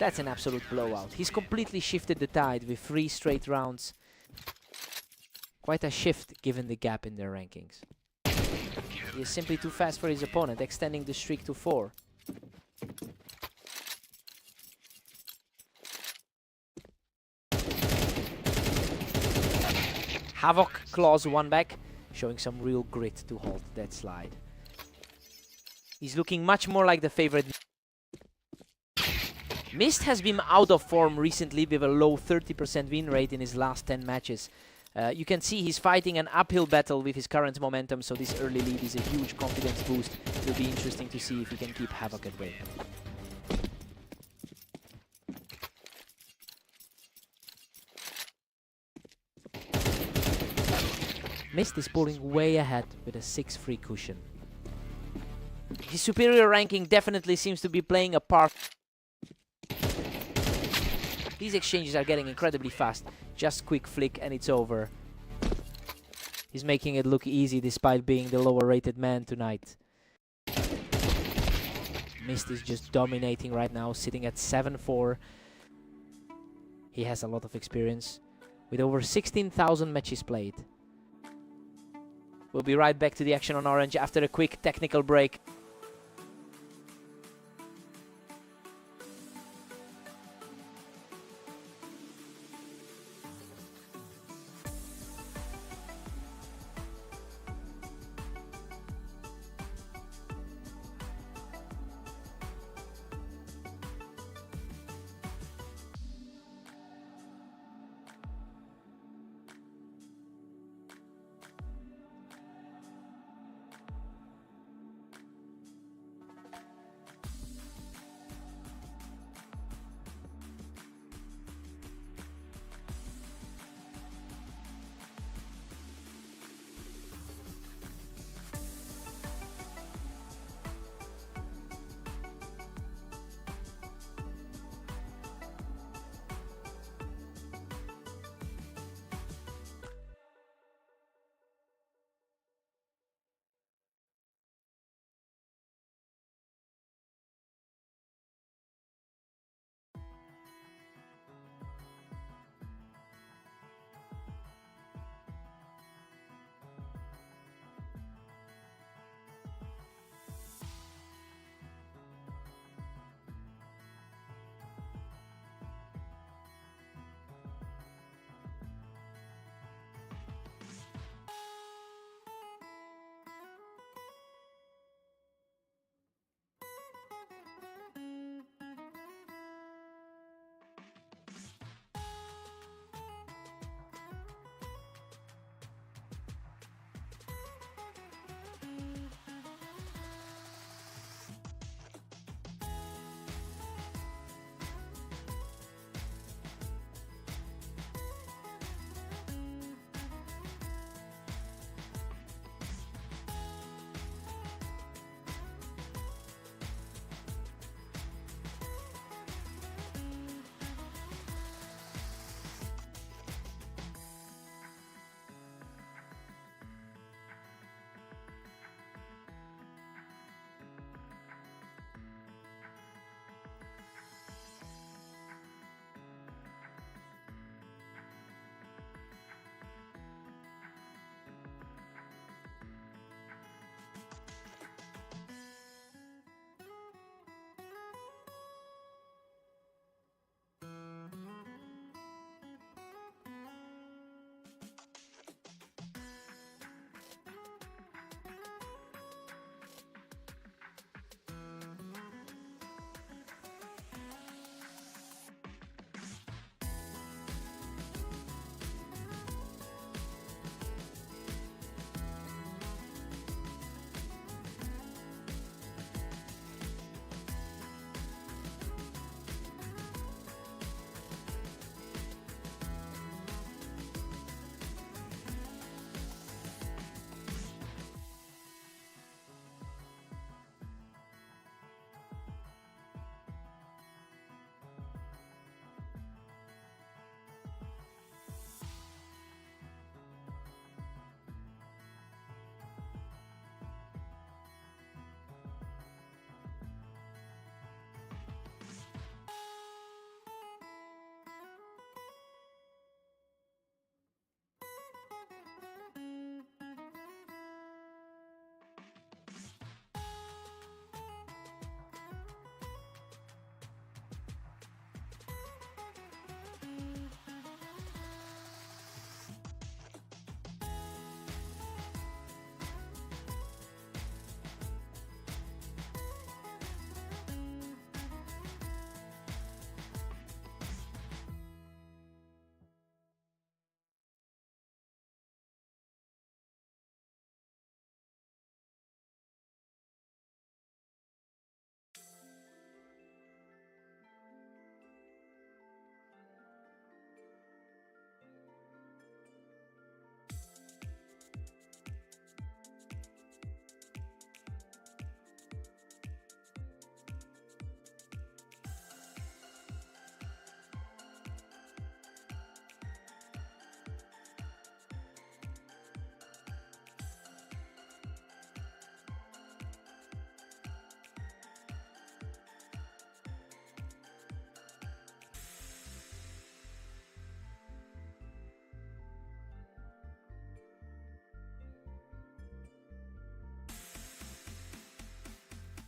That's an absolute blowout. He's completely shifted the tide with 3 straight rounds. Quite a shift given the gap in their rankings. He is simply too fast for his opponent, extending the streak to 4. Havoc claws one back, showing some real grit to halt that slide. He's looking much more like the favorite. Mist has been out of form recently with a low 30% win rate in his last 10 matches. You can see he's fighting an uphill battle with his current momentum, so this early lead is a huge confidence boost. It'll be interesting to see if he can keep Havoc at bay. Mist is pulling way ahead with a 6-3 cushion. His superior ranking definitely seems to be playing a part. These exchanges are getting incredibly fast. Just quick flick and it's over. He's making it look easy despite being the lower rated man tonight. Mist is just dominating right now, sitting at 7-4. He has a lot of experience with over 16,000 matches played. We'll be right back to the action on Orange after a quick technical break.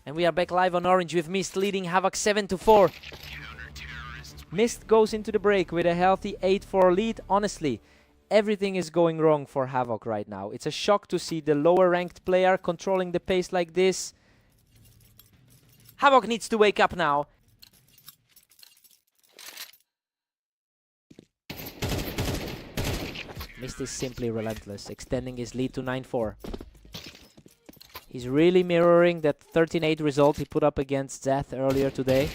And we are back live on Orange with Mist leading Havoc 7-4. Mist goes into the break with a healthy 8-4 lead. Honestly, everything is going wrong for Havoc right now. It's a shock to see the lower ranked player controlling the pace like this. Havoc needs to wake up now. Mist is simply relentless, extending his lead to 9-4. He's really mirroring that 13-8 result he put up against Zeth earlier today.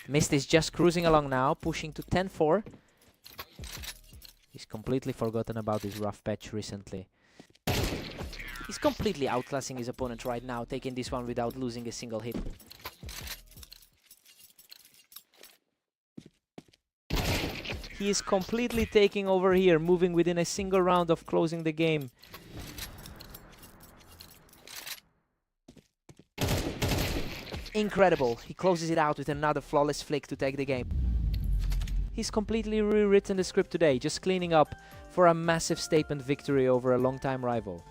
Mist is just cruising along now, pushing to 10-4. He's completely forgotten about his rough patch recently. He's completely outclassing his opponent right now, taking this one without losing a single hit. He is completely taking over here, moving within a single round of closing the game. Incredible. He closes it out with another flawless flick to take the game. He's completely rewritten the script today, just cleaning up for a massive statement victory over a long-time rival.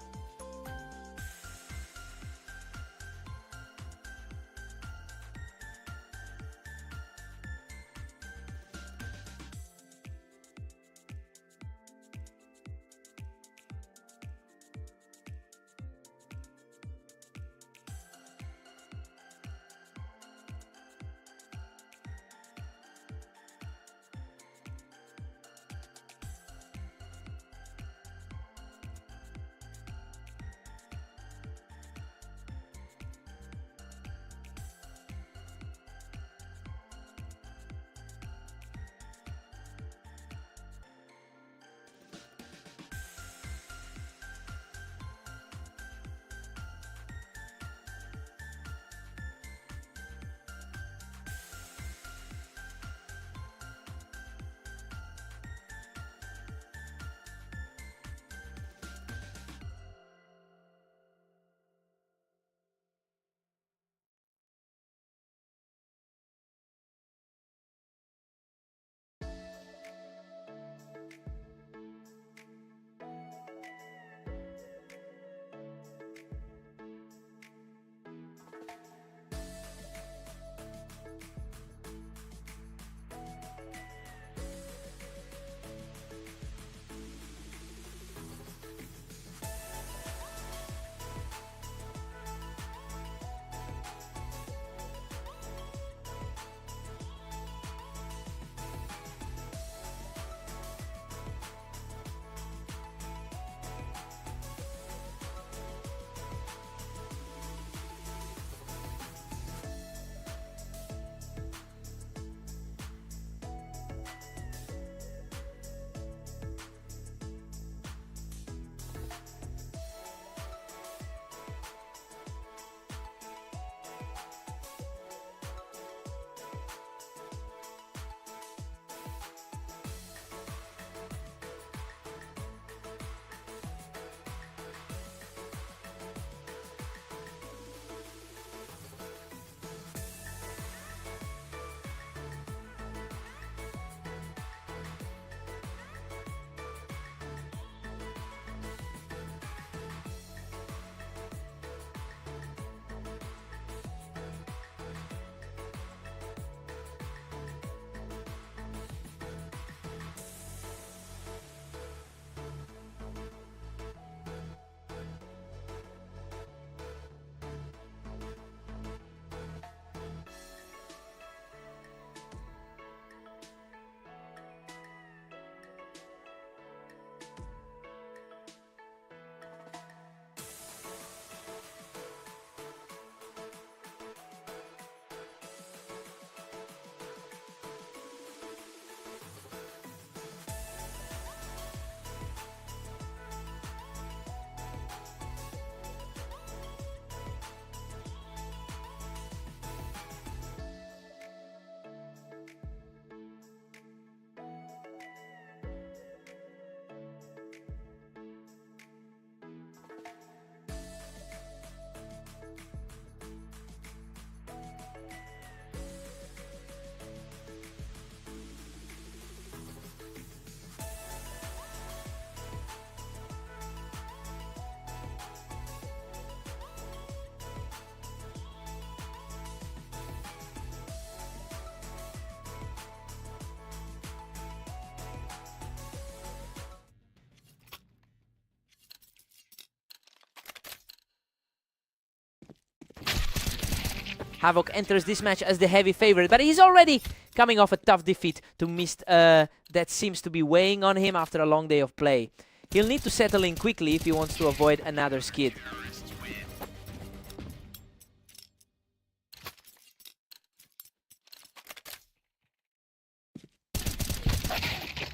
Havoc enters this match as the heavy favorite, but he's already coming off a tough defeat to Mist that seems to be weighing on him after a long day of play. He'll need to settle in quickly if he wants to avoid another skid.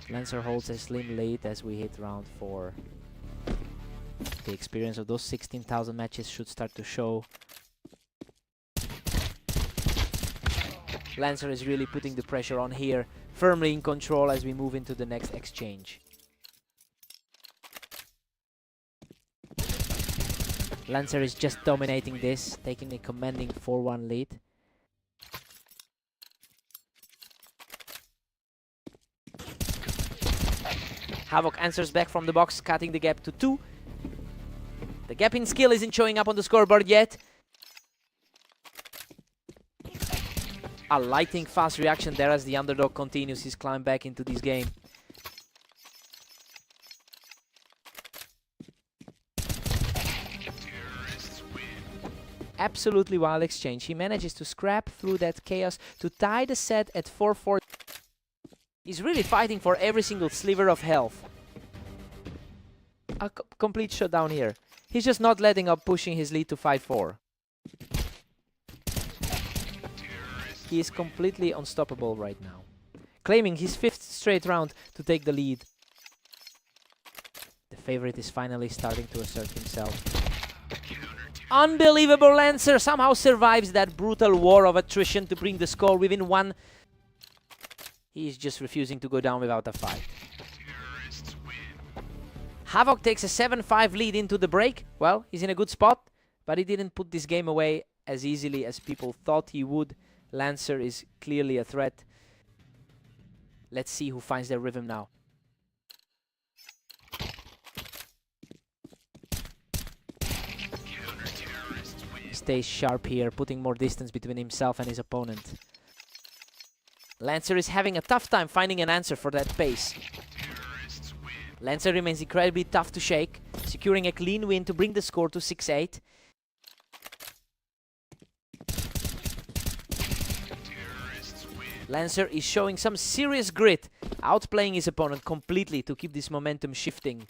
Lancer holds a slim lead as we hit round 4. The experience of those 16,000 matches should start to show. Lancer is really putting the pressure on here, firmly in control as we move into the next exchange. Lancer is just dominating this, taking a commanding 4-1 lead. Havoc answers back from the box, cutting the gap to 2. The gap in skill isn't showing up on the scoreboard yet. A lightning fast reaction there as the underdog continues his climb back into this game. Absolutely wild exchange. He manages to scrap through that chaos to tie the set at 4-4. He's really fighting for every single sliver of health. A complete shutdown here. He's just not letting up, pushing his lead to 5-4. He is completely unstoppable right now, claiming his 5th straight round to take the lead. The favorite is finally starting to assert himself. Unbelievable! Lancer somehow survives that brutal war of attrition to bring the score within 1. He is just refusing to go down without a fight. Havoc takes a 7-5 lead into the break. Well, he's in a good spot, but he didn't put this game away as easily as people thought he would. Lancer is clearly a threat. Let's see who finds their rhythm now. He stays sharp here, putting more distance between himself and his opponent. Lancer is having a tough time finding an answer for that pace. Lancer remains incredibly tough to shake, securing a clean win to bring the score to 6-8. Lancer is showing some serious grit, outplaying his opponent completely to keep this momentum shifting.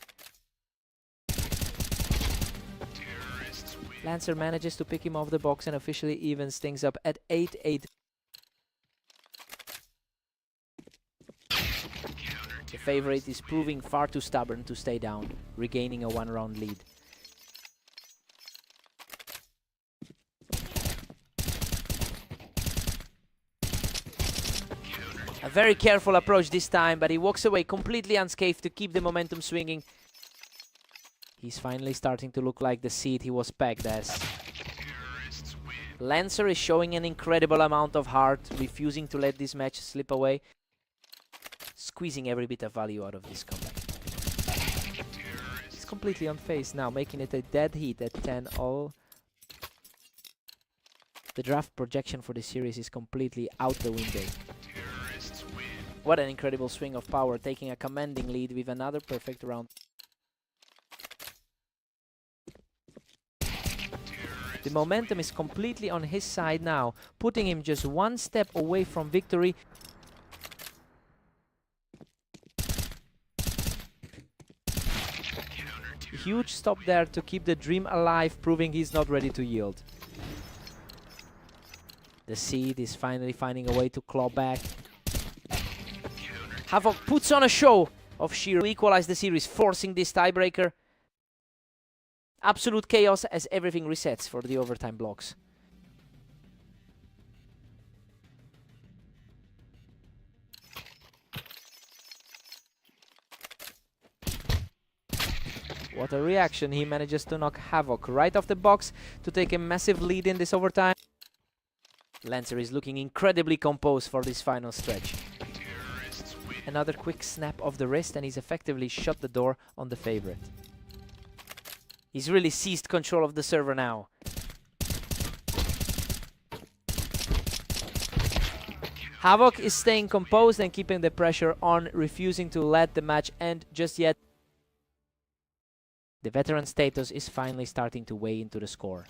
Lancer manages to pick him off the box and officially evens things up at 8-8. The favorite is proving far too stubborn to stay down, regaining a 1-round lead. A very careful approach this time, but he walks away completely unscathed to keep the momentum swinging. He's finally starting to look like the seed he was pegged as. Lancer is showing an incredible amount of heart, refusing to let this match slip away. Squeezing every bit of value out of this comeback. He's completely unfazed now, making it a dead heat at 10-all. The draft projection for the series is completely out the window. What an incredible swing of power, taking a commanding lead with another perfect round. The momentum is completely on his side now, putting him just 1 step away from victory. Huge stop there to keep the dream alive, proving he's not ready to yield. The seed is finally finding a way to claw back. Havoc puts on a show of sheer to equalize the series, forcing this tiebreaker. Absolute chaos as everything resets for the overtime blocks. What a reaction. He manages to knock Havoc right off the box to take a massive lead in this overtime. Lancer is looking incredibly composed for this final stretch. Another quick snap of the wrist and he's effectively shut the door on the favorite. He's really seized control of the server now. Havoc is staying composed and keeping the pressure on, refusing to let the match end just yet. The veteran status is finally starting to weigh into the score.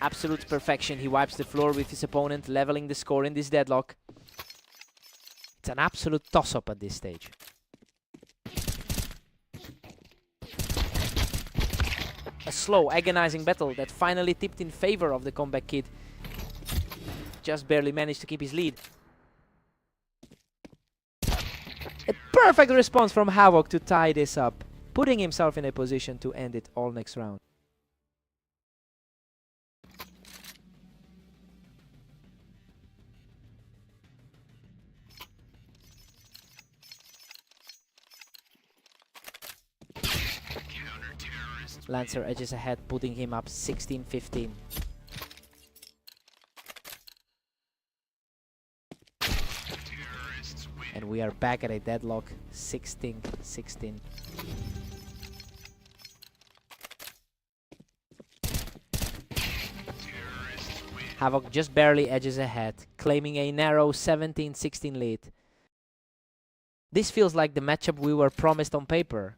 Absolute perfection. He wipes the floor with his opponent, leveling the score in this deadlock. It's an absolute toss-up at this stage. A slow, agonizing battle that finally tipped in favor of the comeback kid. Just barely managed to keep his lead. A perfect response from Havoc to tie this up, putting himself in a position to end it all next round. Lancer edges ahead, putting him up 16-15. And we are back at a deadlock, 16-16. Havoc just barely edges ahead, claiming a narrow 17-16 lead. This feels like the matchup we were promised on paper.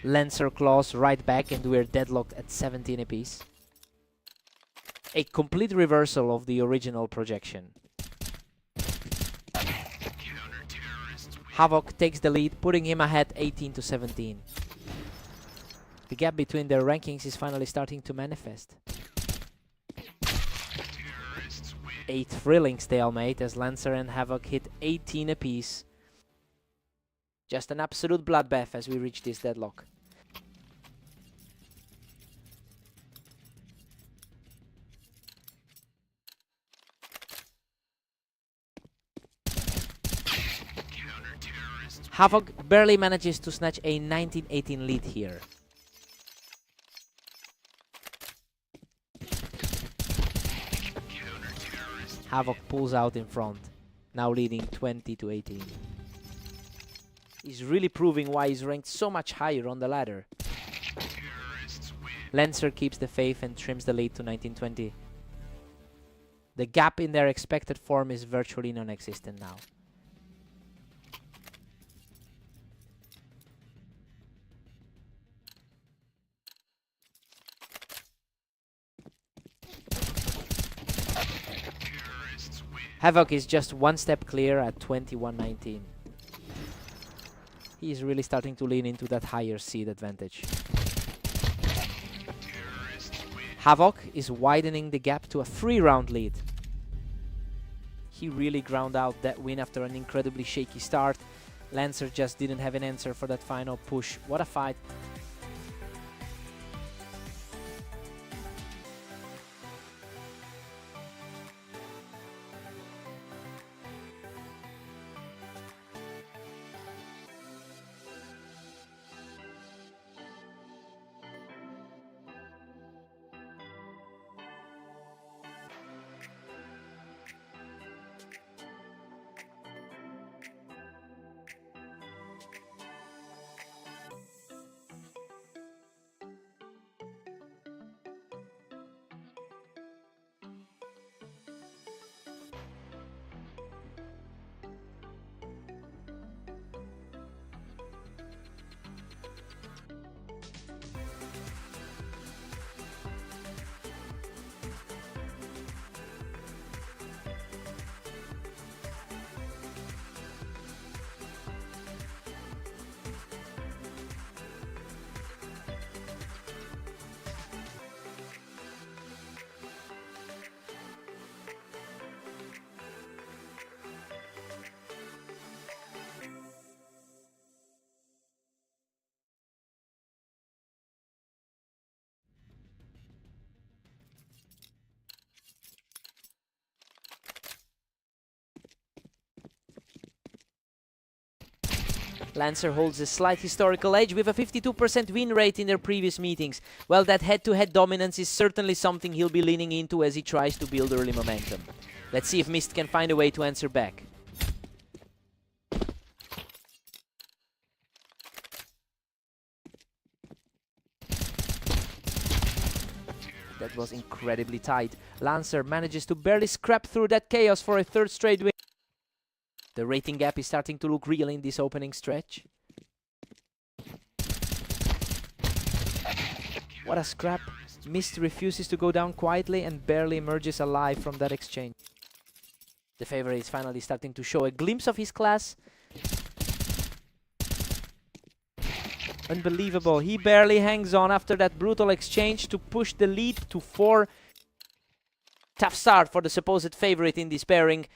Lancer claws right back and we're deadlocked at 17 apiece. A complete reversal of the original projection. Havoc takes the lead, putting him ahead 18-17. The gap between their rankings is finally starting to manifest. A thrilling stalemate as Lancer and Havoc hit 18 apiece. Just an absolute bloodbath as we reach this deadlock. Havoc barely manages to snatch a 19-18 lead here. Havoc pulls out in front, now leading 20-18. He's really proving why he's ranked so much higher on the ladder. Lancer keeps the faith and trims the lead to 19-20. The gap in their expected form is virtually non-existent now. Havoc is just one step clear at 21-19. He is really starting to lean into that higher seed advantage. Havoc is widening the gap to a 3-round lead. He really ground out that win after an incredibly shaky start. Lancer just didn't have an answer for that final push. What a fight. Lancer holds a slight historical edge with a 52% win rate in their previous meetings. Well, that head-to-head dominance is certainly something he'll be leaning into as he tries to build early momentum. Let's see if Mist can find a way to answer back. That was incredibly tight. Lancer manages to barely scrap through that chaos for a third straight win. The rating gap is starting to look real in this opening stretch. What a scrap. Mist refuses to go down quietly and barely emerges alive from that exchange. The favorite is finally starting to show a glimpse of his class. Unbelievable. He barely hangs on after that brutal exchange to push the lead to 4. Tough start for the supposed favorite in this pairing.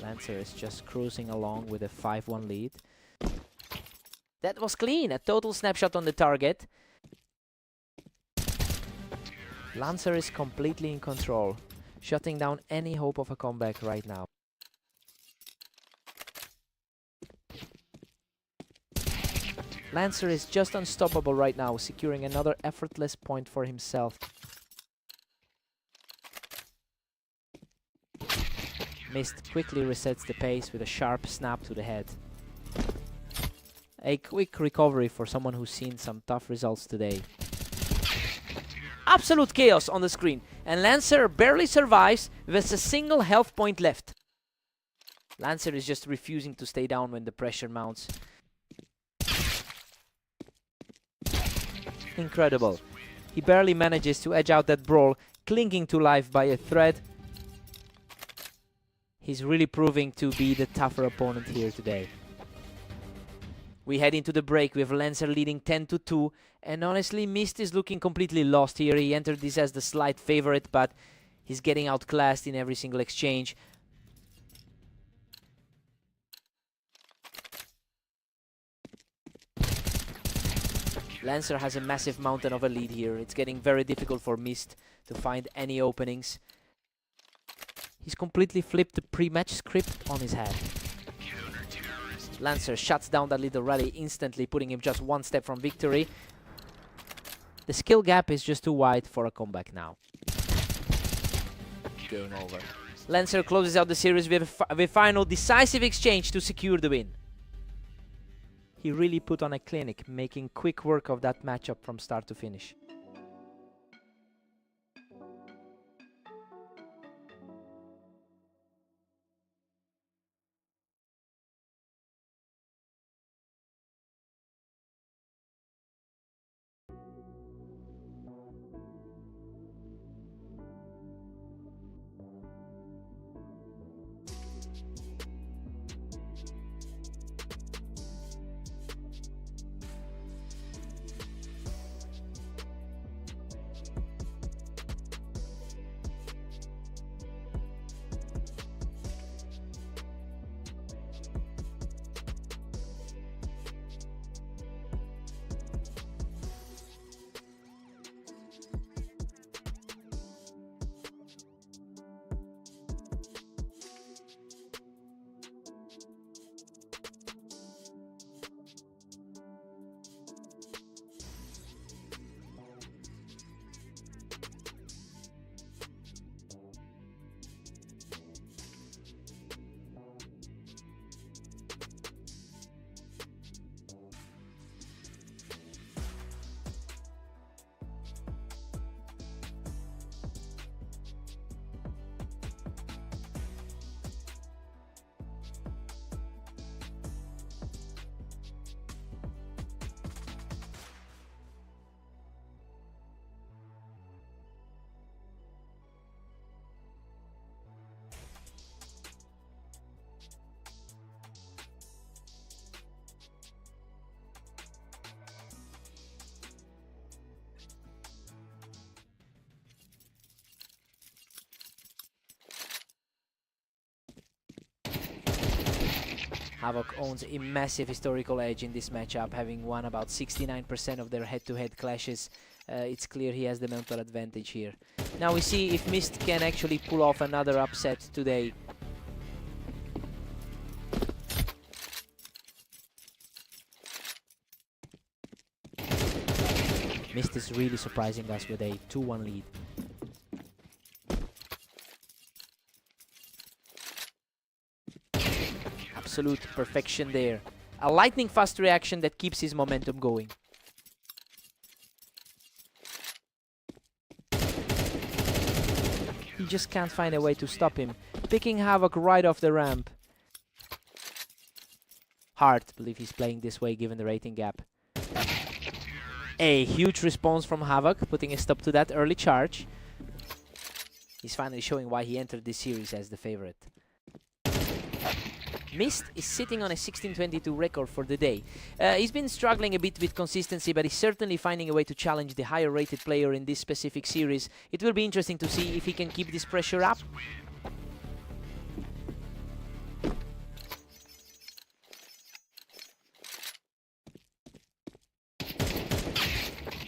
Lancer is just cruising along with a 5-1 lead. That was clean. A total snapshot on the target. Lancer is completely in control, shutting down any hope of a comeback right now. Lancer is just unstoppable right now, securing another effortless point for himself. Mist quickly resets the pace with a sharp snap to the head. A quick recovery for someone who's seen some tough results today. Absolute chaos on the screen, and Lancer barely survives with a single health point left. Lancer is just refusing to stay down when the pressure mounts. Incredible. He barely manages to edge out that brawl, clinging to life by a thread. He's really proving to be the tougher opponent here today. We head into the break with Lancer leading 10-2, and honestly, Mist is looking completely lost here. He entered this as the slight favorite, but he's getting outclassed in every single exchange. Lancer has a massive mountain of a lead here. It's getting very difficult for Mist to find any openings. He's completely flipped the pre-match script on his head. Lancer shuts down that little rally instantly, putting him just one step from victory. The skill gap is just too wide for a comeback now. Game over. Lancer closes out the series with a final decisive exchange to secure the win. He really put on a clinic, making quick work of that matchup from start to finish. Havoc owns a massive historical edge in this matchup, having won about 69% of their head-to-head clashes. It's clear he has the mental advantage here. Now we see if Mist can actually pull off another upset today. Mist is really surprising us with a 2-1 lead. Absolute perfection there. A lightning fast reaction that keeps his momentum going. He just can't find a way to stop him. Picking Havoc right off the ramp. hard to believe he's playing this way given the rating gap. A huge response from Havoc, putting a stop to that early charge. He's finally showing why he entered this series as the favorite. Mist is sitting on a 16-22 record for the day. He's been struggling a bit with consistency, but he's certainly finding a way to challenge the higher rated player in this specific series. It will be interesting to see if he can keep this pressure up.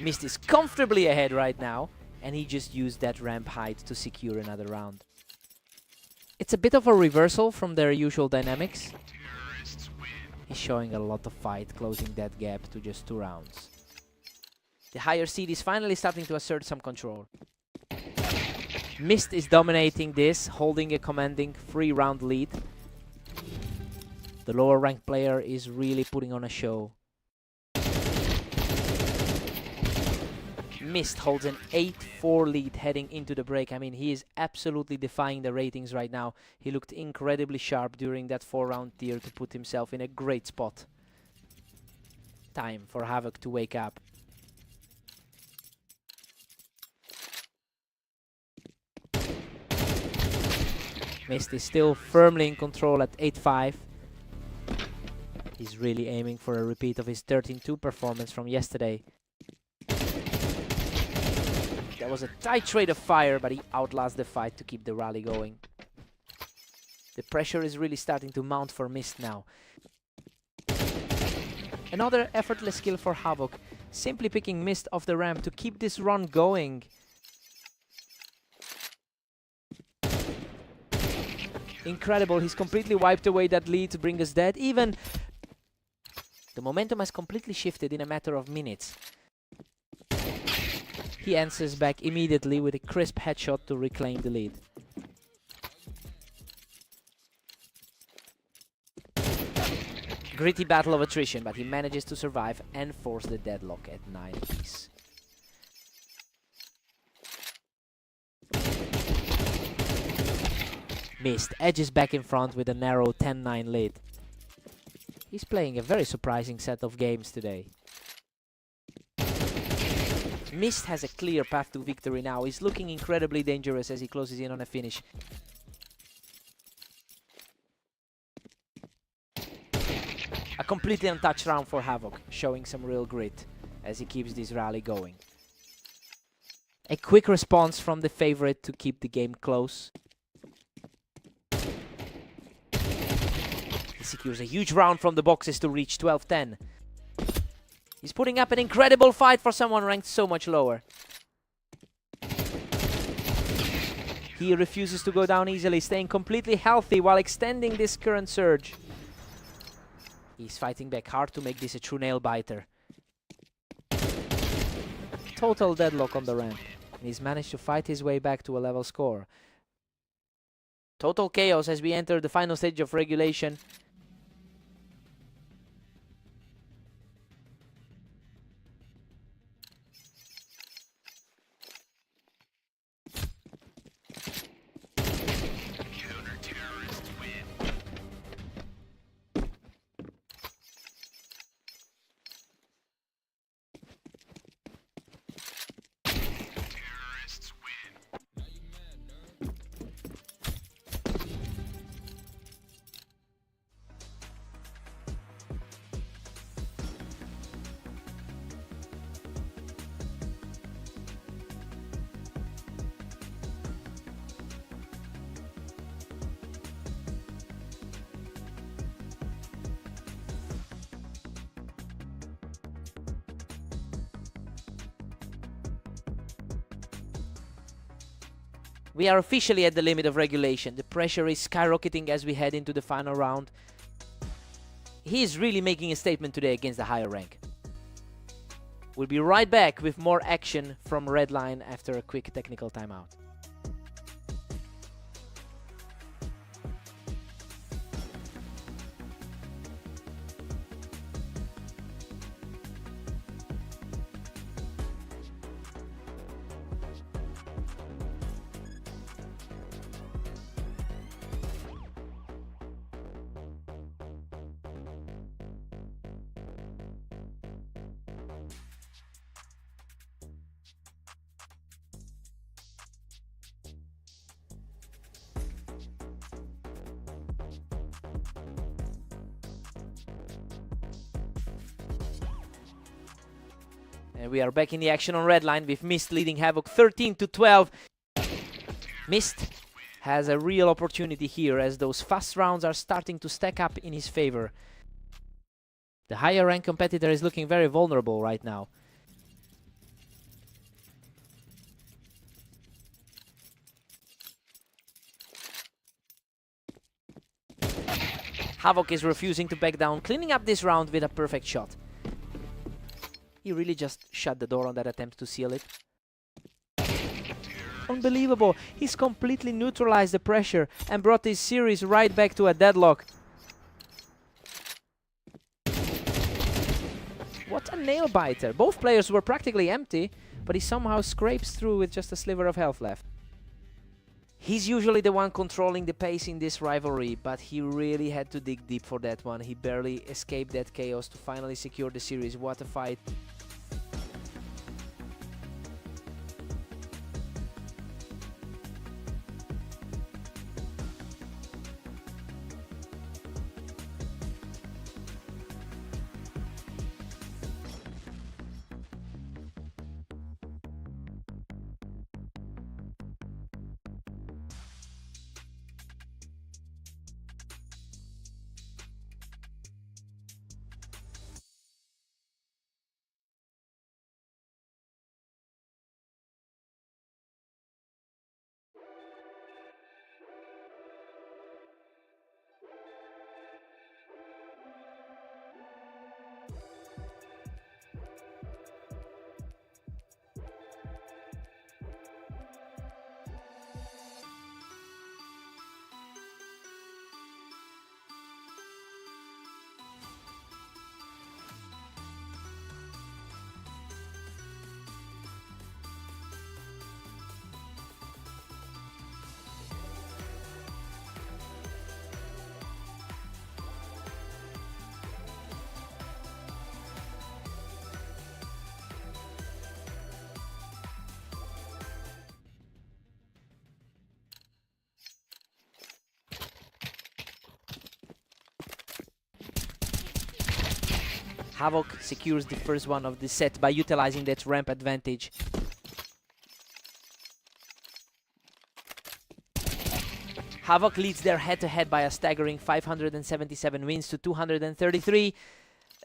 Mist is comfortably ahead right now, and he just used that ramp height to secure another round. It's a bit of a reversal from their usual dynamics. He's showing a lot of fight, closing that gap to just 2 rounds. The higher seed is finally starting to assert some control. Mist is dominating this, holding a commanding 3-round lead. The lower ranked player is really putting on a show. Mist holds an 8-4 lead heading into the break. I mean, he is absolutely defying the ratings right now. He looked incredibly sharp during that 4-round tier to put himself in a great spot. Time for Havoc to wake up. Mist is still firmly in control at 8-5. He's really aiming for a repeat of his 13-2 performance from yesterday. That was a tight rate of fire, but he outlasts the fight to keep the rally going. The pressure is really starting to mount for Mist now. Another effortless kill for Havoc, simply picking Mist off the ramp to keep this run going. Incredible, he's completely wiped away that lead to bring us dead. Even the momentum has completely shifted in a matter of minutes. He answers back immediately with a crisp headshot to reclaim the lead. Gritty battle of attrition, but he manages to survive and force the deadlock at 9 apiece. Mist edges back in front with a narrow 10-9 lead. He's playing a very surprising set of games today. Mist has a clear path to victory now. He's looking incredibly dangerous as he closes in on a finish. A completely untouched round for Havoc, showing some real grit as he keeps this rally going. A quick response from the favorite to keep the game close. He secures a huge round from the boxes to reach 12-10. He's putting up an incredible fight for someone ranked so much lower. He refuses to go down easily, staying completely healthy while extending this current surge. He's fighting back hard to make this a true nail-biter. Total deadlock on the ramp. And he's managed to fight his way back to a level score. Total chaos as we enter the final stage of regulation. We are officially at the limit of regulation. The pressure is skyrocketing as we head into the final round. He is really making a statement today against the higher rank. We'll be right back with more action from Redline after a quick technical timeout. And we are back in the action on red line with Mist leading Havoc 13-12. Mist has a real opportunity here as those fast rounds are starting to stack up in his favor. The higher rank competitor is looking very vulnerable right now. Havoc is refusing to back down, cleaning up this round with a perfect shot. He really just shut the door on that attempt to seal it. Unbelievable, he's completely neutralized the pressure and brought this series right back to a deadlock. What a nail biter. Both players were practically empty, but he somehow scrapes through with just a sliver of health left. He's usually the one controlling the pace in this rivalry, but he really had to dig deep for that one. He barely escaped that chaos to finally secure the series. What a fight. Havoc secures the first one of the set by utilizing that ramp advantage. Havoc leads their head-to-head by a staggering 577 wins to 233.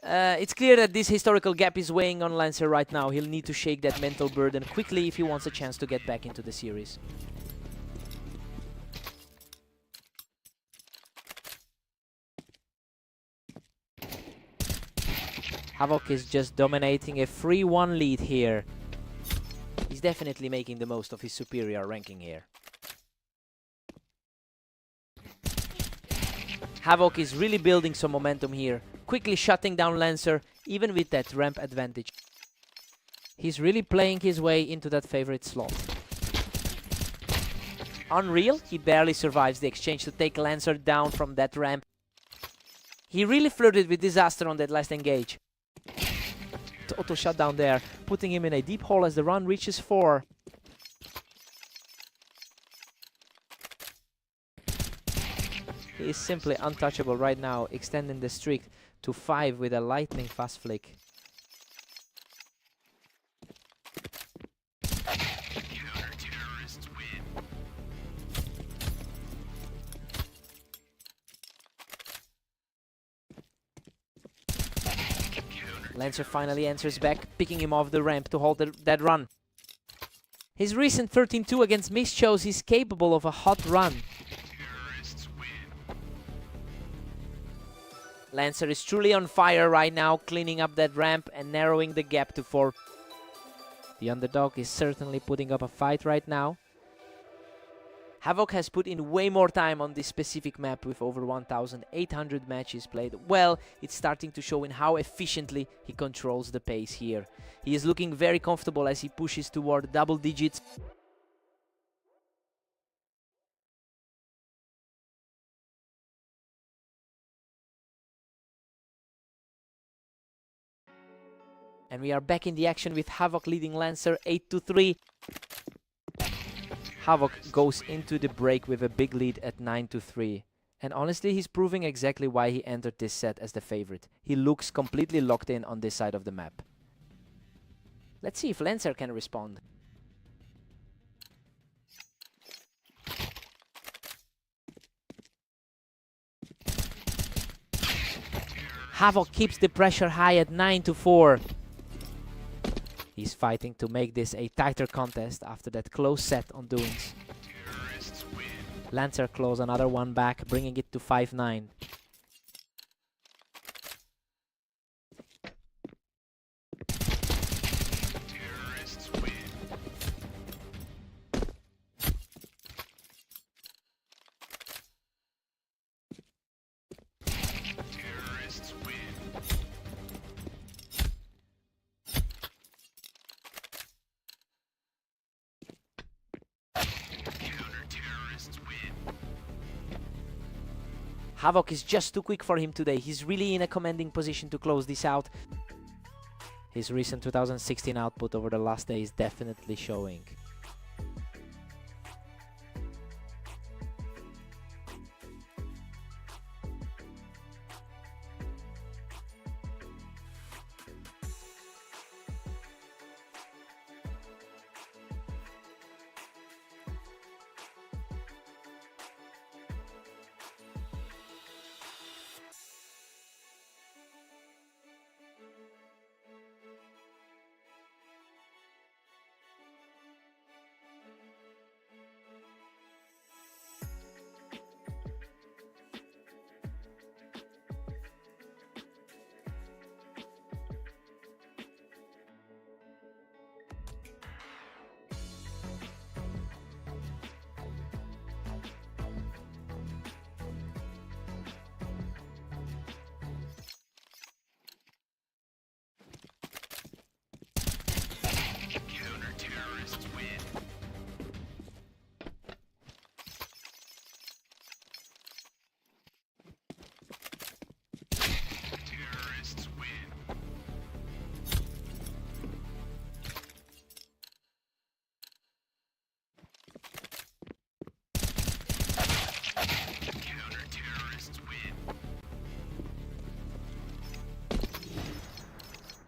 It's clear that this historical gap is weighing on Lancer right now. He'll need to shake that mental burden quickly if he wants a chance to get back into the series. Havoc is just dominating a 3-1 lead here. He's definitely making the most of his superior ranking here. Havoc is really building some momentum here, quickly shutting down Lancer, even with that ramp advantage. He's really playing his way into that favorite slot. Unreal, he barely survives the exchange to take Lancer down from that ramp. He really flirted with disaster on that last engage. Total shutdown there, putting him in a deep hole as the run reaches 4. He is simply untouchable right now, extending the streak to 5 with a lightning fast flick. Lancer finally answers back, picking him off the ramp to hold that run. His recent 13-2 against Mist shows he's capable of a hot run. Lancer is truly on fire right now, cleaning up that ramp and narrowing the gap to 4. The underdog is certainly putting up a fight right now. Havoc has put in way more time on this specific map with over 1,800 matches played. Well, it's starting to show in how efficiently he controls the pace here. He is looking very comfortable as he pushes toward double digits. And we are back in the action with Havoc leading Lancer 8-3. Havoc goes into the break with a big lead at 9-3. And honestly, he's proving exactly why he entered this set as the favorite. He looks completely locked in on this side of the map. Let's see if Lancer can respond. Havoc keeps the pressure high at 9-4. He's fighting to make this a tighter contest after that close set on Dunes. Lancer claws another one back, bringing it to 5-9. Havoc is just too quick for him today. He's really in a commanding position to close this out. His recent 2016 output over the last day is definitely showing.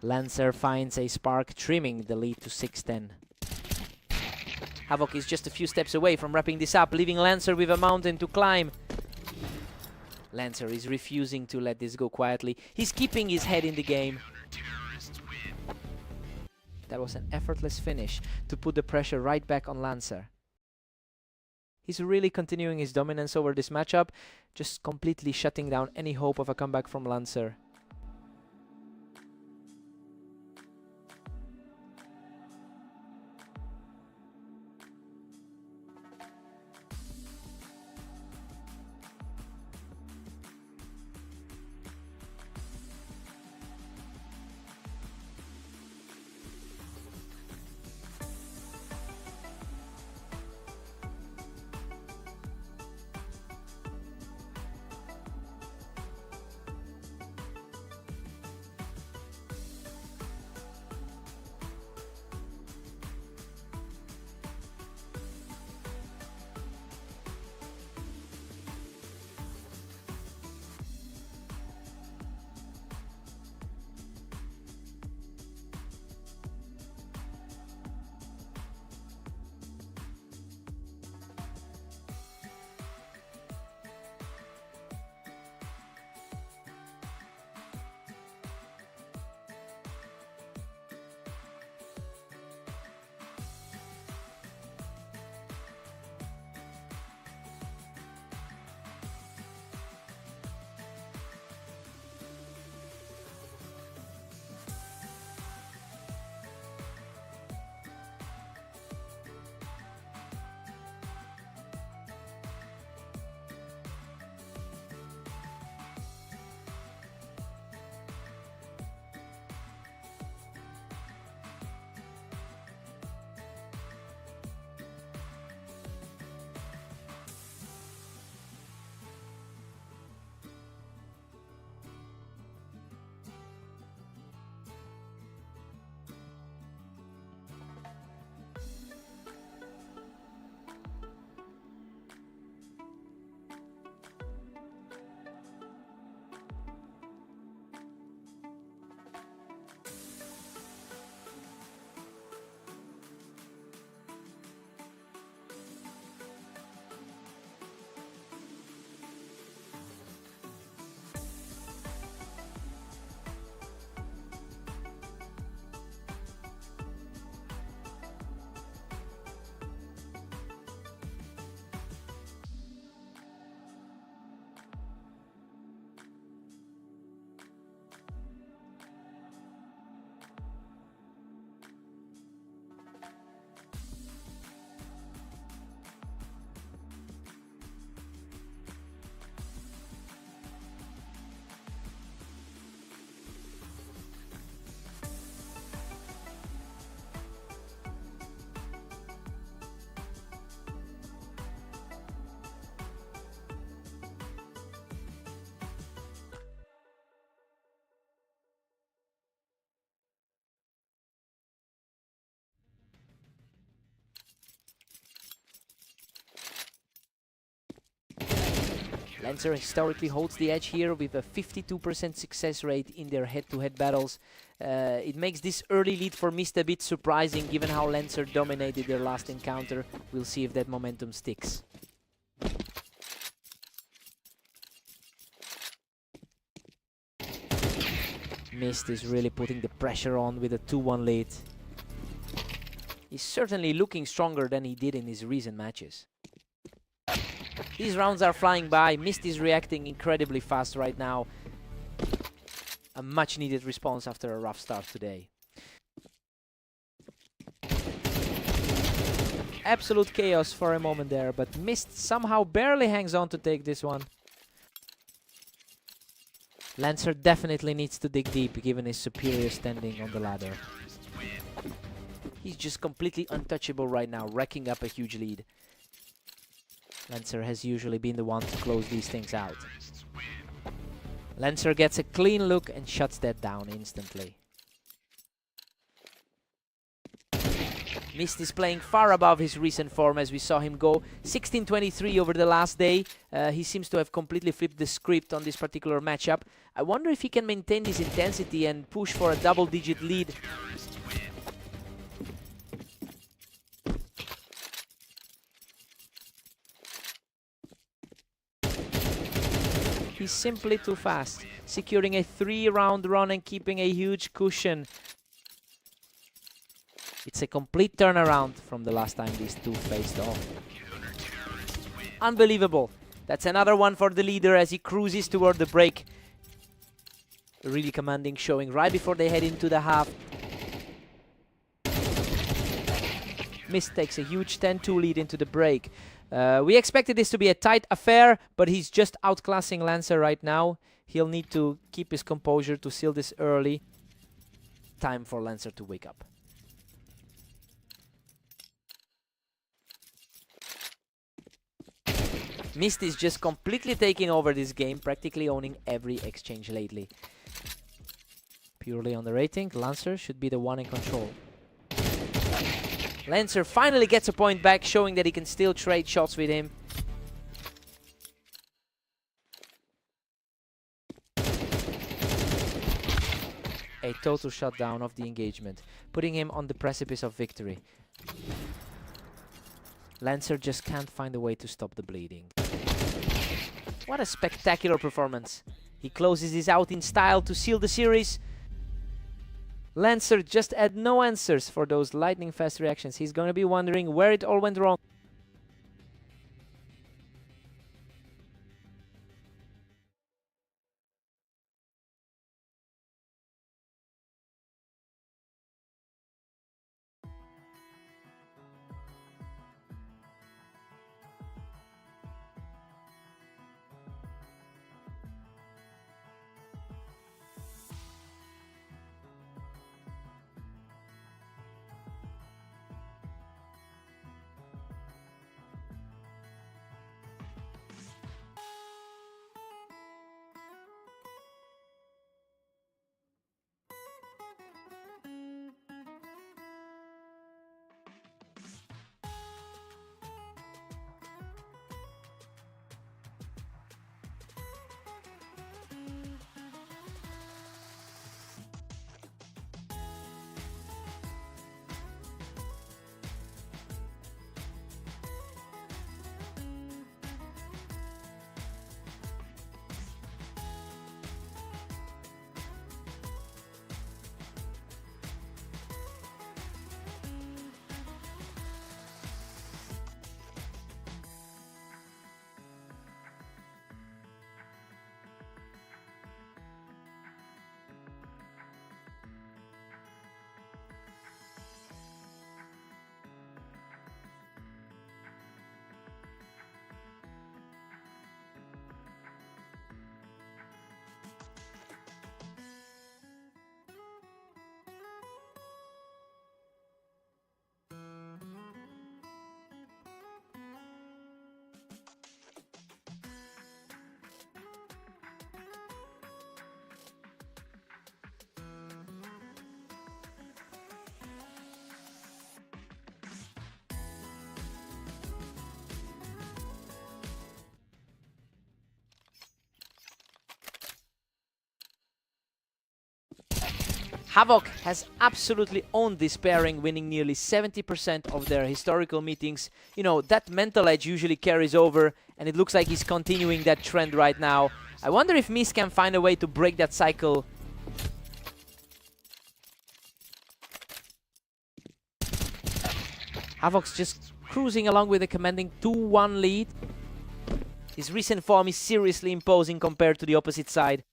Lancer finds a spark, trimming the lead to 6-10. Havoc is just a few steps away from wrapping this up, leaving Lancer with a mountain to climb. Lancer is refusing to let this go quietly. He's keeping his head in the game. That was an effortless finish to put the pressure right back on Lancer. He's really continuing his dominance over this matchup, just completely shutting down any hope of a comeback from Lancer. Lancer historically holds the edge here with a 52% success rate in their head-to-head battles. It makes this early lead for Mist a bit surprising given how Lancer dominated their last encounter. We'll see if that momentum sticks. Mist is really putting the pressure on with a 2-1 lead. He's certainly looking stronger than he did in his recent matches. These rounds are flying by. Mist is reacting incredibly fast right now. A much needed response after a rough start today. Absolute chaos for a moment there, but Mist somehow barely hangs on to take this one. Lancer definitely needs to dig deep given his superior standing on the ladder. He's just completely untouchable right now, racking up a huge lead. Lancer has usually been the one to close these things out. Lancer gets a clean look and shuts that down instantly. Mist is playing far above his recent form as we saw him go 16-23 over the last day. He seems to have completely flipped the script on this particular matchup. I wonder if he can maintain this intensity and push for a double-digit lead. He's simply too fast, securing a 3-round run and keeping a huge cushion. It's a complete turnaround from the last time these two faced off. Unbelievable. That's another one for the leader as he cruises toward the break. A really commanding showing right before they head into the half. Mist takes a huge 10-2 lead into the break. We expected this to be a tight affair, but he's just outclassing Lancer right now. He'll need to keep his composure to seal this early. Time for Lancer to wake up. Mist is just completely taking over this game, practically owning every exchange lately. Purely on the rating, Lancer should be the one in control. Lancer finally gets a point back, showing that he can still trade shots with him. A total shutdown of the engagement, putting him on the precipice of victory. Lancer just can't find a way to stop the bleeding. What a spectacular performance. He closes this out in style to seal the series. Lancer just had no answers for those lightning fast reactions. He's going to be wondering where it all went wrong. Havoc has absolutely owned this pairing, winning nearly 70% of their historical meetings. You know, that mental edge usually carries over, and it looks like he's continuing that trend right now. I wonder if Mist can find a way to break that cycle. Havoc's just cruising along with a commanding 2-1 lead. His recent form is seriously imposing compared to the opposite side.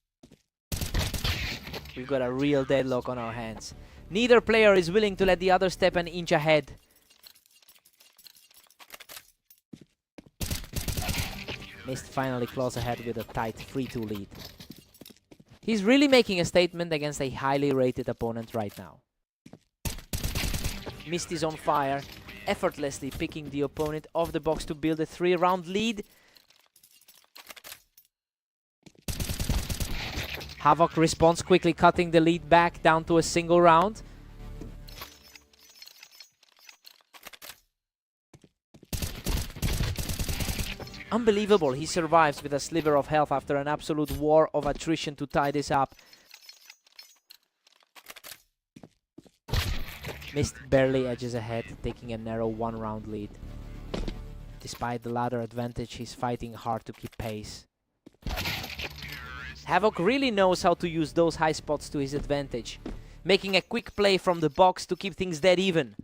We've got a real deadlock on our hands. Neither player is willing to let the other step an inch ahead. Mist finally claws ahead with a tight 3-2 lead. He's really making a statement against a highly rated opponent right now. Mist is on fire, effortlessly picking the opponent off the box to build a 3-round lead. Havoc responds quickly, cutting the lead back down to a single round. Unbelievable, he survives with a sliver of health after an absolute war of attrition to tie this up. Mist barely edges ahead, taking a narrow 1-round lead. Despite the ladder advantage, he's fighting hard to keep pace. Havoc really knows how to use those high spots to his advantage, making a quick play from the box to keep things dead even.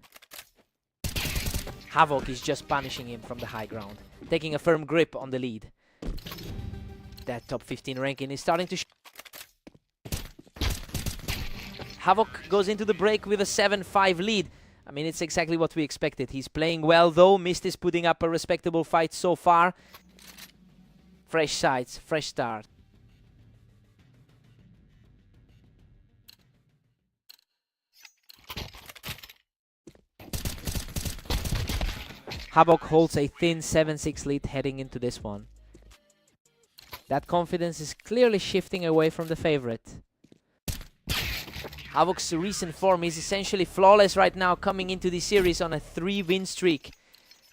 Havoc is just punishing him from the high ground, taking a firm grip on the lead. That top 15 ranking is starting to Havoc goes into the break with a 7-5 lead. I mean, it's exactly what we expected. He's playing well though. Mist is putting up a respectable fight so far. Fresh sights, fresh start. Havoc holds a thin 7-6 lead heading into this one. That confidence is clearly shifting away from the favorite. Havoc's recent form is essentially flawless right now, coming into the series on a 3-win streak.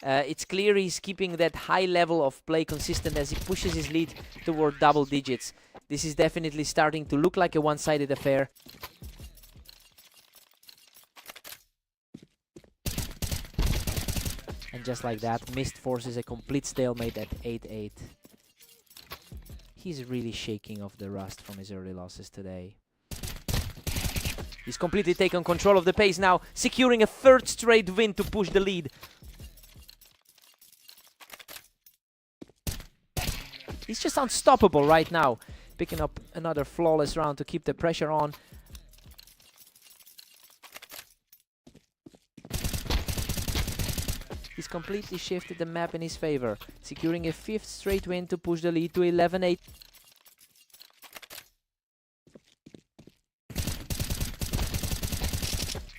It's clear he's keeping that high level of play consistent as he pushes his lead toward double digits. This is definitely starting to look like a one-sided affair. And just like that, Mist forces a complete stalemate at 8-8. He's really shaking off the rust from his early losses today. He's completely taken control of the pace now, securing a 3rd straight win to push the lead. He's just unstoppable right now, picking up another flawless round to keep the pressure on. He's completely shifted the map in his favor, securing a 5th straight win to push the lead to 11-8.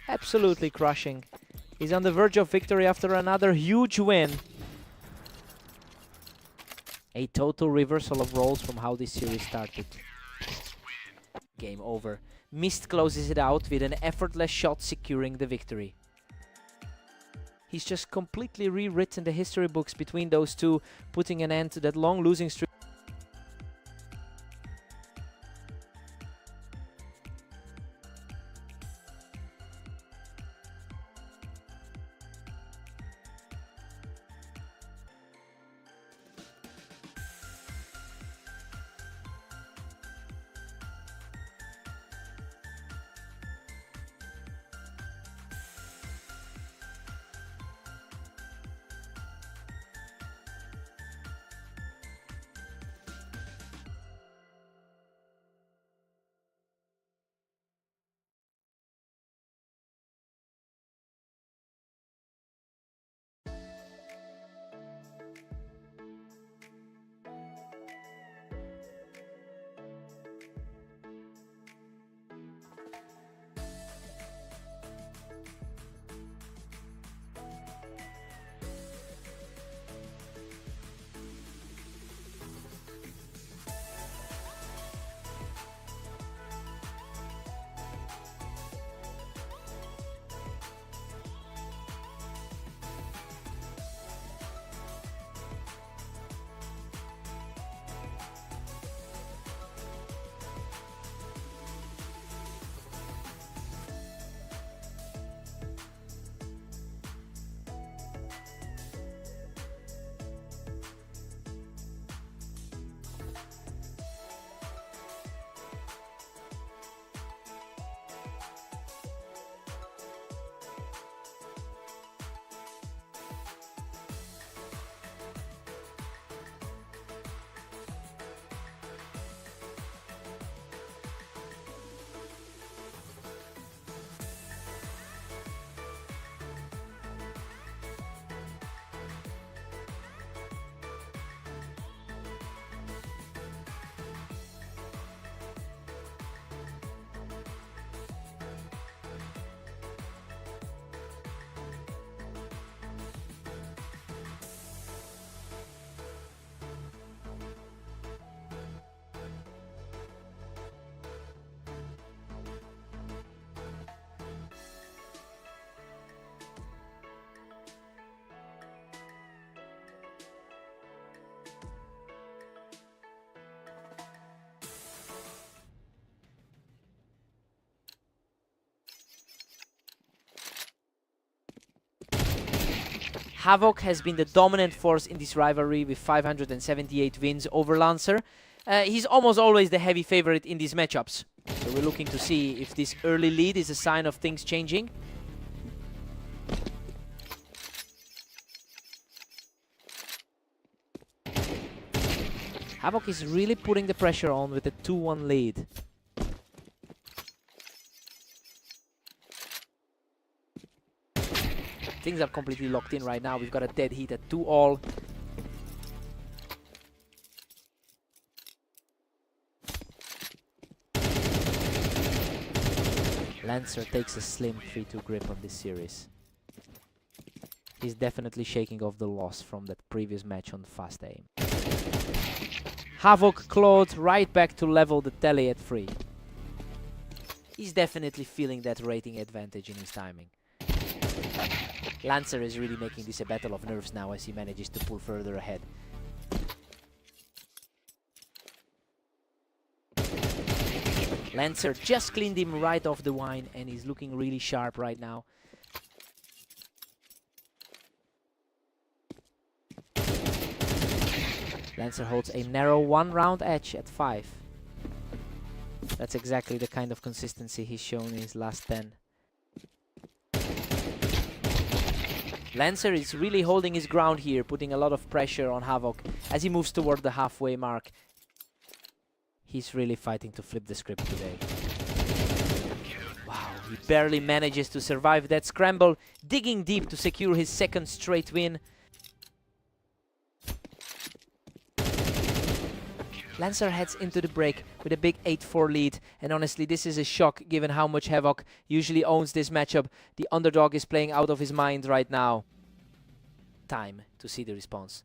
Absolutely crushing. He's on the verge of victory after another huge win. A total reversal of roles from how this series started. Game over. Mist closes it out with an effortless shot, securing the victory. He's just completely rewritten the history books between those two, putting an end to that long losing streak. Havoc has been the dominant force in this rivalry with 578 wins over Lancer. He's almost always the heavy favorite in these matchups. So we're looking to see if this early lead is a sign of things changing. Havoc is really putting the pressure on with a 2-1 lead. Things are completely locked in right now. We've got a dead heat at 2-all. Lancer takes a slim 3-2 grip on this series. He's definitely shaking off the loss from that previous match on fast aim. Havoc clawed right back to level the tally at 3. He's definitely feeling that rating advantage in his timing. Lancer is really making this a battle of nerves now as he manages to pull further ahead. Lancer just cleaned him right off the wine and he's looking really sharp right now. Lancer holds a narrow 1-round edge at 5. That's exactly the kind of consistency he's shown in his last 10. Lancer is really holding his ground here, putting a lot of pressure on Havoc as he moves toward the halfway mark. He's really fighting to flip the script today. Wow, he barely manages to survive that scramble, digging deep to secure his second straight win. Lancer heads into the break with a big 8-4 lead, and honestly this is a shock given how much Havoc usually owns this matchup. The underdog is playing out of his mind right now. Time to see the response.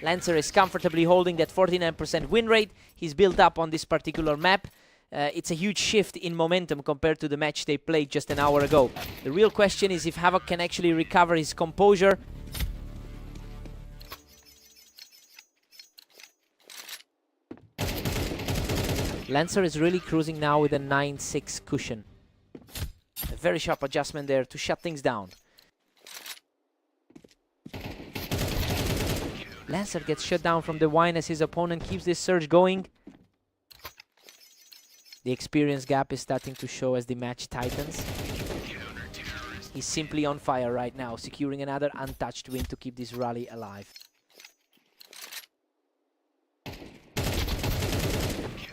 Lancer is comfortably holding that 49% win rate he's built up on this particular map. It's a huge shift in momentum compared to the match they played just an hour ago. The real question is if Havoc can actually recover his composure. Lancer is really cruising now with a 9-6 cushion. A very sharp adjustment there to shut things down. Lancer gets shut down from the wine as his opponent keeps this surge going. The experience gap is starting to show as the match tightens. He's simply on fire right now, securing another untouched win to keep this rally alive.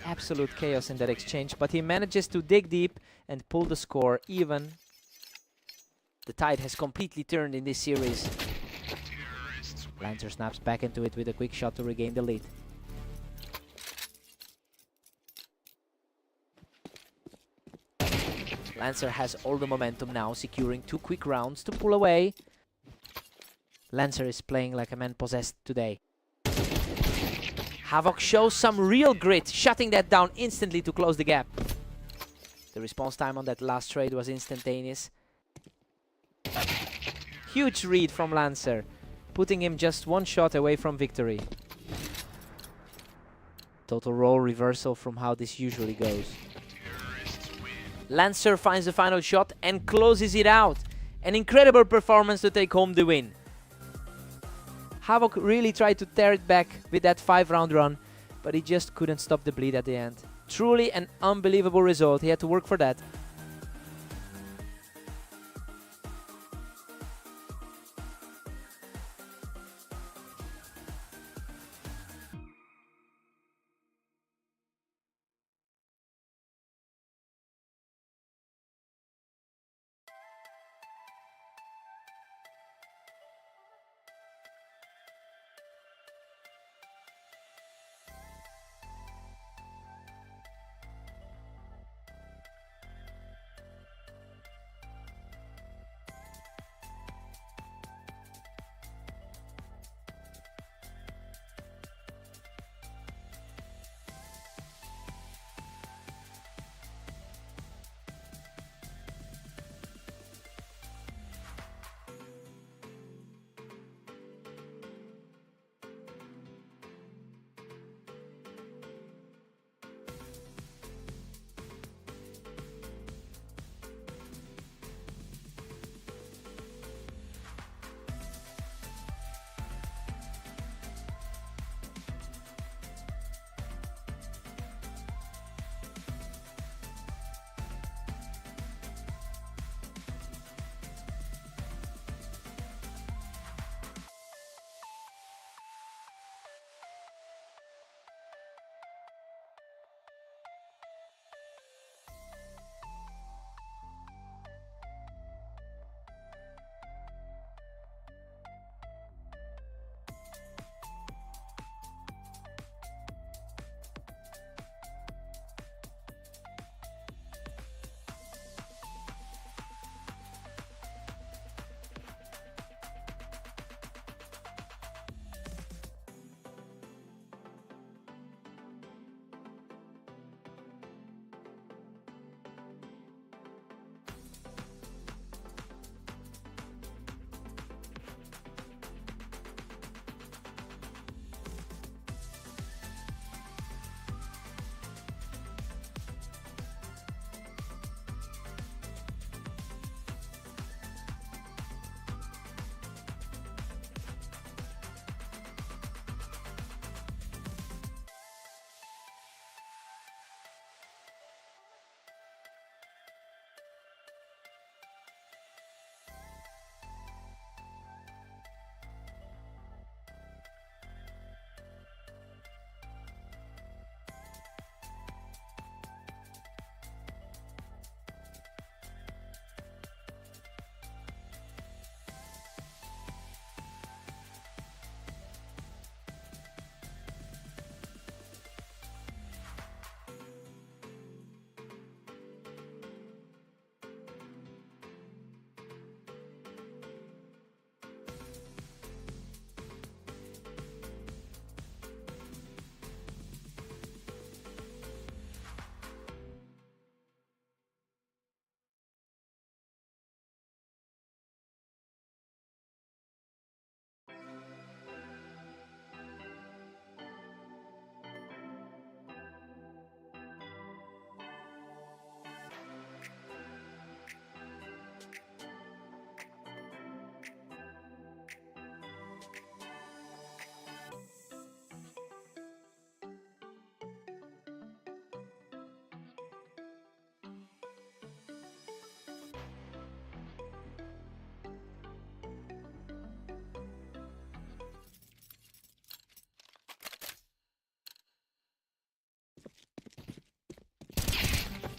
Absolute chaos in that exchange, but he manages to dig deep and pull the score even. The tide has completely turned in this series. Lancer snaps back into it with a quick shot to regain the lead. Lancer has all the momentum now, securing 2 quick rounds to pull away. Lancer is playing like a man possessed today. Havoc shows some real grit, shutting that down instantly to close the gap. The response time on that last trade was instantaneous. Huge read from Lancer, putting him just 1 shot away from victory. Total role reversal from how this usually goes. Lancer finds the final shot and closes it out. An incredible performance to take home the win. Havoc really tried to tear it back with that 5-round run, but he just couldn't stop the bleed at the end. Truly an unbelievable result. He had to work for that.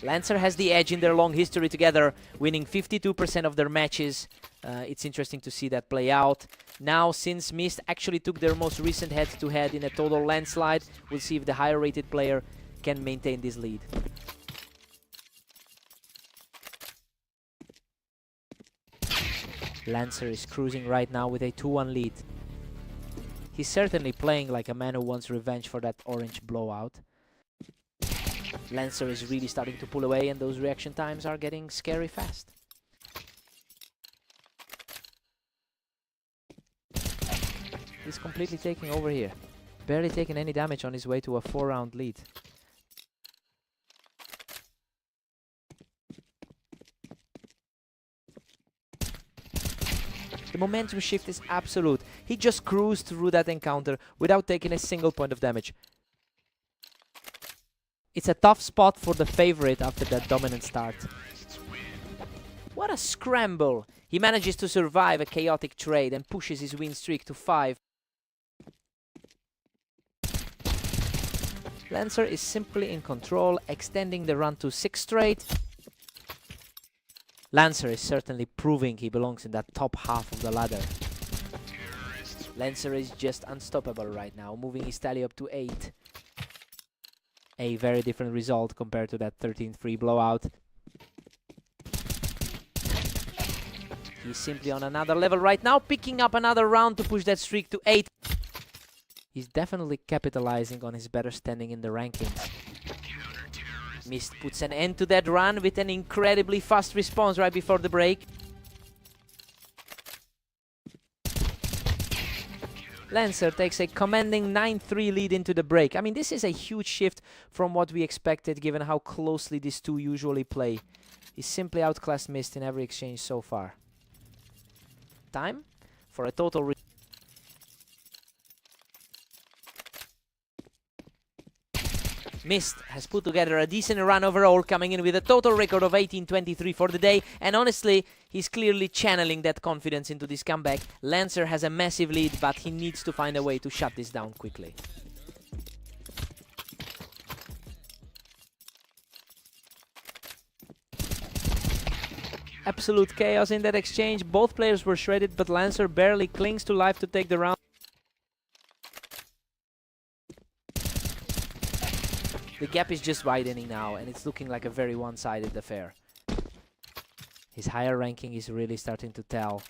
Lancer has the edge in their long history together, winning 52% of their matches. It's interesting to see that play out. Now, since Mist actually took their most recent head-to-head in a total landslide, we'll see if the higher-rated player can maintain this lead. Lancer is cruising right now with a 2-1 lead. He's certainly playing like a man who wants revenge for that orange blowout. Lancer is really starting to pull away, and those reaction times are getting scary fast. He's completely taking over here. Barely taking any damage on his way to a 4-round lead. The momentum shift is absolute. He just cruised through that encounter without taking a single point of damage. It's a tough spot for the favorite after that dominant start. What a scramble! He manages to survive a chaotic trade and pushes his win streak to 5. Lancer is simply in control, extending the run to 6 straight. Lancer is certainly proving he belongs in that top half of the ladder. Lancer is just unstoppable right now, moving his tally up to 8. A very different result compared to that 13-3 blowout. He's simply on another level right now, picking up another round to push that streak to 8. He's definitely capitalizing on his better standing in the rankings. Mist puts an end to that run with an incredibly fast response right before the break. Lancer takes a commanding 9-3 lead into the break. I mean, this is a huge shift from what we expected, given how closely these two usually play. He's simply outclassed Mist in every exchange so far. Time for a total... Mist has put together a decent run overall, coming in with a total record of 18-23 for the day, and honestly, he's clearly channeling that confidence into this comeback. Lancer has a massive lead, but he needs to find a way to shut this down quickly. Absolute chaos in that exchange. Both players were shredded, but Lancer barely clings to life to take the round. The gap is just widening now, and it's looking like a very one-sided affair. His higher ranking is really starting to tell.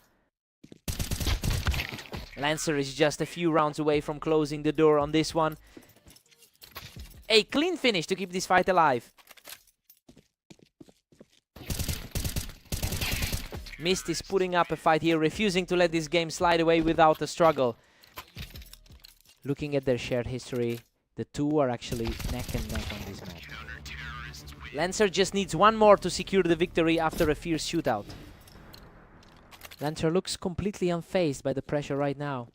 Lancer is just a few rounds away from closing the door on this one. A clean finish to keep this fight alive. Mist is putting up a fight here, refusing to let this game slide away without a struggle. Looking at their shared history, the two are actually neck and neck on this match. Lancer just needs one more to secure the victory after a fierce shootout. Lancer looks completely unfazed by the pressure right now.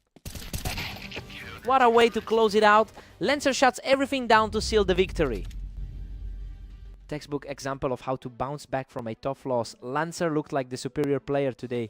What a way to close it out. Lancer shuts everything down to seal the victory. Textbook example of how to bounce back from a tough loss. Lancer looked like the superior player today.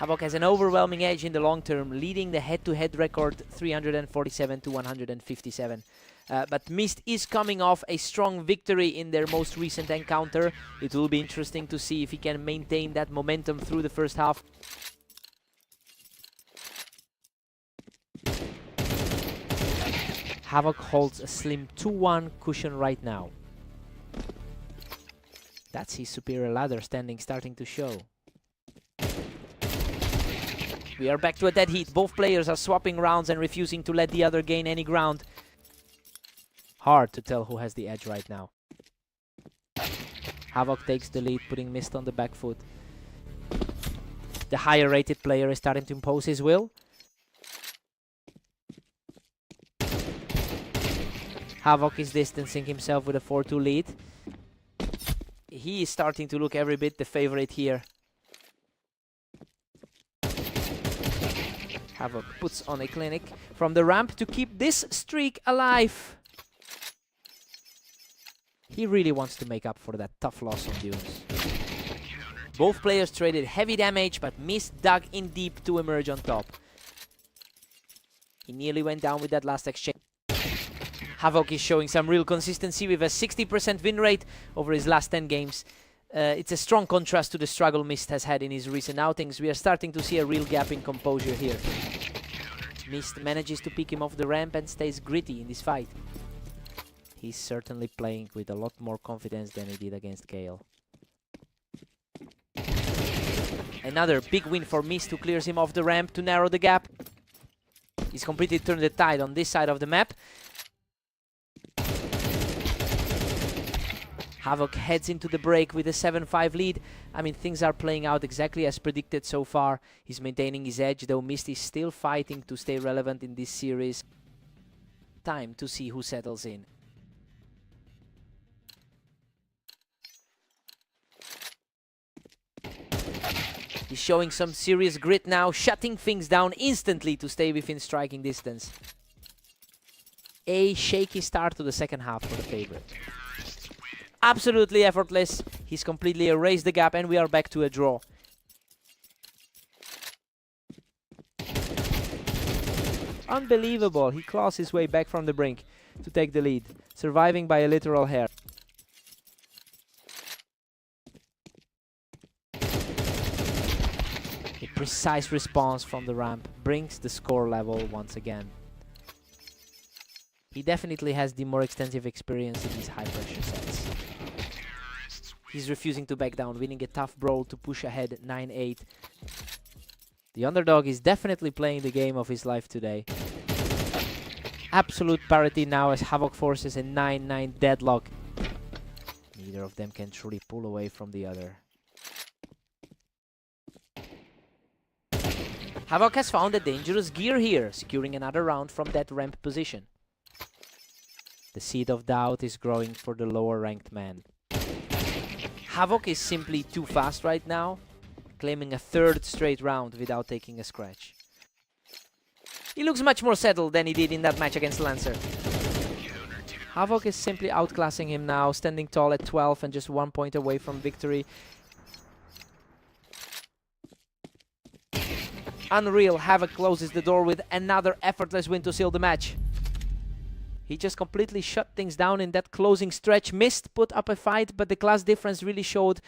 Havoc has an overwhelming edge in the long term, leading the head-to-head record 347 to 157. But Mist is coming off a strong victory in their most recent encounter. It will be interesting to see if he can maintain that momentum through the first half. Havoc holds a slim 2-1 cushion right now. That's his superior ladder standing starting to show. We are back to a dead heat. Both players are swapping rounds and refusing to let the other gain any ground. Hard to tell who has the edge right now. Havoc takes the lead, putting Mist on the back foot. The higher rated player is starting to impose his will. Havoc is distancing himself with a 4-2 lead. He is starting to look every bit the favorite here. Havoc puts on a clinic from the ramp to keep this streak alive. He really wants to make up for that tough loss on Dunes. Both players traded heavy damage, but Mist dug in deep to emerge on top. He nearly went down with that last exchange. Havoc is showing some real consistency with a 60% win rate over his last 10 games. It's a strong contrast to the struggle Mist has had in his recent outings. We are starting to see a real gap in composure here. Mist manages to pick him off the ramp and stays gritty in this fight. He's certainly playing with a lot more confidence than he did against Kale. Another big win for Mist, who clears him off the ramp to narrow the gap. He's completely turned the tide on this side of the map. Havoc heads into the break with a 7-5 lead. I mean, things are playing out exactly as predicted so far. He's maintaining his edge, though Mist is still fighting to stay relevant in this series. Time to see who settles in. He's showing some serious grit now, shutting things down instantly to stay within striking distance. A shaky start to the second half for the favorite. Absolutely effortless. He's completely erased the gap and we are back to a draw. Unbelievable. He claws his way back from the brink to take the lead, surviving by a literal hair. A precise response from the ramp brings the score level once again. He definitely has the more extensive experience in these high-pressure sets. He's refusing to back down, winning a tough brawl to push ahead 9-8. The underdog is definitely playing the game of his life today. Absolute parity now as Havoc forces a 9-9 deadlock. Neither of them can truly pull away from the other. Havoc has found a dangerous gear here, securing another round from that ramp position. The seed of doubt is growing for the lower ranked man. Havoc is simply too fast right now, claiming a third straight round without taking a scratch. He looks much more settled than he did in that match against Lancer. Havoc is simply outclassing him now, standing tall at 12 and just 1 point away from victory. Unreal, Havoc closes the door with another effortless win to seal the match. He just completely shut things down in that closing stretch. Mist put up a fight, but the class difference really showed.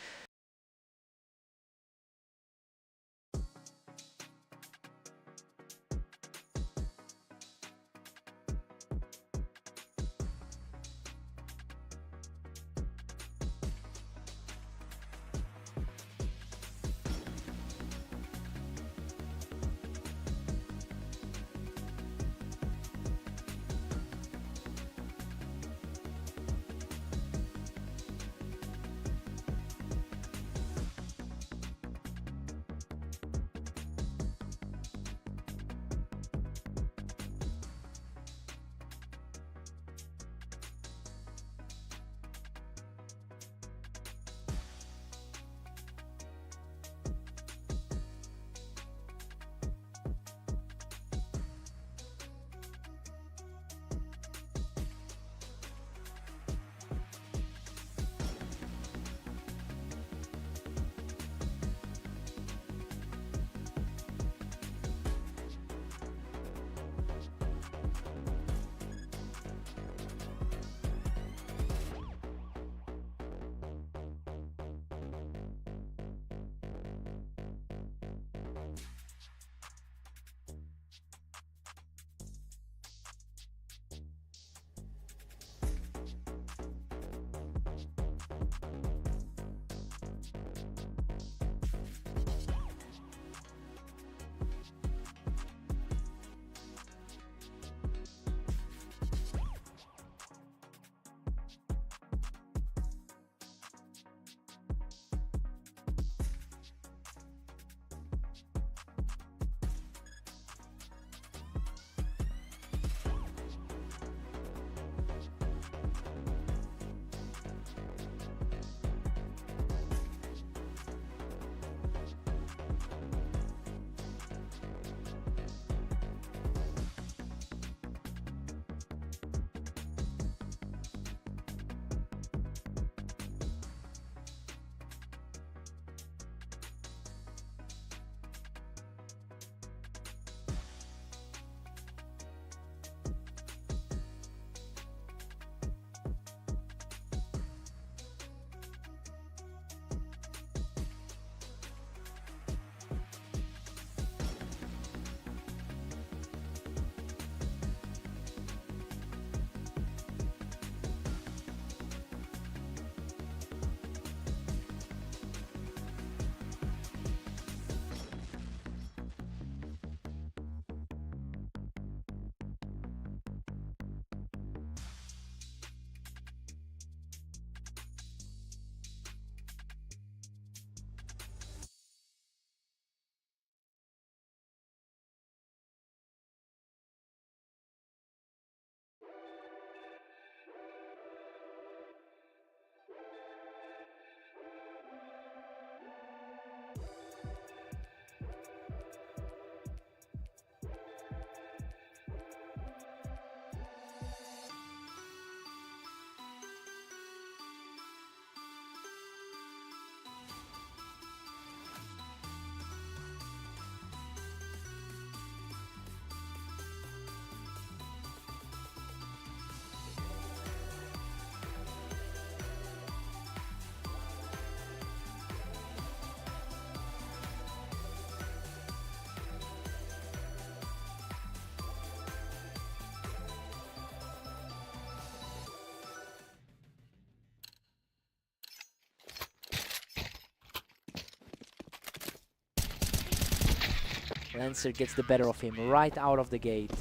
Lancer gets the better of him right out of the gate,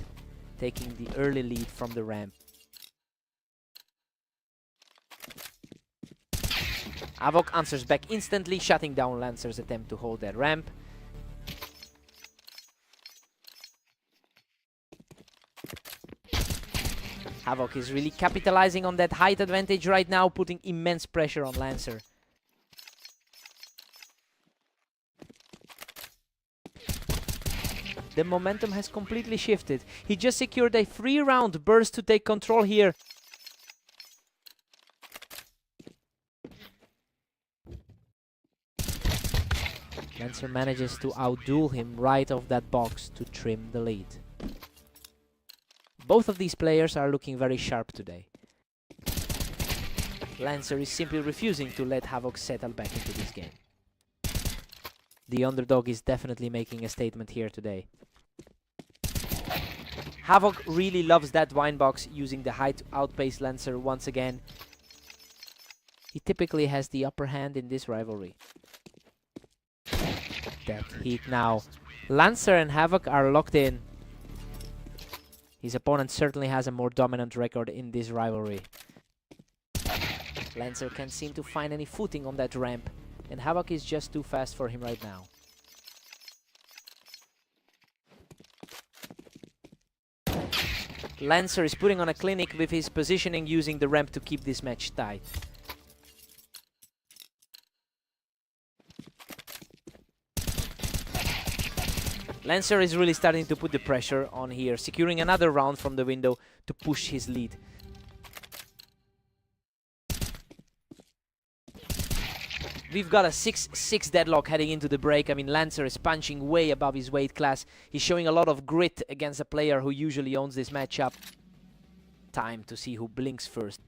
taking the early lead from the ramp. Havok answers back instantly, shutting down Lancer's attempt to hold that ramp. Havok is really capitalizing on that height advantage right now, putting immense pressure on Lancer. The momentum has completely shifted. He just secured a 3-round burst to take control here. Lancer manages to outduel him right off that box to trim the lead. Both of these players are looking very sharp today. Lancer is simply refusing to let Havok settle back into this game. The underdog is definitely making a statement here today. Havok really loves that wine box, using the height to outpace Lancer once again. He typically has the upper hand in this rivalry. That heat now. Lancer and Havok are locked in. His opponent certainly has a more dominant record in this rivalry. Lancer can't seem to find any footing on that ramp, and Havok is just too fast for him right now. Lancer is putting on a clinic with his positioning, using the ramp to keep this match tight. Lancer is really starting to put the pressure on here, securing another round from the window to push his lead. We've got a 6-6 deadlock heading into the break. I mean, Lancer is punching way above his weight class. He's showing a lot of grit against a player who usually owns this matchup. Time to see who blinks first.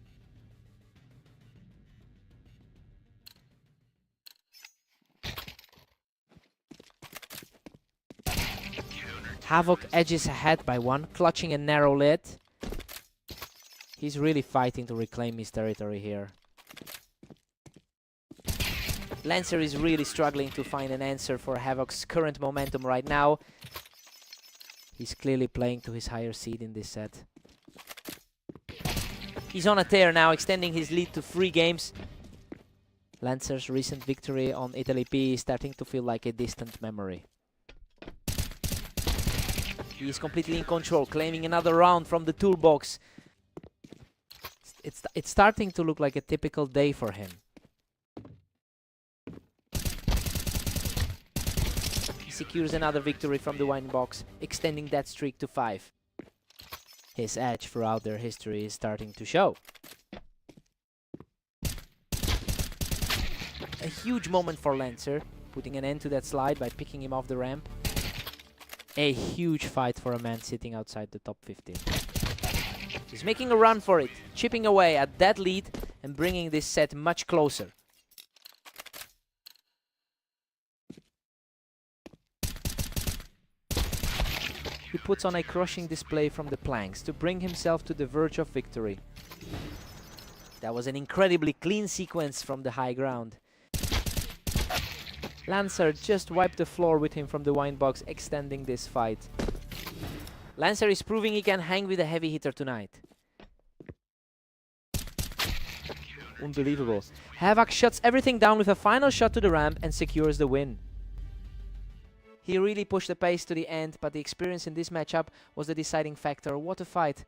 Havok edges ahead by 1, clutching a narrow lid. He's really fighting to reclaim his territory here. Lancer is really struggling to find an answer for Havok's current momentum right now. He's clearly playing to his higher seed in this set. He's on a tear now, extending his lead to 3 games. Lancer's recent victory on Italy P is starting to feel like a distant memory. He is completely in control, claiming another round from the toolbox. It's starting to look like a typical day for him. He secures another victory from the wine box, extending that streak to 5. His edge throughout their history is starting to show. A huge moment for Lancer, putting an end to that slide by picking him off the ramp. A huge fight for a man sitting outside the top 15. He's making a run for it, chipping away at that lead and bringing this set much closer. He puts on a crushing display from the planks to bring himself to the verge of victory. That was an incredibly clean sequence from the high ground. Lancer just wiped the floor with him from the wine box, extending this fight. Lancer is proving he can hang with a heavy hitter tonight. Unbelievable. Havok shuts everything down with a final shot to the ramp and secures the win. He really pushed the pace to the end, but the experience in this matchup was the deciding factor. What a fight.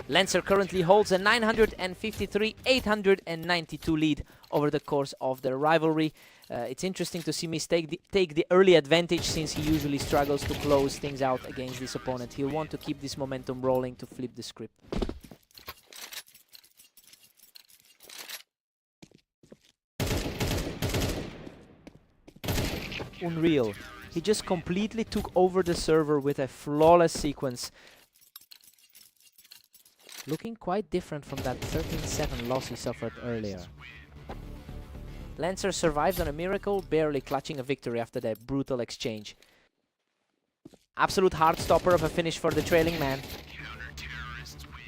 Lancer currently holds a 953-892 lead over the course of the rivalry. It's interesting to see Mist take the early advantage, since he usually struggles to close things out against this opponent. He'll want to keep this momentum rolling to flip the script. Unreal. He just completely took over the server with a flawless sequence. Looking quite different from that 13-7 loss he suffered earlier. Lancer survives on a miracle, barely clutching a victory after that brutal exchange. Absolute heart stopper of a finish for the trailing man.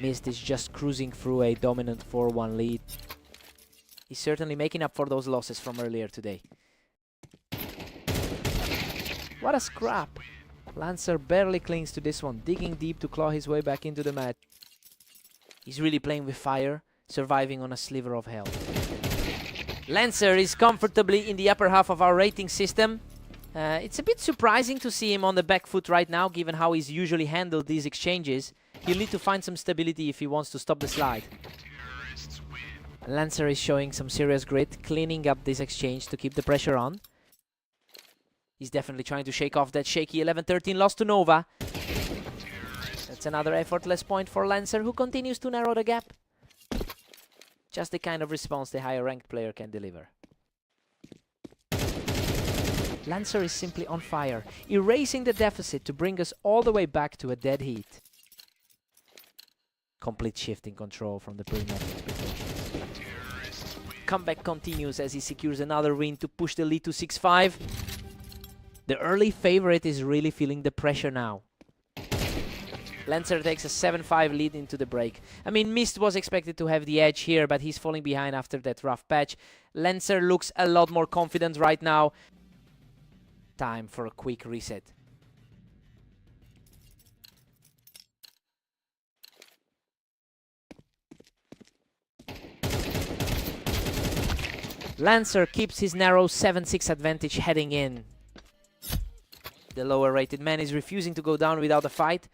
Mist is just cruising through a dominant 4-1 lead. He's certainly making up for those losses from earlier today. What a scrap! Lancer barely clings to this one, digging deep to claw his way back into the match. He's really playing with fire, surviving on a sliver of hell. Lancer is comfortably in the upper half of our rating system. It's a bit surprising to see him on the back foot right now, given how he's usually handled these exchanges. He'll need to find some stability if he wants to stop the slide. Lancer is showing some serious grit, cleaning up this exchange to keep the pressure on. He's definitely trying to shake off that shaky 11-13 loss to Nova. That's another effortless point for Lancer, who continues to narrow the gap. Just the kind of response the higher ranked player can deliver. Lancer is simply on fire, erasing the deficit to bring us all the way back to a dead heat. Complete shift in control from the pre-match expectations. Comeback continues as he secures another win to push the lead to 6-5. The early favorite is really feeling the pressure now. Lancer takes a 7-5 lead into the break. I mean, Mist was expected to have the edge here, but he's falling behind after that rough patch. Lancer looks a lot more confident right now. Time for a quick reset. Lancer keeps his narrow 7-6 advantage heading in. The lower rated man is refusing to go down without a fight.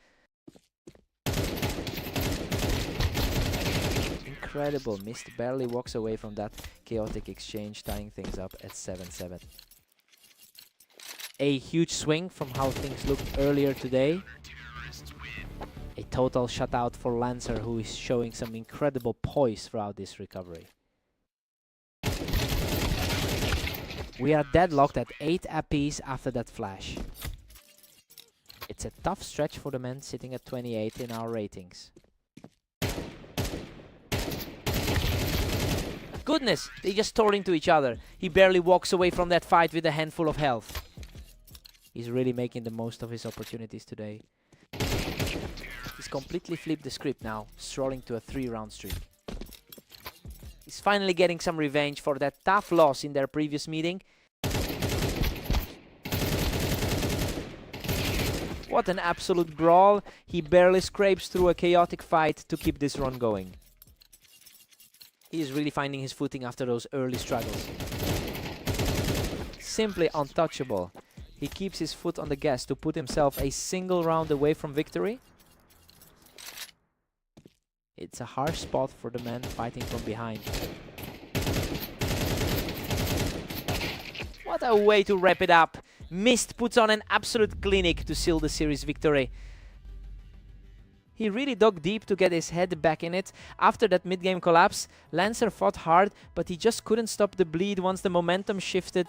Incredible. Mist barely walks away from that chaotic exchange, tying things up at 7-7. A huge swing from how things looked earlier today. A total shutout for Lancer, who is showing some incredible poise throughout this recovery. We are deadlocked at 8 apiece after that flash. It's a tough stretch for the men sitting at 28 in our ratings. Goodness, they just tore into each other. He barely walks away from that fight with a handful of health. He's really making the most of his opportunities today. He's completely flipped the script now, strolling to a 3-round streak. He's finally getting some revenge for that tough loss in their previous meeting. What an absolute brawl. He barely scrapes through a chaotic fight to keep this run going. He is really finding his footing after those early struggles. Simply untouchable. He keeps his foot on the gas to put himself a single round away from victory. It's a harsh spot for the man fighting from behind. What a way to wrap it up. Mist puts on an absolute clinic to seal the series victory. He really dug deep to get his head back in it. After that mid-game collapse, Lancer fought hard, but he just couldn't stop the bleed once the momentum shifted.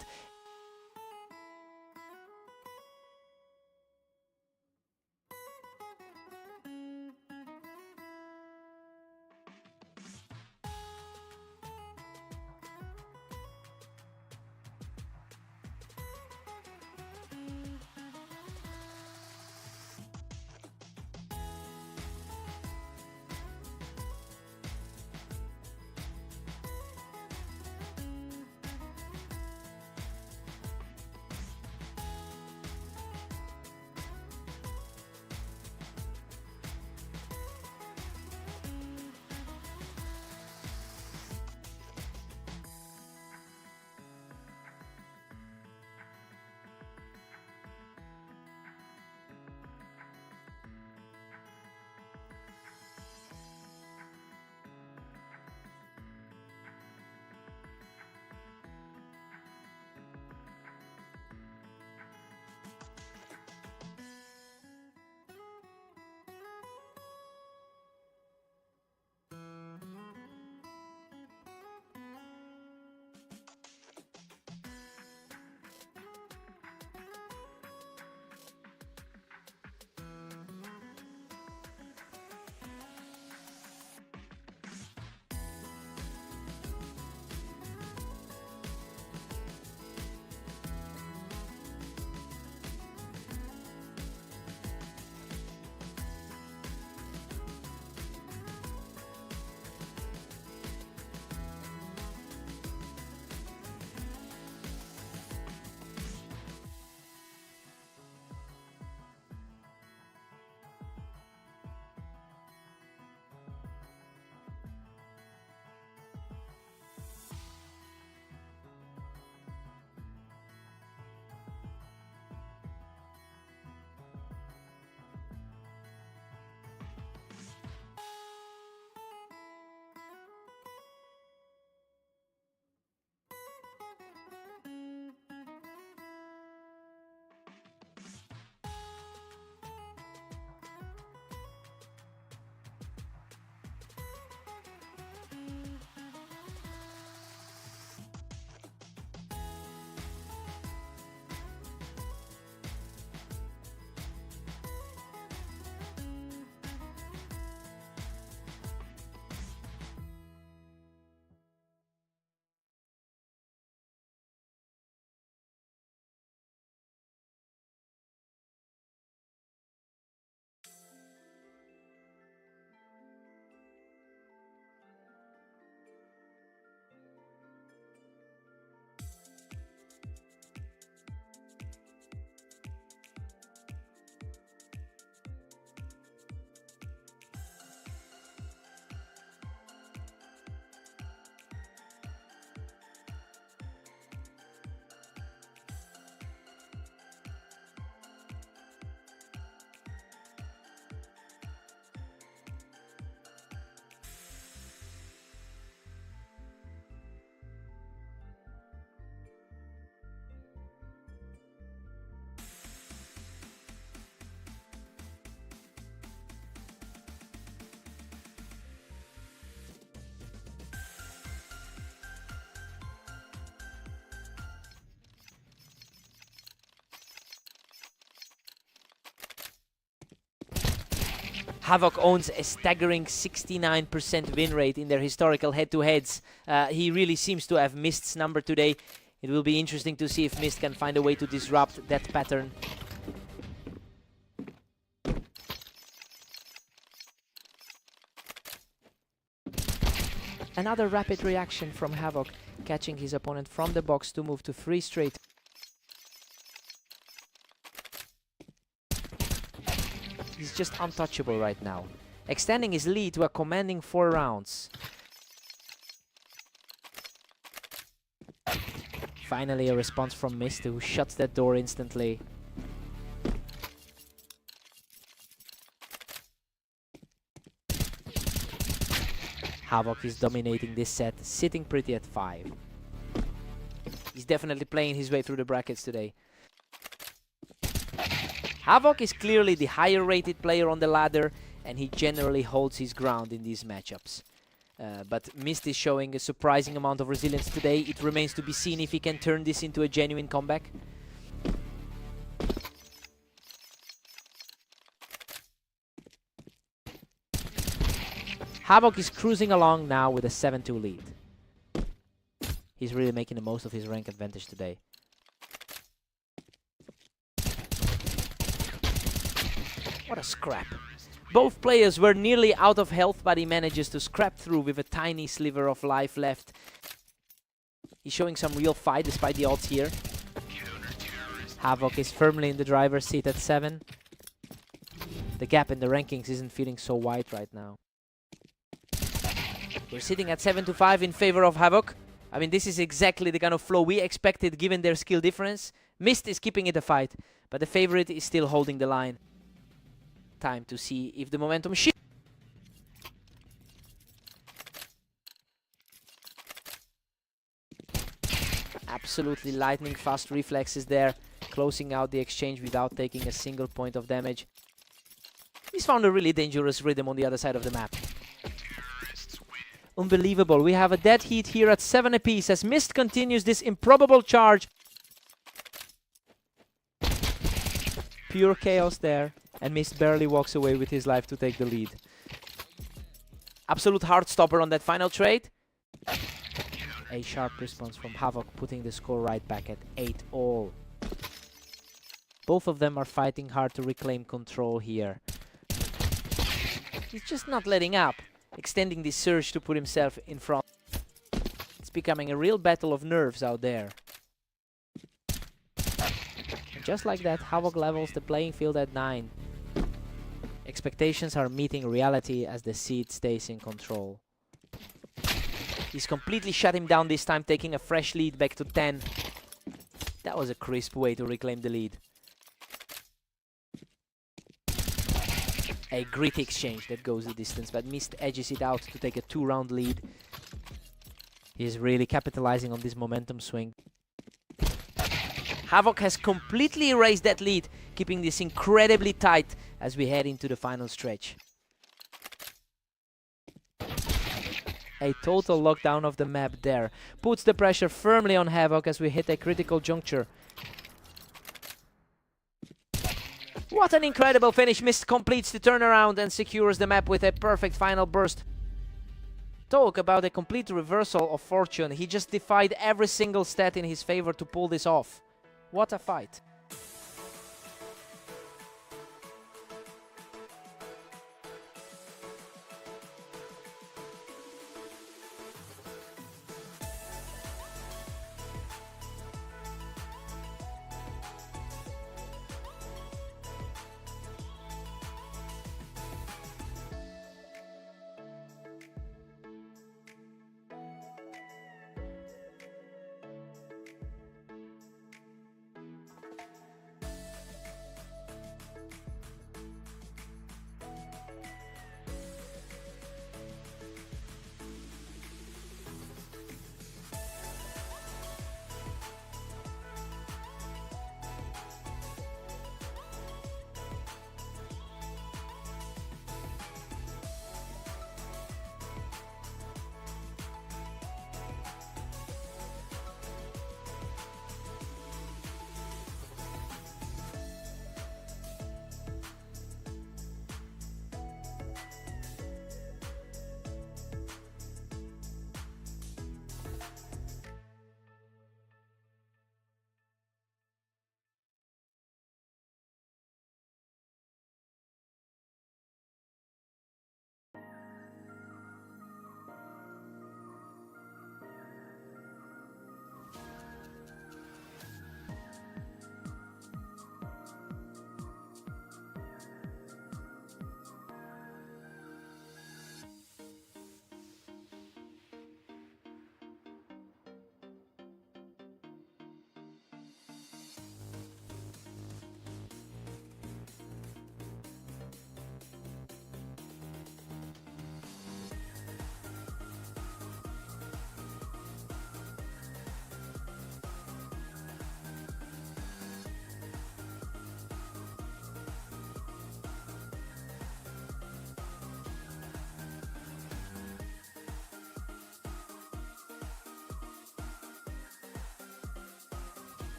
Havoc owns a staggering 69% win rate in their historical head-to-heads. He really seems to have Mist's number today. It will be interesting to see if Mist can find a way to disrupt that pattern. Another rapid reaction from Havoc, catching his opponent from the box to move to 3 straight. He's just untouchable right now, extending his lead to a commanding 4 rounds. Finally a response from Mist, who shuts that door instantly. Havoc is dominating this set, sitting pretty at 5. He's definitely playing his way through the brackets today. Havoc is clearly the higher rated player on the ladder, and he generally holds his ground in these matchups. But Mist is showing a surprising amount of resilience today. It remains to be seen if he can turn this into a genuine comeback. Havoc is cruising along now with a 7-2 lead. He's really making the most of his rank advantage today. What a scrap. Both players were nearly out of health, but he manages to scrap through with a tiny sliver of life left. He's showing some real fight despite the odds here. Havoc is firmly in the driver's seat at 7. The gap in the rankings isn't feeling so wide right now. We're sitting at 7-5 in favor of Havoc. I mean, this is exactly the kind of flow we expected given their skill difference. Mist is keeping it a fight, but the favorite is still holding the line. Time to see if the momentum shifts. Absolutely lightning fast reflexes there, closing out the exchange without taking a single point of damage. He's found a really dangerous rhythm on the other side of the map. Unbelievable. We have a dead heat here at 7 apiece as Mist continues this improbable charge. Pure chaos there, and Mist barely walks away with his life to take the lead. Absolute heart stopper on that final trade. A sharp response from Havoc, putting the score right back at 8-all. Both of them are fighting hard to reclaim control here. He's just not letting up, extending this surge to put himself in front. It's becoming a real battle of nerves out there. And just like that, Havoc levels the playing field at 9. Expectations are meeting reality as the seed stays in control. He's completely shut him down this time, taking a fresh lead back to 10. That was a crisp way to reclaim the lead. A gritty exchange that goes the distance, but Mist edges it out to take a 2-round lead. He's really capitalizing on this momentum swing. Havoc has completely erased that lead, keeping this incredibly tight as we head into the final stretch. A total lockdown of the map there puts the pressure firmly on Havoc as we hit a critical juncture. What an incredible finish. Mist completes the turnaround and secures the map with a perfect final burst. Talk about a complete reversal of fortune. He just defied every single stat in his favor to pull this off. What a fight.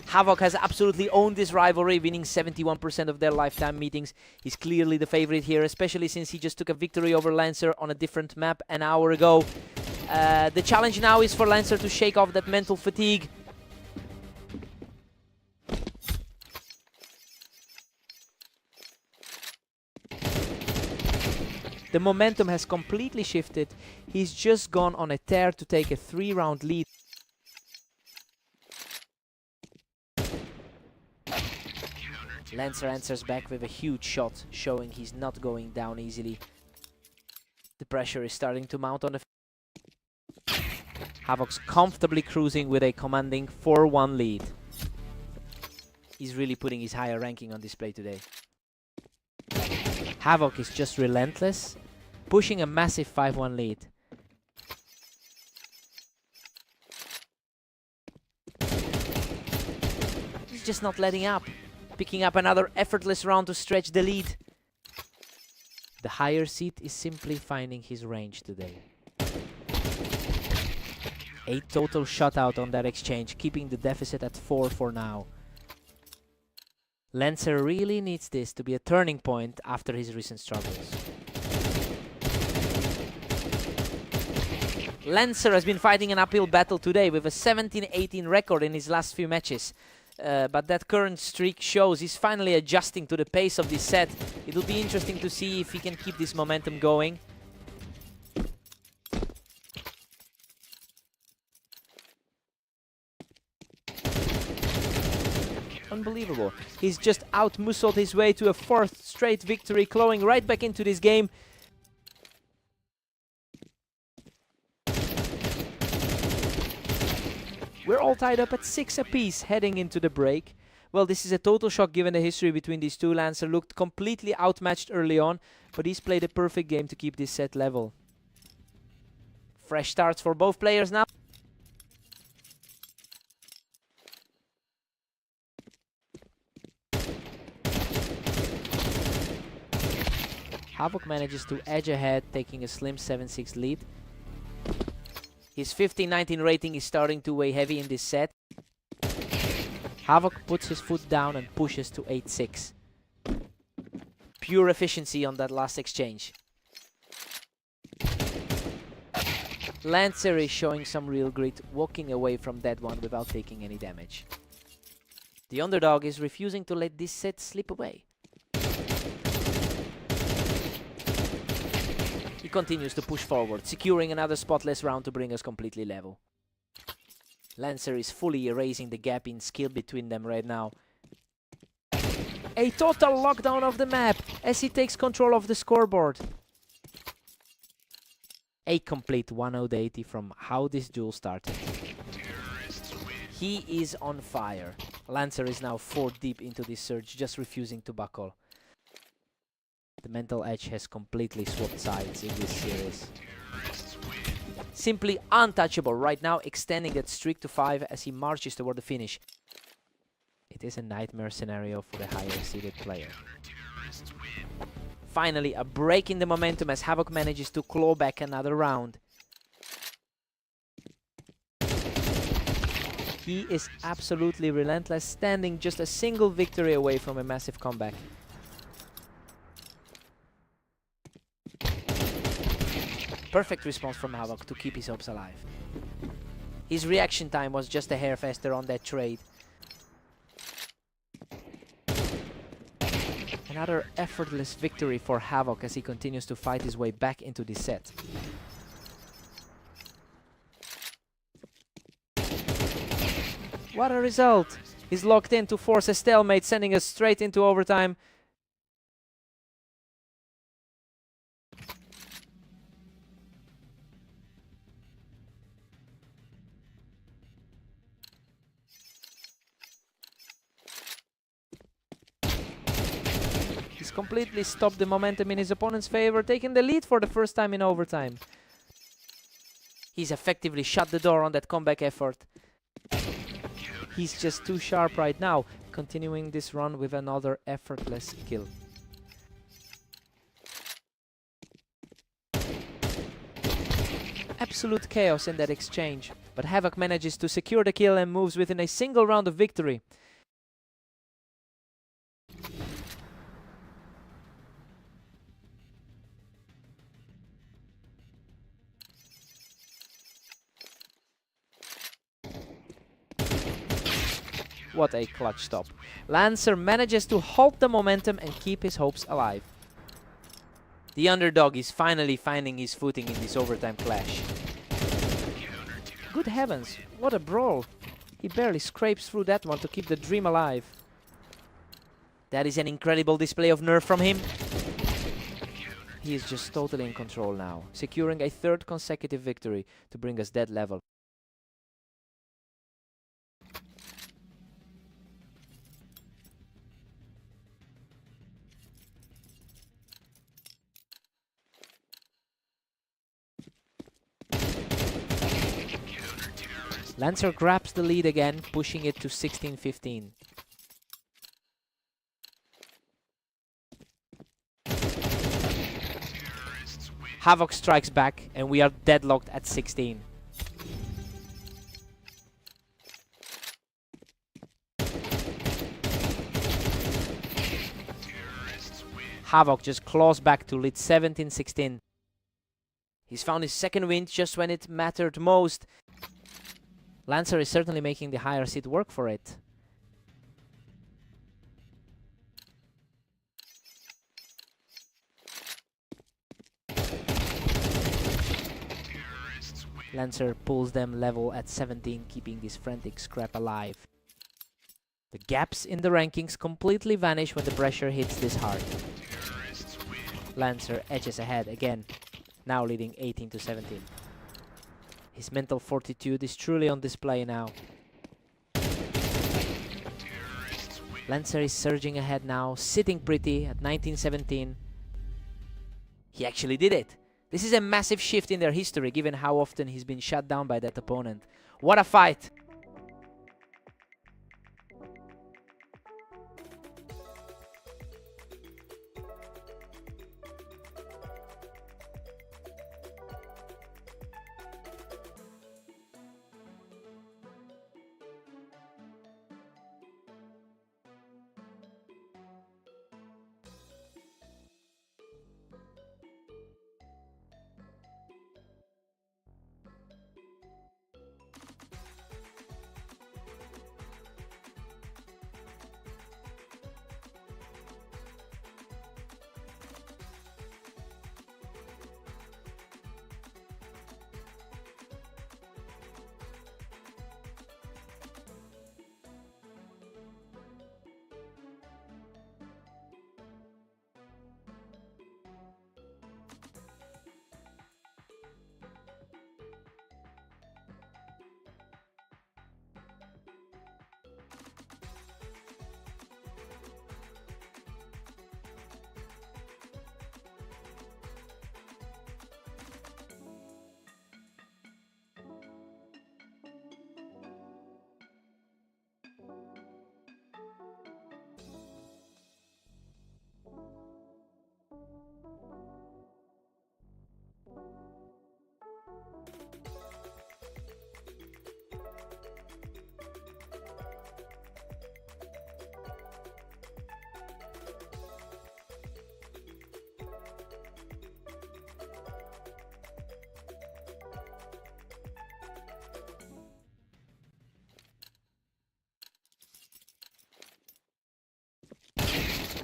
Havoc has absolutely owned this rivalry, winning 71% of their lifetime meetings. He's clearly the favorite here, especially since he just took a victory over Lancer on a different map an hour ago. The challenge now is for Lancer to shake off that mental fatigue. The momentum has completely shifted. He's just gone on a tear to take a 3-round lead. Lancer answers back with a huge shot, showing he's not going down easily. The pressure is starting to mount on the... Havoc's comfortably cruising with a commanding 4-1 lead. He's really putting his higher ranking on display today. Havoc is just relentless, pushing a massive 5-1 lead. He's just not letting up, picking up another effortless round to stretch the lead. The higher seed is simply finding his range today. 8 total shutout on that exchange, keeping the deficit at 4 for now. Lancer really needs this to be a turning point after his recent struggles. Lancer has been fighting an uphill battle today with a 17-18 record in his last few matches. But that current streak shows he's finally adjusting to the pace of this set. It'll be interesting to see if he can keep this momentum going. Unbelievable. He's just out-muscled his way to a 4th straight victory, clawing right back into this game. We're all tied up at 6 apiece heading into the break. Well, this is a total shock given the history between these two. Lancer looked completely outmatched early on, but he's played a perfect game to keep this set level. Fresh starts for both players now. Havoc manages to edge ahead, taking a slim 7-6 lead. His 15-19 rating is starting to weigh heavy in this set. Havoc puts his foot down and pushes to 8-6. Pure efficiency on that last exchange. Lancer is showing some real grit, walking away from that one without taking any damage. The underdog is refusing to let this set slip away. He continues to push forward, securing another spotless round to bring us completely level. Lancer is fully erasing the gap in skill between them right now. A total lockdown of the map as he takes control of the scoreboard. A complete 180 from how this duel started. He is on fire. Lancer is now 4 deep into this surge, just refusing to buckle. The mental edge has completely swapped sides in this series. Simply untouchable right now, extending that streak to 5 as he marches toward the finish. It is a nightmare scenario for the higher seeded player. Finally, a break in the momentum as Havoc manages to claw back another round. He is absolutely relentless, standing just a single victory away from a massive comeback. Perfect response from Havoc to keep his hopes alive. His reaction time was just a hair faster on that trade. Another effortless victory for Havoc as he continues to fight his way back into this set. What a result! He's locked in to force a stalemate, sending us straight into overtime. He's completely stopped the momentum in his opponent's favor, taking the lead for the first time in overtime. He's effectively shut the door on that comeback effort. He's just too sharp right now, continuing this run with another effortless kill. Absolute chaos in that exchange. But Havoc manages to secure the kill and moves within a single round of victory. What a clutch stop. Lancer manages to halt the momentum and keep his hopes alive. The underdog is finally finding his footing in this overtime clash. Good heavens, what a brawl. He barely scrapes through that one to keep the dream alive. That is an incredible display of nerve from him. He is just totally in control now, securing a third consecutive victory to bring us that level. Lancer grabs the lead again, pushing it to 16-15. Havoc strikes back, and we are deadlocked at 16. Havoc just claws back to lead 17-16. He's found his second win just when it mattered most. Lancer is certainly making the higher seed work for it. Lancer pulls them level at 17, keeping this frantic scrap alive. The gaps in the rankings completely vanish when the pressure hits this hard. Lancer edges ahead again, now leading 18-17. His mental fortitude is truly on display now. Lancer is surging ahead now, sitting pretty at 19-17. He actually did it! This is a massive shift in their history, given how often he's been shut down by that opponent. What a fight!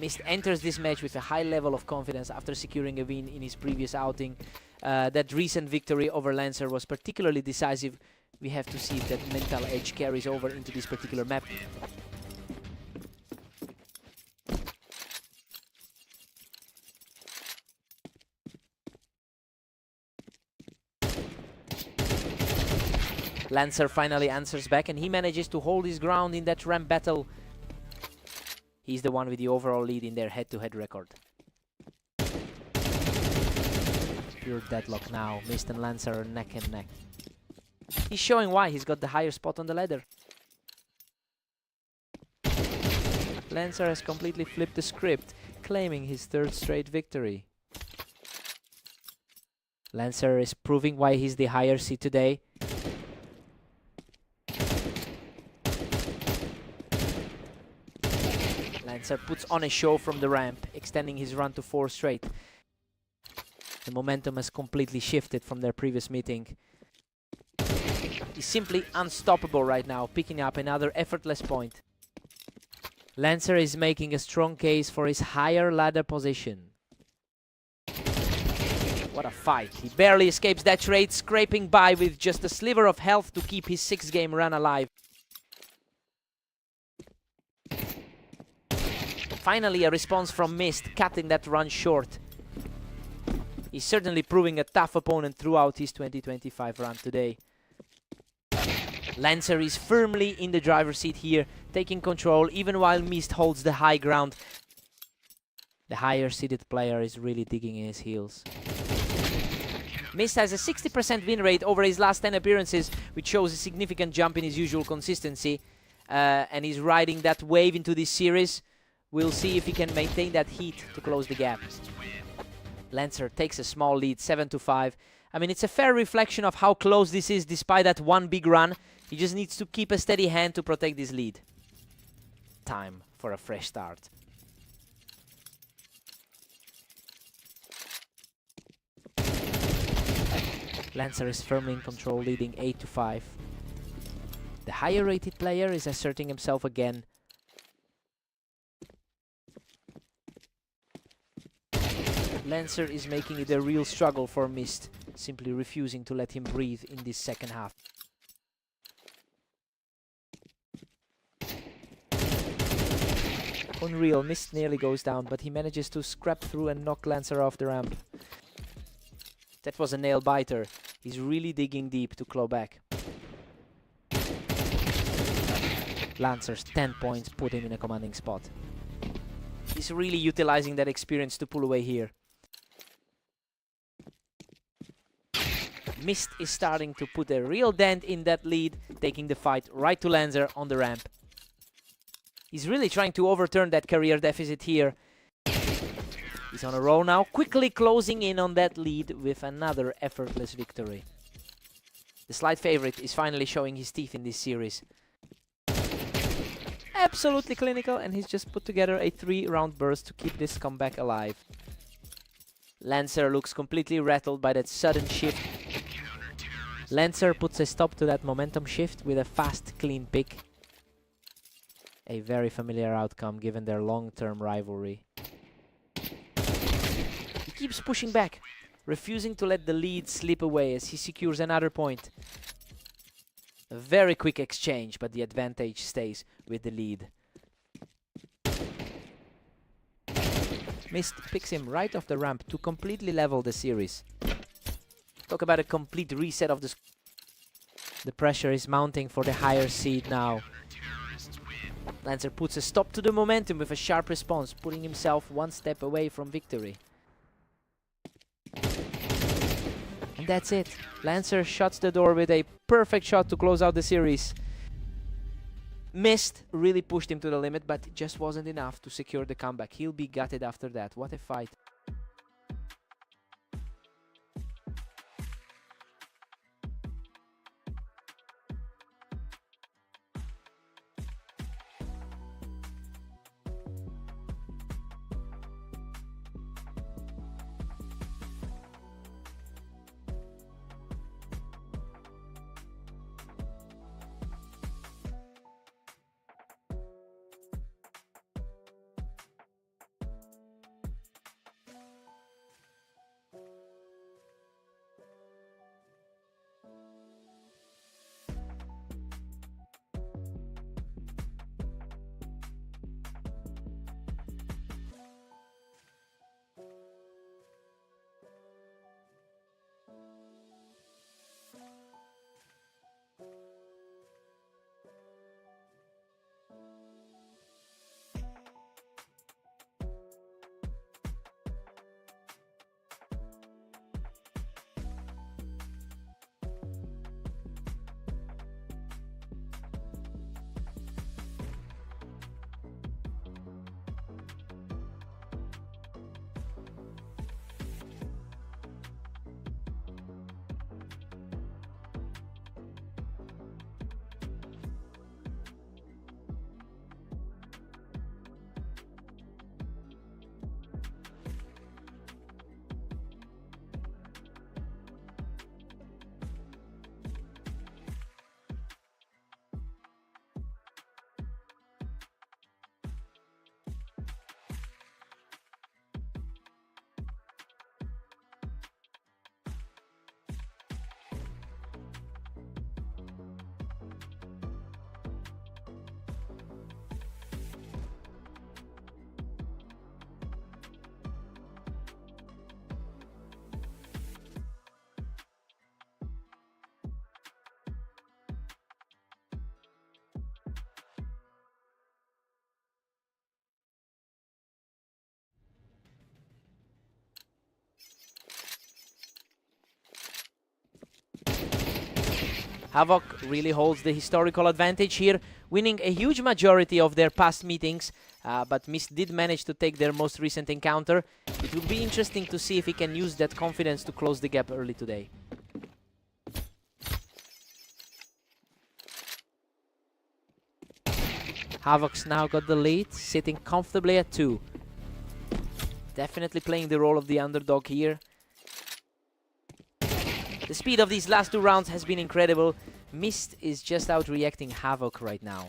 Mist enters this match with a high level of confidence after securing a win in his previous outing. That recent victory over Lancer was particularly decisive. We have to see if that mental edge carries over into this particular map. Lancer finally answers back, and he manages to hold his ground in that ramp battle. He's the one with the overall lead in their head-to-head record. Pure deadlock now. Mist and Lancer are neck and neck. He's showing why he's got the higher spot on the ladder. Lancer has completely flipped the script, claiming his third straight victory. Lancer is proving why he's the higher seed today. Lancer puts on a show from the ramp, extending his run to 4 straight. The momentum has completely shifted from their previous meeting. He's simply unstoppable right now, picking up another effortless point. Lancer is making a strong case for his higher ladder position. What a fight. He barely escapes that trade, scraping by with just a sliver of health to keep his 6-game run alive. Finally, a response from Mist, cutting that run short. He's certainly proving a tough opponent throughout his 2025 run today. Lancer is firmly in the driver's seat here, taking control even while Mist holds the high ground. The higher seeded player is really digging in his heels. Mist has a 60% win rate over his last 10 appearances, which shows a significant jump in his usual consistency. And he's riding that wave into this series. We'll see if he can maintain that heat to close the gap. Lancer takes a small lead, 7-5. I mean, it's a fair reflection of how close this is despite that one big run. He just needs to keep a steady hand to protect this lead. Time for a fresh start. Lancer is firmly in control, leading 8-5. The higher rated player is asserting himself again. Lancer is making it a real struggle for Mist, simply refusing to let him breathe in this second half. Unreal, Mist nearly goes down, but he manages to scrap through and knock Lancer off the ramp. That was a nail biter. He's really digging deep to claw back. Lancer's 10 points put him in a commanding spot. He's really utilizing that experience to pull away here. Mist is starting to put a real dent in that lead, taking the fight right to Lancer on the ramp. He's really trying to overturn that career deficit here. He's on a roll now, quickly closing in on that lead with another effortless victory. The slight favorite is finally showing his teeth in this series. Absolutely clinical, and he's just put together a 3-round burst to keep this comeback alive. Lancer looks completely rattled by that sudden shift. Lancer puts a stop to that momentum shift with a fast, clean pick. A very familiar outcome given their long-term rivalry. He keeps pushing back, refusing to let the lead slip away as he secures another point. A very quick exchange, but the advantage stays with the lead. Mist picks him right off the ramp to completely level the series. Talk about a complete reset of the score. The pressure is mounting for the higher seed now. Lancer puts a stop to the momentum with a sharp response, putting himself one step away from victory. And that's it. Lancer shuts the door with a perfect shot to close out the series. Mist really pushed him to the limit, but it just wasn't enough to secure the comeback. He'll be gutted after that. What a fight. Havoc really holds the historical advantage here, winning a huge majority of their past meetings, but Mist did manage to take their most recent encounter. It will be interesting to see if he can use that confidence to close the gap early today. Havoc's now got the lead, sitting comfortably at 2. Definitely playing the role of the underdog here. The speed of these last 2 rounds has been incredible. Mist is just out-reacting Havoc right now.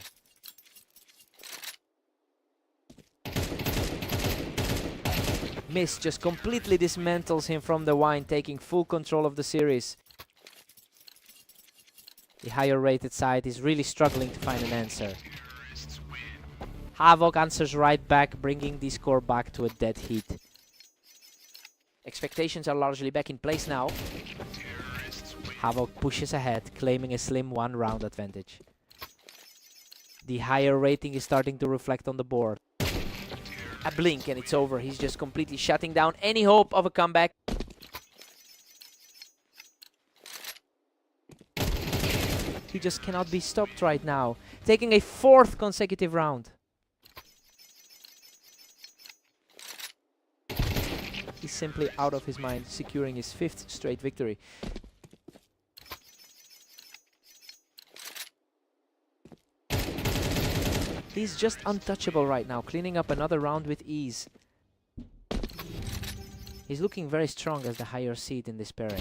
Mist just completely dismantles him from the wine, taking full control of the series. The higher rated side is really struggling to find an answer. Havoc answers right back, bringing the score back to a dead heat. Expectations are largely back in place now. Havoc pushes ahead, claiming a slim 1-round advantage. The higher rating is starting to reflect on the board. A blink and it's over. He's just completely shutting down any hope of a comeback. He just cannot be stopped right now, taking a 4th consecutive round. He's simply out of his mind, securing his 5th straight victory. He's just untouchable right now, cleaning up another round with ease. He's looking very strong as the higher seed in this pairing.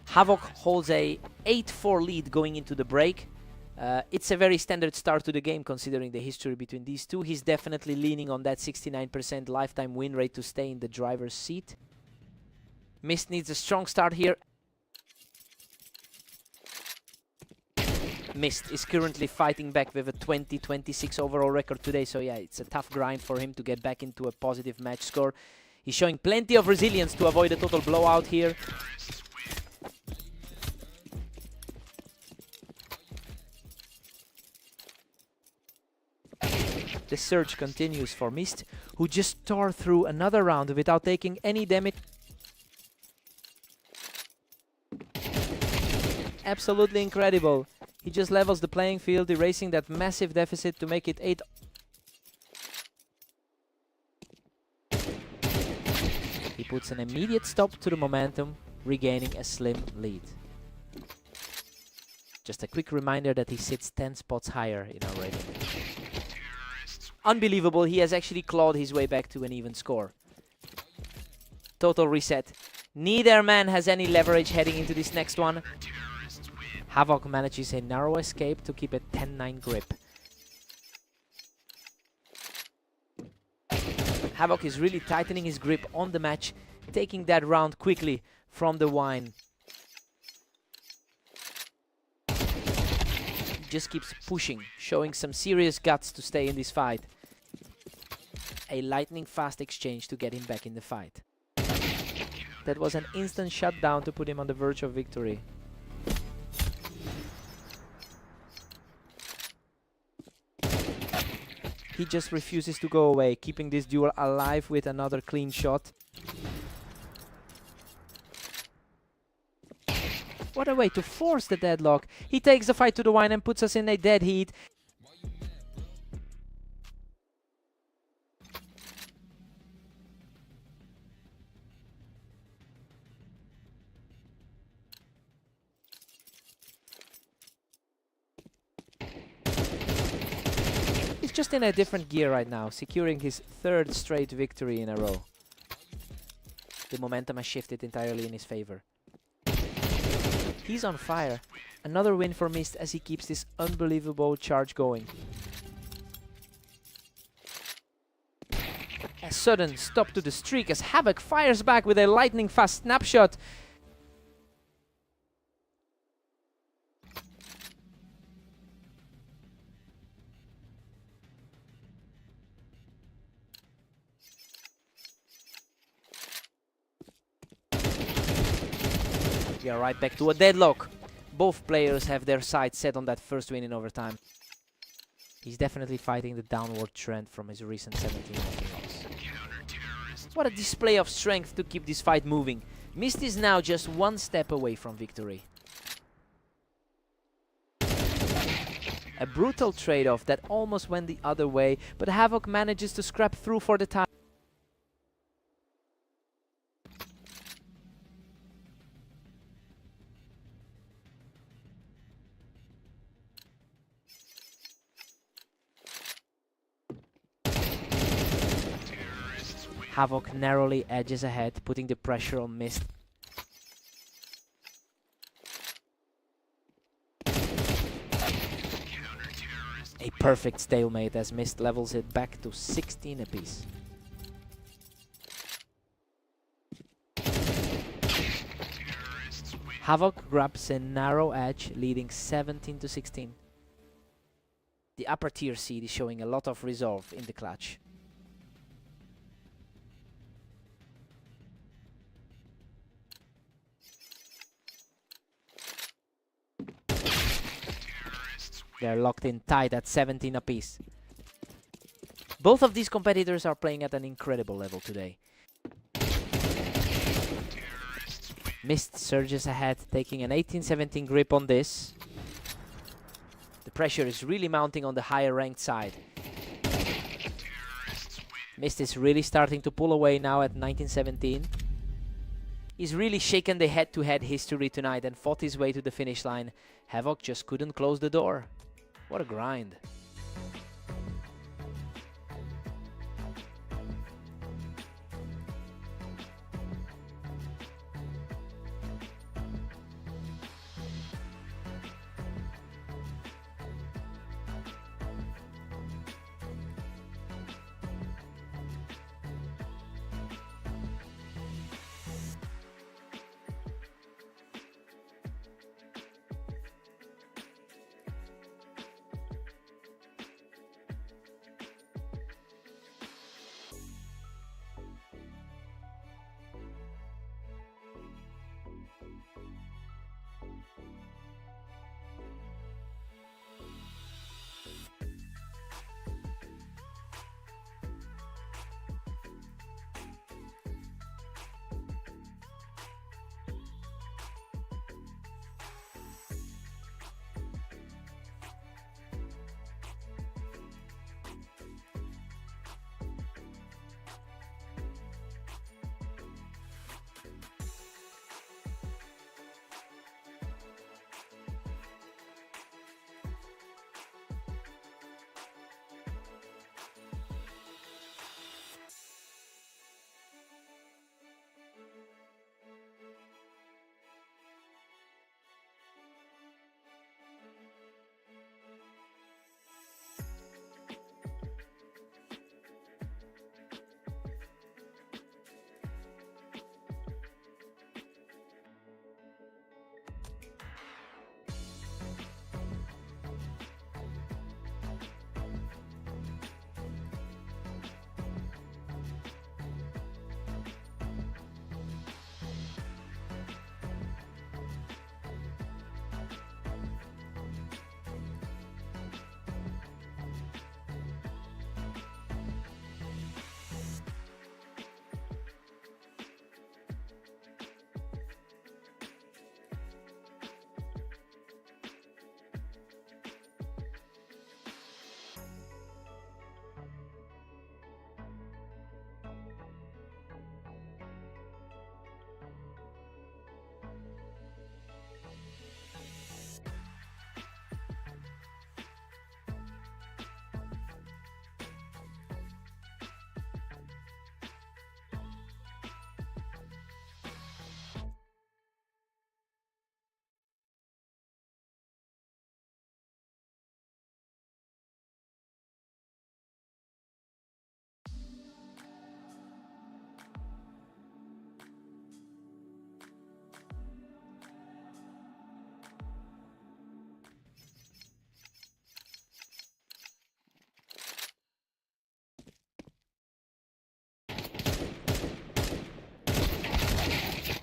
Havoc holds a 8-4 lead going into the break. It's a very standard start to the game considering the history between these two. He's definitely leaning on that 69% lifetime win rate to stay in the driver's seat. Mist needs a strong start here. Mist is currently fighting back with a 20-26 overall record today, so yeah, it's a tough grind for him to get back into a positive match score. He's showing plenty of resilience to avoid a total blowout here. The surge continues for Mist, who just tore through another round without taking any damage. Absolutely incredible. He just levels the playing field, erasing that massive deficit to make it 8. He puts an immediate stop to the momentum, regaining a slim lead. Just a quick reminder that he sits 10 spots higher in our rating. Unbelievable, he has actually clawed his way back to an even score. Total reset. Neither man has any leverage heading into this next one. Havoc manages a narrow escape to keep a 10-9 grip. Havoc is really tightening his grip on the match, taking that round quickly from the wine. He just keeps pushing, showing some serious guts to stay in this fight. A lightning fast exchange to get him back in the fight. That was an instant shutdown to put him on the verge of victory. He just refuses to go away, keeping this duel alive with another clean shot. What a way to force the deadlock. He takes the fight to the wine and puts us in a dead heat. He's just in a different gear right now, securing his 3rd straight victory in a row. The momentum has shifted entirely in his favor. He's on fire. Another win for Mist as he keeps this unbelievable charge going. A sudden stop to the streak as Havoc fires back with a lightning fast snapshot. We are right back to a deadlock. Both players have their sights set on that first win in overtime. He's definitely fighting the downward trend from his recent 17 loss. What a display of strength to keep this fight moving. Mist is now just 1 step away from victory. A brutal trade-off that almost went the other way, but Havoc manages to scrap through for the time. Havoc narrowly edges ahead, putting the pressure on Mist. A perfect stalemate as Mist levels it back to 16 apiece. Havoc grabs a narrow edge, leading 17 to 16. The upper tier seed is showing a lot of resolve in the clutch. They're locked in tight at 17 apiece. Both of these competitors are playing at an incredible level today. Mist surges ahead, taking an 18-17 grip on this. The pressure is really mounting on the higher ranked side. Mist is really starting to pull away now at 19-17. He's really shaken the head-to-head history tonight and fought his way to the finish line. Havoc just couldn't close the door. What a grind.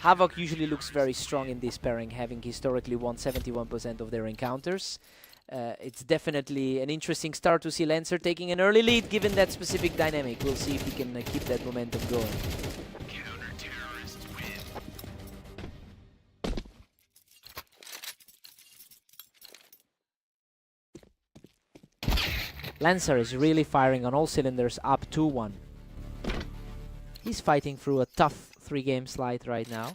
Havoc usually looks very strong in this pairing, having historically won 71% of their encounters. It's definitely an interesting start to see Lancer taking an early lead given that specific dynamic. We'll see if he can keep that momentum going. Lancer is really firing on all cylinders, up 2-1. He's fighting through a tough 3-game slide right now.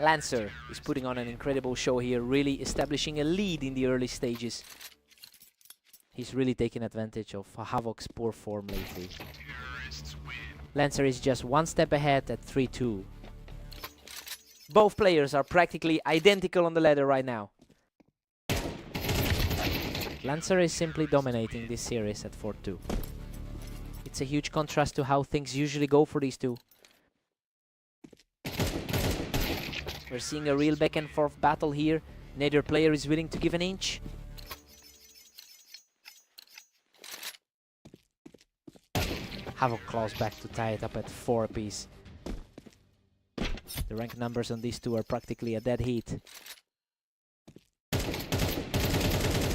Lancer is putting on an incredible show here, really establishing a lead in the early stages. He's really taking advantage of Havok's poor form lately. Lancer is just one step ahead at 3-2. Both players are practically identical on the ladder right now. Lancer is simply dominating this series at 4-2. It's a huge contrast to how things usually go for these two. We're seeing a real back and forth battle here. Neither player is willing to give an inch. Havok claws back to tie it up at 4 apiece. The rank numbers on these two are practically a dead heat.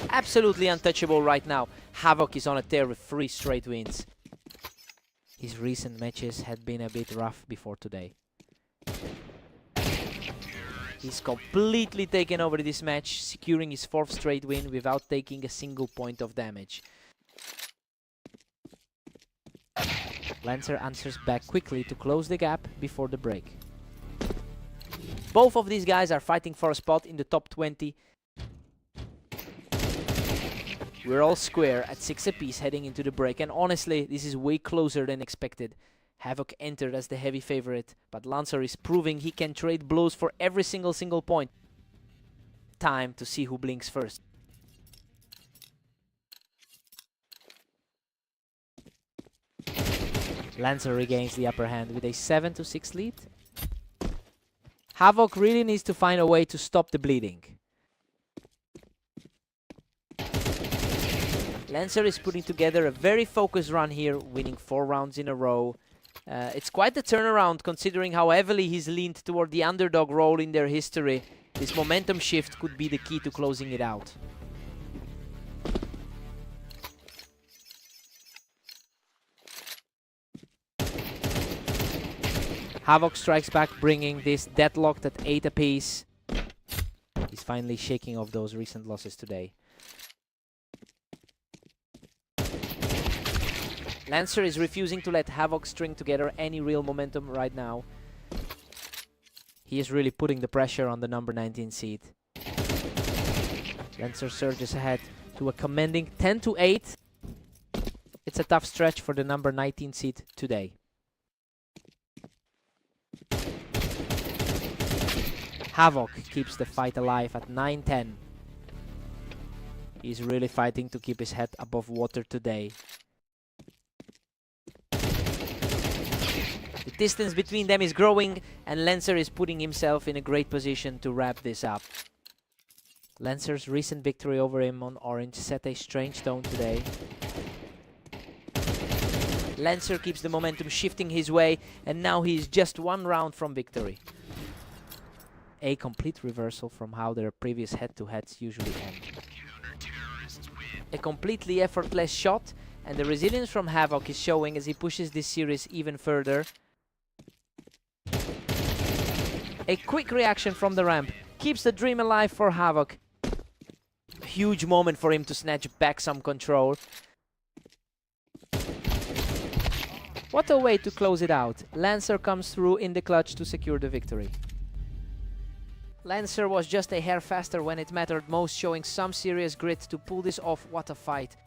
Absolutely untouchable right now. Havok is on a tear with 3 straight wins. His recent matches had been a bit rough before today. He's completely taken over this match, securing his 4th straight win without taking a single point of damage. Lancer answers back quickly to close the gap before the break. Both of these guys are fighting for a spot in the top 20. We're all square at 6 apiece heading into the break, and honestly, this is way closer than expected. Havok entered as the heavy favorite, but Lancer is proving he can trade blows for every single point. Time to see who blinks first. Lancer regains the upper hand with a 7-6 lead. Havok really needs to find a way to stop the bleeding. Lancer is putting together a very focused run here, winning 4 rounds in a row. It's quite the turnaround considering how heavily he's leaned toward the underdog role in their history. This momentum shift could be the key to closing it out. Havok strikes back, bringing this deadlocked at 8 apiece. He's finally shaking off those recent losses today. Lancer is refusing to let Havok string together any real momentum right now. He is really putting the pressure on the number 19 seed. Lancer surges ahead to a commanding 10-8. It's a tough stretch for the number 19 seed today. Havok keeps the fight alive at 9-10. He's really fighting to keep his head above water today. The distance between them is growing, and Lancer is putting himself in a great position to wrap this up. Lancer's recent victory over him on Orange set a strange tone today. Lancer keeps the momentum shifting his way, and now he is just 1 round from victory. A complete reversal from how their previous head-to-heads usually end. A completely effortless shot, and the resilience from Havok is showing as he pushes this series even further. A quick reaction from the ramp keeps the dream alive for Havok. A huge moment for him to snatch back some control. What a way to close it out. Lancer comes through in the clutch to secure the victory. Lancer was just a hair faster when it mattered most, showing some serious grit to pull this off. What a fight.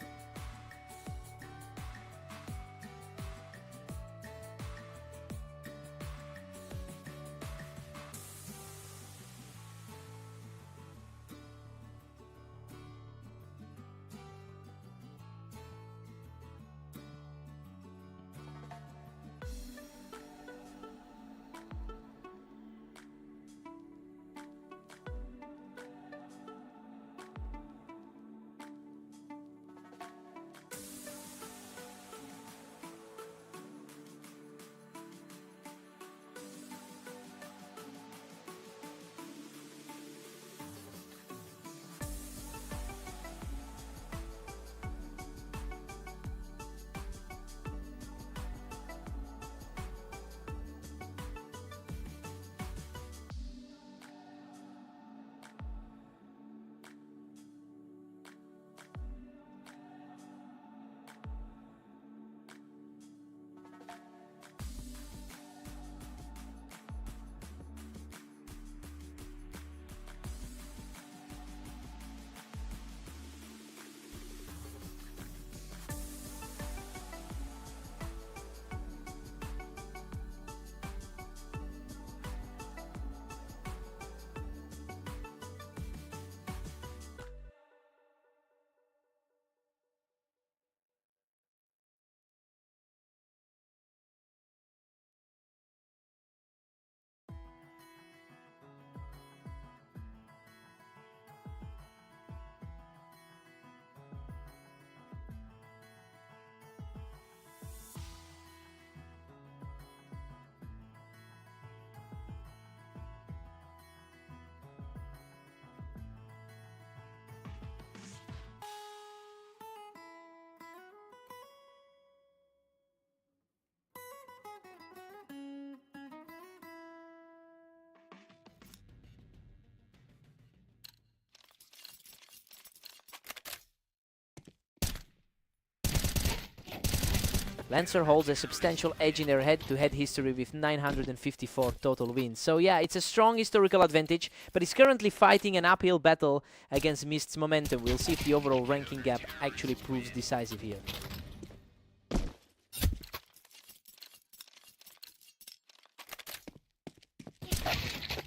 Lancer holds a substantial edge in their head-to-head history with 954 total wins. So yeah, it's a strong historical advantage, but he's currently fighting an uphill battle against Mist's momentum. We'll see if the overall ranking gap actually proves decisive here.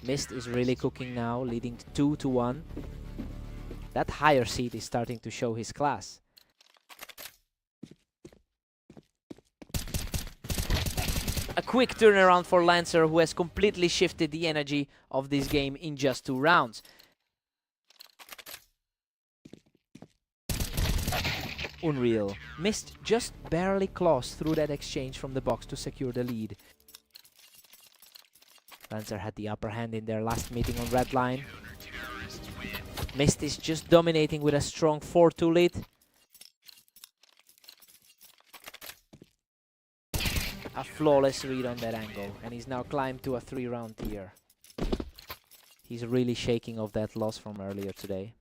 Mist is really cooking now, leading 2-1. That higher seed is starting to show his class. A quick turnaround for Lancer, who has completely shifted the energy of this game in just 2 rounds. Unreal. Mist just barely claws through that exchange from the box to secure the lead. Lancer had the upper hand in their last meeting on red line. Mist is just dominating with a strong 4-2 lead. A flawless read on that angle, and he's now climbed to a 3-round tier. He's really shaking off that loss from earlier today.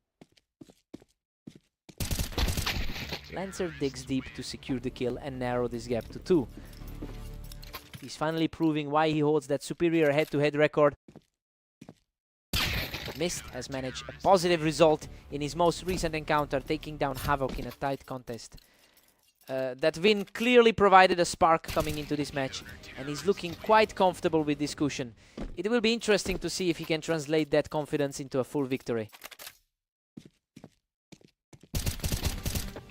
Lancer digs deep to secure the kill and narrow this gap to 2. He's finally proving why he holds that superior head-to-head record. Mist has managed a positive result in his most recent encounter, taking down Havoc in a tight contest. That win clearly provided a spark coming into this match, and he's looking quite comfortable with this cushion. It will be interesting to see if he can translate that confidence into a full victory.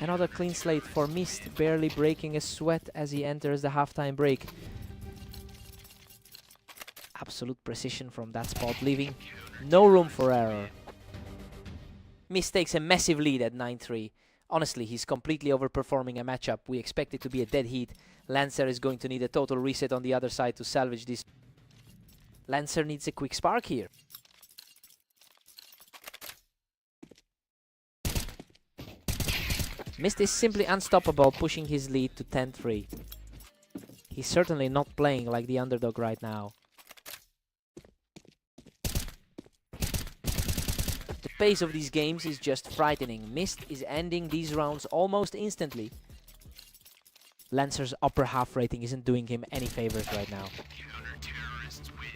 Another clean slate for Mist, barely breaking a sweat as he enters the halftime break. Absolute precision from that spot, leaving no room for error. Mist takes a massive lead at 9-3. Honestly, he's completely overperforming a matchup. We expect it to be a dead heat. Lancer is going to need a total reset on the other side to salvage this. Lancer needs a quick spark here. Mist is simply unstoppable, pushing his lead to 10-3. He's certainly not playing like the underdog right now. The pace of these games is just frightening. Mist is ending these rounds almost instantly. Lancer's upper half rating isn't doing him any favors right now.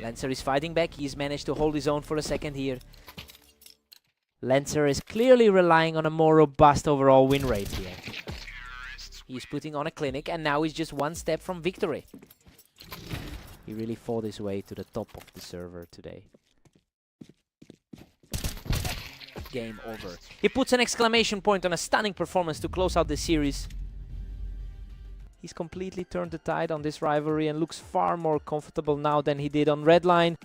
Lancer is fighting back. He's managed to hold his own for a second here. Lancer is clearly relying on a more robust overall win rate here. He's putting on a clinic, and now he's just one step from victory. He really fought his way to the top of the server today. Game over. He puts an exclamation point on a stunning performance to close out the series. He's completely turned the tide on this rivalry and looks far more comfortable now than he did on Redline.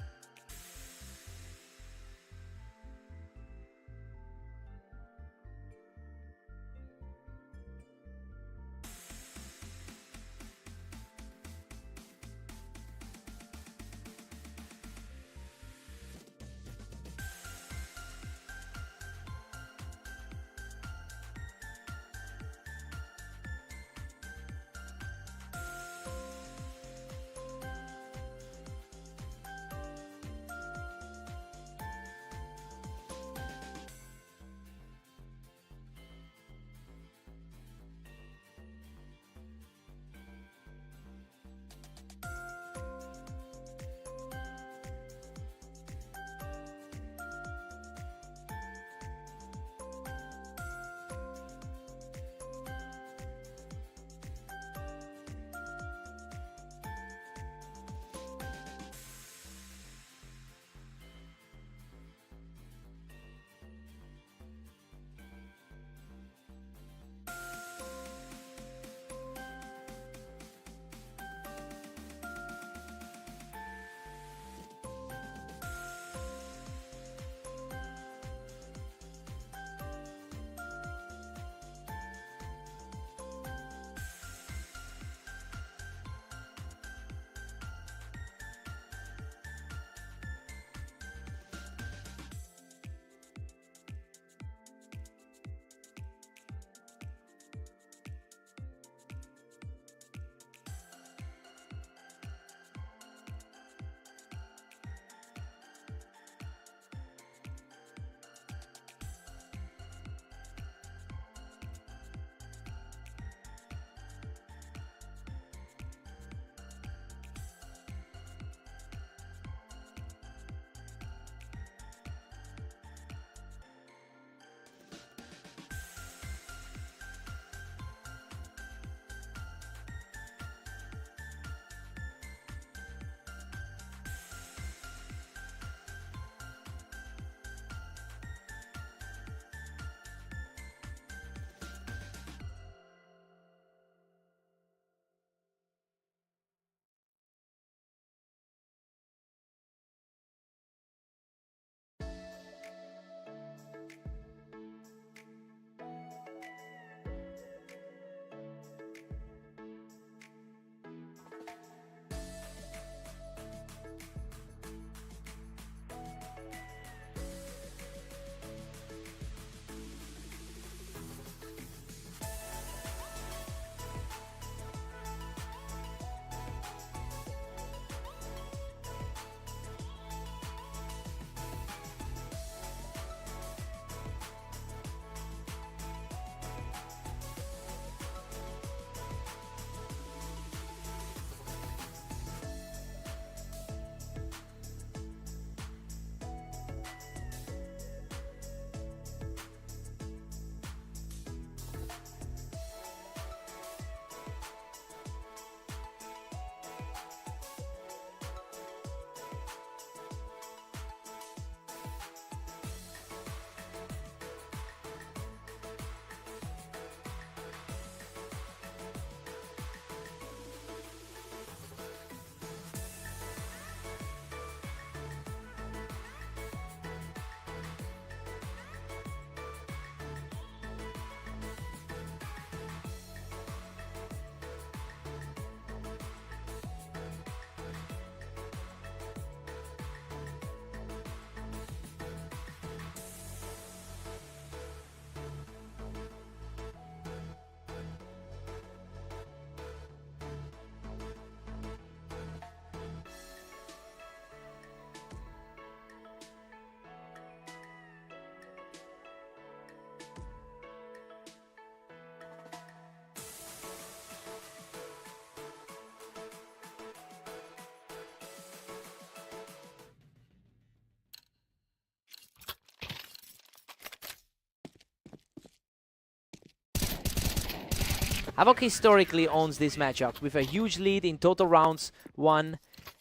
Havoc historically owns this matchup with a huge lead in total rounds won,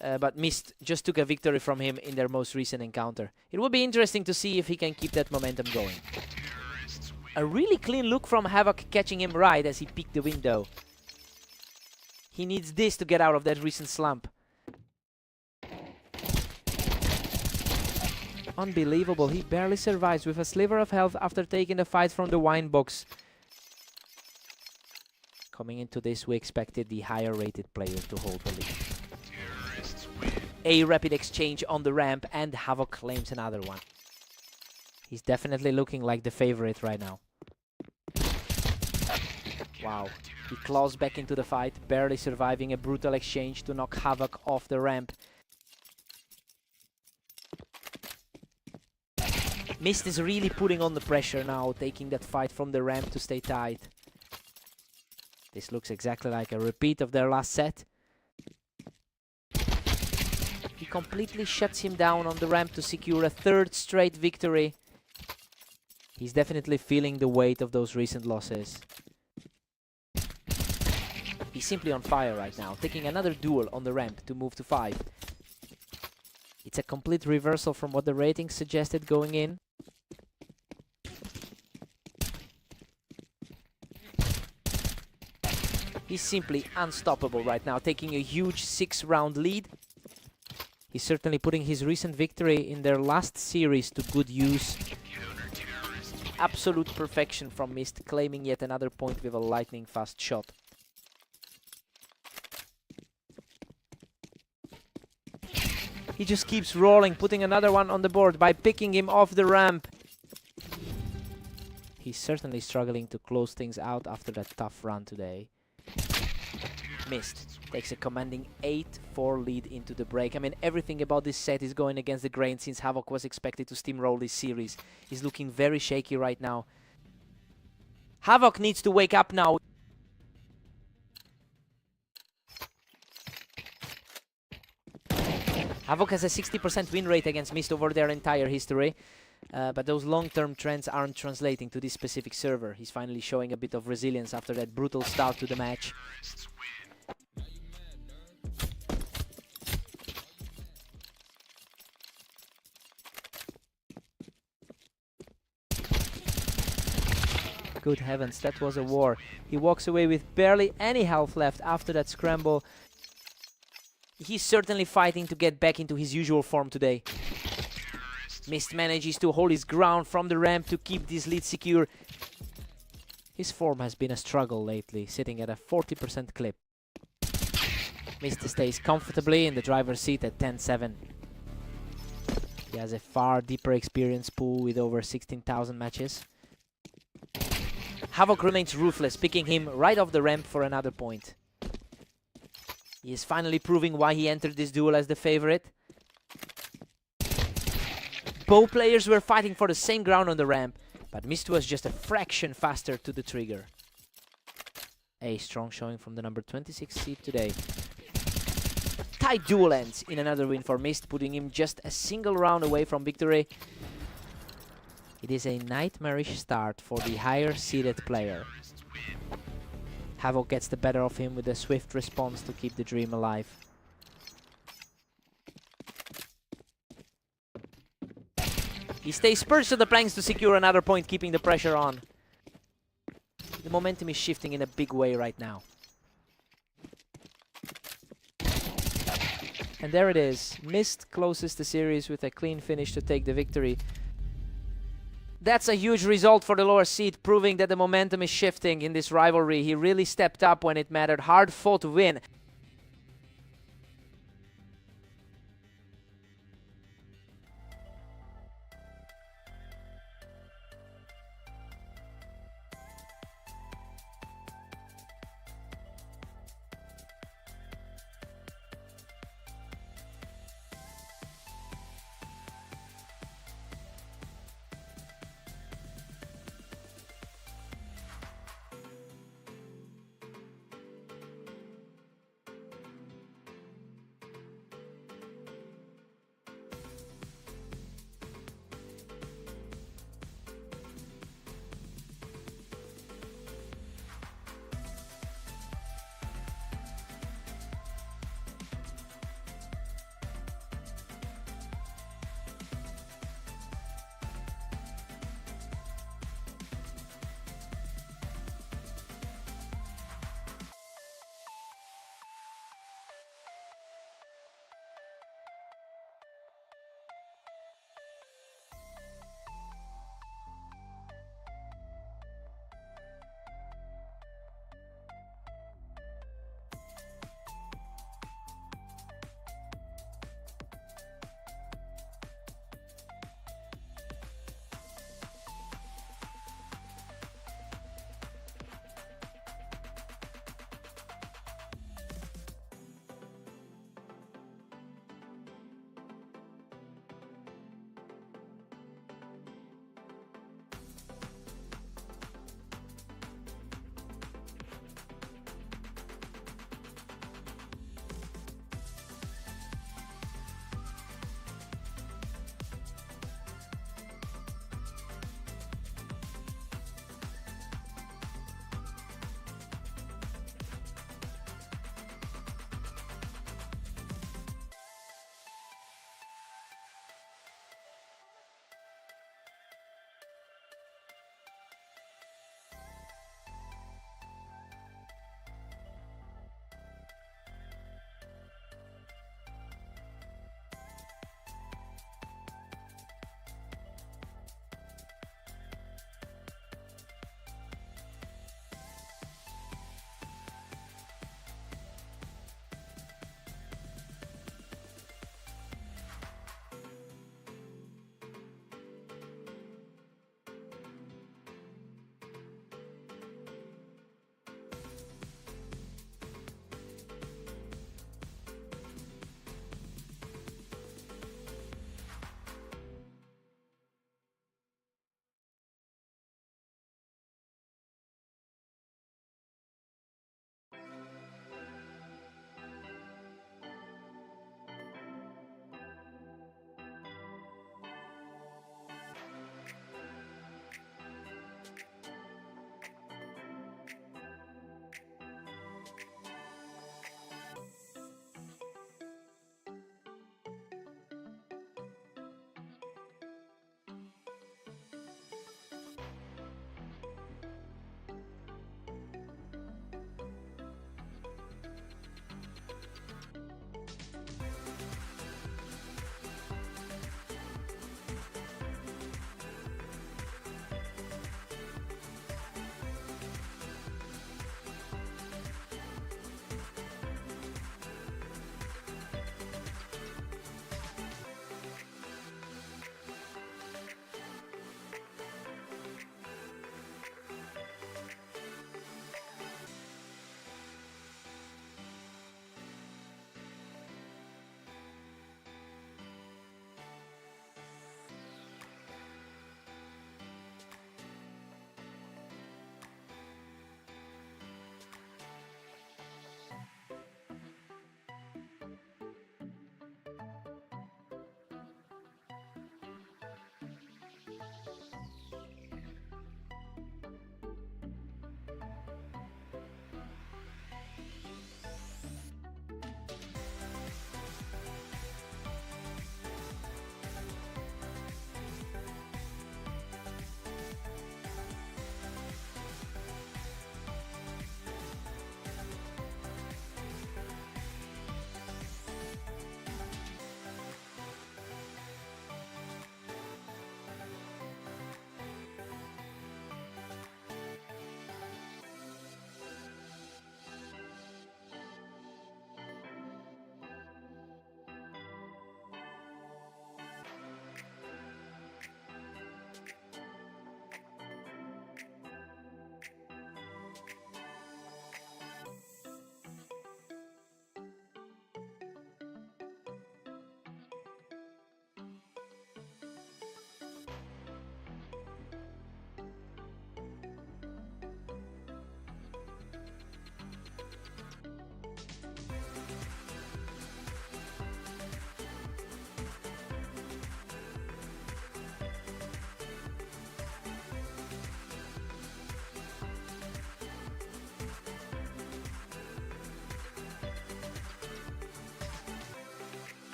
but Mist just took a victory from him in their most recent encounter. It will be interesting to see if he can keep that momentum going. A really clean look from Havoc, catching him right as he peeked the window. He needs this to get out of that recent slump. Unbelievable, he barely survives with a sliver of health after taking the fight from the wine box. Coming into this, we expected the higher rated player to hold the lead. A rapid exchange on the ramp and Havoc claims another one. He's definitely looking like the favorite right now. Wow, he claws back into the fight, barely surviving a brutal exchange to knock Havoc off the ramp. Mist is really putting on the pressure now, taking that fight from the ramp to stay tight. This looks exactly like a repeat of their last set. He completely shuts him down on the ramp to secure a third straight victory. He's definitely feeling the weight of those recent losses. He's simply on fire right now, taking another duel on the ramp to move to 5. It's a complete reversal from what the ratings suggested going in. He's simply unstoppable right now, taking a huge 6-round lead. He's certainly putting his recent victory in their last series to good use. Absolute perfection from Mist, claiming yet another point with a lightning-fast shot. He just keeps rolling, putting another one on the board by picking him off the ramp. He's certainly struggling to close things out after that tough run today. Mist takes a commanding 8-4 lead into the break. I mean, everything about this set is going against the grain since Havoc was expected to steamroll this series. He's looking very shaky right now. Havoc needs to wake up now. Havoc has a 60% win rate against Mist over their entire history. But those long-term trends aren't translating to this specific server. He's finally showing a bit of resilience after that brutal start to the match. Good heavens, that was a war. He walks away with barely any health left after that scramble. He's certainly fighting to get back into his usual form today. Mist manages to hold his ground from the ramp to keep this lead secure. His form has been a struggle lately, sitting at a 40% clip. Mist stays comfortably in the driver's seat at 10-7. He has a far deeper experience pool with over 16,000 matches. Havoc remains ruthless, picking him right off the ramp for another point. He is finally proving why he entered this duel as the favorite. Both players were fighting for the same ground on the ramp, but Mist was just a fraction faster to the trigger. A strong showing from the number 26 seed today. Tight duel ends in another win for Mist, putting him just a single round away from victory. It is a nightmarish start for the higher seeded player. Havoc gets the better of him with a swift response to keep the dream alive. He stays perched to the planks to secure another point, keeping the pressure on. The momentum is shifting in a big way right now. And there it is. Mist closes the series with a clean finish to take the victory. That's a huge result for the lower seed, proving that the momentum is shifting in this rivalry. He really stepped up when it mattered. Hard fought win.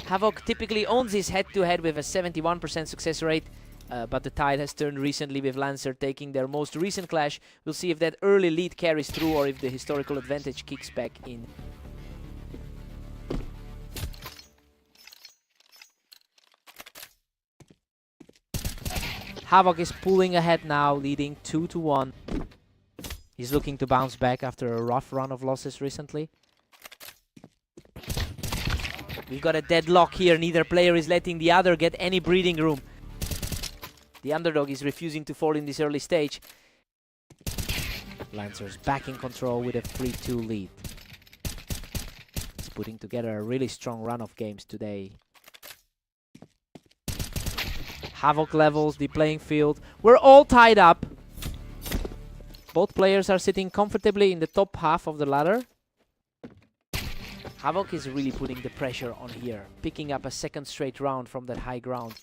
Havoc typically owns his head-to-head with a 71% success rate, but the tide has turned recently with Lancer taking their most recent clash. We'll see if that early lead carries through or if the historical advantage kicks back in. Havoc is pulling ahead now, leading 2-1. He's looking to bounce back after a rough run of losses recently. We've got a deadlock here. Neither player is letting the other get any breathing room. The underdog is refusing to fall in this early stage. Lancer's back in control with a 3-2 lead. He's putting together a really strong run of games today. Havoc levels the playing field. We're all tied up. Both players are sitting comfortably in the top half of the ladder. Havoc is really putting the pressure on here, picking up a second straight round from that high ground.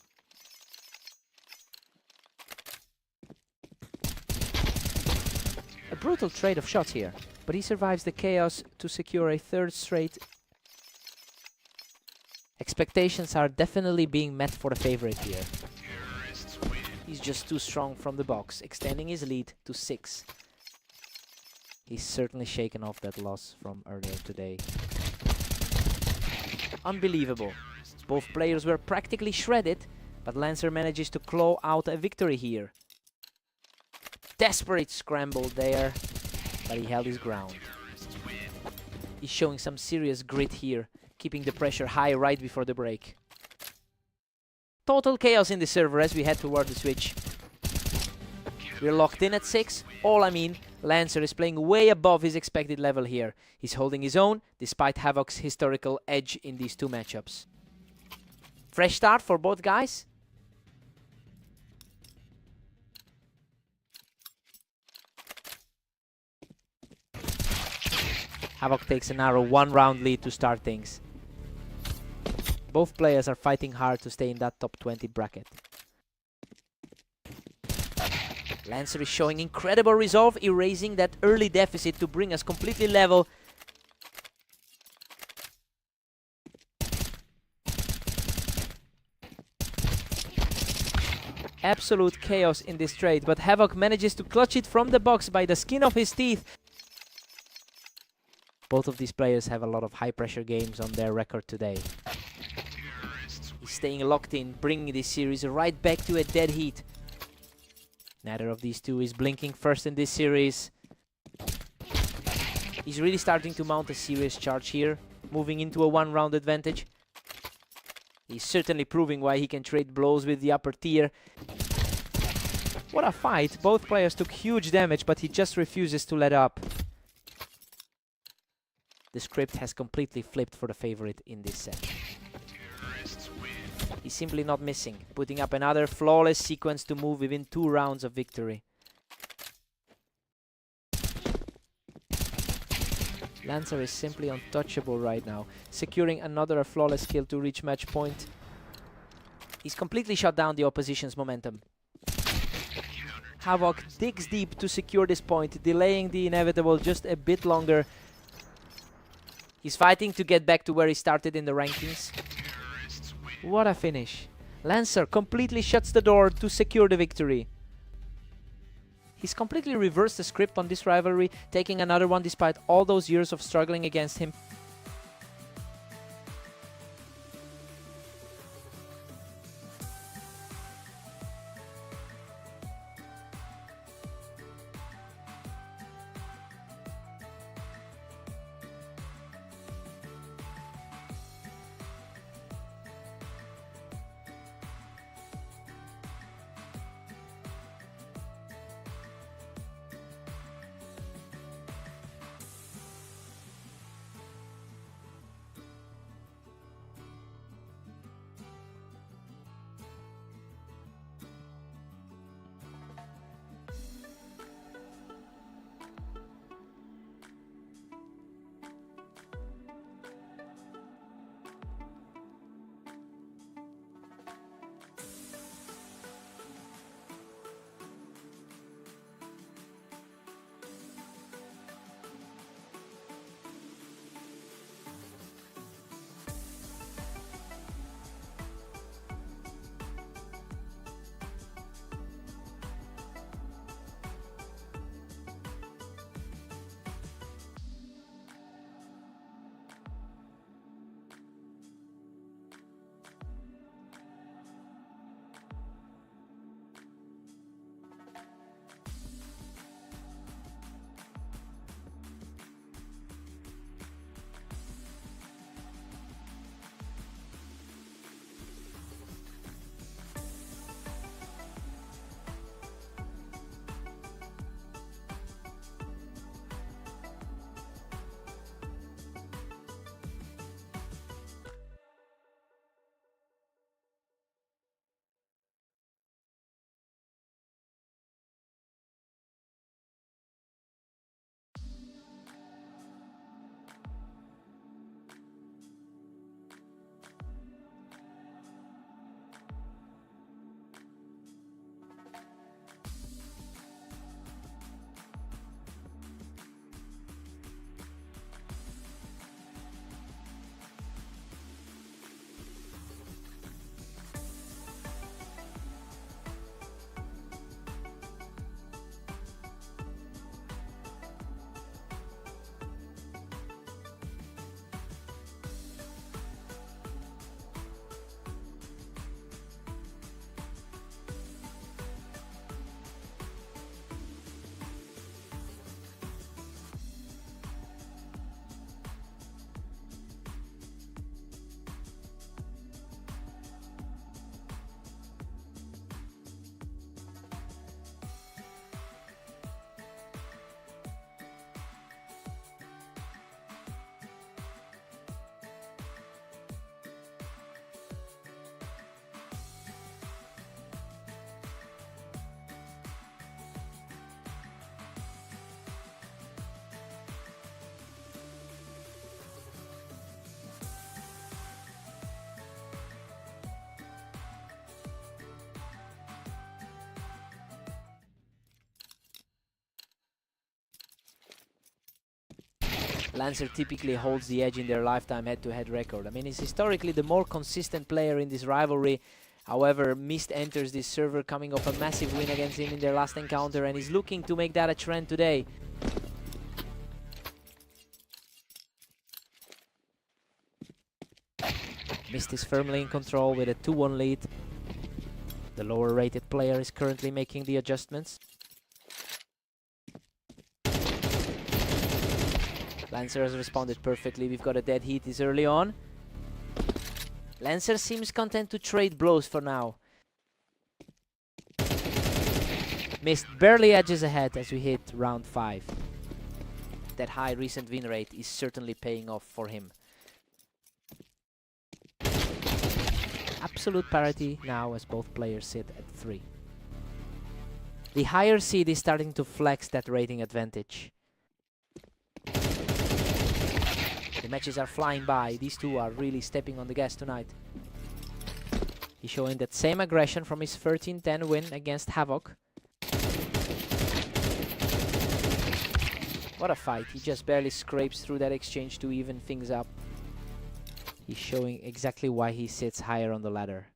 A brutal trade of shots here, but he survives the chaos to secure a third straight. Expectations are definitely being met for the favorite here. He's just too strong from the box, extending his lead to 6. He's certainly shaken off that loss from earlier today. Unbelievable. Both players were practically shredded, but Lancer manages to claw out a victory here. Desperate scramble there, but he held his ground. He's showing some serious grit here, keeping the pressure high right before the break. Total chaos in the server as we head toward the switch. We're locked in at 6. Lancer is playing way above his expected level here. He's holding his own, despite Havoc's historical edge in these two matchups. Fresh start for both guys. Havoc takes a narrow 1-round lead to start things. Both players are fighting hard to stay in that top 20 bracket. Lancer is showing incredible resolve, erasing that early deficit to bring us completely level. Absolute chaos in this trade, but Havoc manages to clutch it from the box by the skin of his teeth. Both of these players have a lot of high-pressure games on their record today. He's staying locked in, bringing this series right back to a dead heat. Neither of these two is blinking first in this series. He's really starting to mount a serious charge here, moving into a 1-round advantage. He's certainly proving why he can trade blows with the upper tier. What a fight! Both players took huge damage, but he just refuses to let up. The script has completely flipped for the favorite in this set. He's simply not missing, putting up another flawless sequence to move within 2 rounds of victory. Lancer is simply untouchable right now, securing another flawless kill to reach match point. He's completely shut down the opposition's momentum. Havoc digs deep to secure this point, delaying the inevitable just a bit longer. He's fighting to get back to where he started in the rankings. What a finish. Lancer completely shuts the door to secure the victory. He's completely reversed the script on this rivalry, taking another one despite all those years of struggling against him. Lancer typically holds the edge in their lifetime head-to-head record. I mean, he's historically the more consistent player in this rivalry. However, Mist enters this server coming off a massive win against him in their last encounter, and is looking to make that a trend today. Mist is firmly in control with a 2-1 lead. The lower rated player is currently making the adjustments. Lancer has responded perfectly. We've got a dead heat this early on. Lancer seems content to trade blows for now. Mist barely edges ahead as we hit round 5. That high recent win rate is certainly paying off for him. Absolute parity now as both players sit at 3. The higher seed is starting to flex that rating advantage. The matches are flying by. These two are really stepping on the gas tonight. He's showing that same aggression from his 13-10 win against Havoc. What a fight. He just barely scrapes through that exchange to even things up. He's showing exactly why he sits higher on the ladder.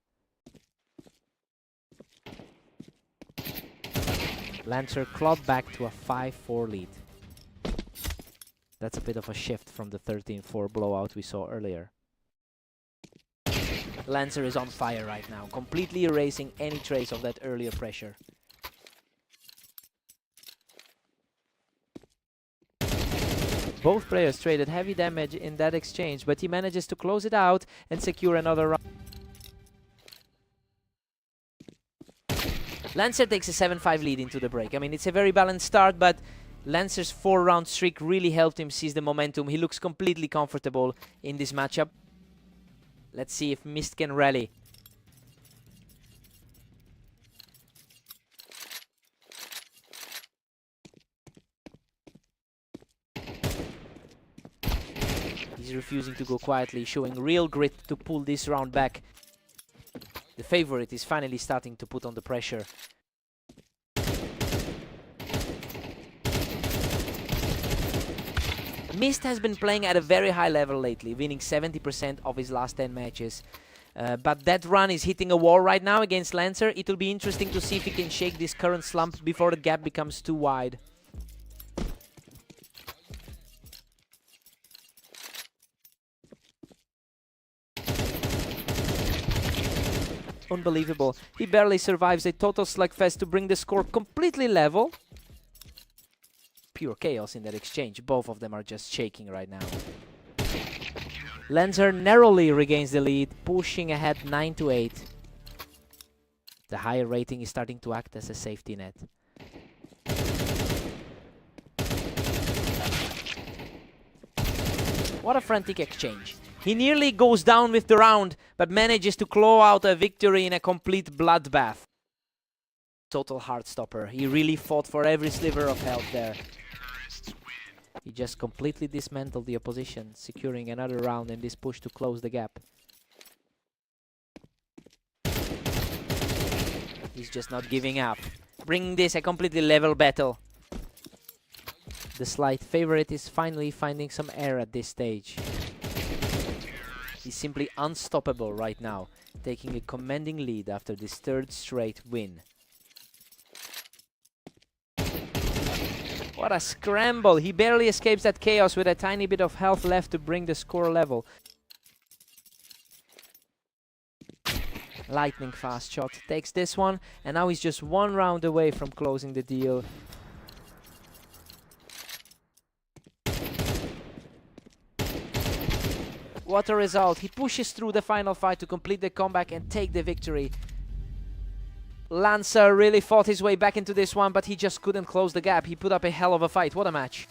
Lancer clawed back to a 5-4 lead. That's a bit of a shift from the 13-4 blowout we saw earlier. Lancer is on fire right now, completely erasing any trace of that earlier pressure. Both players traded heavy damage in that exchange, but he manages to close it out and secure another round. Lancer takes a 7-5 lead into the break. I mean, it's a very balanced start, but Lancer's 4-round streak really helped him seize the momentum. He looks completely comfortable in this matchup. Let's see if Mist can rally. He's refusing to go quietly, showing real grit to pull this round back. The favorite is finally starting to put on the pressure. Mist has been playing at a very high level lately, winning 70% of his last 10 matches. But that run is hitting a wall right now against Lancer. It will be interesting to see if he can shake this current slump before the gap becomes too wide. Unbelievable. He barely survives a total slugfest to bring the score completely level. Pure chaos in that exchange. Both of them are just shaking right now. Lancer narrowly regains the lead, pushing ahead 9-8. The higher rating is starting to act as a safety net. What a frantic exchange. He nearly goes down with the round, but manages to claw out a victory in a complete bloodbath. Total heartstopper. He really fought for every sliver of health there. He just completely dismantled the opposition, securing another round in this push to close the gap. He's just not giving up, bringing this a completely level battle. The slight favorite is finally finding some air at this stage. He's simply unstoppable right now, taking a commanding lead after this third straight win. What a scramble! He barely escapes that chaos with a tiny bit of health left to bring the score level. Lightning fast shot takes this one, and now he's just one round away from closing the deal. What a result! He pushes through the final fight to complete the comeback and take the victory. Lancer really fought his way back into this one, but he just couldn't close the gap. He put up a hell of a fight. What a match.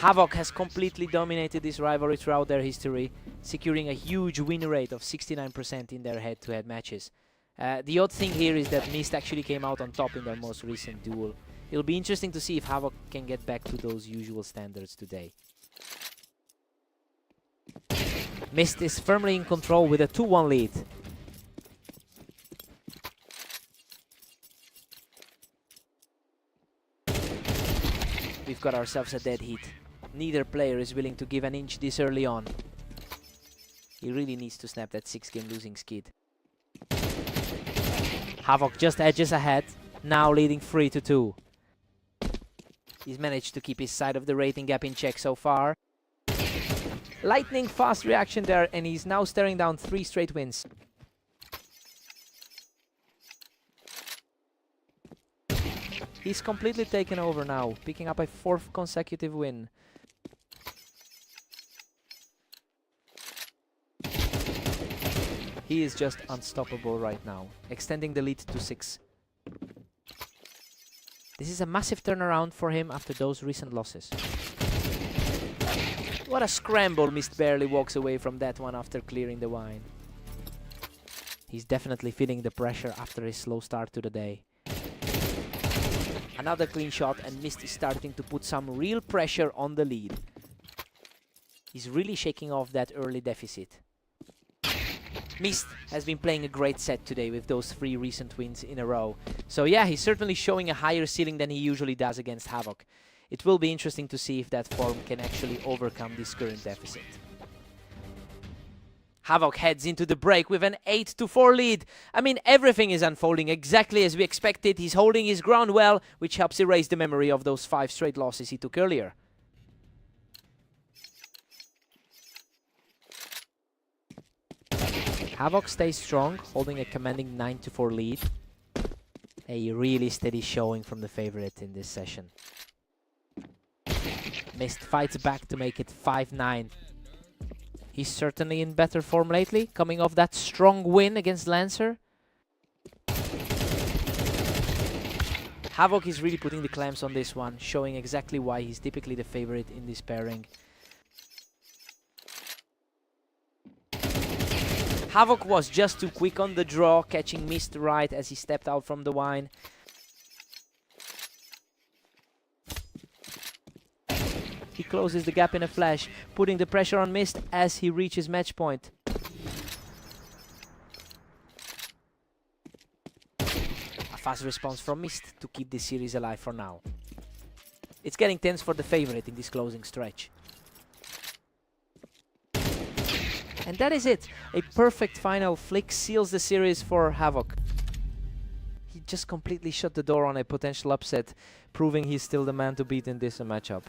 Havoc has completely dominated this rivalry throughout their history, securing a huge win rate of 69% in their head-to-head matches. The odd thing here is that Mist actually came out on top in their most recent duel. It'll be interesting to see if Havoc can get back to those usual standards today. Mist is firmly in control with a 2-1 lead. We've got ourselves a dead heat. Neither player is willing to give an inch this early on. He really needs to snap that 6-game losing skid. Havoc just edges ahead, now leading 3-2. He's managed to keep his side of the rating gap in check so far. Lightning fast reaction there, and he's now staring down 3 straight wins. He's completely taken over now, picking up a 4th consecutive win. He is just unstoppable right now, extending the lead to 6. This is a massive turnaround for him after those recent losses. What a scramble! Mist barely walks away from that one after clearing the wine. He's definitely feeling the pressure after his slow start to the day. Another clean shot, and Mist is starting to put some real pressure on the lead. He's really shaking off that early deficit. Mist has been playing a great set today with those 3 recent wins in a row. So yeah, he's certainly showing a higher ceiling than he usually does against Havoc. It will be interesting to see if that form can actually overcome this current deficit. Havoc heads into the break with an 8-4 lead. I mean, everything is unfolding exactly as we expected. He's holding his ground well, which helps erase the memory of those 5 straight losses he took earlier. Havoc stays strong, holding a commanding 9-4 lead. A really steady showing from the favorite in this session. Mist fights back to make it 5-9. He's certainly in better form lately, coming off that strong win against Lancer. Havoc is really putting the clamps on this one, showing exactly why he's typically the favorite in this pairing. Havoc was just too quick on the draw, catching Mist right as he stepped out from the wine. He closes the gap in a flash, putting the pressure on Mist as he reaches match point. A fast response from Mist to keep this series alive for now. It's getting tense for the favorite in this closing stretch. And that is it. A perfect final flick seals the series for Havoc. He just completely shut the door on a potential upset, proving he's still the man to beat in this matchup.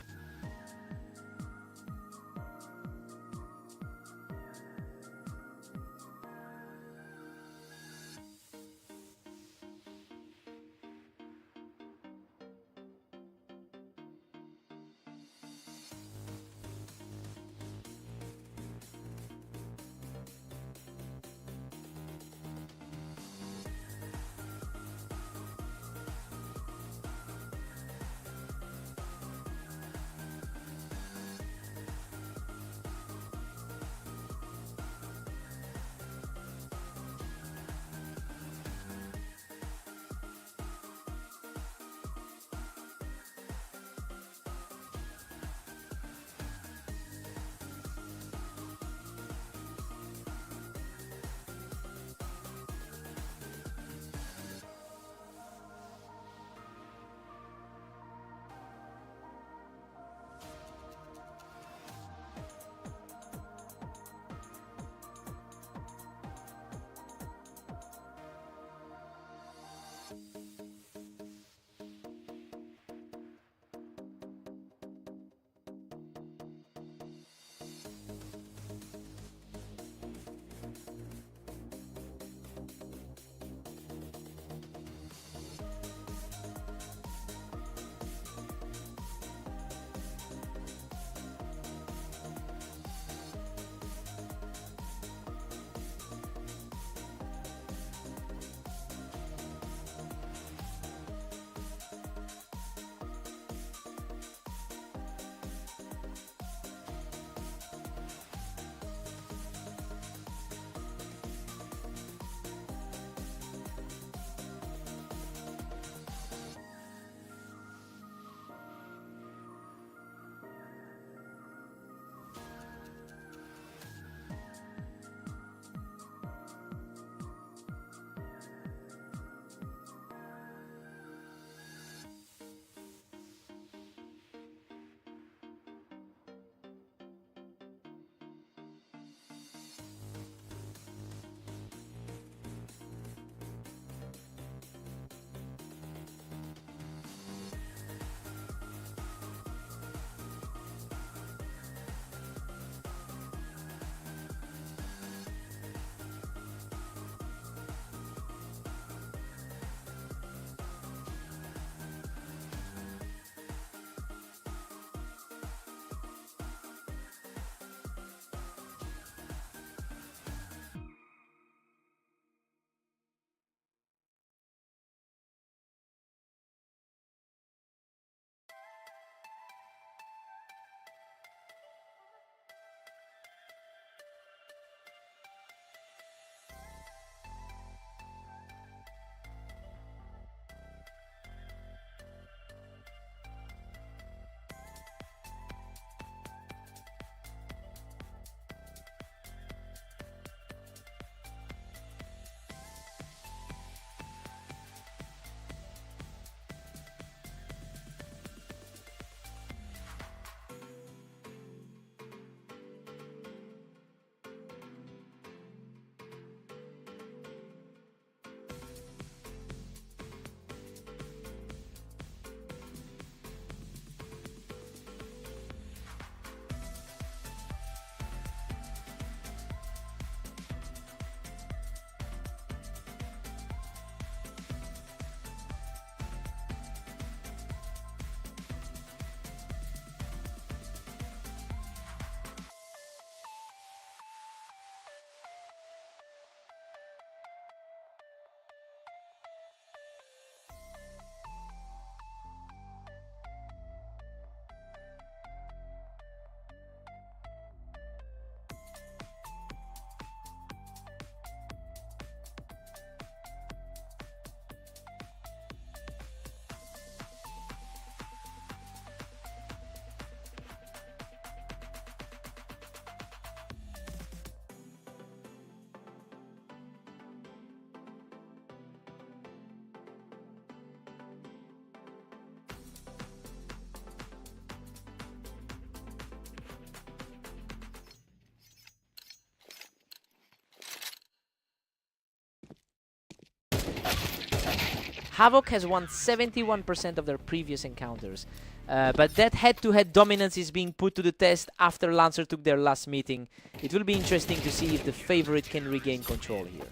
Havoc has won 71% of their previous encounters. But that head-to-head dominance is being put to the test after Lancer took their last meeting. It will be interesting to see if the favorite can regain control here.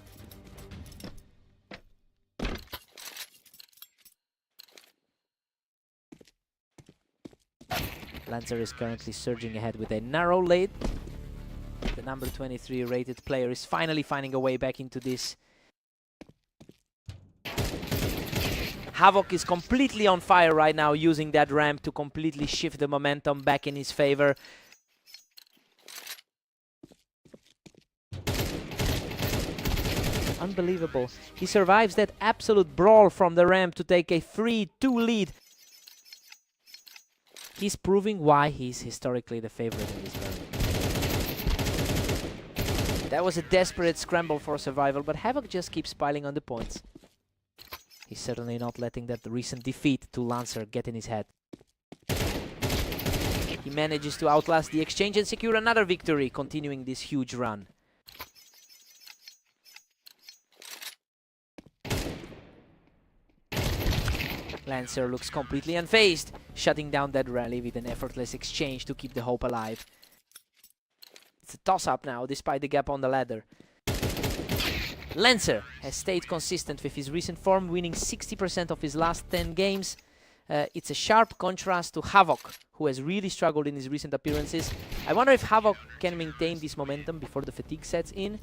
Lancer is currently surging ahead with a narrow lead. The number 23 rated player is finally finding a way back into this. Havoc is completely on fire right now, using that ramp to completely shift the momentum back in his favor. Unbelievable. He survives that absolute brawl from the ramp to take a 3-2 lead. He's proving why he's historically the favorite in this round. That was a desperate scramble for survival, but Havoc just keeps piling on the points. He's certainly not letting that recent defeat to Lancer get in his head. He manages to outlast the exchange and secure another victory, continuing this huge run. Lancer looks completely unfazed, shutting down that rally with an effortless exchange to keep the hope alive. It's a toss-up now, despite the gap on the ladder. Lancer has stayed consistent with his recent form, winning 60% of his last 10 games. It's a sharp contrast to Havoc, who has really struggled in his recent appearances. I wonder if Havoc can maintain this momentum before the fatigue sets in.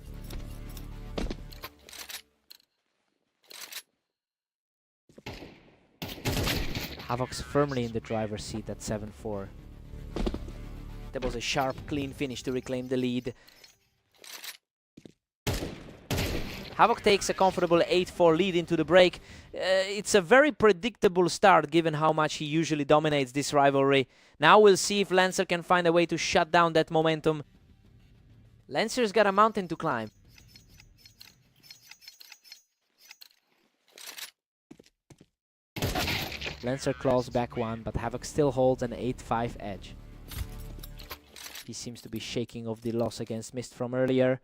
Havoc's firmly in the driver's seat at 7-4. That was a sharp, clean finish to reclaim the lead. Havoc takes a comfortable 8-4 lead into the break. It's a very predictable start given how much he usually dominates this rivalry. Now we'll see if Lancer can find a way to shut down that momentum. Lancer's got a mountain to climb. Lancer claws back one, but Havoc still holds an 8-5 edge. He seems to be shaking off the loss against Mist from earlier.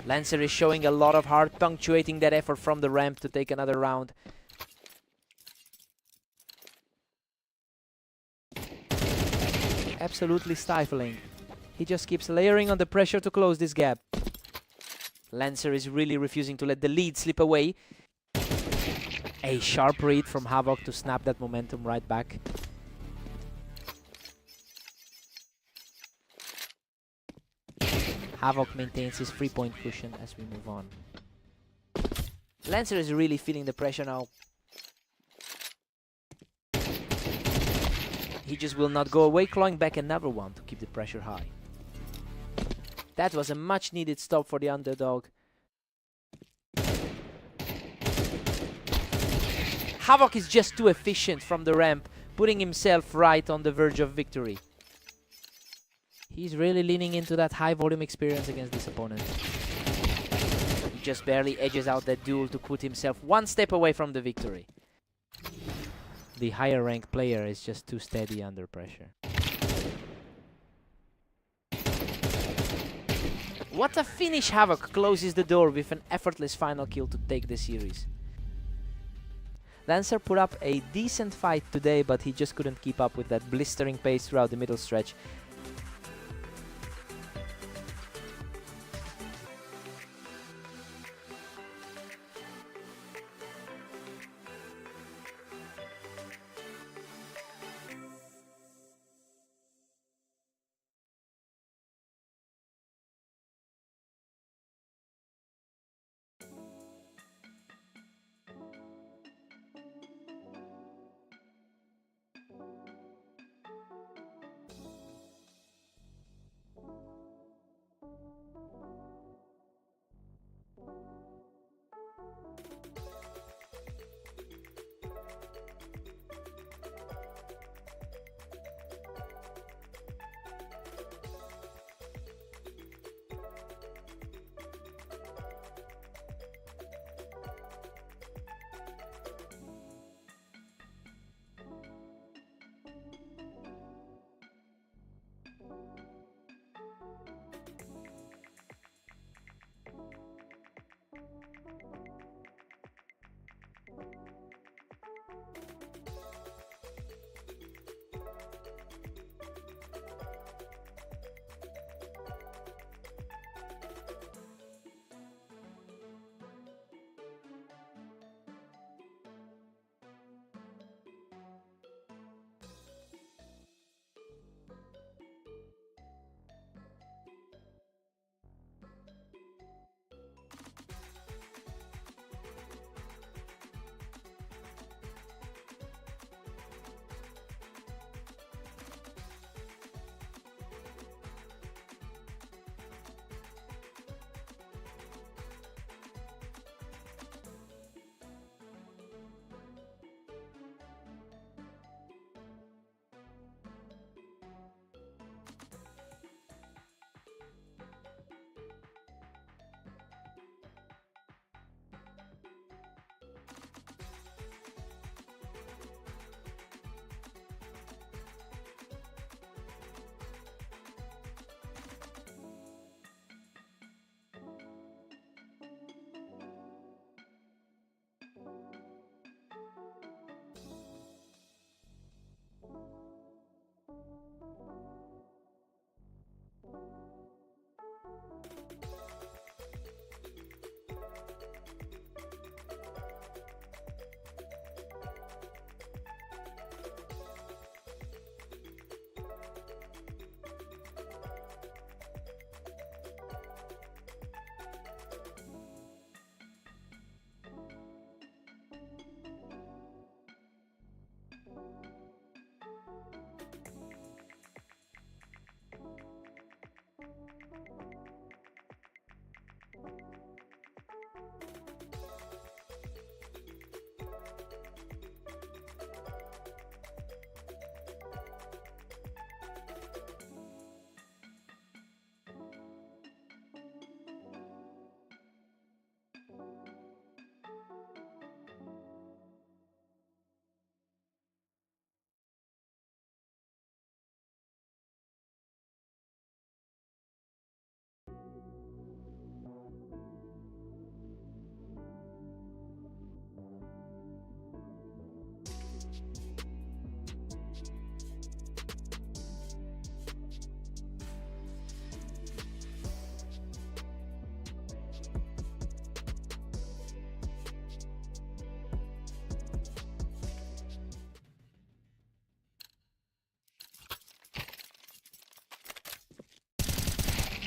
Lancer is showing a lot of heart, punctuating that effort from the ramp to take another round. Absolutely stifling. He just keeps layering on the pressure to close this gap. Lancer is really refusing to let the lead slip away. A sharp read from Havoc to snap that momentum right back. Havoc maintains his 3-point cushion as we move on. Lancer is really feeling the pressure now. He just will not go away, clawing back another one to keep the pressure high. That was a much needed stop for the underdog. Havoc is just too efficient from the ramp, putting himself right on the verge of victory. He's really leaning into that high volume experience against this opponent. He just barely edges out that duel to put himself one step away from the victory. The higher ranked player is just too steady under pressure. What a finish! Havoc closes the door with an effortless final kill to take the series. Lancer put up a decent fight today, but he just couldn't keep up with that blistering pace throughout the middle stretch.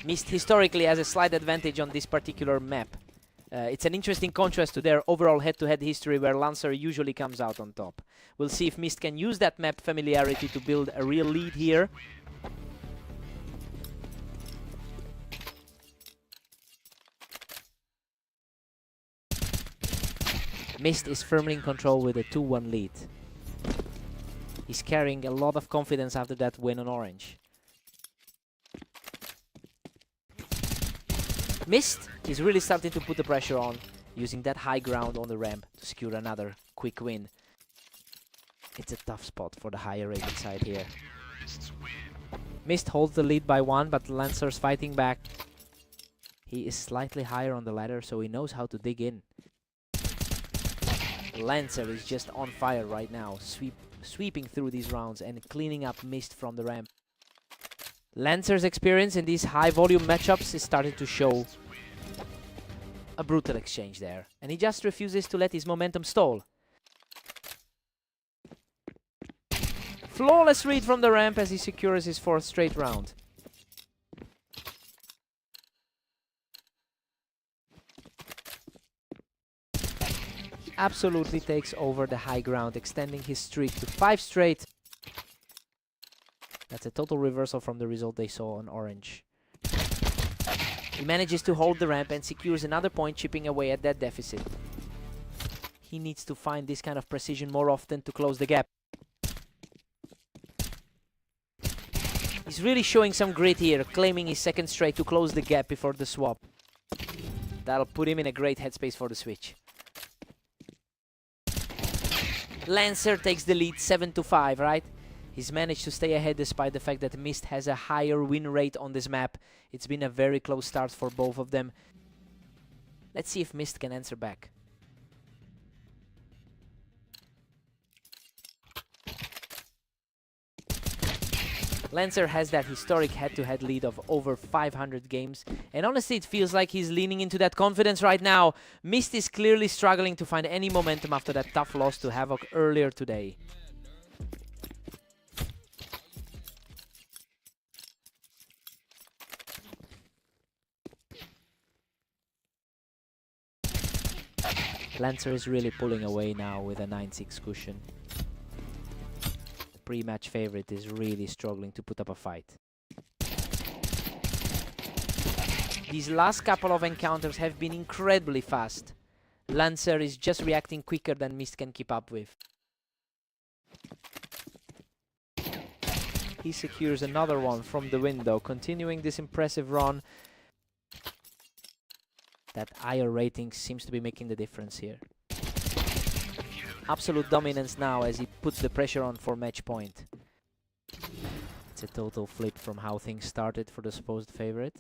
Mist historically has a slight advantage on this particular map. It's an interesting contrast to their overall head-to-head history where Lancer usually comes out on top. We'll see if Mist can use that map familiarity to build a real lead here. Mist is firmly in control with a 2-1 lead. He's carrying a lot of confidence after that win on Orange. Mist is really starting to put the pressure on, using that high ground on the ramp to secure another quick win. It's a tough spot for the higher rated side here. Mist holds the lead by 1, but Lancer's fighting back. He is slightly higher on the ladder, so he knows how to dig in. Lancer is just on fire right now, sweeping through these rounds and cleaning up Mist from the ramp. Lancer's experience in these high-volume matchups is starting to show. A brutal exchange there, and he just refuses to let his momentum stall. Flawless read from the ramp as he secures his 4th straight round. Absolutely takes over the high ground, extending his streak to 5 straight. That's a total reversal from the result they saw on Orange. He manages to hold the ramp and secures another point, chipping away at that deficit. He needs to find this kind of precision more often to close the gap. He's really showing some grit here, claiming his 2nd straight to close the gap before the swap. That'll put him in a great headspace for the switch. Lancer takes the lead 7-5, right? He's managed to stay ahead despite the fact that Mist has a higher win rate on this map. It's been a very close start for both of them. Let's see if Mist can answer back. Lancer has that historic head-to-head lead of over 500 games, and honestly it feels like he's leaning into that confidence right now. Mist is clearly struggling to find any momentum after that tough loss to Havoc earlier today. Lancer is really pulling away now with a 9-6 cushion. Pre-match favorite is really struggling to put up a fight. These last couple of encounters have been incredibly fast. Lancer is just reacting quicker than Mist can keep up with. He secures another one from the window, continuing this impressive run. That higher rating seems to be making the difference here. Absolute dominance now as he puts the pressure on for match point. It's a total flip from how things started for the supposed favorite.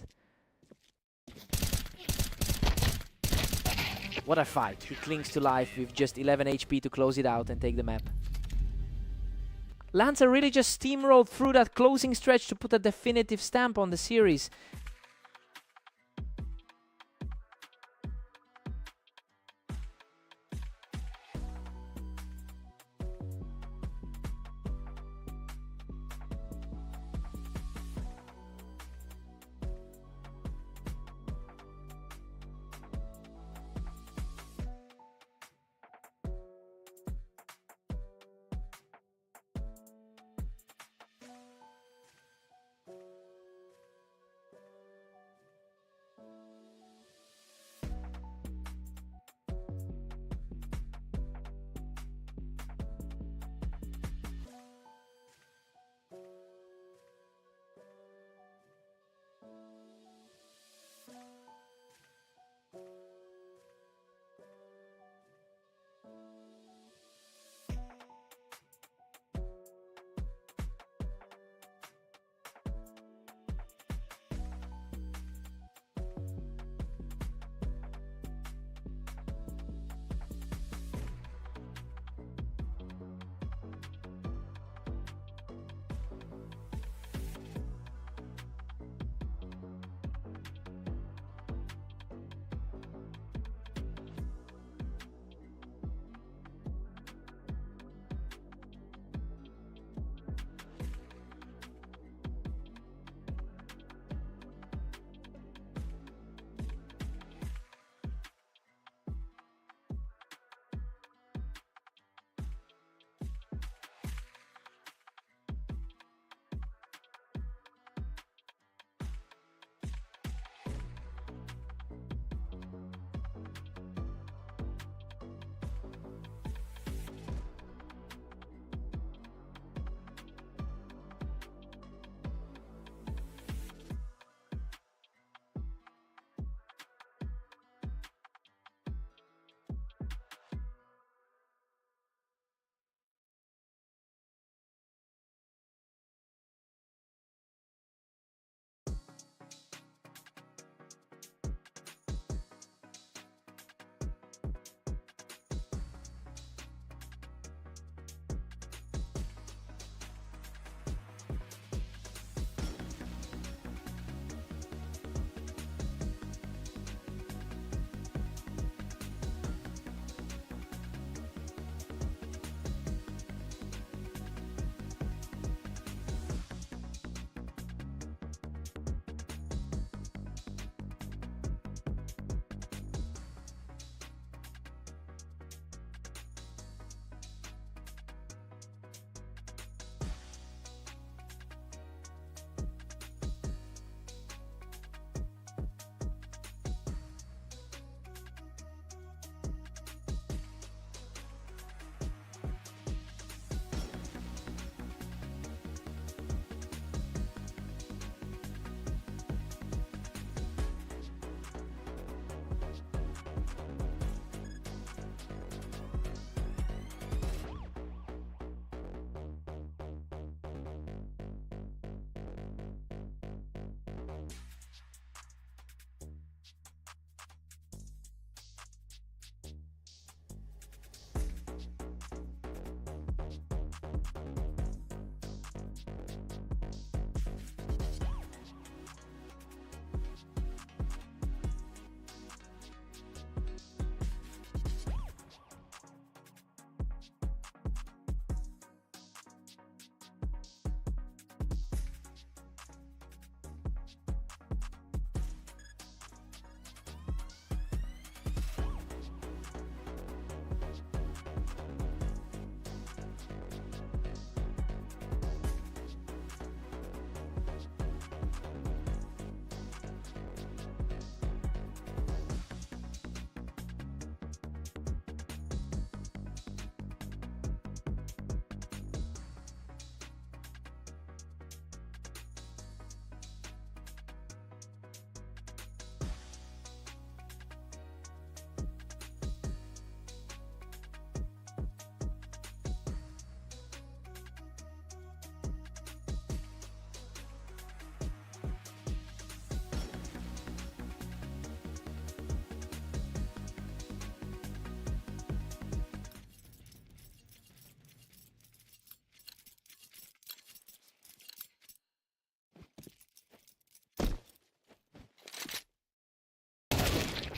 What a fight. He clings to life with just 11 HP to close it out and take the map. Lancer really just steamrolled through that closing stretch to put a definitive stamp on the series.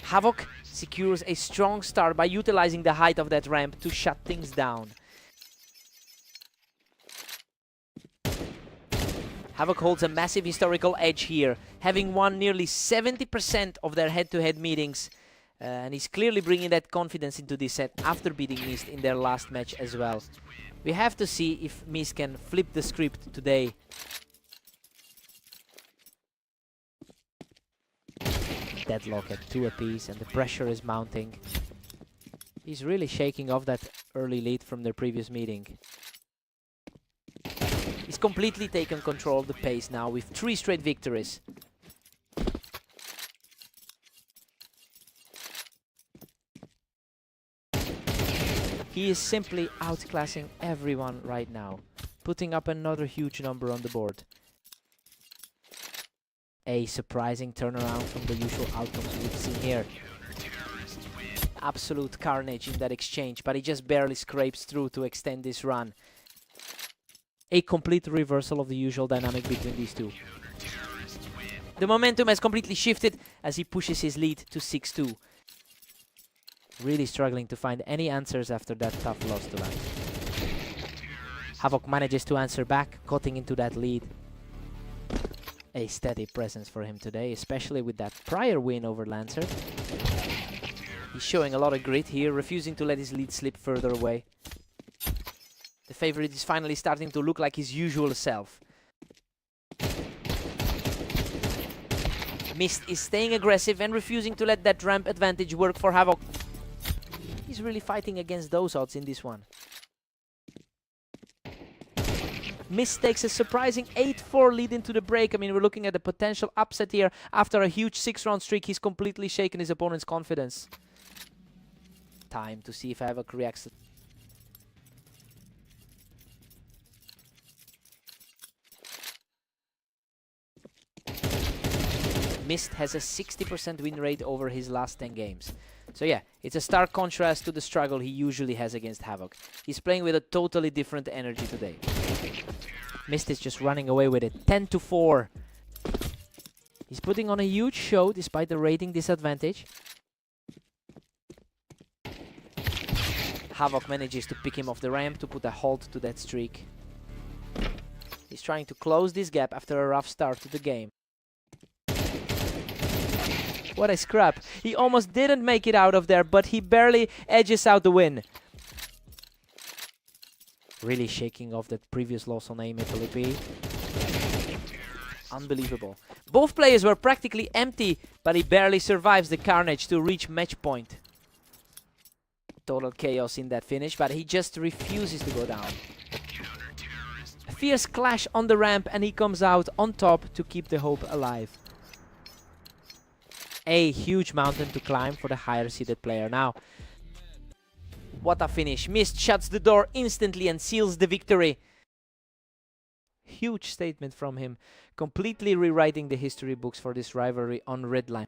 Havoc secures a strong start by utilizing the height of that ramp to shut things down. Havoc holds a massive historical edge here, having won nearly 70% of their head-to-head meetings, and he's clearly bringing that confidence into this set after beating Mist in their last match as well. We have to see if Mist can flip the script today. Deadlock at 2 apiece, and the pressure is mounting. He's really shaking off that early lead from their previous meeting. He's completely taken control of the pace now with 3 straight victories. He is simply outclassing everyone right now, putting up another huge number on the board. A surprising turnaround from the usual outcomes we've seen here. Absolute carnage in that exchange, but he just barely scrapes through to extend this run. A complete reversal of the usual dynamic between these two. The momentum has completely shifted as he pushes his lead to 6-2. Really struggling to find any answers after that tough loss to Lance. Havoc manages to answer back, cutting into that lead. A steady presence for him today, especially with that prior win over Lancer. He's showing a lot of grit here, refusing to let his lead slip further away. The favorite is finally starting to look like his usual self. Mist is staying aggressive and refusing to let that ramp advantage work for Havoc. He's really fighting against those odds in this one. Mist takes a surprising 8-4 lead into the break. I mean, we're looking at a potential upset here. After a huge 6-round streak, he's completely shaken his opponent's confidence. Time to see if Havoc reacts. Mist has a 60% win rate over his last 10 games. So yeah, it's a stark contrast to the struggle he usually has against Havoc. He's playing with a totally different energy today. Mist is just running away with it. 10-4. He's putting on a huge show despite the rating disadvantage. Havoc manages to pick him off the ramp to put a halt to that streak. He's trying to close this gap after a rough start to the game. What a scrap. He almost didn't make it out of there, but he barely edges out the win. Really shaking off that previous loss on Aim Philippi. Unbelievable. Both players were practically empty, but he barely survives the carnage to reach match point. Total chaos in that finish, but he just refuses to go down. A fierce clash on the ramp, and he comes out on top to keep the hope alive. A huge mountain to climb for the higher seeded player now. What a finish. Mist shuts the door instantly and seals the victory. Huge statement from him, completely rewriting the history books for this rivalry on Redline.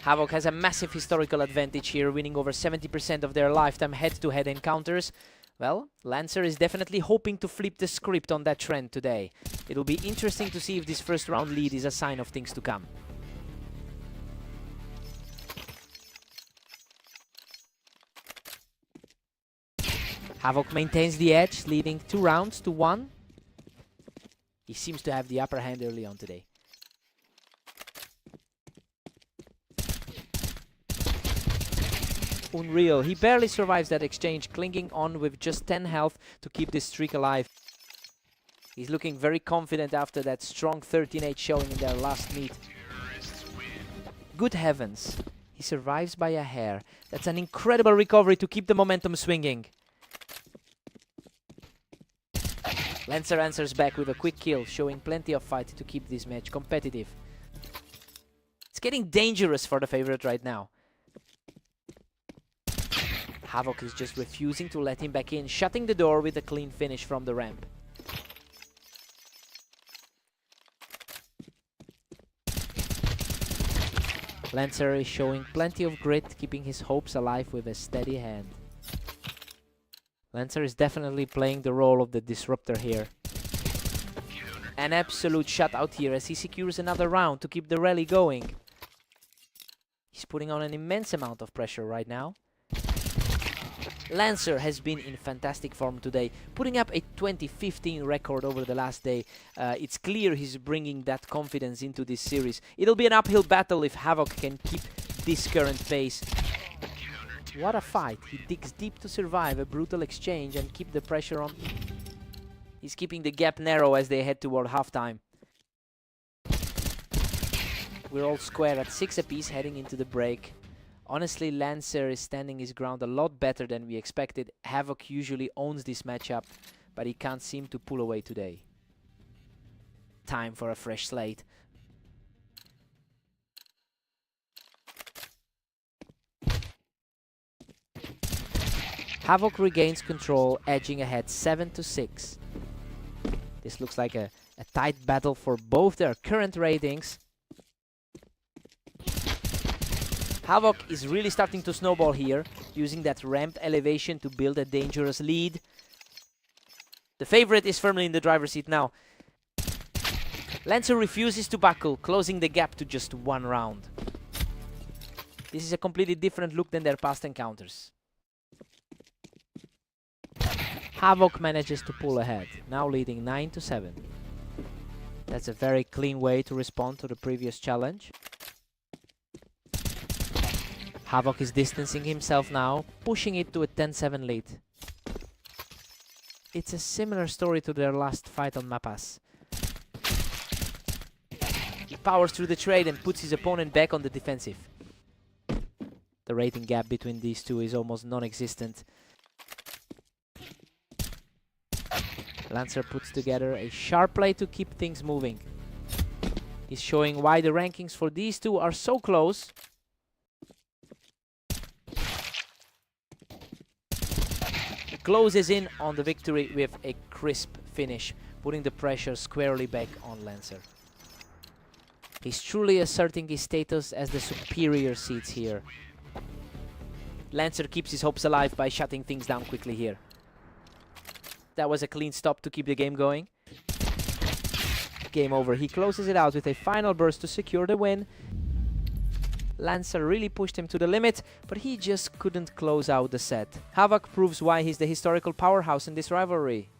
Havoc has a massive historical advantage here, winning over 70% of their lifetime head-to-head encounters. Well, Lancer is definitely hoping to flip the script on that trend today. It'll be interesting to see if this first round lead is a sign of things to come. Havoc maintains the edge, leading 2 rounds to 1. He seems to have the upper hand early on today. Unreal. He barely survives that exchange, clinging on with just 10 health to keep this streak alive. He's looking very confident after that strong 13-8 showing in their last meet. Good heavens. He survives by a hair. That's an incredible recovery to keep the momentum swinging. Lancer answers back with a quick kill, showing plenty of fight to keep this match competitive. It's getting dangerous for the favorite right now. Havoc is just refusing to let him back in, shutting the door with a clean finish from the ramp. Lancer is showing plenty of grit, keeping his hopes alive with a steady hand. Lancer is definitely playing the role of the disruptor here. An absolute shutout here as he secures another round to keep the rally going. He's putting on an immense amount of pressure right now. Lancer has been in fantastic form today, putting up a 20-15 record over the last day. It's clear he's bringing that confidence into this series. It'll be an uphill battle if Havoc can keep this current pace. What a fight. He digs deep to survive a brutal exchange and keep the pressure on. He's keeping the gap narrow as they head toward halftime. We're all square at 6 apiece heading into the break. Honestly, Lancer is standing his ground a lot better than we expected. Havoc usually owns this matchup, but he can't seem to pull away today. Time for a fresh slate. Havoc regains control, edging ahead 7-6. This looks like a tight battle for both their current ratings. Havoc is really starting to snowball here, using that ramp elevation to build a dangerous lead. The favorite is firmly in the driver's seat now. Lancer refuses to buckle, closing the gap to just 1 round. This is a completely different look than their past encounters. Havoc manages to pull ahead, now leading 9-7. That's a very clean way to respond to the previous challenge. Havoc is distancing himself now, pushing it to a 10-7 lead. It's a similar story to their last fight on Mapas. He powers through the trade and puts his opponent back on the defensive. The rating gap between these two is almost non-existent. Lancer puts together a sharp play to keep things moving. He's showing why the rankings for these two are so close. He closes in on the victory with a crisp finish, putting the pressure squarely back on Lancer. He's truly asserting his status as the superior seeds here. Lancer keeps his hopes alive by shutting things down quickly here. That was a clean stop to keep the game going. Game over. He closes it out with a final burst to secure the win. Lancer really pushed him to the limit, but he just couldn't close out the set. Havoc proves why he's the historical powerhouse in this rivalry.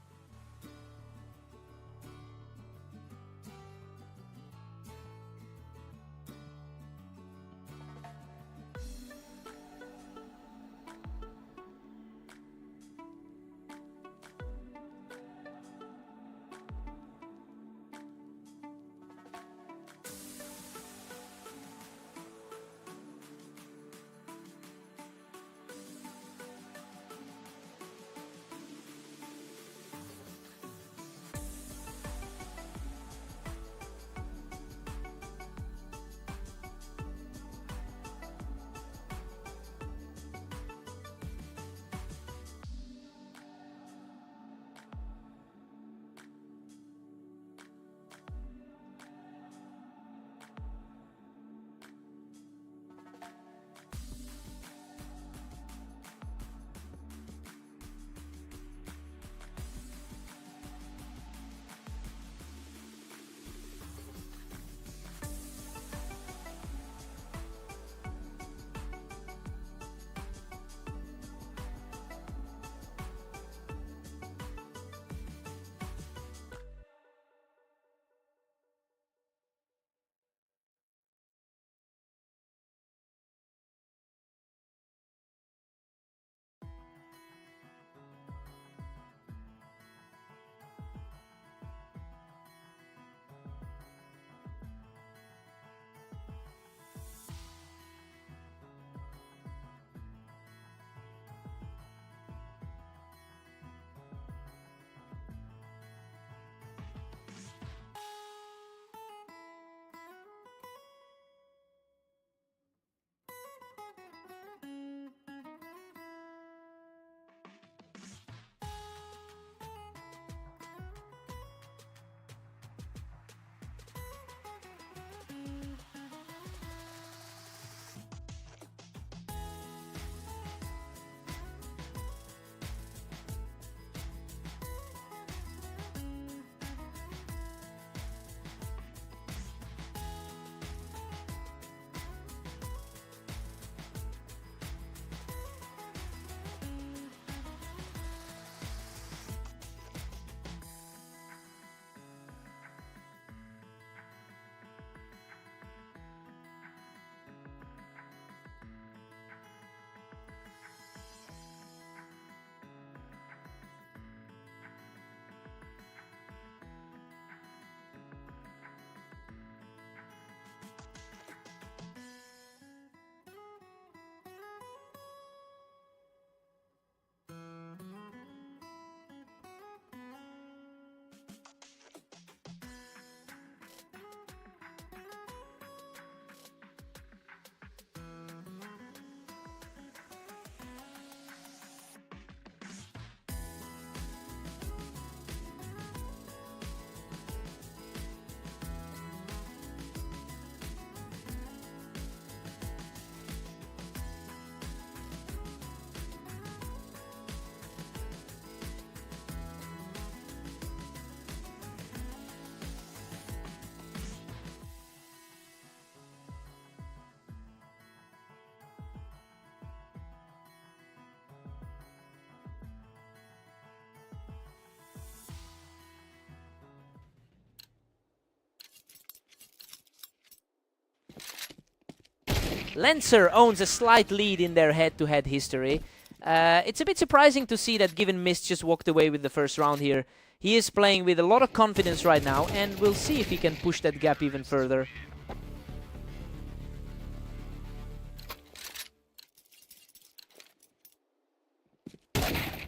Lancer owns a slight lead in their head-to-head history. It's a bit surprising to see that given Mist just walked away with the first round here. He is playing with a lot of confidence right now, and we'll see if he can push that gap even further.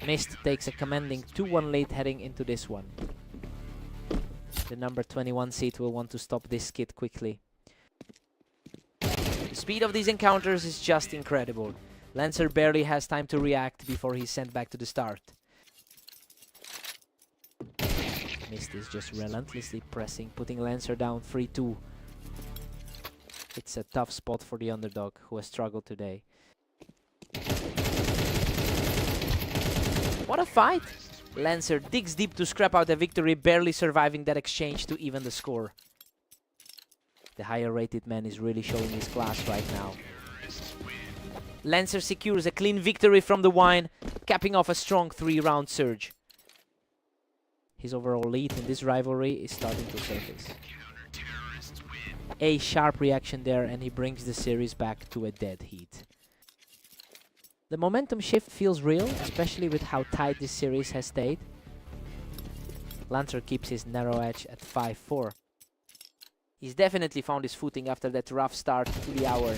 Mist takes a commanding 2-1 lead heading into this one. The number 21 seed will want to stop this kid quickly. The speed of these encounters is just incredible. Lancer barely has time to react before he's sent back to the start. Mist is just relentlessly pressing, putting Lancer down 3-2. It's a tough spot for the underdog, who has struggled today. What a fight! Lancer digs deep to scrap out a victory, barely surviving that exchange to even the score. The higher rated man is really showing his class right now. Lancer secures a clean victory from the wine, capping off a strong 3-round surge. His overall lead in this rivalry is starting to surface. A sharp reaction there, and he brings the series back to a dead heat. The momentum shift feels real, especially with how tight this series has stayed. Lancer keeps his narrow edge at 5-4. He's definitely found his footing after that rough start to the hour.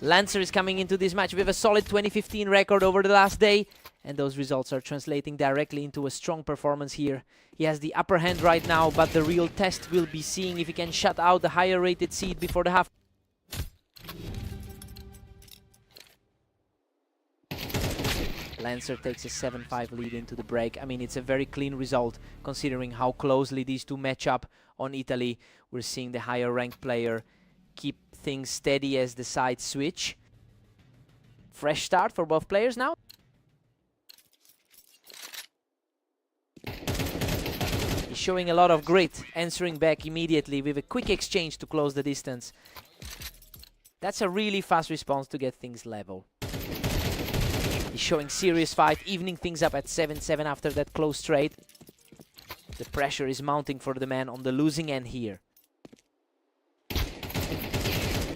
Lancer is coming into this match with a solid 2015 record over the last day, and those results are translating directly into a strong performance here. He has the upper hand right now, but the real test will be seeing if he can shut out the higher rated seed before the half. Lancer takes a 7-5 lead into the break. I mean, it's a very clean result considering how closely these two match up on Italy. We're seeing the higher ranked player keep things steady as the sides switch. Fresh start for both players now. He's showing a lot of grit, answering back immediately with a quick exchange to close the distance. That's a really fast response to get things level. He's showing serious fight, evening things up at 7-7 after that close trade. The pressure is mounting for the man on the losing end here.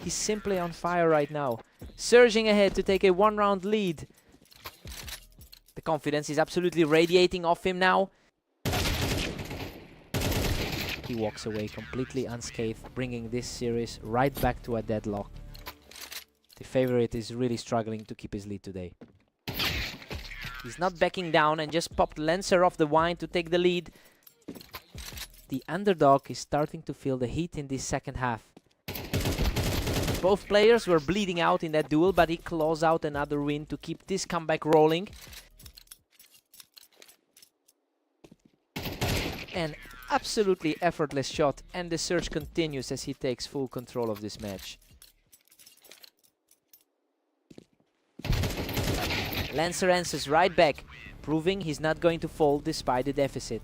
He's simply on fire right now, surging ahead to take a 1-round lead. The confidence is absolutely radiating off him now. He walks away completely unscathed, bringing this series right back to a deadlock. The favorite is really struggling to keep his lead today. He's not backing down and just popped Lancer off the wine to take the lead. The underdog is starting to feel the heat in this second half. Both players were bleeding out in that duel, but he claws out another win to keep this comeback rolling. An absolutely effortless shot, and the surge continues as he takes full control of this match. Lancer answers right back, proving he's not going to fall despite the deficit.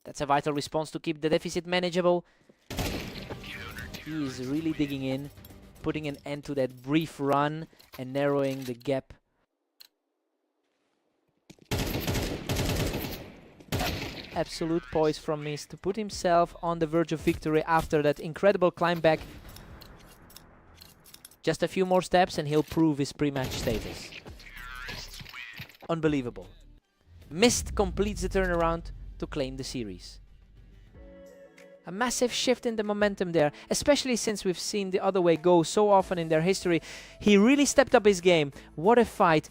That's a vital response to keep the deficit manageable. He is really digging in, putting an end to that brief run and narrowing the gap. Absolute poise from Mist to put himself on the verge of victory after that incredible climb back. Just a few more steps and he'll prove his pre-match status. Unbelievable. Mist completes the turnaround to claim the series. A massive shift in the momentum there, especially since we've seen the other way go so often in their history. He really stepped up his game. What a fight.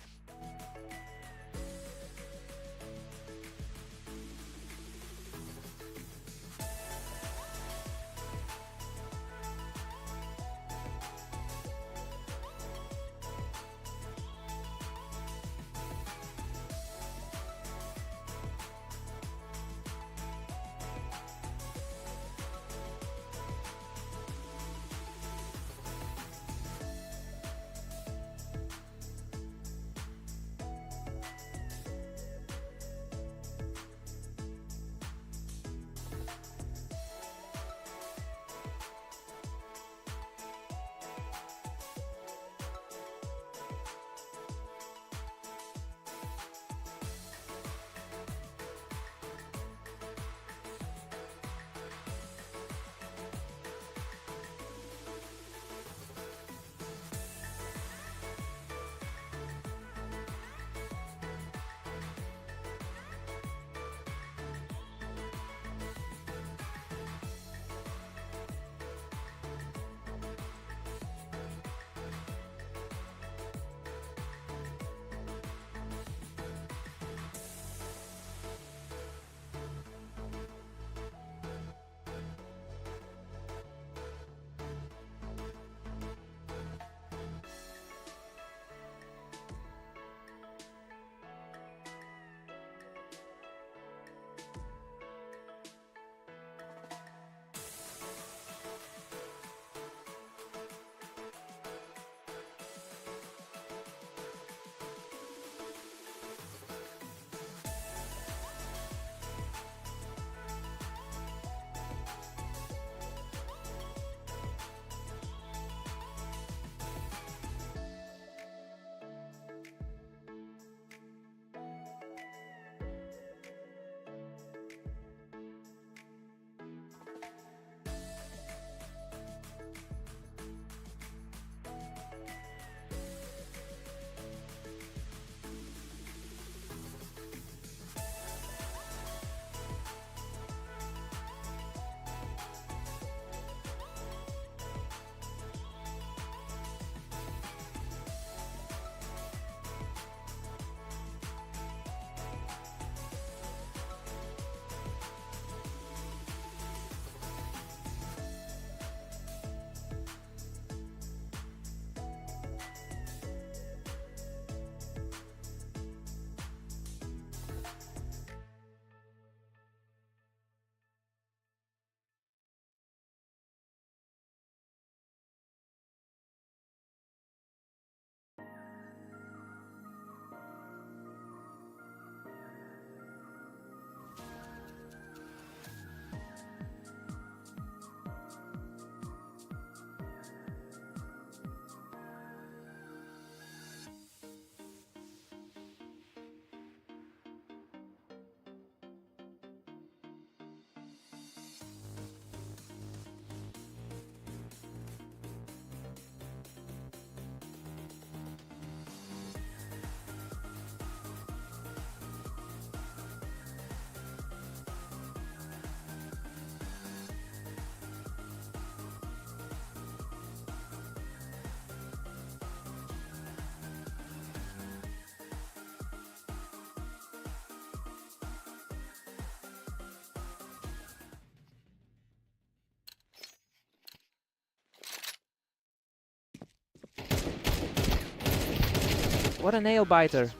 What a nail biter.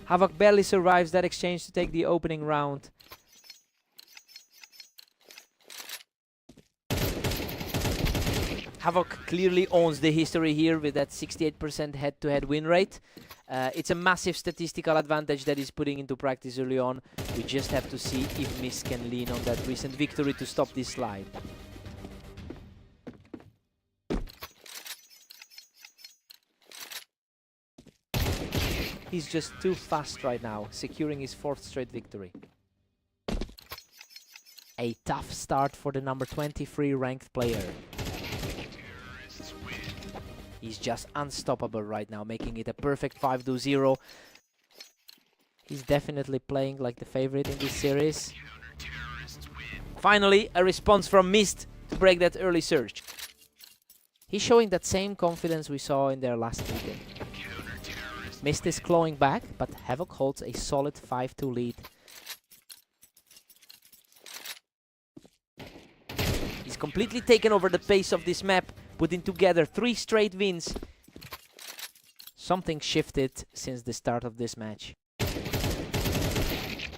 Havoc barely survives that exchange to take the opening round. Havoc clearly owns the history here with that 68% head-to-head win rate. It's a massive statistical advantage that he's putting into practice early on. We just have to see if Mist can lean on that recent victory to stop this slide. He's just too fast right now, securing his 4th straight victory. A tough start for the number 23 ranked player. He's just unstoppable right now, making it a perfect 5-0. He's definitely playing like the favorite in this series. Finally, a response from Mist to break that early surge. He's showing that same confidence we saw in their last meeting. Mist is clawing back, but Havoc holds a solid 5-2 lead. He's completely taken over the pace of this map, putting together 3 straight wins. Something shifted since the start of this match.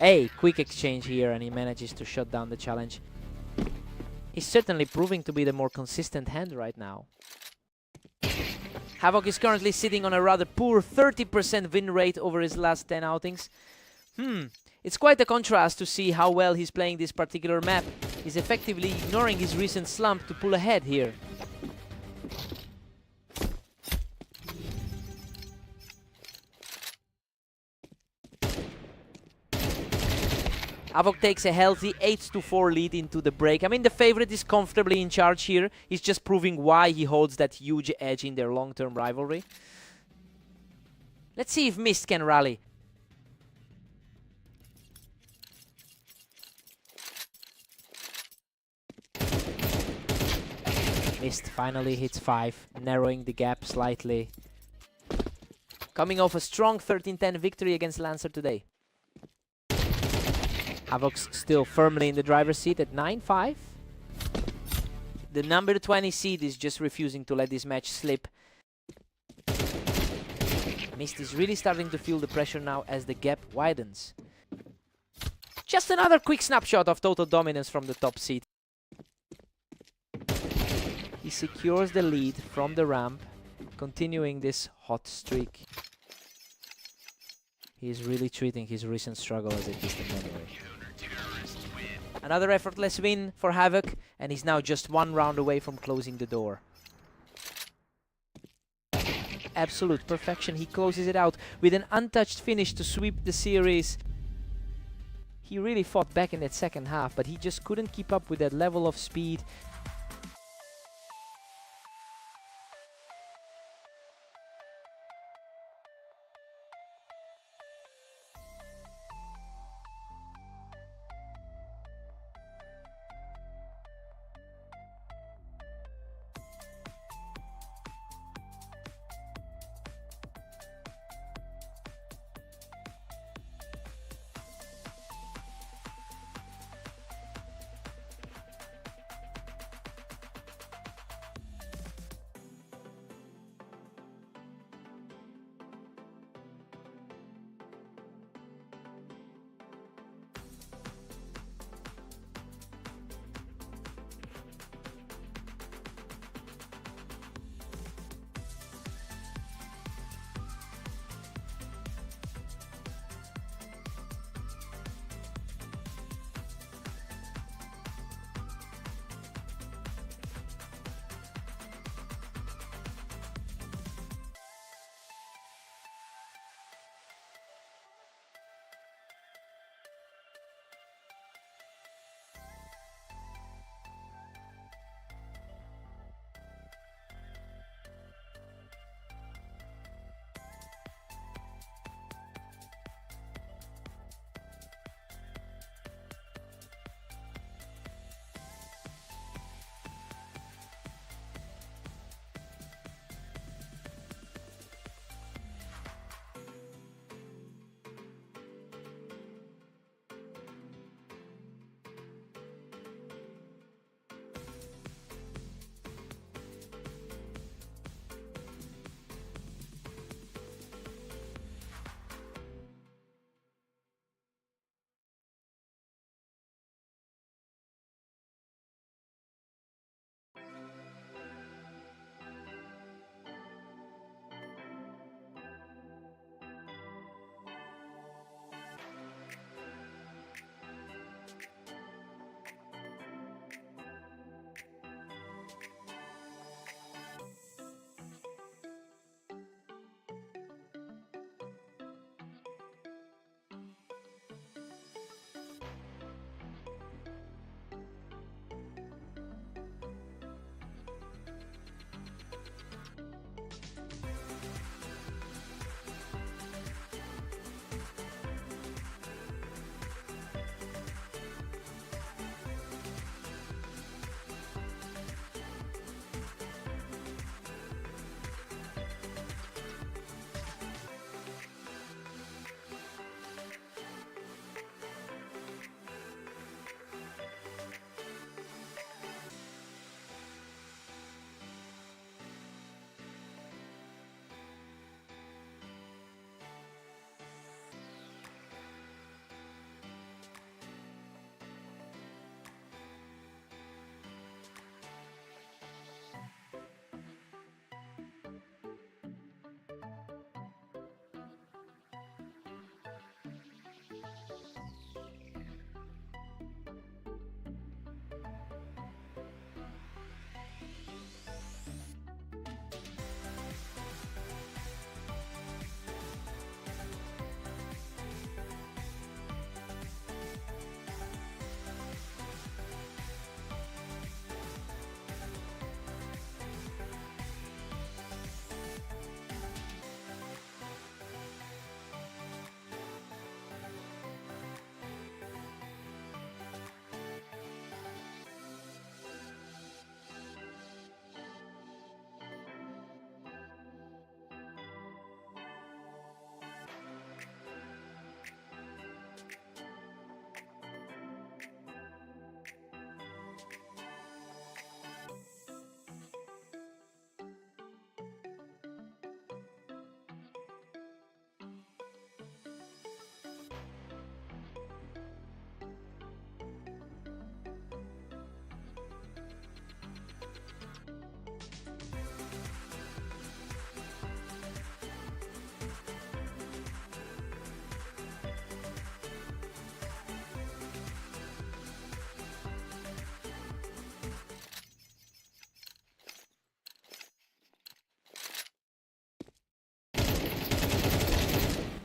A quick exchange here, and he manages to shut down the challenge. He's certainly proving to be the more consistent hand right now. Havoc is currently sitting on a rather poor 30% win rate over his last 10 outings. It's quite a contrast to see how well he's playing this particular map. He's effectively ignoring his recent slump to pull ahead here. Havoc takes a healthy 8-4 lead into the break. I mean, the favorite is comfortably in charge here. He's just proving why he holds that huge edge in their long-term rivalry. Let's see if Mist can rally. Mist finally hits 5, narrowing the gap slightly. Coming off a strong 13-10 victory against Lancer today. Havoc's still firmly in the driver's seat at 9-5. The number 20 seed is just refusing to let this match slip. Mist is really starting to feel the pressure now as the gap widens. Just another quick snapshot of total dominance from the top seed. He secures the lead from the ramp, continuing this hot streak. He is really treating his recent struggle as a distant memory. Another effortless win for Havoc, and he's now just 1 round away from closing the door. Absolute perfection. He closes it out with an untouched finish to sweep the series. He really fought back in that second half, but he just couldn't keep up with that level of speed.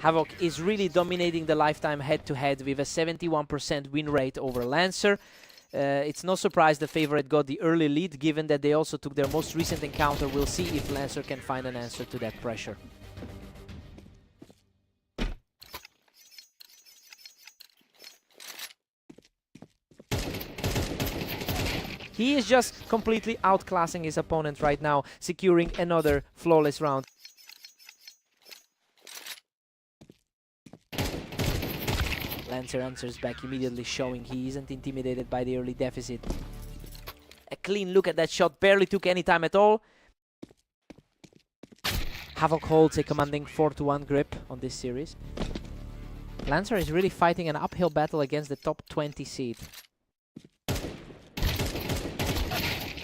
Havoc is really dominating the lifetime head-to-head with a 71% win rate over Lancer. It's no surprise the favorite got the early lead, given that they also took their most recent encounter. We'll see if Lancer can find an answer to that pressure. He is just completely outclassing his opponent right now, securing another flawless round. Lancer answers back immediately, showing he isn't intimidated by the early deficit. A clean look at that shot, barely took any time at all. Havoc holds a commanding 4-1 grip on this series. Lancer is really fighting an uphill battle against the top 20 seed. A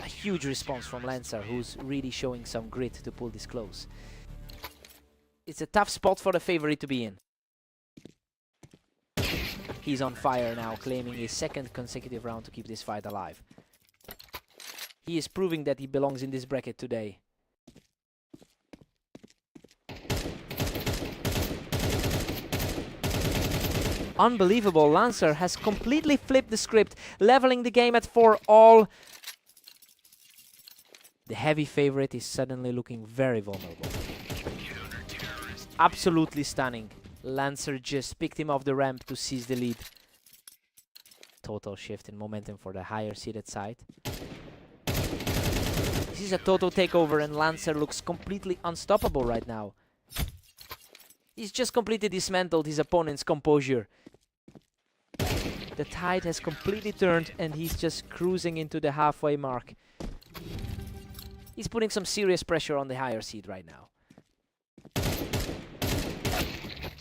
huge response from Lancer, who's really showing some grit to pull this close. It's a tough spot for the favorite to be in. He's on fire now, claiming his second consecutive round to keep this fight alive. He is proving that he belongs in this bracket today. Unbelievable, Lancer has completely flipped the script, leveling the game at 4-all. The heavy favorite is suddenly looking very vulnerable. Absolutely stunning. Lancer just picked him off the ramp to seize the lead. Total shift in momentum for the higher seeded side. This is a total takeover and Lancer looks completely unstoppable right now. He's just completely dismantled his opponent's composure. The tide has completely turned and he's just cruising into the halfway mark. He's putting some serious pressure on the higher seed right now.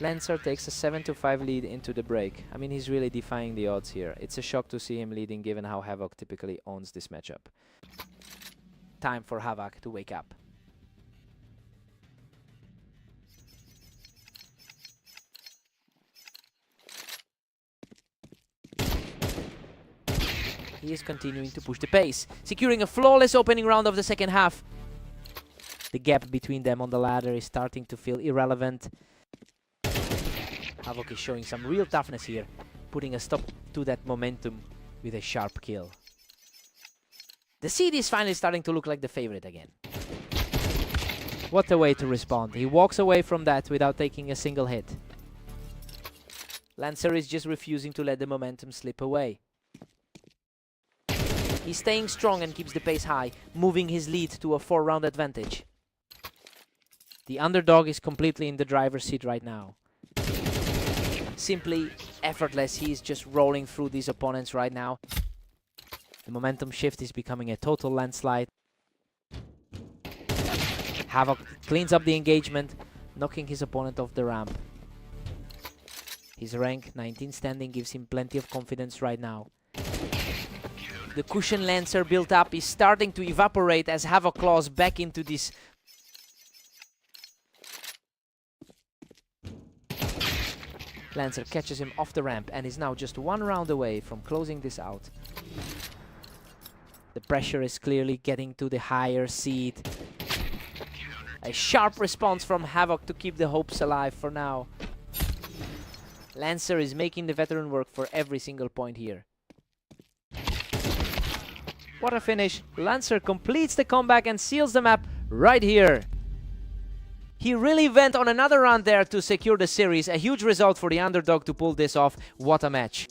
Lancer takes a 7-5 lead into the break. I mean, he's really defying the odds here. It's a shock to see him leading given how Havoc typically owns this matchup. Time for Havoc to wake up. He is continuing to push the pace, securing a flawless opening round of the second half. The gap between them on the ladder is starting to feel irrelevant. Havoc is showing some real toughness here, putting a stop to that momentum with a sharp kill. The seed is finally starting to look like the favorite again. What a way to respond. He walks away from that without taking a single hit. Lancer is just refusing to let the momentum slip away. He's staying strong and keeps the pace high, moving his lead to a 4-round advantage. The underdog is completely in the driver's seat right now. Simply effortless, he is just rolling through these opponents right now. The momentum shift is becoming a total landslide. Havoc cleans up the engagement, knocking his opponent off the ramp. His rank 19 standing gives him plenty of confidence right now. The cushion Lancer built up is starting to evaporate as Havoc claws back into this. Lancer catches him off the ramp and is now just 1 round away from closing this out. The pressure is clearly getting to the higher seed. A sharp response from Havoc to keep the hopes alive for now. Lancer is making the veteran work for every single point here. What a finish. Lancer completes the comeback and seals the map right here. He really went on another run there to secure the series. A huge result for the underdog to pull this off. What a match.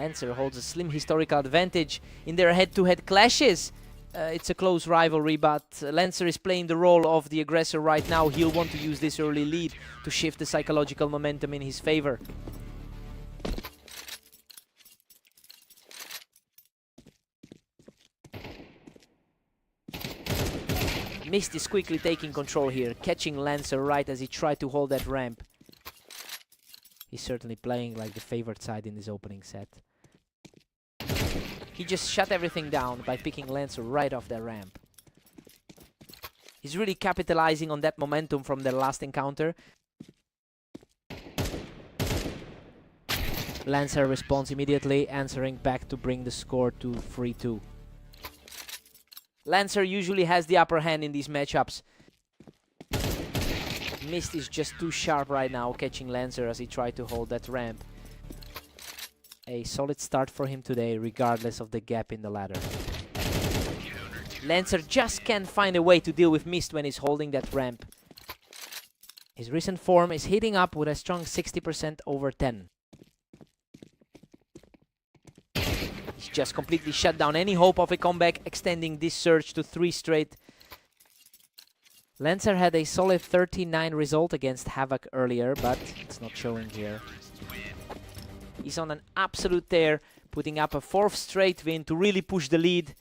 Lancer holds a slim historical advantage in their head-to-head clashes. It's a close rivalry, but Lancer is playing the role of the aggressor right now. He'll want to use this early lead to shift the psychological momentum in his favor. Mist is quickly taking control here, catching Lancer right as he tried to hold that ramp. He's certainly playing like the favored side in this opening set. He just shut everything down by picking Lancer right off that ramp. He's really capitalizing on that momentum from their last encounter. Lancer responds immediately, answering back to bring the score to 3-2. Lancer usually has the upper hand in these matchups. Mist is just too sharp right now, catching Lancer as he tried to hold that ramp. A solid start for him today, regardless of the gap in the ladder. Lancer just can't find a way to deal with Mist when he's holding that ramp. His recent form is heating up with a strong 60% over 10. He's just completely shut down any hope of a comeback, extending this surge to 3 straight. Lancer had a solid 39 result against Havoc earlier, but it's not showing here. He's on an absolute tear, putting up a 4th straight win to really push the lead.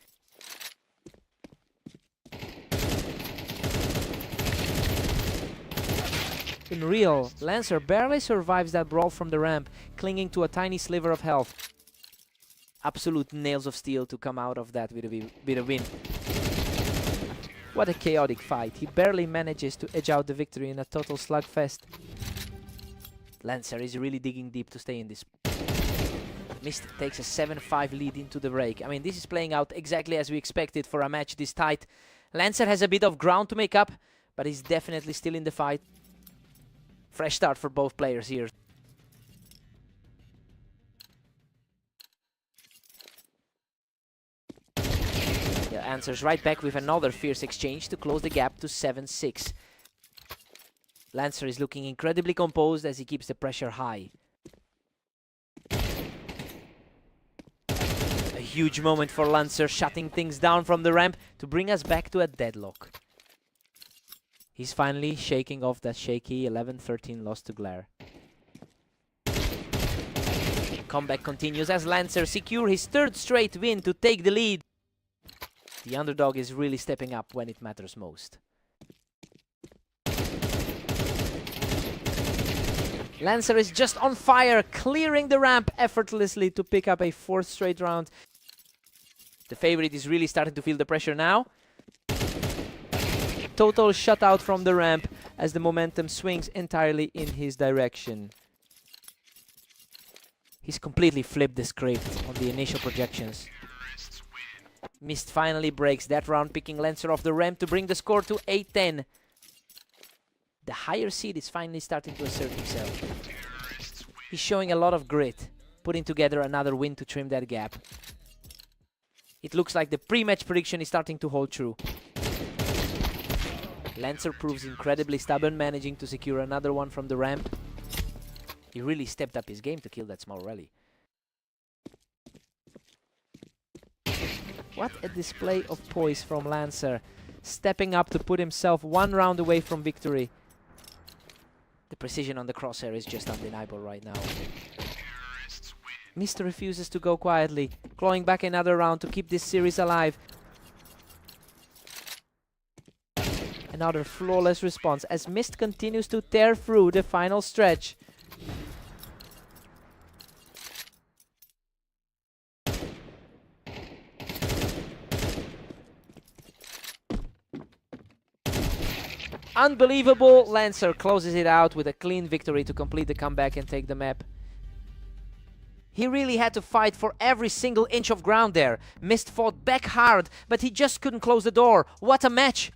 In real, Lancer barely survives that brawl from the ramp, clinging to a tiny sliver of health. Absolute nails of steel to come out of that with a win. What a chaotic fight. He barely manages to edge out the victory in a total slugfest. Lancer is really digging deep to stay in this. Mist takes a 7-5 lead into the break. I mean, this is playing out exactly as we expected for a match this tight. Lancer has a bit of ground to make up, but he's definitely still in the fight. Fresh start for both players here. Yeah, answers right back with another fierce exchange to close the gap to 7-6. Lancer is looking incredibly composed as he keeps the pressure high. A huge moment for Lancer, shutting things down from the ramp to bring us back to a deadlock. He's finally shaking off that shaky 11-13 loss to Glare. Comeback continues as Lancer secures his 3rd straight win to take the lead. The underdog is really stepping up when it matters most. Lancer is just on fire, clearing the ramp effortlessly to pick up a 4th straight round. The favorite is really starting to feel the pressure now. Total shutout from the ramp as the momentum swings entirely in his direction. He's completely flipped the script on the initial projections. Mist finally breaks that round, picking Lancer off the ramp to bring the score to 8-10. The higher seed is finally starting to assert himself. He's showing a lot of grit, putting together another win to trim that gap. It looks like the pre-match prediction is starting to hold true. Lancer proves incredibly stubborn, managing to secure another one from the ramp. He really stepped up his game to kill that small rally. What a display of poise from Lancer, stepping up to put himself 1 round away from victory. The precision on the crosshair is just undeniable right now. Mist refuses to go quietly, clawing back another round to keep this series alive. Another flawless response as Mist continues to tear through the final stretch. Unbelievable. Lancer closes it out with a clean victory to complete the comeback and take the map. He really had to fight for every single inch of ground there. Mist fought back hard, but he just couldn't close the door. What a match!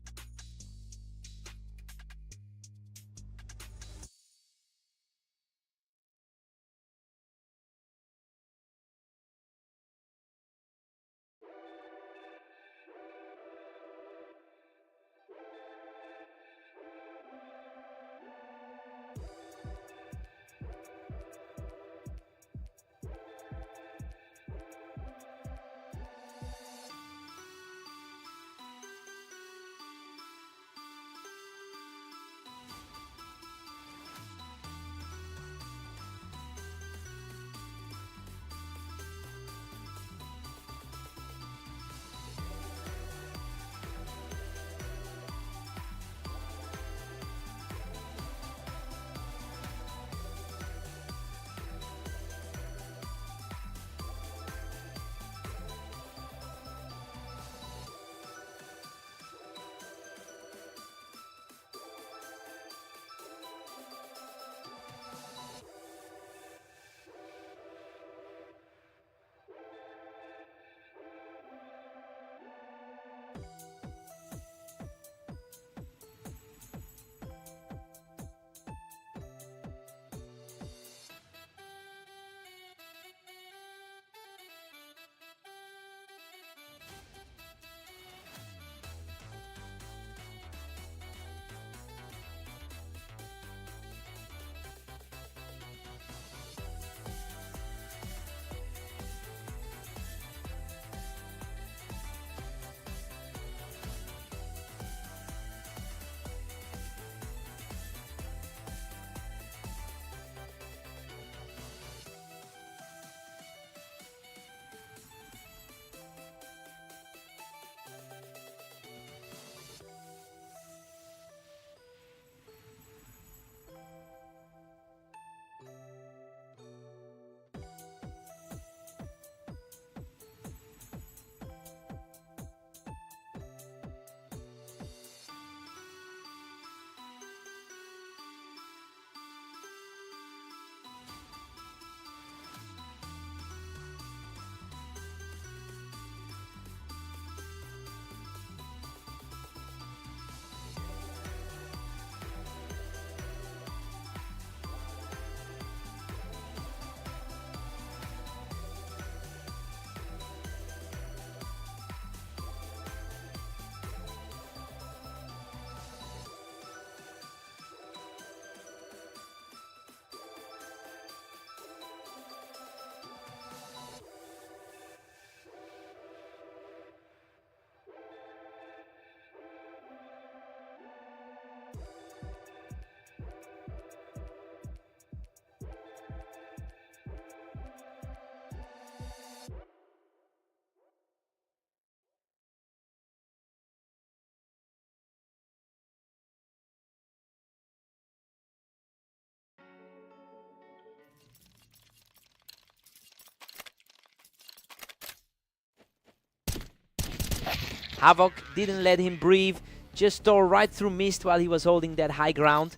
Havoc didn't let him breathe, just tore right through Mist while he was holding that high ground.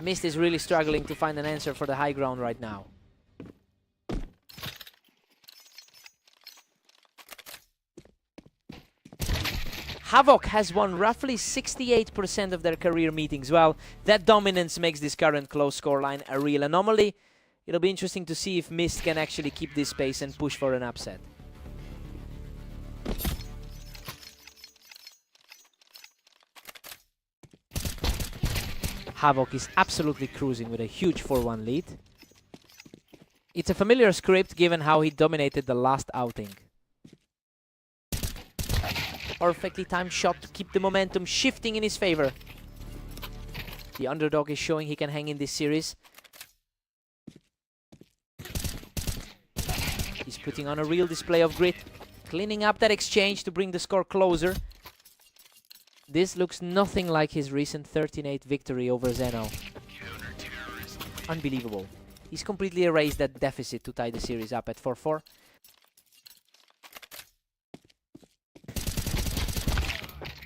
Mist is really struggling to find an answer for the high ground right now. Havoc has won roughly 68% of their career meetings. Well, that dominance makes this current close scoreline a real anomaly. It'll be interesting to see if Mist can actually keep this pace and push for an upset. Havoc is absolutely cruising with a huge 4-1 lead. It's a familiar script given how he dominated the last outing. Perfectly timed shot to keep the momentum shifting in his favor. The underdog is showing he can hang in this series. He's putting on a real display of grit, cleaning up that exchange to bring the score closer. This looks nothing like his recent 13-8 victory over Zeno. Unbelievable. He's completely erased that deficit to tie the series up at 4-4.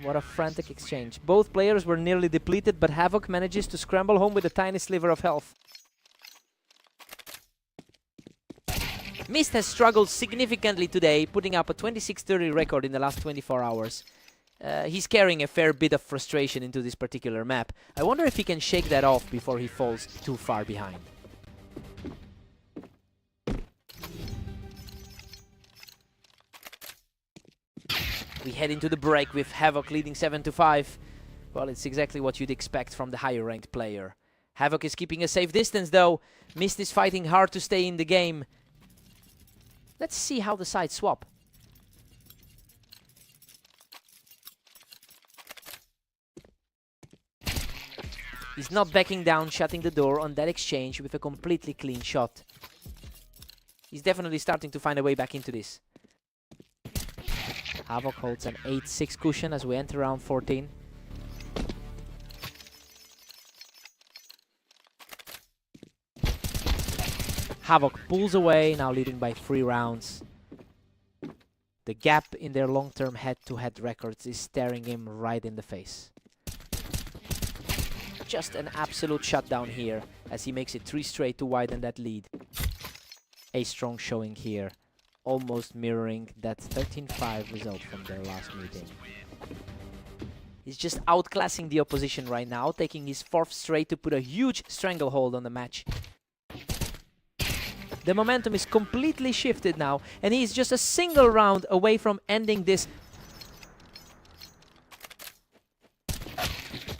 What a frantic exchange. Both players were nearly depleted, but Havoc manages to scramble home with a tiny sliver of health. Mist has struggled significantly today, putting up a 26-30 record in the last 24 hours. He's carrying a fair bit of frustration into this particular map. I wonder if he can shake that off before he falls too far behind. We head into the break with Havoc leading 7-5. Well, it's exactly what you'd expect from the higher ranked player. Havoc is keeping a safe distance though. Mist is fighting hard to stay in the game. Let's see how the sides swap. He's not backing down, shutting the door on that exchange with a completely clean shot. He's definitely starting to find a way back into this. Havoc holds an 8-6 cushion as we enter round 14. Havoc pulls away, now leading by 3 rounds. The gap in their long-term head-to-head records is staring him right in the face. Just an absolute shutdown here as he makes it 3 straight to widen that lead. A strong showing here, almost mirroring that 13-5 result from their last meeting. He's just outclassing the opposition right now, taking his 4th straight to put a huge stranglehold on the match. The momentum is completely shifted now, and he's just a single round away from ending this.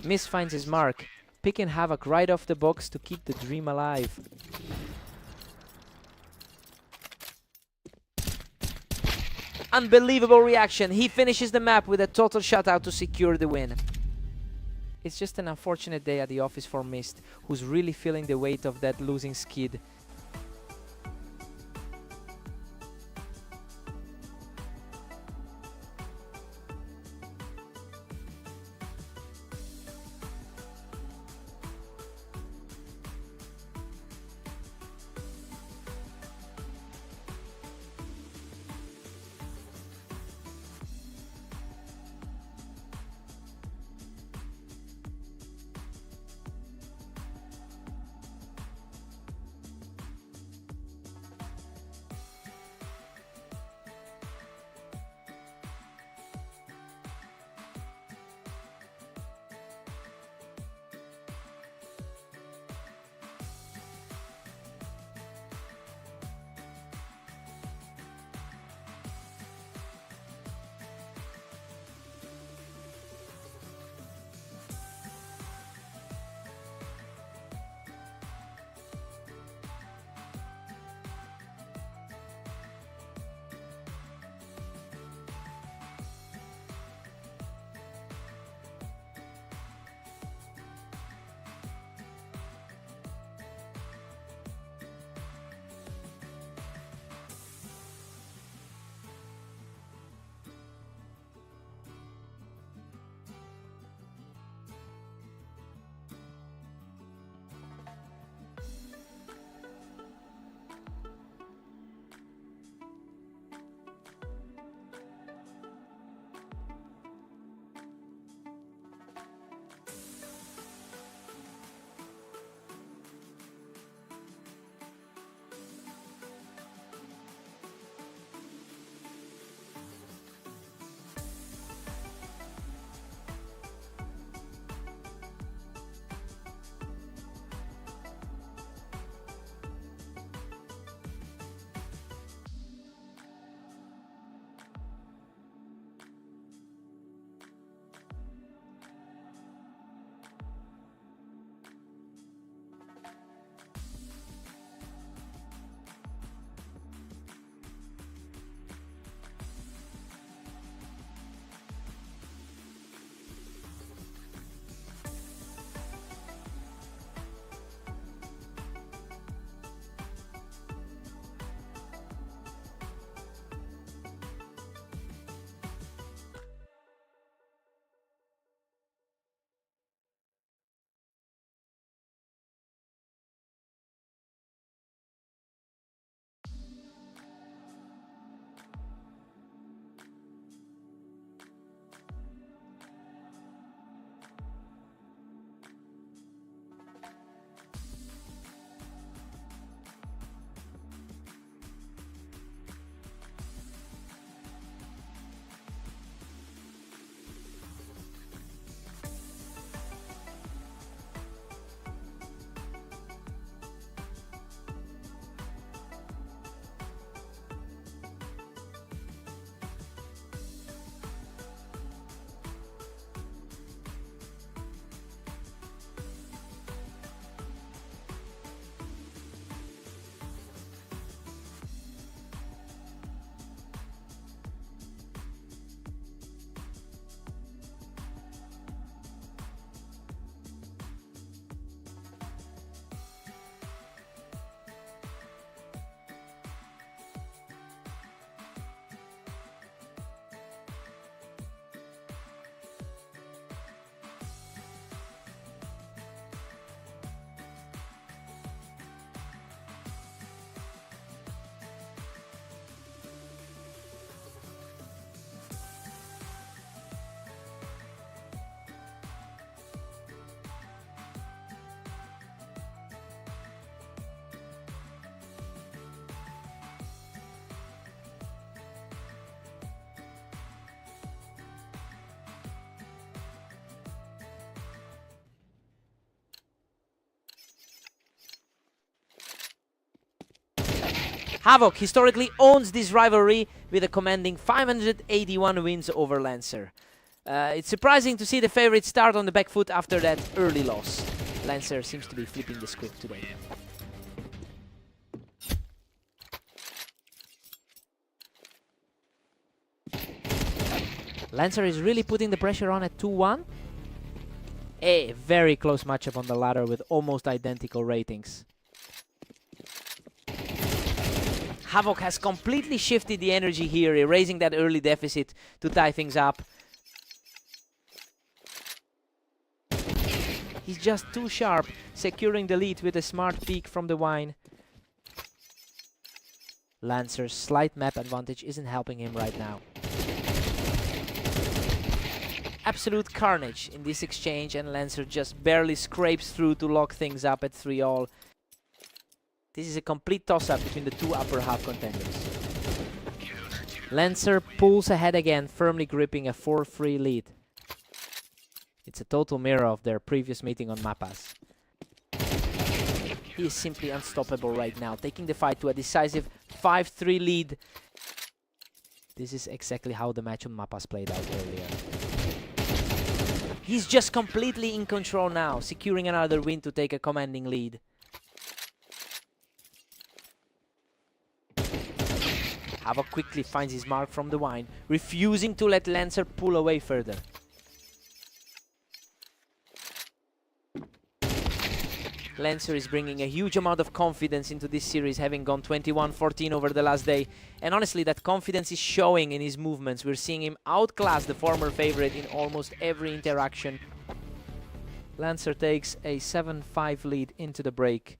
Mist finds his mark, picking Havoc right off the box to keep the dream alive. Unbelievable reaction. He finishes the map with a total shutout to secure the win. It's just an unfortunate day at the office for Mist, who's really feeling the weight of that losing skid. Havoc historically owns this rivalry with a commanding 581 wins over Lancer. It's surprising to see the favorite start on the back foot after that early loss. Lancer seems to be flipping the script today. Lancer is really putting the pressure on at 2-1. A very close matchup on the ladder with almost identical ratings. Havoc has completely shifted the energy here, erasing that early deficit to tie things up. He's just too sharp, securing the lead with a smart peek from the wine. Lancer's slight map advantage isn't helping him right now. Absolute carnage in this exchange, and Lancer just barely scrapes through to lock things up at 3-all. This is a complete toss-up between the two upper half contenders. Lancer pulls ahead again, firmly gripping a 4-3 lead. It's a total mirror of their previous meeting on Mapas. He is simply unstoppable right now, taking the fight to a decisive 5-3 lead. This is exactly how the match on Mapas played out earlier. He's just completely in control now, securing another win to take a commanding lead. Havoc quickly finds his mark from the wine, refusing to let Lancer pull away further. Lancer is bringing a huge amount of confidence into this series, having gone 21-14 over the last day. And honestly, that confidence is showing in his movements. We're seeing him outclass the former favorite in almost every interaction. Lancer takes a 7-5 lead into the break.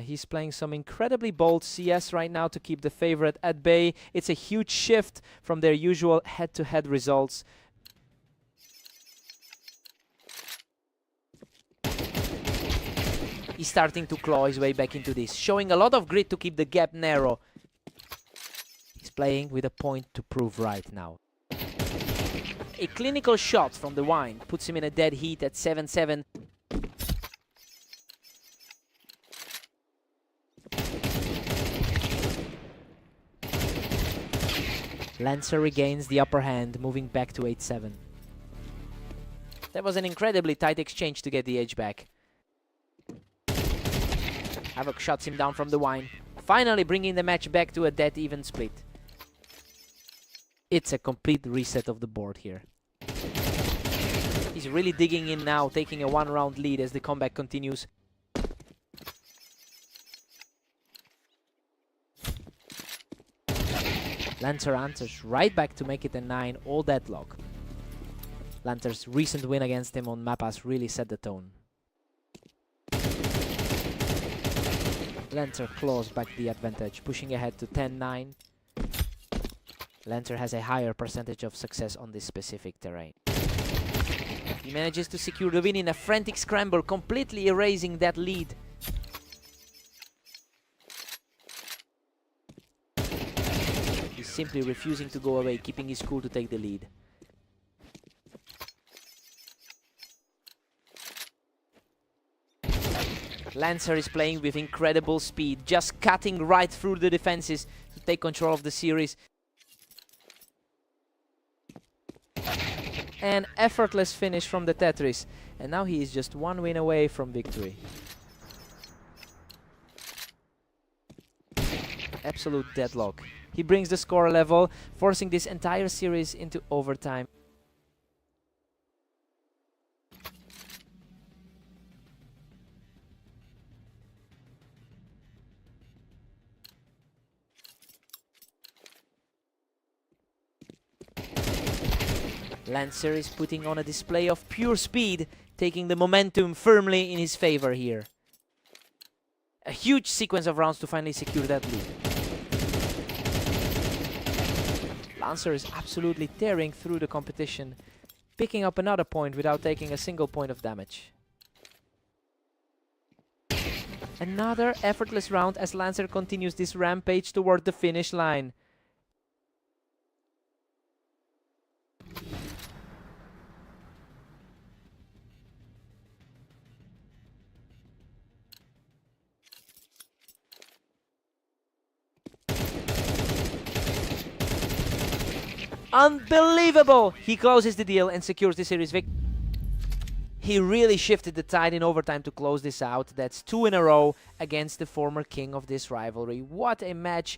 He's playing some incredibly bold CS right now to keep the favorite at bay. It's a huge shift from their usual head-to-head results. He's starting to claw his way back into this, showing a lot of grit to keep the gap narrow. He's playing with a point to prove right now. A clinical shot from the wine puts him in a dead heat at 7-7. Lancer regains the upper hand, moving back to 8-7. That was an incredibly tight exchange to get the edge back. Havoc shuts him down from the wine, finally bringing the match back to a dead even split. It's a complete reset of the board here. He's really digging in now, taking a one-round lead as the comeback continues. Lancer answers right back to make it a 9-all deadlock. Lancer's recent win against him on Mapas really set the tone. Lancer claws back the advantage, pushing ahead to 10-9. Lancer has a higher percentage of success on this specific terrain. He manages to secure the win in a frantic scramble, completely erasing that lead. He's simply refusing to go away, keeping his cool to take the lead. Lancer is playing with incredible speed, just cutting right through the defenses to take control of the series. An effortless finish from the Tetris, and now he is just one win away from victory. Absolute deadlock. He brings the score level, forcing this entire series into overtime. Lancer is putting on a display of pure speed, taking the momentum firmly in his favor here. A huge sequence of rounds to finally secure that lead. Lancer is absolutely tearing through the competition, picking up another point without taking a single point of damage. Another effortless round as Lancer continues this rampage toward the finish line. Unbelievable! He closes the deal and secures the series victory. He really shifted the tide in overtime to close this out. That's 2 in a row against the former king of this rivalry. What a match!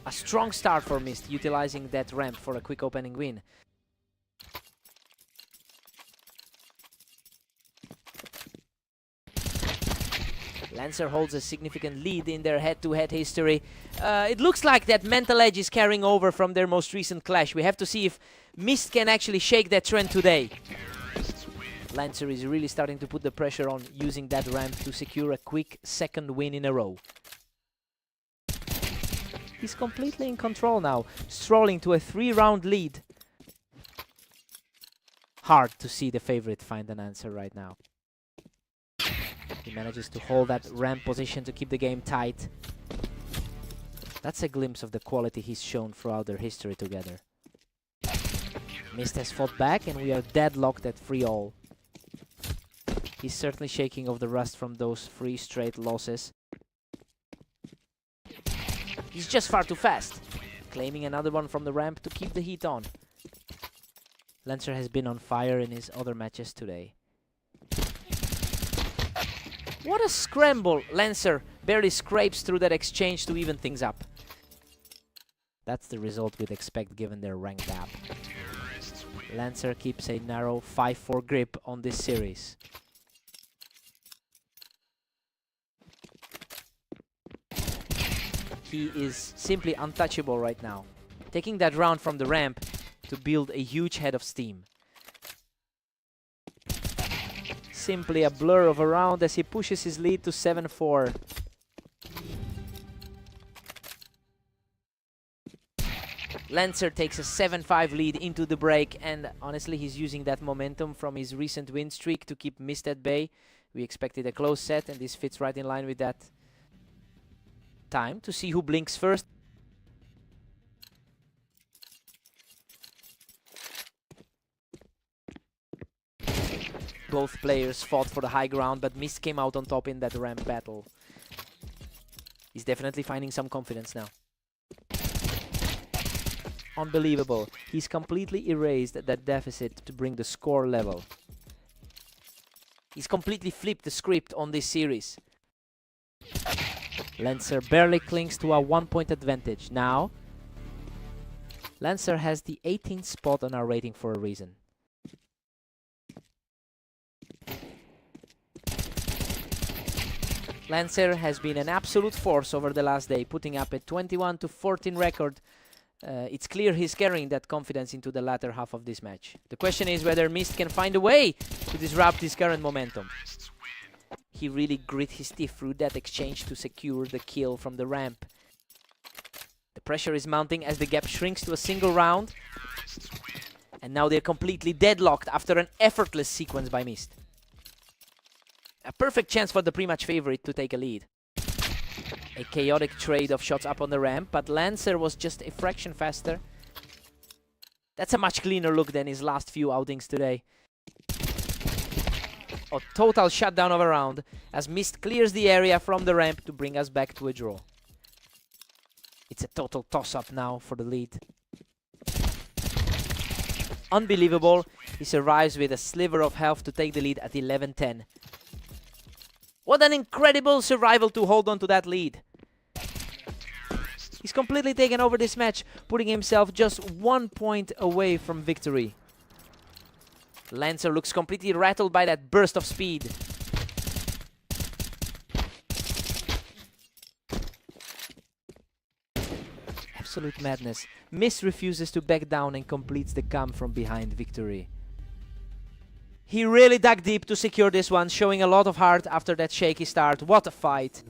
A strong start for Mist, utilizing that ramp for a quick opening win. Lancer holds a significant lead in their head-to-head history. It looks like that mental edge is carrying over from their most recent clash. We have to see if Mist can actually shake that trend today. Lancer is really starting to put the pressure on, using that ramp to secure a quick second win in a row. He's completely in control now, strolling to a 3-round lead. Hard to see the favorite find an answer right now. He manages to hold that ramp position to keep the game tight. That's a glimpse of the quality he's shown throughout their history together. Mist has fought back and we are deadlocked at 3-all. He's certainly shaking off the rust from those 3 straight losses. He's just far too fast, claiming another one from the ramp to keep the heat on. Lancer has been on fire in his other matches today. What a scramble! Lancer barely scrapes through that exchange to even things up. That's the result we'd expect given their rank gap. Lancer keeps a narrow 5-4 grip on this series. He is simply untouchable right now, taking that round from the ramp to build a huge head of steam. Simply a blur of a round as he pushes his lead to 7-4. Lancer takes a 7-5 lead into the break, and honestly, he's using that momentum from his recent win streak to keep Mist at bay. We expected a close set, and this fits right in line with that. Time to see who blinks first. Both players fought for the high ground, but Mist came out on top in that ramp battle. He's definitely finding some confidence now. Unbelievable. He's completely erased that deficit to bring the score level. He's completely flipped the script on this series. Lancer barely clings to a 1-point advantage. Now, Lancer has the 18th spot on our rating for a reason. Lancer has been an absolute force over the last day, putting up a 21-14 record. It's clear he's carrying that confidence into the latter half of this match. The question is whether Mist can find a way to disrupt his current momentum. He really grit his teeth through that exchange to secure the kill from the ramp. The pressure is mounting as the gap shrinks to a single round. And now they're completely deadlocked after an effortless sequence by Mist. A perfect chance for the pre-match favorite to take a lead. A chaotic trade of shots up on the ramp, but Lancer was just a fraction faster. That's a much cleaner look than his last few outings today. A total shutdown of a round as Mist clears the area from the ramp to bring us back to a draw. It's a total toss-up now for the lead. Unbelievable, he survives with a sliver of health to take the lead at 11-10. What an incredible survival to hold on to that lead. He's completely taken over this match, putting himself just 1 point away from victory. Lancer looks completely rattled by that burst of speed. Absolute madness. Mist refuses to back down and completes the come from behind victory. He really dug deep to secure this one, showing a lot of heart after that shaky start. What a fight!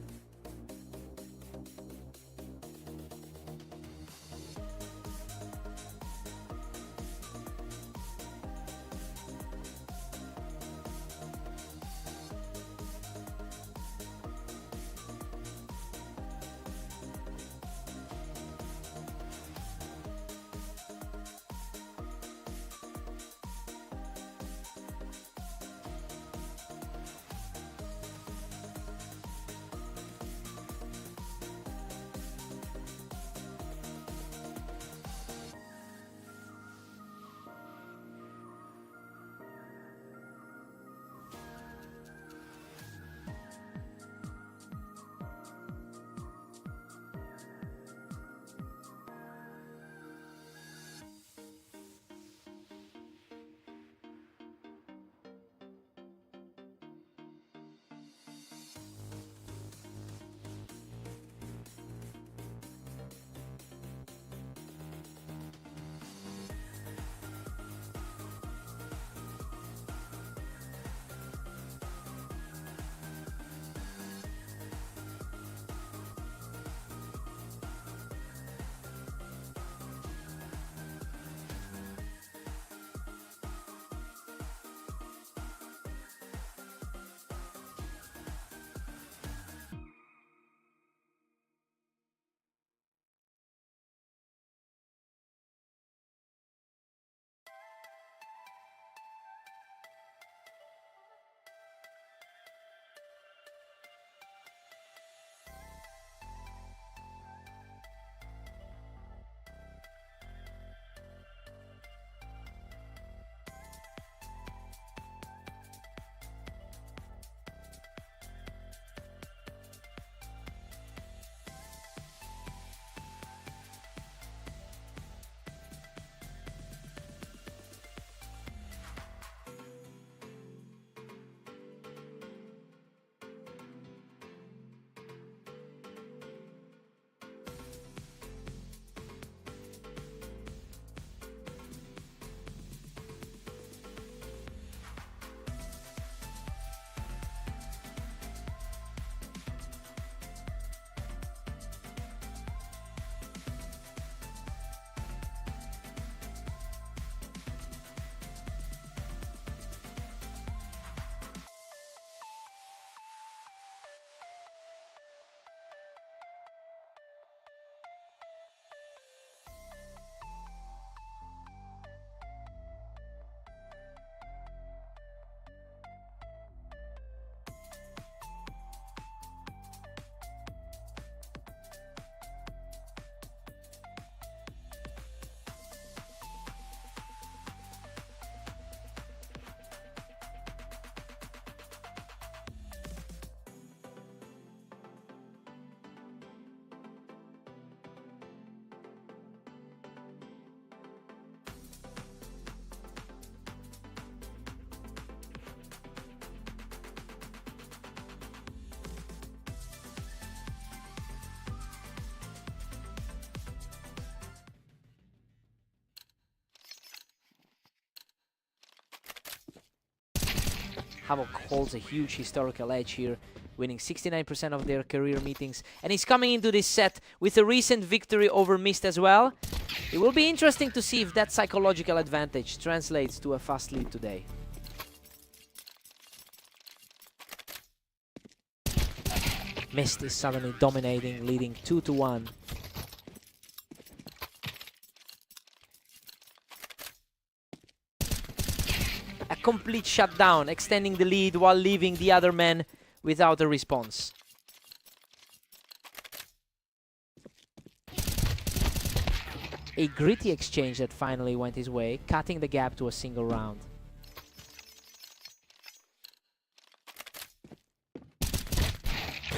Havoc holds a huge historical edge here, winning 69% of their career meetings. And he's coming into this set with a recent victory over Mist as well. It will be interesting to see if that psychological advantage translates to a fast lead today. Mist is suddenly dominating, leading 2-1. A complete shutdown, extending the lead while leaving the other men without a response. A gritty exchange that finally went his way, cutting the gap to a single round.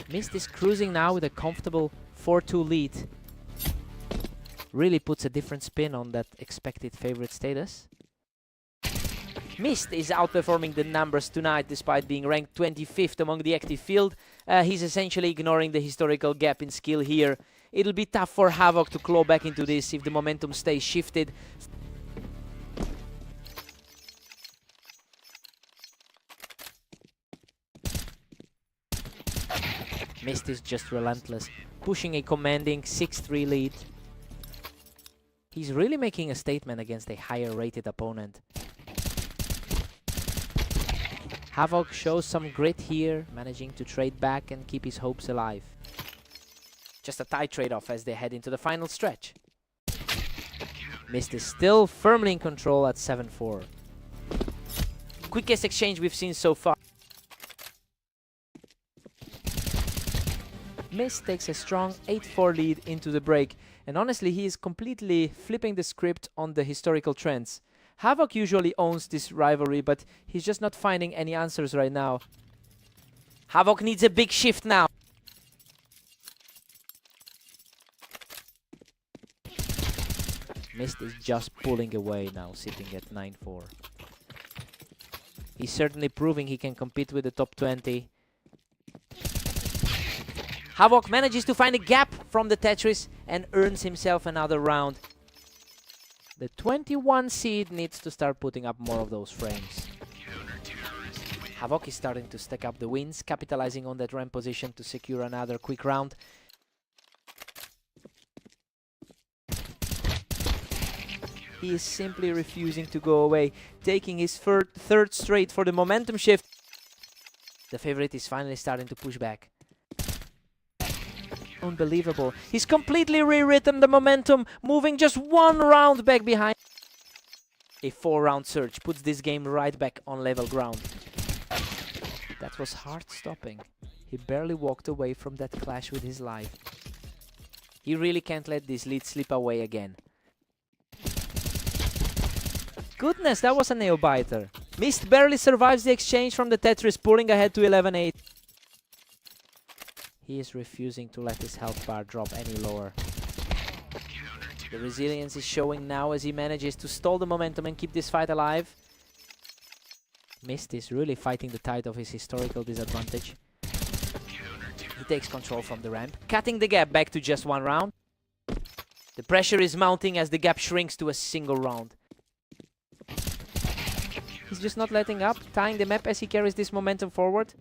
Mist is cruising now with a comfortable 4-2 lead. Really puts a different spin on that expected favorite status. Mist is outperforming the numbers tonight despite being ranked 25th among the active field. He's essentially ignoring the historical gap in skill here. It'll be tough for Havoc to claw back into this if the momentum stays shifted. Mist is just relentless, pushing a commanding 6-3 lead. He's really making a statement against a higher rated opponent. Havoc shows some grit here, managing to trade back and keep his hopes alive. Just a tight trade-off as they head into the final stretch. Mist is still firmly in control at 7-4. Quickest exchange we've seen so far. Mist takes a strong 8-4 lead into the break, and honestly he is completely flipping the script on the historical trends. Havoc usually owns this rivalry, but he's just not finding any answers right now. Havoc needs a big shift now. Mist is just pulling away now, sitting at 9-4. He's certainly proving he can compete with the top 20. Havoc manages to find a gap from the Tetris and earns himself another round. The 21 seed needs to start putting up more of those frames. Havoc is starting to stack up the wins, capitalizing on that ramp position to secure another quick round. He is simply refusing to go away, taking his third straight for the momentum shift. The favorite is finally starting to push back. Unbelievable. He's completely rewritten the momentum, moving just one round back behind. A 4-round surge puts this game right back on level ground. That was heart-stopping. He barely walked away from that clash with his life. He really can't let this lead slip away again. Goodness, that was a nail-biter. Mist barely survives the exchange from the Tetris, pulling ahead to 11-8. He is refusing to let his health bar drop any lower. The resilience is showing now as he manages to stall the momentum and keep this fight alive. Mist is really fighting the tide of his historical disadvantage. He takes control from the ramp, cutting the gap back to just one round. The pressure is mounting as the gap shrinks to a single round. He's just not letting up, tying the map as he carries this momentum forward.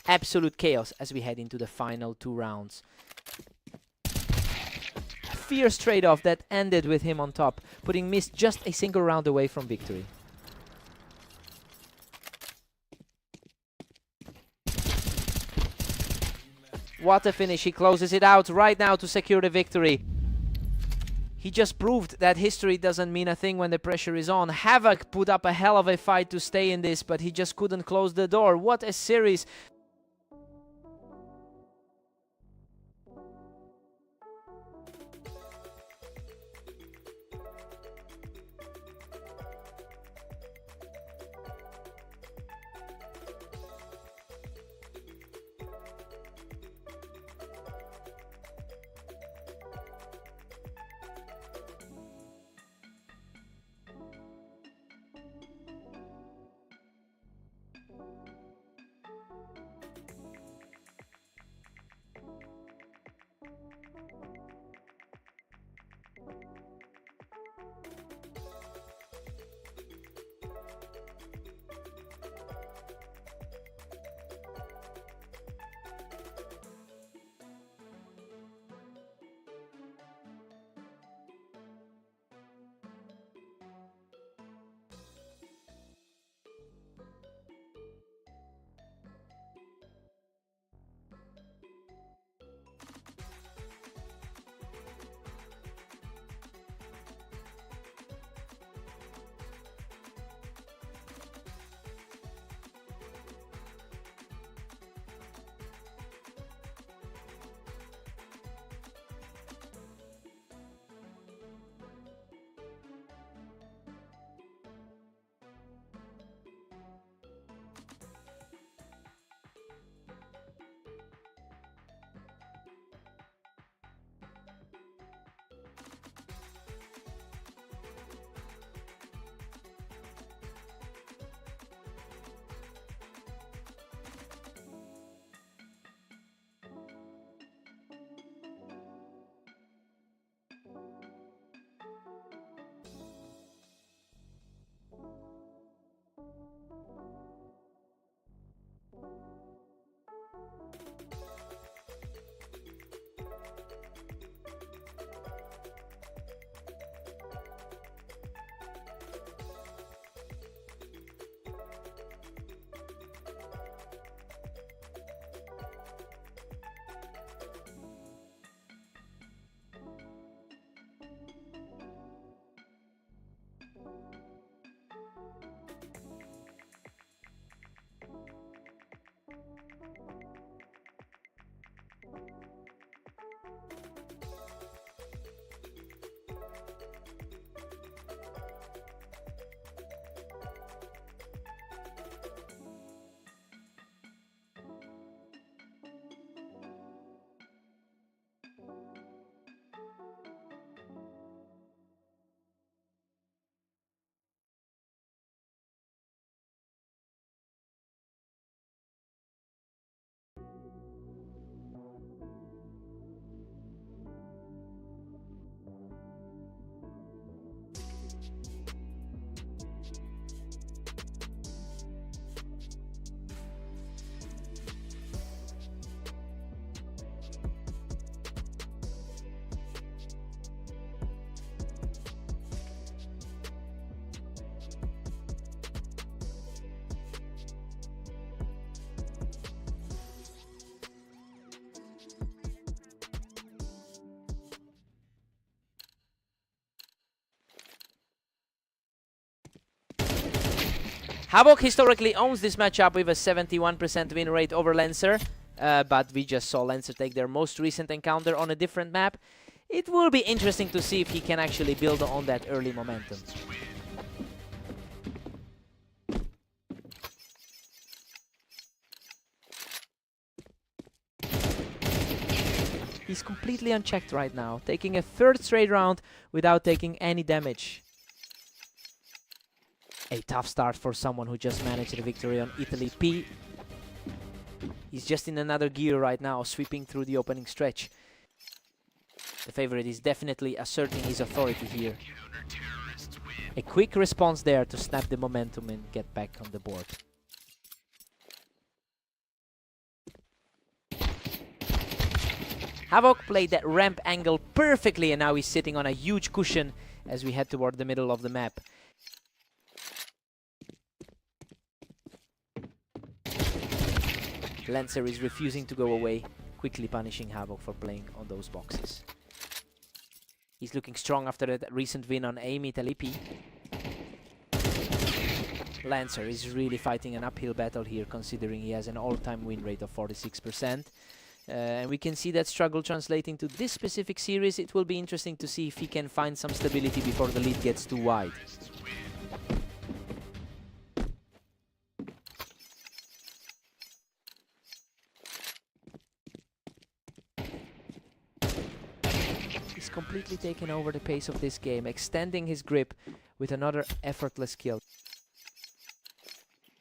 Absolute chaos as we head into the final 2 rounds. A fierce trade-off that ended with him on top, putting Mist just a single round away from victory. What a finish. He closes it out right now to secure the victory. He just proved that history doesn't mean a thing when the pressure is on. Havoc put up a hell of a fight to stay in this, but he just couldn't close the door. What a series. Havoc historically owns this matchup with a 71% win rate over Lancer, but we just saw Lancer take their most recent encounter on a different map. It will be interesting to see if he can actually build on that early momentum. He's completely unchecked right now, taking a third straight round without taking any damage. A tough start for someone who just managed the victory on Italy P. He's just in another gear right now, sweeping through the opening stretch. The favorite is definitely asserting his authority here. A quick response there to snap the momentum and get back on the board. Havoc played that ramp angle perfectly, and now he's sitting on a huge cushion as we head toward the middle of the map. Lancer is refusing to go away, quickly punishing Havoc for playing on those boxes. He's looking strong after that recent win on Amy Talipi. Lancer is really fighting an uphill battle here, considering he has an all-time win rate of 46%. And we can see that struggle translating to this specific series. It will be interesting to see if he can find some stability before the lead gets too wide. He's completely taken over the pace of this game, extending his grip with another effortless kill.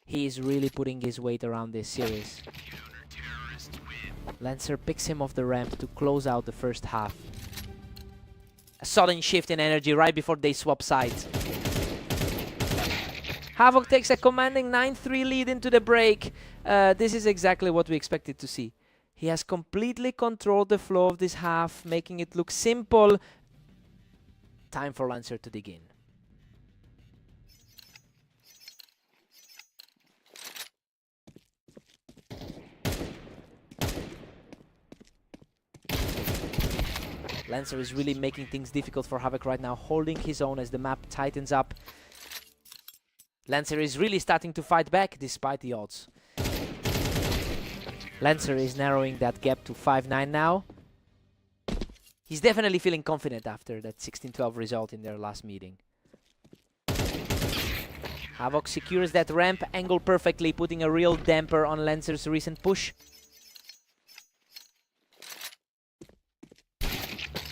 He is really putting his weight around this series. Lancer picks him off the ramp to close out the first half. A sudden shift in energy right before they swap sides. Havoc takes a commanding 9-3 lead into the break. This is exactly what we expected to see. He has completely controlled the flow of this half, making it look simple. Time for Lancer to dig in. Lancer is really making things difficult for Havoc right now, holding his own as the map tightens up. Lancer is really starting to fight back despite the odds. Lancer is narrowing that gap to 5-9 now. He's definitely feeling confident after that 16-12 result in their last meeting. Havoc secures that ramp angle perfectly, putting a real damper on Lancer's recent push.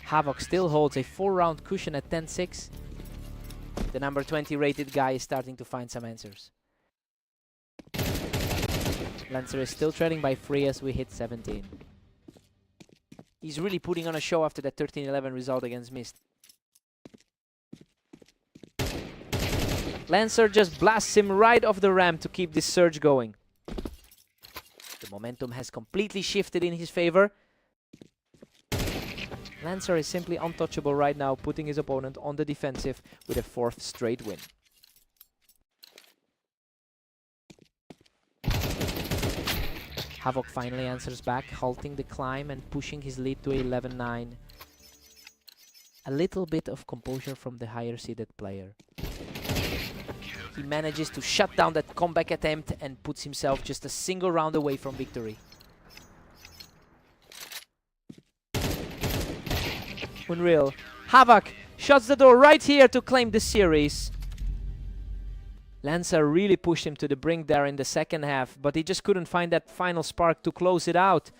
Havoc still holds a 4-round cushion at 10-6. The number 20 rated guy is starting to find some answers. Lancer is still trailing by 3 as we hit 17. He's really putting on a show after that 13-11 result against Mist. Lancer just blasts him right off the ramp to keep this surge going. The momentum has completely shifted in his favor. Lancer is simply untouchable right now, putting his opponent on the defensive with a 4th straight win. Havoc finally answers back, halting the climb and pushing his lead to 11-9. A little bit of composure from the higher seeded player. He manages to shut down that comeback attempt and puts himself just a single round away from victory. Unreal. Havoc shuts the door right here to claim the series. Lancer really pushed him to the brink there in the second half, but he just couldn't find that final spark to close it out.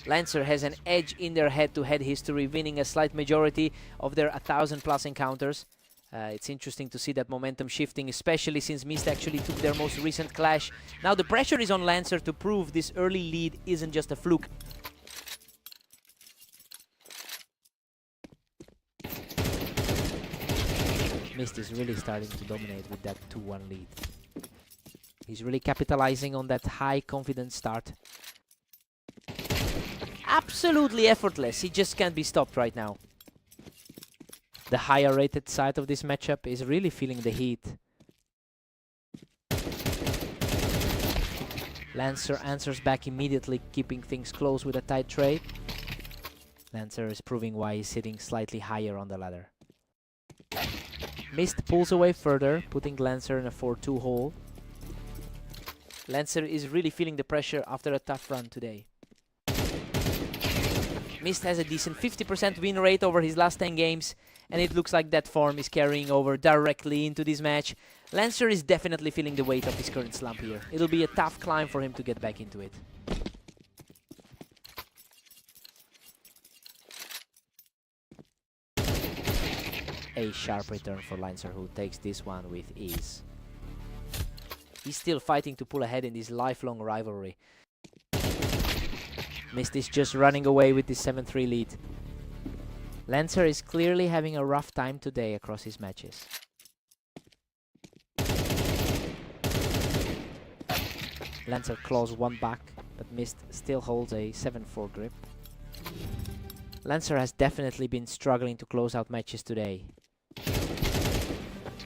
Lancer has an edge in their head-to-head history, winning a slight majority of their 1,000+ encounters. It's interesting to see that momentum shifting, especially since Mist actually took their most recent clash. Now the pressure is on Lancer to prove this early lead isn't just a fluke. Mist is really starting to dominate with that 2-1 lead. He's really capitalizing on that high confidence start. Absolutely effortless, he just can't be stopped right now. The higher rated side of this matchup is really feeling the heat. Lancer answers back immediately, keeping things close with a tight trade. Lancer is proving why he's sitting slightly higher on the ladder. Mist pulls away further, putting Lancer in a 4-2 hole. Lancer is really feeling the pressure after a tough run today. Mist has a decent 50% win rate over his last 10 games, and it looks like that form is carrying over directly into this match. Lancer is definitely feeling the weight of his current slump here. It'll be a tough climb for him to get back into it. A sharp return for Lancer, who takes this one with ease. He's still fighting to pull ahead in this lifelong rivalry. Mist is just running away with this 7-3 lead. Lancer is clearly having a rough time today across his matches. Lancer claws one back, but Mist still holds a 7-4 grip. Lancer has definitely been struggling to close out matches today.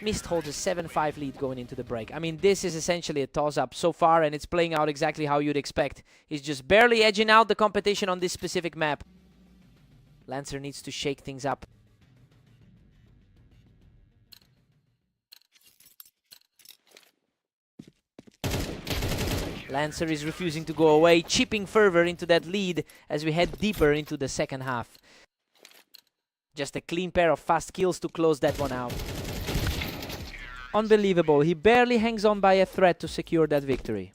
Mist holds a 7-5 lead going into the break. I mean, this is essentially a toss-up so far, and it's playing out exactly how you'd expect. He's just barely edging out the competition on this specific map. Lancer needs to shake things up. Lancer is refusing to go away, chipping further into that lead as we head deeper into the second half. Just a clean pair of fast kills to close that one out. Unbelievable, he barely hangs on by a thread to secure that victory.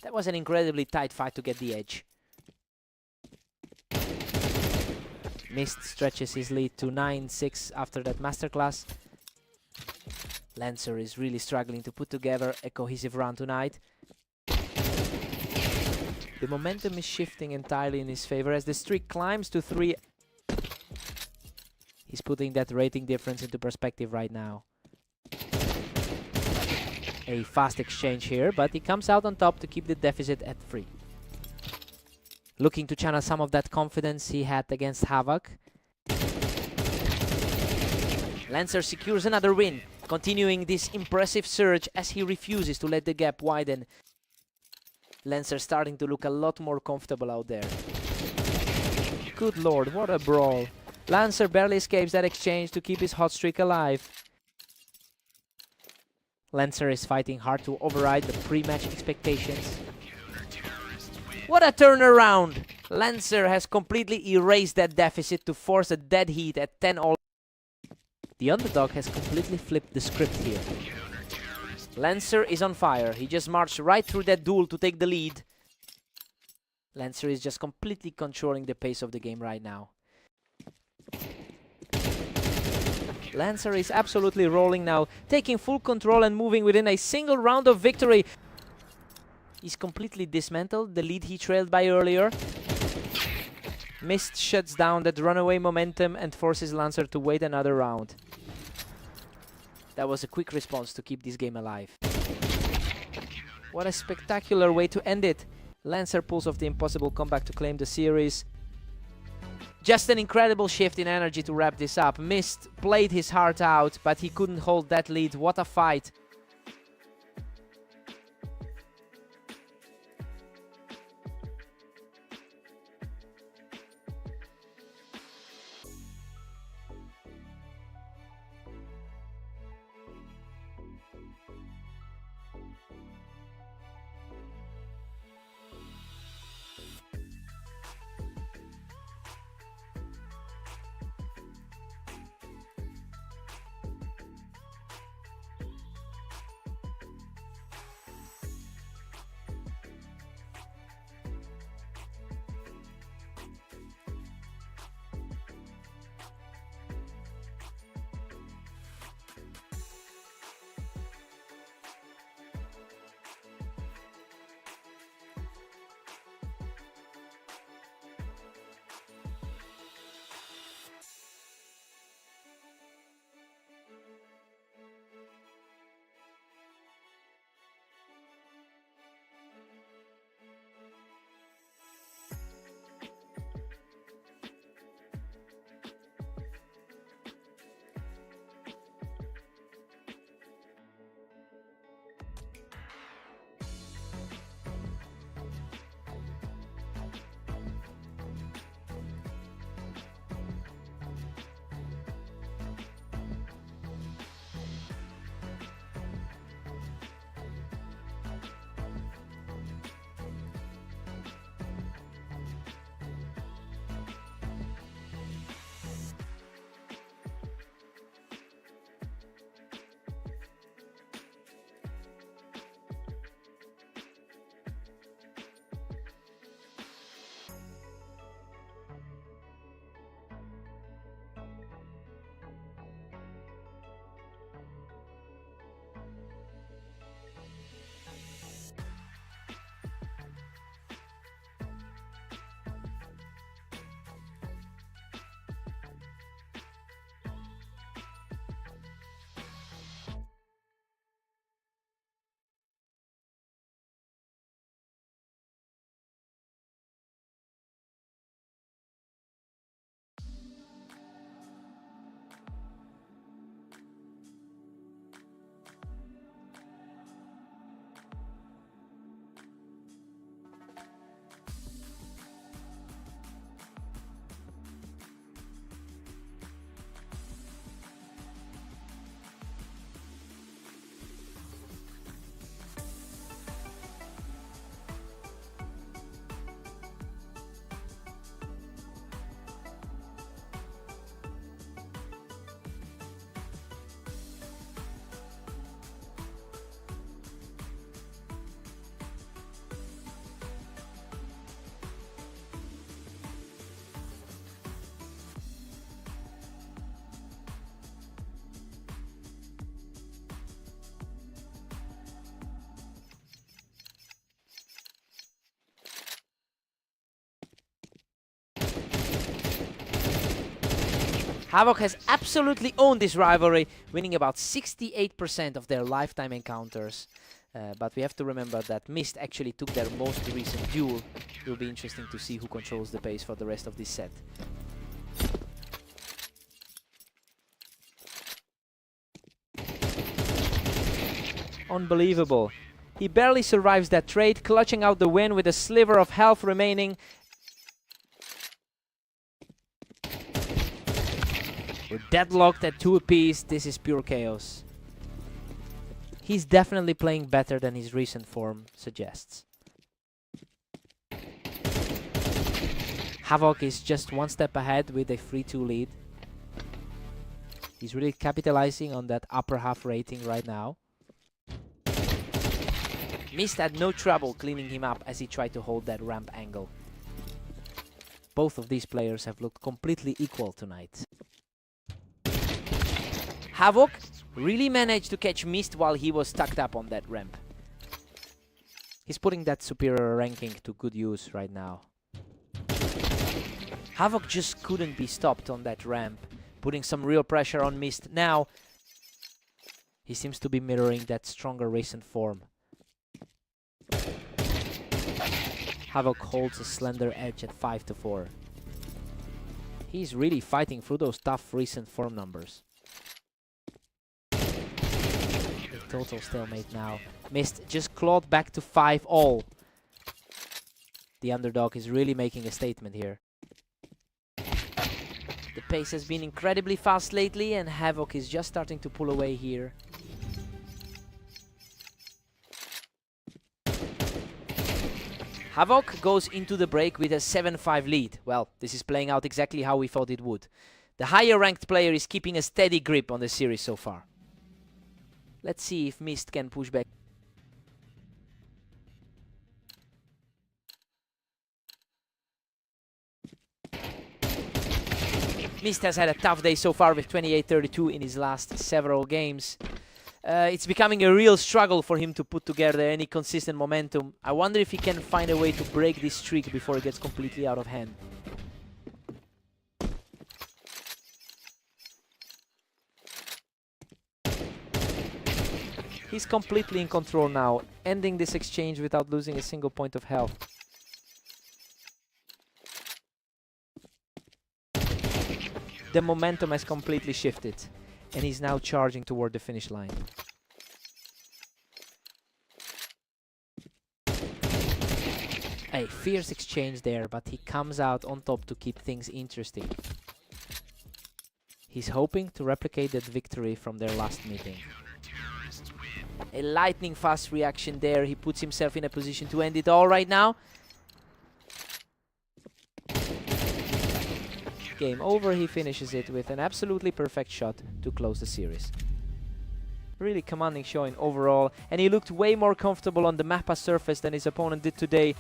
That was an incredibly tight fight to get the edge. Mist stretches his lead to 9-6 after that masterclass. Lancer is really struggling to put together a cohesive run tonight. The momentum is shifting entirely in his favor as the streak climbs to 3. He's putting that rating difference into perspective right now. A fast exchange here, but he comes out on top to keep the deficit at 3. Looking to channel some of that confidence he had against Havoc. Lancer secures another win, continuing this impressive surge as he refuses to let the gap widen. Lancer starting to look a lot more comfortable out there. Good lord, what a brawl. Lancer barely escapes that exchange to keep his hot streak alive. Lancer is fighting hard to override the pre-match expectations. What a turnaround! Lancer has completely erased that deficit to force a dead heat at 10-all. The underdog has completely flipped the script here. Lancer is on fire. He just marched right through that duel to take the lead. Lancer is just completely controlling the pace of the game right now. Lancer is absolutely rolling now, taking full control and moving within a single round of victory. He's completely dismantled the lead he trailed by earlier. Mist shuts down that runaway momentum and forces Lancer to wait another round. That was a quick response to keep this game alive. What a spectacular way to end it. Lancer pulls off the impossible comeback to claim the series. Just an incredible shift in energy to wrap this up. Mist played his heart out, but he couldn't hold that lead. What a fight. Havoc has absolutely owned this rivalry, winning about 68% of their lifetime encounters. But we have to remember that Mist actually took their most recent duel. It will be interesting to see who controls the pace for the rest of this set. Unbelievable. He barely survives that trade, clutching out the win with a sliver of health remaining. We're deadlocked at 2 apiece. This is pure chaos. He's definitely playing better than his recent form suggests. Havoc is just one step ahead with a 3-2 lead. He's really capitalizing on that upper half rating right now. Mist had no trouble cleaning him up as he tried to hold that ramp angle. Both of these players have looked completely equal tonight. Havoc really managed to catch Mist while he was tucked up on that ramp. He's putting that superior ranking to good use right now. Havoc just couldn't be stopped on that ramp, putting some real pressure on Mist. Now, he seems to be mirroring that stronger recent form. Havoc holds a slender edge at 5-4. He's really fighting through those tough recent form numbers. A total stalemate now. Mist just clawed back to 5-all. The underdog is really making a statement here. The pace has been incredibly fast lately, and Havoc is just starting to pull away here. Havoc goes into the break with a 7-5 lead. Well, this is playing out exactly how we thought it would. The higher ranked player is keeping a steady grip on the series so far. Let's see if Mist can push back. Mist has had a tough day so far with 28-32 in his last several games. It's becoming a real struggle for him to put together any consistent momentum. I wonder if he can find a way to break this streak before it gets completely out of hand. He's completely in control now, ending this exchange without losing a single point of health. The momentum has completely shifted, and he's now charging toward the finish line. A fierce exchange there, but he comes out on top to keep things interesting. He's hoping to replicate that victory from their last meeting. A lightning fast reaction there. He puts himself in a position to end it all right now. Game over. He finishes it with an absolutely perfect shot to close the series. Really commanding showing overall, and he looked way more comfortable on the Mappa surface than his opponent did today.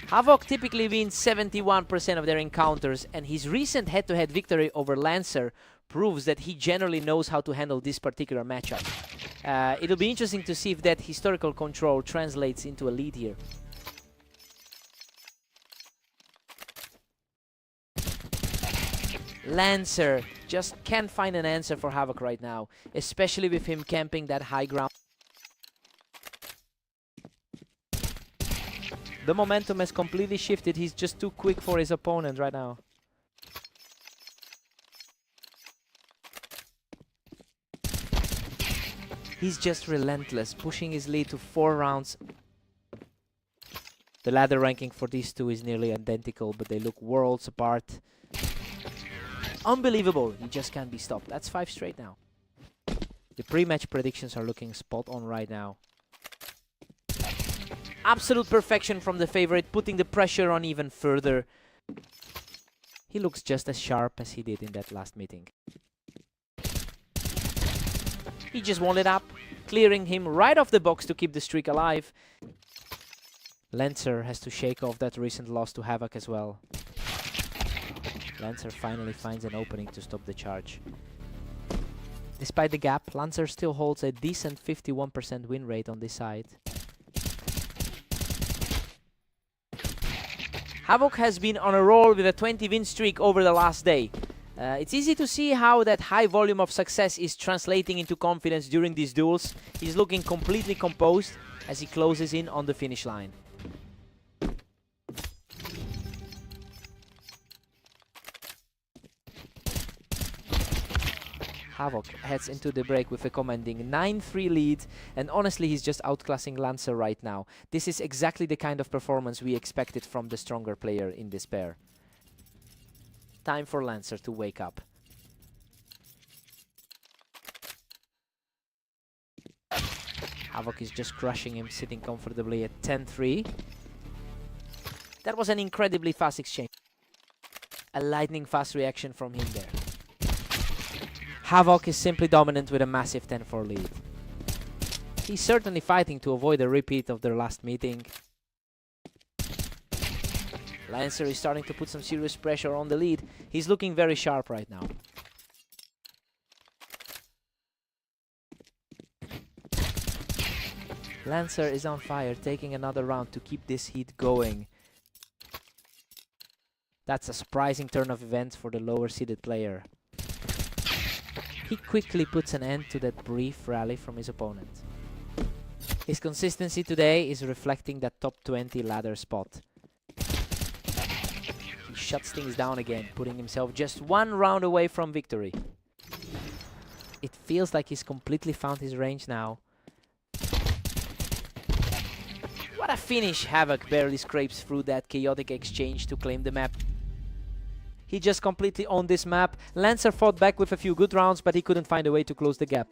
Havoc typically wins 71% of their encounters, and his recent head-to-head victory over Lancer proves that he generally knows how to handle this particular matchup. It'll be interesting to see if that historical control translates into a lead here. Lancer just can't find an answer for Havoc right now, especially with him camping that high ground. The momentum has completely shifted. He's just too quick for his opponent right now. He's just relentless, pushing his lead to 4 rounds. The ladder ranking for these two is nearly identical, but they look worlds apart. Unbelievable. He just can't be stopped. That's 5 straight now. The pre-match predictions are looking spot on right now. Absolute perfection from the favorite, putting the pressure on even further. He looks just as sharp as he did in that last meeting. He just won it up, clearing him right off the box to keep the streak alive. Lancer has to shake off that recent loss to Havoc as well. Lancer finally finds an opening to stop the charge. Despite the gap, Lancer still holds a decent 51% win rate on this side. Havoc has been on a roll with a 20-win streak over the last day. It's easy to see how that high volume of success is translating into confidence during these duels. He's looking completely composed as he closes in on the finish line. Havoc heads into the break with a commanding 9-3 lead, and honestly he's just outclassing Lancer right now. This is exactly the kind of performance we expected from the stronger player in this pair. Time for Lancer to wake up. Havoc is just crushing him, sitting comfortably at 10-3. That was an incredibly fast exchange. A lightning fast reaction from him there. Havoc is simply dominant with a massive 10-4 lead. He's certainly fighting to avoid a repeat of their last meeting. Lancer is starting to put some serious pressure on the lead. He's looking very sharp right now. Lancer is on fire, taking another round to keep this heat going. That's a surprising turn of events for the lower seeded player. He quickly puts an end to that brief rally from his opponent. His consistency today is reflecting that top 20 ladder spot. He shuts things down again, putting himself just 1 round away from victory. It feels like he's completely found his range now. What a finish! Havoc barely scrapes through that chaotic exchange to claim the map. He just completely owned this map. Lancer fought back with a few good rounds, but he couldn't find a way to close the gap.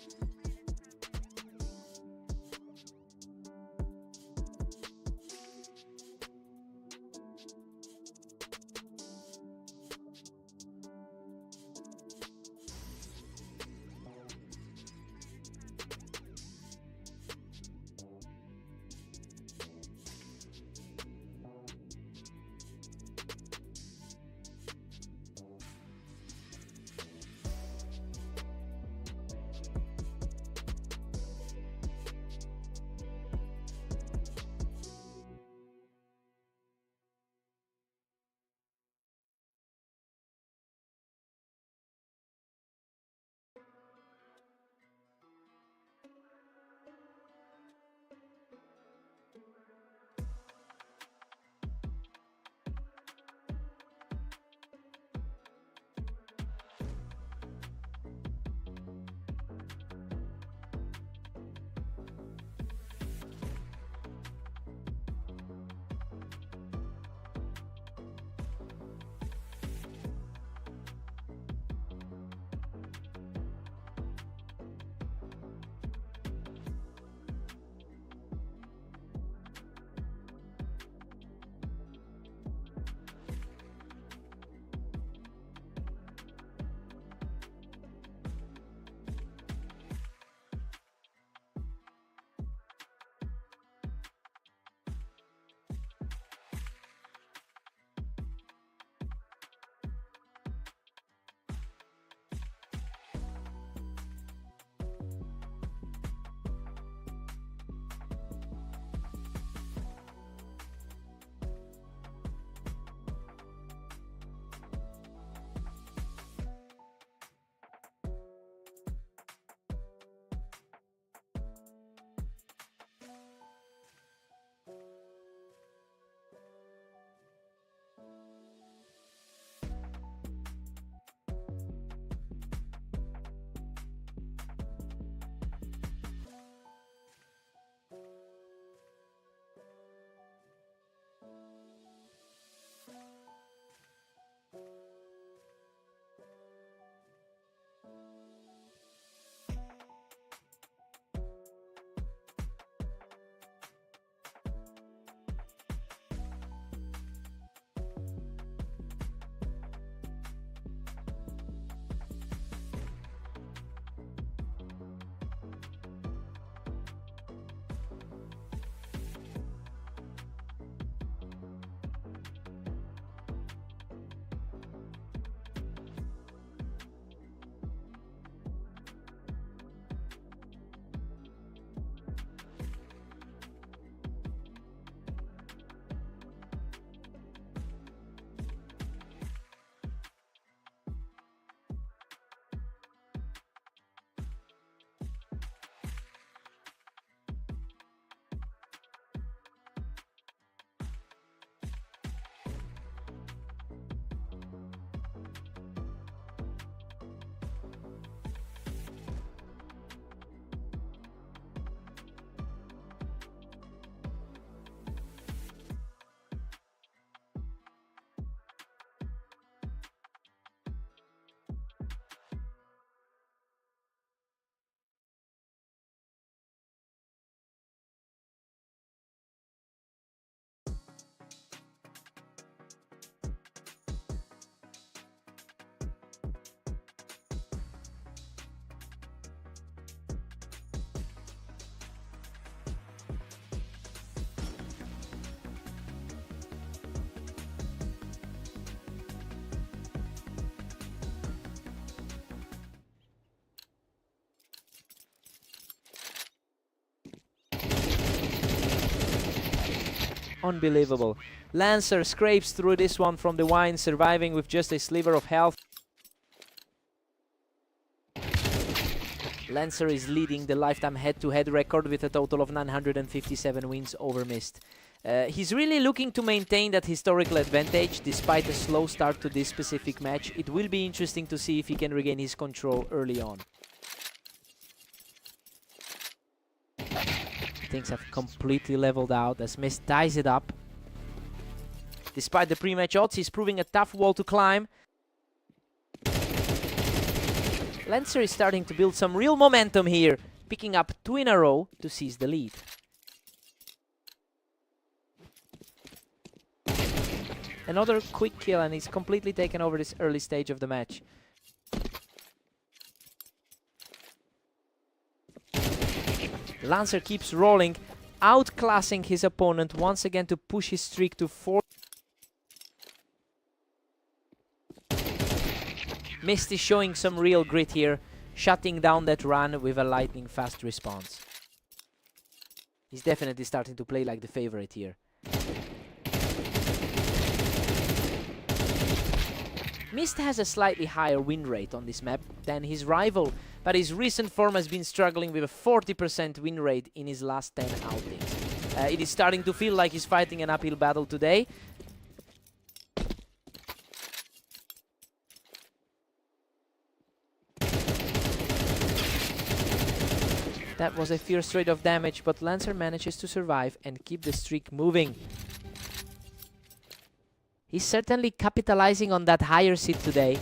Unbelievable. Lancer scrapes through this one from the wine, surviving with just a sliver of health. Lancer is leading the lifetime head-to-head record with a total of 957 wins over Mist. He's really looking to maintain that historical advantage despite a slow start to this specific match. It will be interesting to see if he can regain his control early on. Things have completely leveled out as Mist ties it up. Despite the pre-match odds, he's proving a tough wall to climb. Lancer is starting to build some real momentum here, picking up 2 in a row to seize the lead. Another quick kill and he's completely taken over this early stage of the match. Lancer keeps rolling, outclassing his opponent once again to push his streak to 4. Mist is showing some real grit here, shutting down that run with a lightning fast response. He's definitely starting to play like the favorite here. Mist has a slightly higher win rate on this map than his rival, but his recent form has been struggling with a 40% win rate in his last 10 outings. It is starting to feel like he's fighting an uphill battle today. That was a fierce rate of damage, but Lancer manages to survive and keep the streak moving. He's certainly capitalizing on that higher seed today.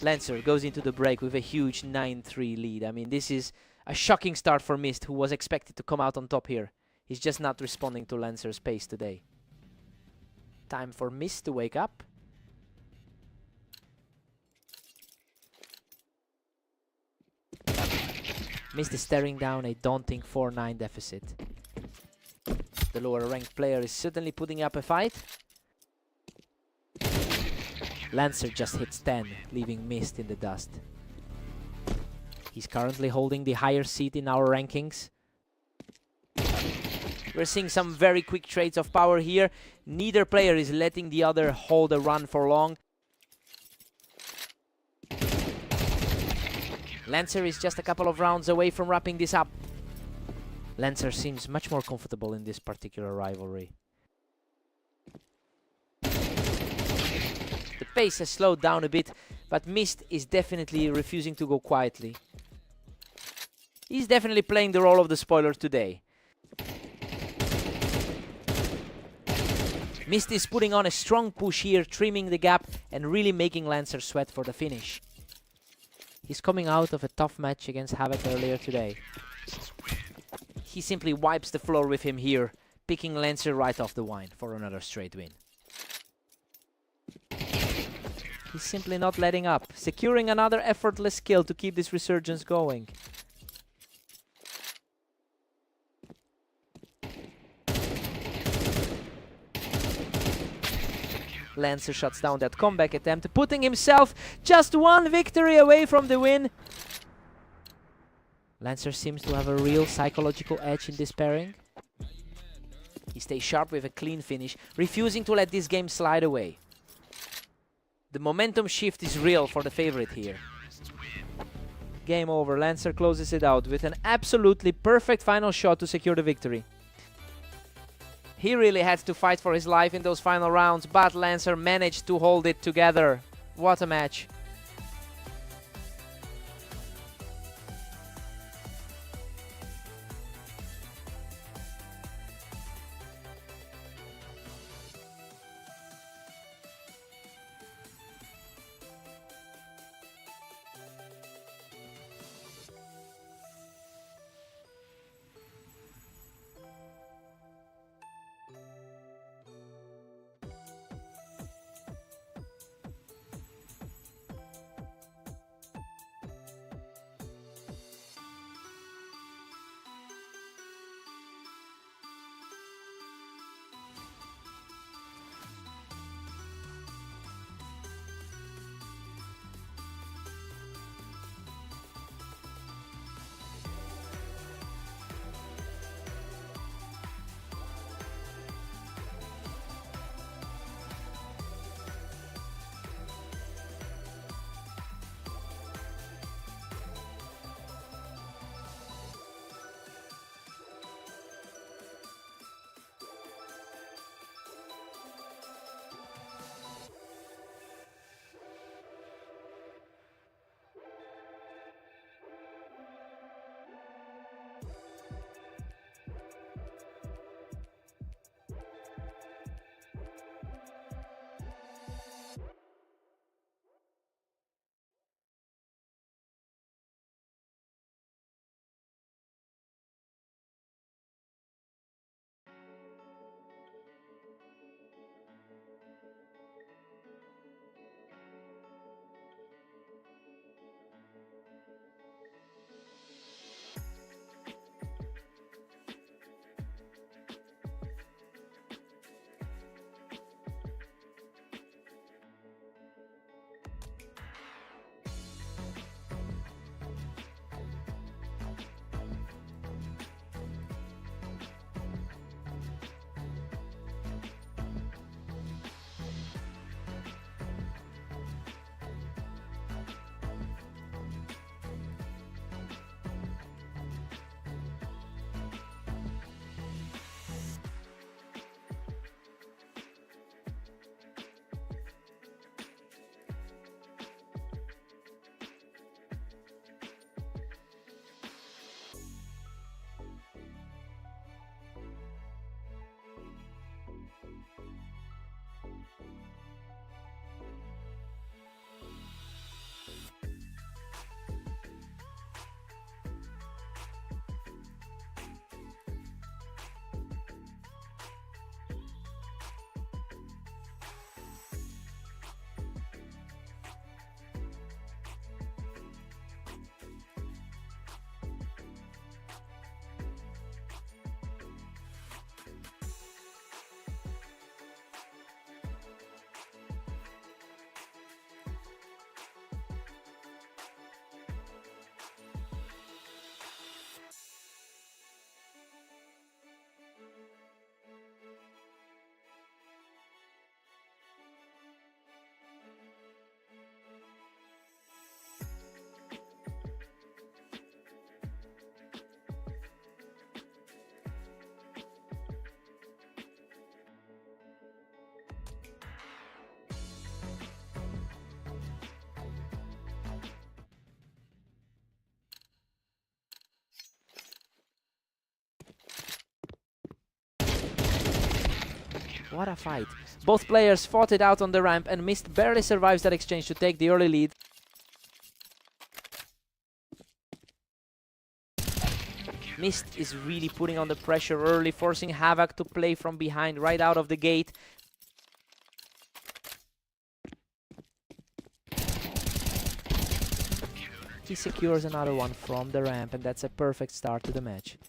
Lancer goes into the break with a huge 9-3 lead. I mean, this is a shocking start for Mist, who was expected to come out on top here. He's just not responding to Lancer's pace today. Time for Mist to wake up. Mist is staring down a daunting 4-9 deficit. The lower ranked player is certainly putting up a fight. Lancer just hits 10, leaving Mist in the dust. He's currently holding the higher seat in our rankings. We're seeing some very quick trades of power here. Neither player is letting the other hold a run for long. Lancer is just a couple of rounds away from wrapping this up. Lancer seems much more comfortable in this particular rivalry. The pace has slowed down a bit, but Mist is definitely refusing to go quietly. He's definitely playing the role of the spoiler today. Mist is putting on a strong push here, trimming the gap and really making Lancer sweat for the finish. He's coming out of a tough match against Havoc earlier today. He simply wipes the floor with him here, picking Lancer right off the wine for another straight win. He's simply not letting up, securing another effortless kill to keep this resurgence going. Lancer shuts down that comeback attempt, putting himself just one victory away from the win. Lancer seems to have a real psychological edge in this pairing. He stays sharp with a clean finish, refusing to let this game slide away. The momentum shift is real for the favorite here. Game over. Lancer closes it out with an absolutely perfect final shot to secure the victory. He really had to fight for his life in those final rounds, but Lancer managed to hold it together. What a match. What a fight. Both players fought it out on the ramp, and Mist barely survives that exchange to take the early lead. Mist is really putting on the pressure early, forcing Havoc to play from behind right out of the gate. He secures another one from the ramp, and that's a perfect start to the match.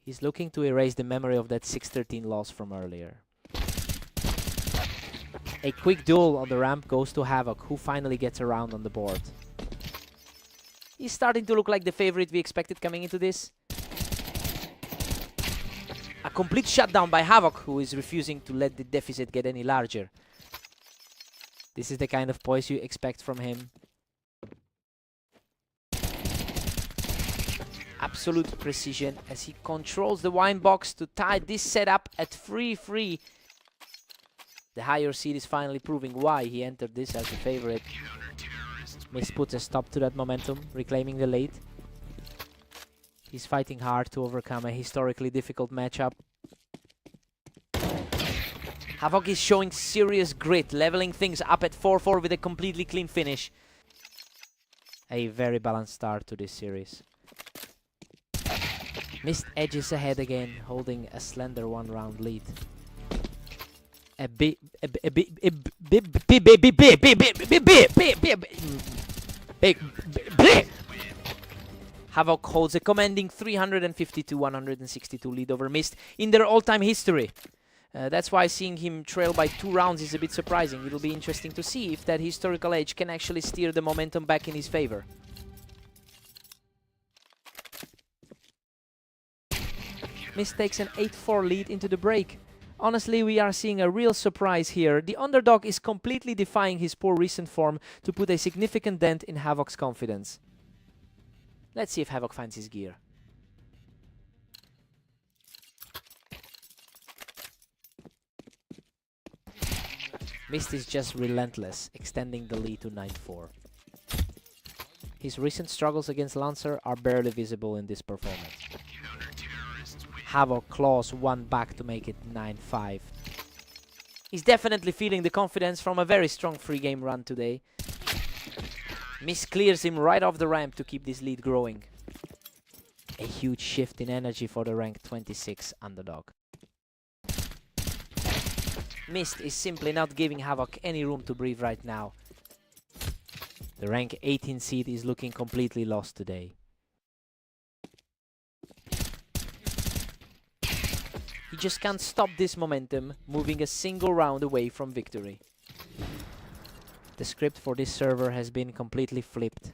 He's looking to erase the memory of that 6-13 loss from earlier. A quick duel on the ramp goes to Havoc, who finally gets around on the board. He's starting to look like the favorite we expected coming into this. A complete shutdown by Havoc, who is refusing to let the deficit get any larger. This is the kind of poise you expect from him. Absolute precision as he controls the wine box to tie this setup at 3-3. The higher seed is finally proving why he entered this as the favorite. Mist puts a stop to that momentum, reclaiming the lead. He's fighting hard to overcome a historically difficult matchup. Havoc is showing serious grit, leveling things up at 4-4 with a completely clean finish. A very balanced start to this series. Mist edges ahead again, holding a slender one-round lead. Havoc holds a commanding 350-162 lead over Mist in their all-time history. That's why seeing him trail by 2 rounds is a bit surprising. It'll be interesting to see if that historical edge can actually steer the momentum back in his favor. Mist takes an 8-4 lead into the break. Honestly, we are seeing a real surprise here. The underdog is completely defying his poor recent form to put a significant dent in Havoc's confidence. Let's see if Havoc finds his gear. Mist is just relentless, extending the lead to 9-4. His recent struggles against Lancer are barely visible in this performance. Havoc claws one back to make it 9-5. He's definitely feeling the confidence from a very strong free game run today. Mist clears him right off the ramp to keep this lead growing. A huge shift in energy for the rank 26 underdog. Mist is simply not giving Havoc any room to breathe right now. The rank 18 seed is looking completely lost today. He just can't stop this momentum, moving a single round away from victory. The script for this server has been completely flipped.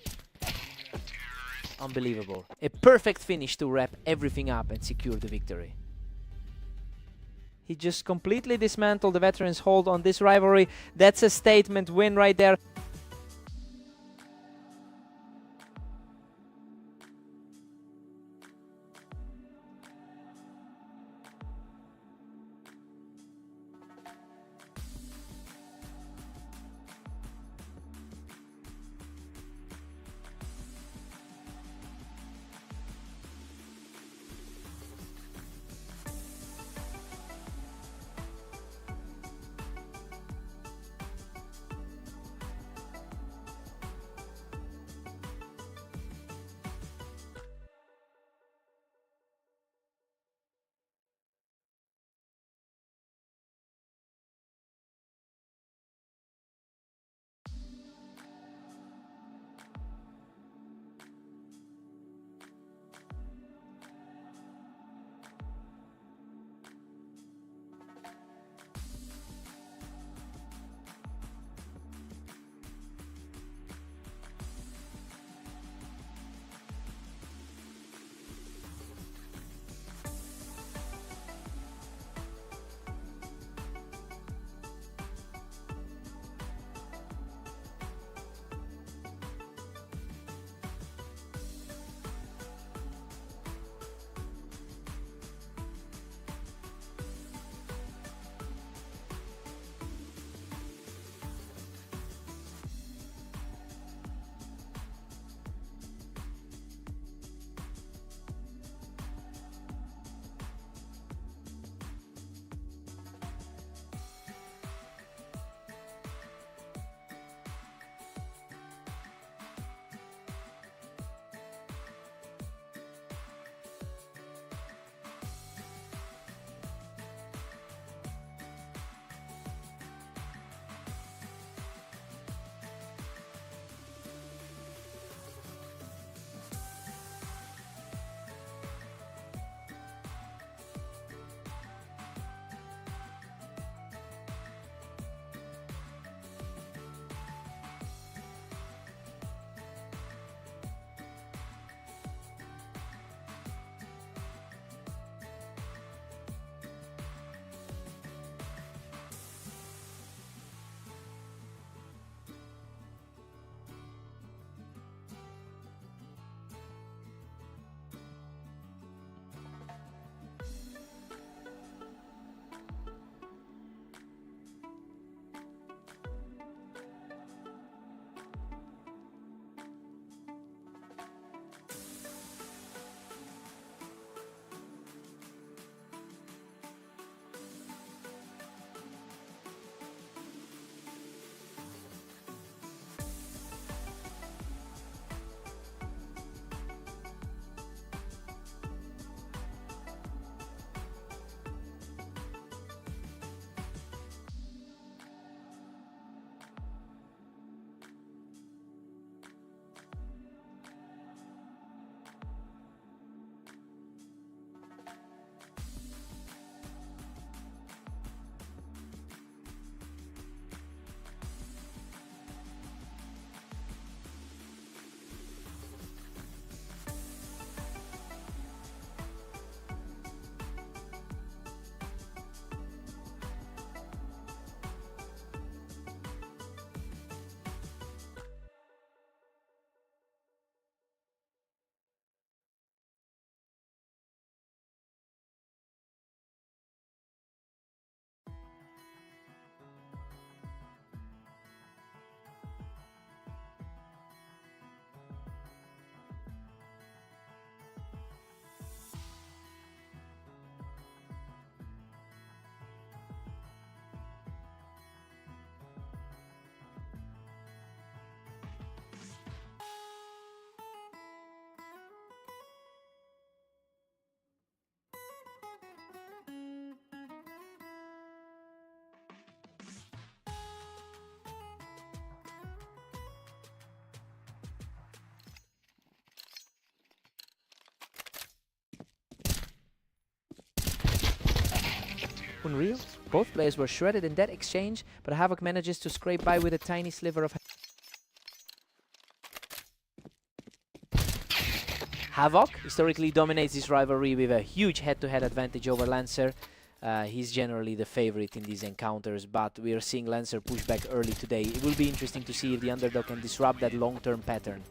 Unbelievable. A perfect finish to wrap everything up and secure the victory. He just completely dismantled the veterans' hold on this rivalry. That's a statement win right there. Unreal. Both players were shredded in that exchange, but Havoc manages to scrape by with a tiny sliver of... Havoc historically dominates this rivalry with a huge head-to-head advantage over Lancer. He's generally the favorite in these encounters, but we are seeing Lancer push back early today. It will be interesting to see if the underdog can disrupt that long-term pattern.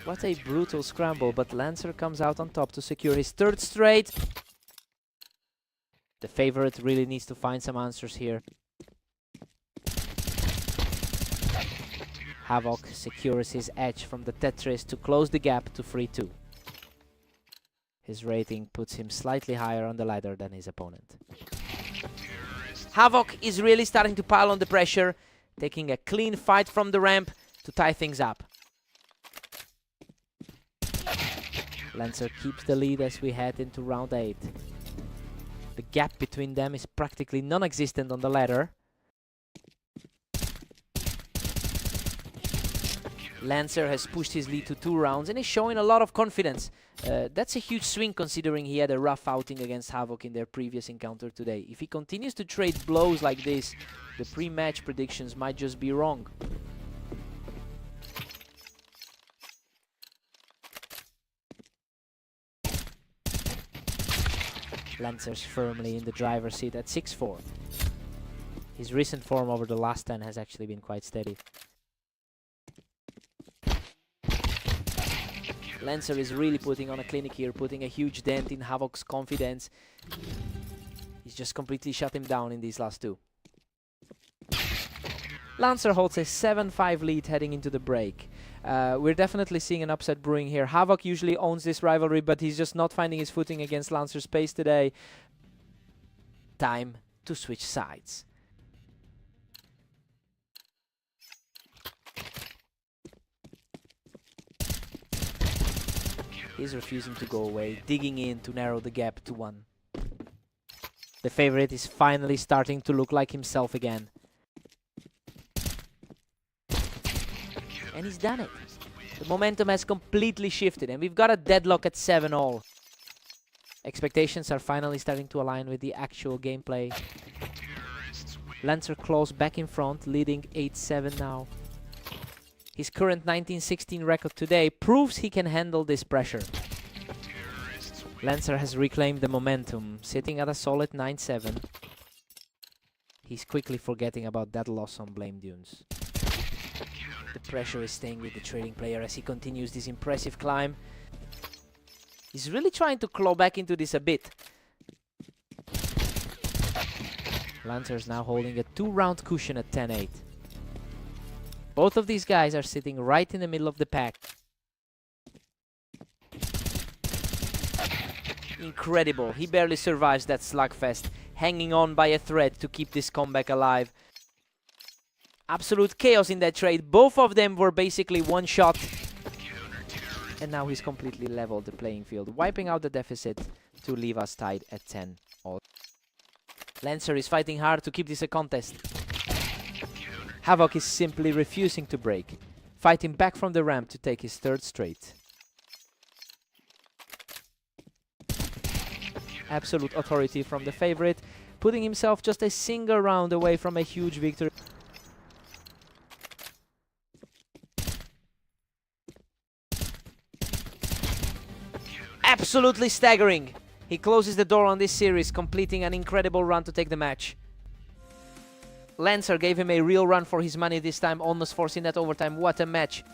What a brutal scramble, but Lancer comes out on top to secure his third straight. The favorite really needs to find some answers here. Havoc secures his edge from the Tetris to close the gap to 3-2. His rating puts him slightly higher on the ladder than his opponent. Havoc is really starting to pile on the pressure, taking a clean fight from the ramp to tie things up. Lancer keeps the lead as we head into round 8. The gap between them is practically non-existent on the ladder. Lancer has pushed his lead to 2 rounds and is showing a lot of confidence. That's a huge swing considering he had a rough outing against Havoc in their previous encounter today. If he continues to trade blows like this, the pre-match predictions might just be wrong. Lancer's firmly in the driver's seat at 6-4. His recent form over the last 10 has actually been quite steady. Lancer is really putting on a clinic here, putting a huge dent in Havoc's confidence. He's just completely shut him down in these last 2. Lancer holds a 7-5 lead heading into the break. We're definitely seeing an upset brewing here. Havoc usually owns this rivalry, but he's just not finding his footing against Lancer's pace today. Time to switch sides. He's refusing to go away, digging in to narrow the gap to 1. The favorite is finally starting to look like himself again. And he's done it. The momentum has completely shifted and we've got a deadlock at 7-all. Expectations are finally starting to align with the actual gameplay. Lancer claws back in front, leading 8-7 now. His current 19-16 record today proves he can handle this pressure. Lancer has reclaimed the momentum, sitting at a solid 9-7. He's quickly forgetting about that loss on Blame Dunes. The pressure is staying with the trading player as he continues this impressive climb. He's really trying to claw back into this a bit. Lancer's now holding a 2-round cushion at 10-8. Both of these guys are sitting right in the middle of the pack. Incredible, he barely survives that slugfest, hanging on by a thread to keep this comeback alive. Absolute chaos in that trade. Both of them were basically one shot. And now he's completely leveled the playing field, wiping out the deficit to leave us tied at 10-all. Lancer is fighting hard to keep this a contest. Havoc is simply refusing to break, fighting back from the ramp to take his 3rd straight. Absolute authority from the favorite, putting himself just a single round away from a huge victory. Absolutely staggering. He closes the door on this series, completing an incredible run to take the match. Lancer gave him a real run for his money this time, almost forcing that overtime. What a match.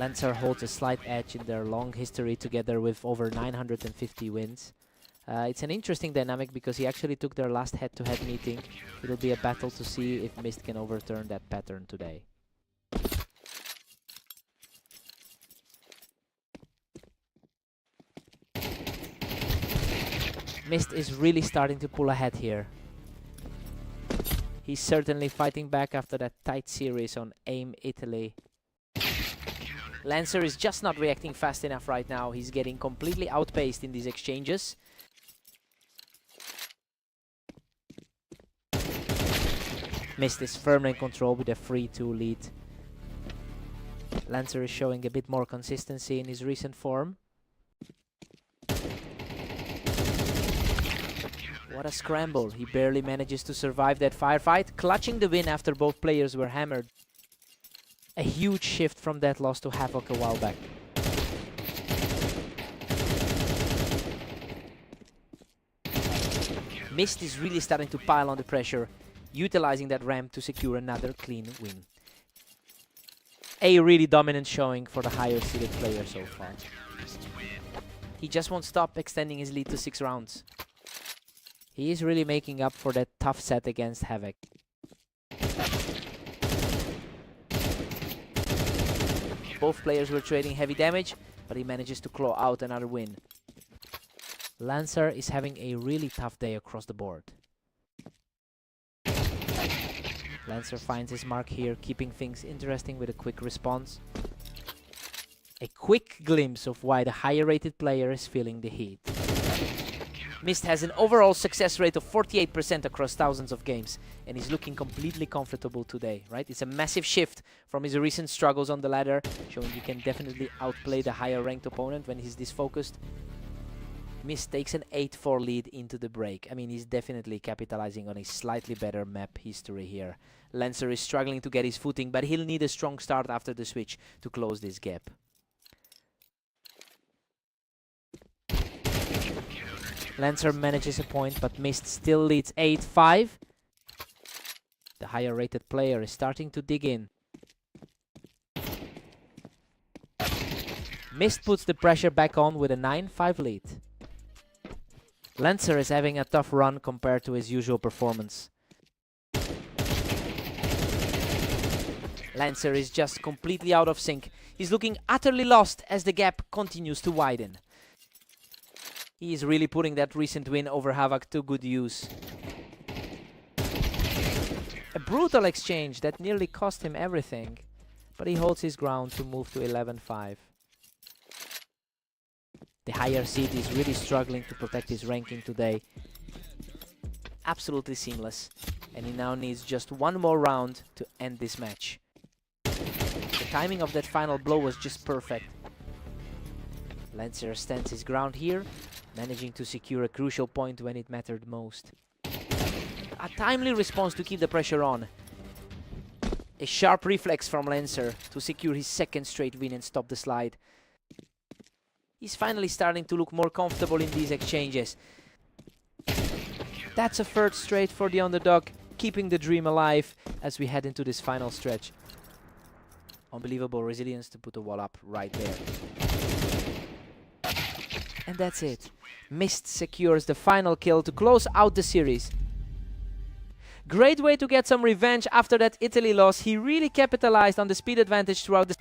Lancer holds a slight edge in their long history together with over 950 wins. It's an interesting dynamic because he actually took their last head-to-head meeting. It'll be a battle to see if Mist can overturn that pattern today. Mist is really starting to pull ahead here. He's certainly fighting back after that tight series on AIM Italy. Lancer is just not reacting fast enough right now. He's getting completely outpaced in these exchanges. Mist is firmly in control with a 3-2 lead. Lancer is showing a bit more consistency in his recent form. What a scramble. He barely manages to survive that firefight, clutching the win after both players were hammered. A huge shift from that loss to Havoc a while back. Mist is really starting to pile on the pressure, utilizing that ramp to secure another clean win. A really dominant showing for the higher seeded player so far. He just won't stop extending his lead to 6 rounds. He is really making up for that tough set against Havoc. Both players were trading heavy damage, but he manages to claw out another win. Lancer is having a really tough day across the board. Lancer finds his mark here, keeping things interesting with a quick response. A quick glimpse of why the higher rated player is feeling the heat. Mist has an overall success rate of 48% across thousands of games, and he's looking completely comfortable today, right? It's a massive shift from his recent struggles on the ladder, showing you can definitely outplay the higher ranked opponent when he's this focused. Mist takes an 8-4 lead into the break. I mean, he's definitely capitalizing on a slightly better map history here. Lancer is struggling to get his footing, but he'll need a strong start after the switch to close this gap. Lancer manages a point, but Mist still leads 8-5. The higher rated player is starting to dig in. Mist puts the pressure back on with a 9-5 lead. Lancer is having a tough run compared to his usual performance. Lancer is just completely out of sync. He's looking utterly lost as the gap continues to widen. He is really putting that recent win over Havoc to good use. A brutal exchange that nearly cost him everything, but he holds his ground to move to 11-5. The higher seed is really struggling to protect his ranking today. Absolutely seamless, and he now needs just one more round to end this match. The timing of that final blow was just perfect. Lancer stands his ground here, managing to secure a crucial point when it mattered most. A timely response to keep the pressure on. A sharp reflex from Lancer to secure his second straight win and stop the slide. He's finally starting to look more comfortable in these exchanges. That's a third straight for the underdog, keeping the dream alive as we head into this final stretch. Unbelievable resilience to put the wall up right there. And that's it. Mist secures the final kill to close out the series. Great way to get some revenge after that Italy loss. He really capitalized on the speed advantage throughout the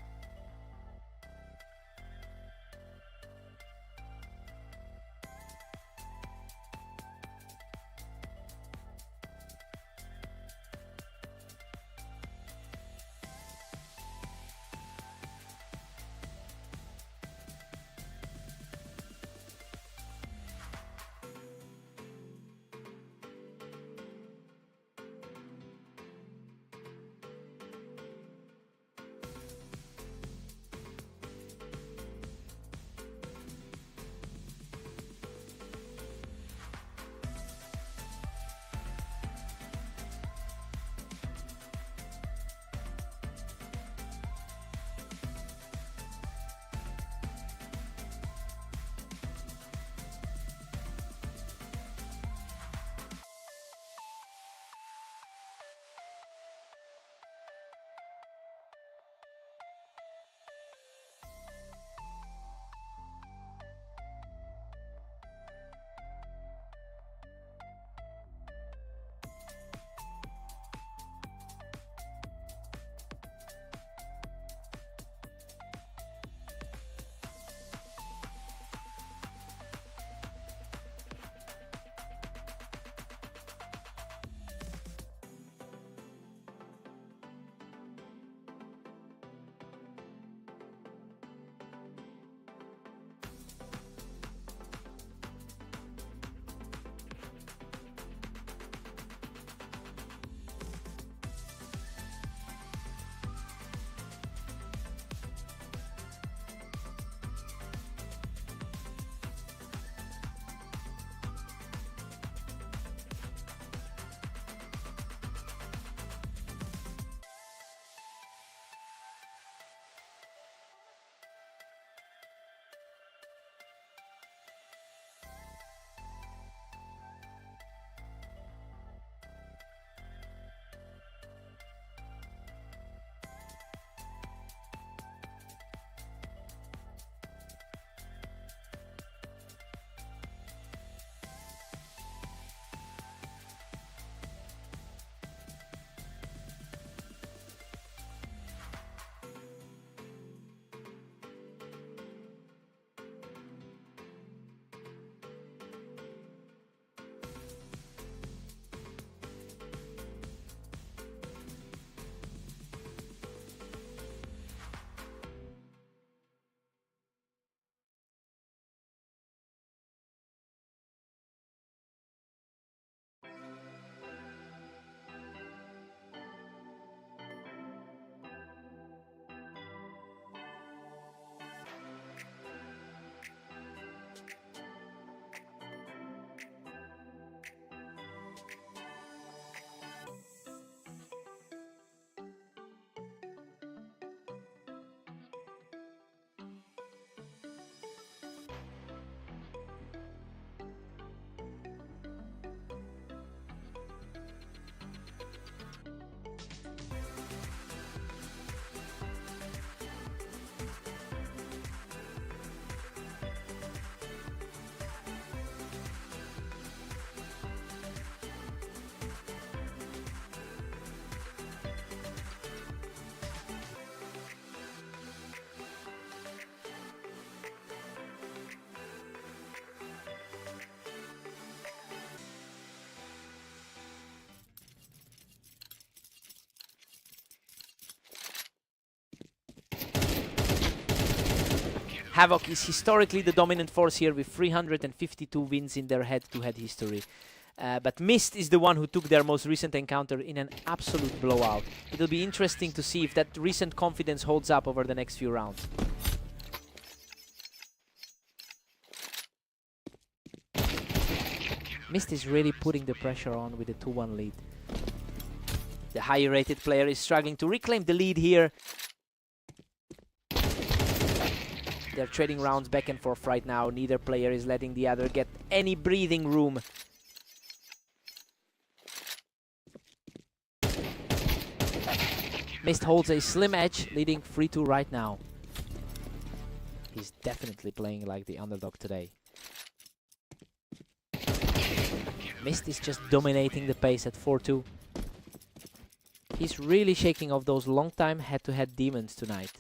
Havoc is historically the dominant force here with 352 wins in their head-to-head history. But Mist is the one who took their most recent encounter in an absolute blowout. It'll be interesting to see if that recent confidence holds up over the next few rounds. Mist is really putting the pressure on with a 2-1 lead. The higher rated player is struggling to reclaim the lead here. They're trading rounds back and forth right now. Neither player is letting the other get any breathing room. Mist holds a slim edge, leading 3-2 right now. He's definitely playing like the underdog today. Mist is just dominating the pace at 4-2. He's really shaking off those long-time head-to-head demons tonight.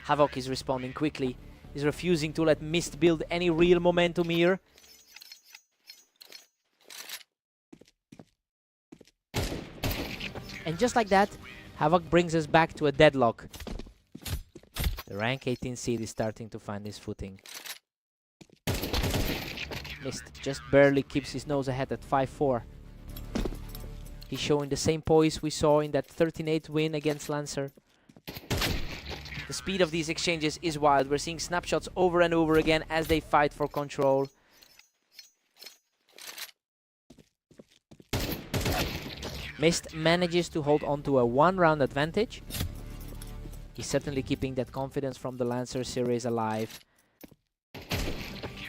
Havoc is responding quickly. He's refusing to let Mist build any real momentum here. And just like that, Havoc brings us back to a deadlock. The rank 18 seed is starting to find his footing. Mist just barely keeps his nose ahead at 5-4. He's showing the same poise we saw in that 13-8 win against Lancer. The speed of these exchanges is wild. We're seeing snapshots over and over again as they fight for control. Mist manages to hold on to a 1-round advantage. He's certainly keeping that confidence from the Lancer series alive.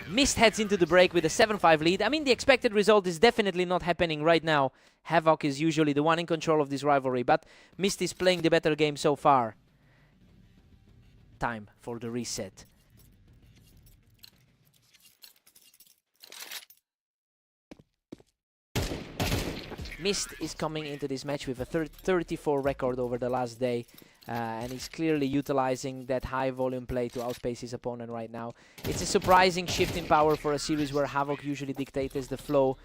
Mist heads into the break with a 7-5 lead. I mean, the expected result is definitely not happening right now. Havoc is usually the one in control of this rivalry, but Mist is playing the better game so far. Time for the reset. Mist is coming into this match with a 34 record over the last day, and he's clearly utilizing that high volume play to outpace his opponent right now. It's a surprising shift in power for a series where Havoc usually dictates the flow.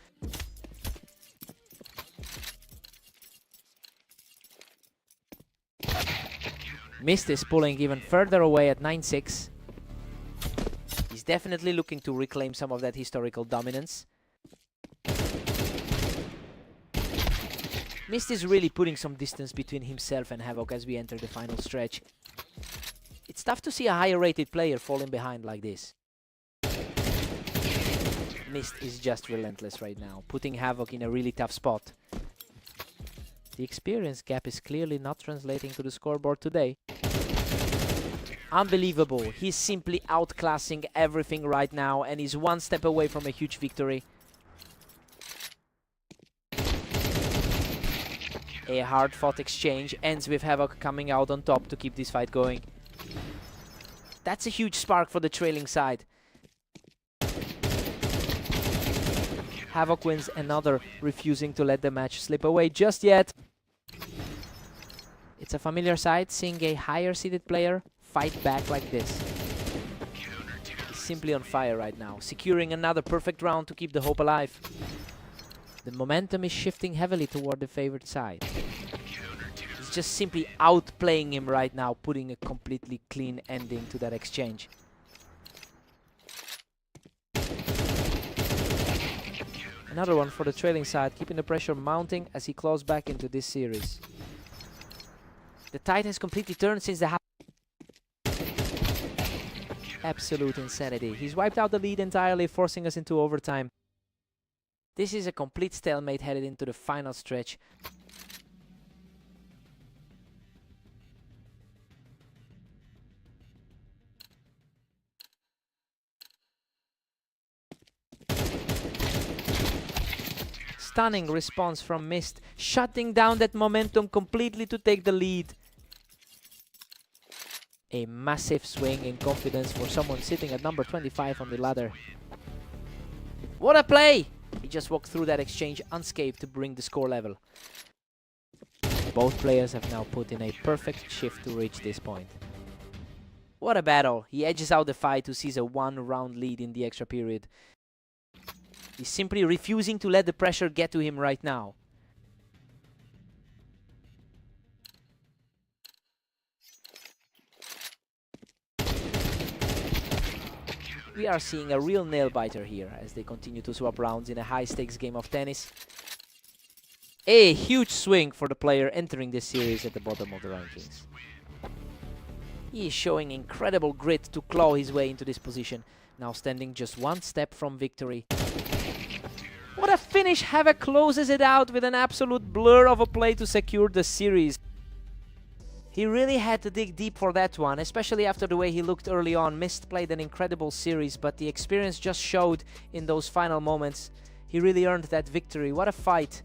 Mist is pulling even further away at 9-6. He's definitely looking to reclaim some of that historical dominance. Mist is really putting some distance between himself and Havoc as we enter the final stretch. It's tough to see a higher rated player falling behind like this. Mist is just relentless right now, putting Havoc in a really tough spot. The experience gap is clearly not translating to the scoreboard today. Unbelievable. He's simply outclassing everything right now and is one step away from a huge victory. A hard-fought exchange ends with Havoc coming out on top to keep this fight going. That's a huge spark for the trailing side. Havoc wins another, refusing to let the match slip away just yet. It's a familiar sight seeing a higher seeded player fight back like this. He's simply on fire right now, securing another perfect round to keep the hope alive. The momentum is shifting heavily toward the favored side. He's just simply outplaying him right now, putting a completely clean ending to that exchange. Another one for the trailing side, keeping the pressure mounting as he claws back into this series. The tide has completely turned since the absolute insanity. He's wiped out the lead entirely, forcing us into overtime. This is a complete stalemate headed into the final stretch. Stunning response from Mist, shutting down that momentum completely to take the lead. A massive swing in confidence for someone sitting at number 25 on the ladder. What a play! He just walked through that exchange unscathed to bring the score level. Both players have now put in a perfect shift to reach this point. What a battle! He edges out the fight to seize a 1-round lead in the extra period. He's simply refusing to let the pressure get to him right now. we are seeing a real nail-biter here as they continue to swap rounds in a high-stakes game of tennis. A huge swing for the player entering this series at the bottom of the rankings. He is showing incredible grit to claw his way into this position, now standing just one step from victory. What a finish! Havoc closes it out with an absolute blur of a play to secure the series. He really had to dig deep for that one, especially after the way he looked early on. Mist played an incredible series, but the experience just showed in those final moments. He really earned that victory. What a fight!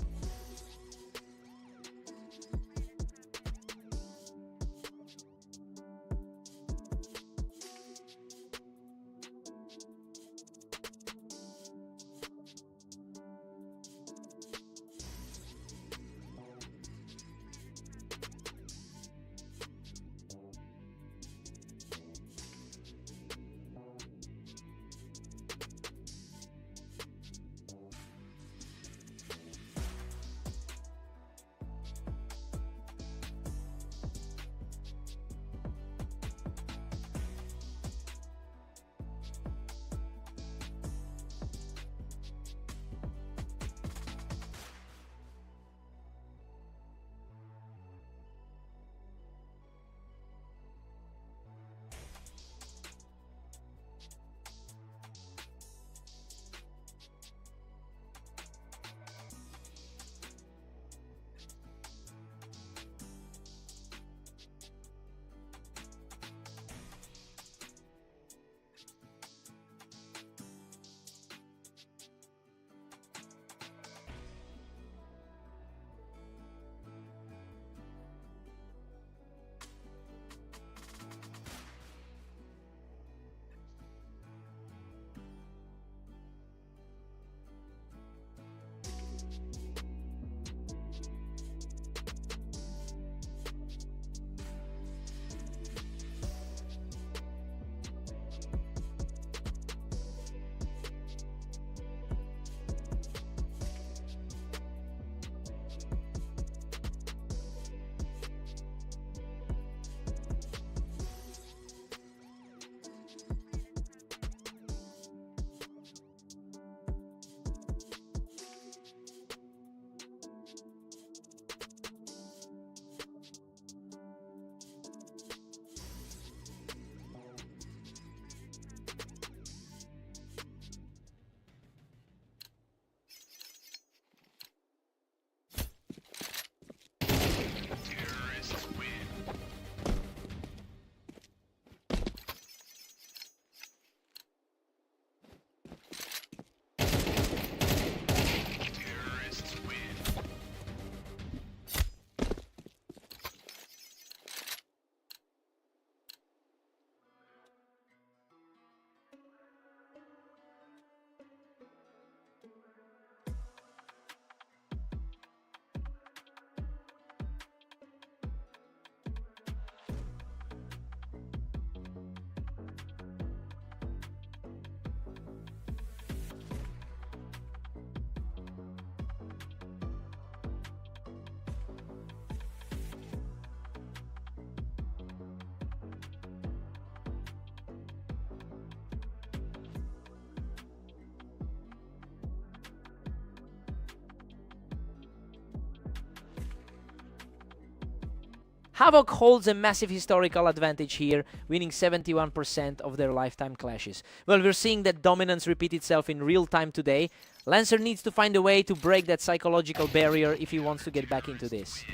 Havoc holds a massive historical advantage here, winning 71% of their lifetime clashes. Well, we're seeing that dominance repeat itself in real time today. Lancer needs to find a way to break that psychological barrier if he wants to get back into this.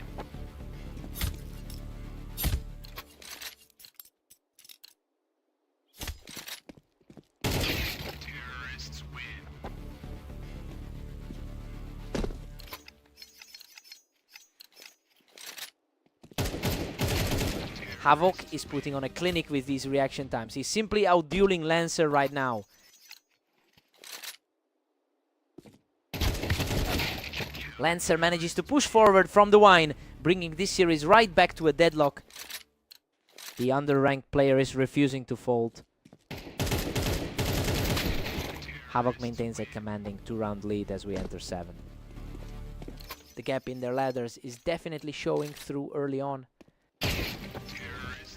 Havoc is putting on a clinic with these reaction times. He's simply outdueling Lancer right now. Lancer manages to push forward from the wine, bringing this series right back to a deadlock. The underranked player is refusing to fold. Havoc maintains a commanding 2-round lead as we enter 7. The gap in their ladders is definitely showing through early on.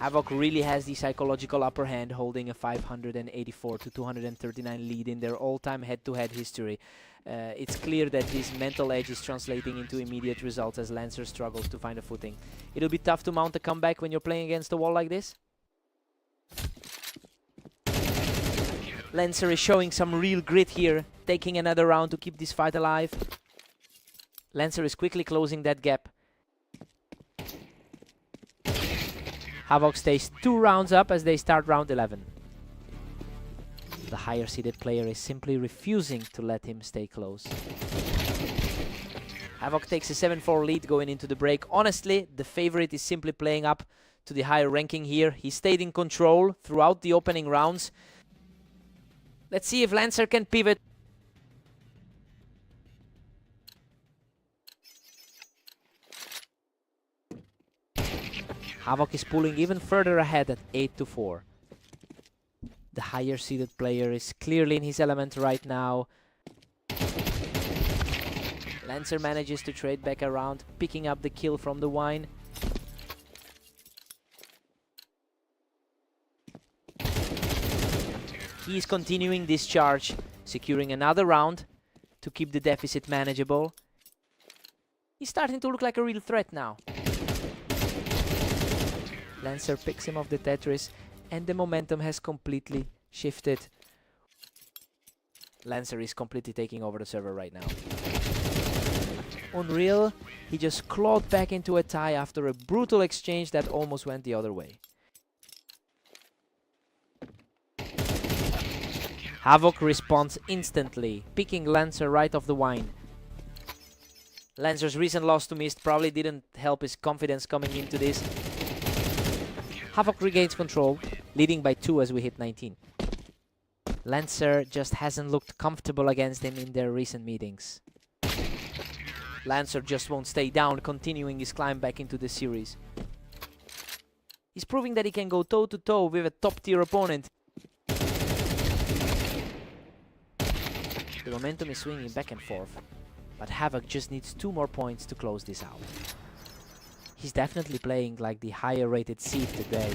Havoc really has the psychological upper hand, holding a 584 to 239 lead in their all-time head-to-head history. It's clear that this mental edge is translating into immediate results as Lancer struggles to find a footing. It'll be tough to mount a comeback when you're playing against a wall like this. Lancer is showing some real grit here, taking another round to keep this fight alive. Lancer is quickly closing that gap. Havoc stays 2 rounds up as they start round 11. The higher seeded player is simply refusing to let him stay close. Havoc takes a 7-4 lead going into the break. Honestly, the favorite is simply playing up to the higher ranking here. He stayed in control throughout the opening rounds. Let's see if Lancer can pivot. Havoc is pulling even further ahead at 8-4. The higher seeded player is clearly in his element right now. Lancer manages to trade back around, picking up the kill from the wine. He is continuing this charge, securing another round to keep the deficit manageable. He's starting to look like a real threat now. Lancer picks him off the Tetris, and the momentum has completely shifted. Lancer is completely taking over the server right now. Unreal, he just clawed back into a tie after a brutal exchange that almost went the other way. Havoc responds instantly, picking Lancer right off the wine. Lancer's recent loss to Mist probably didn't help his confidence coming into this. Havoc regains control, leading by 2 as we hit 19. Lancer just hasn't looked comfortable against him in their recent meetings. Lancer just won't stay down, continuing his climb back into the series. He's proving that he can go toe-to-toe with a top-tier opponent. The momentum is swinging back and forth, but Havoc just needs 2 more points to close this out. He's definitely playing like the higher rated seed today.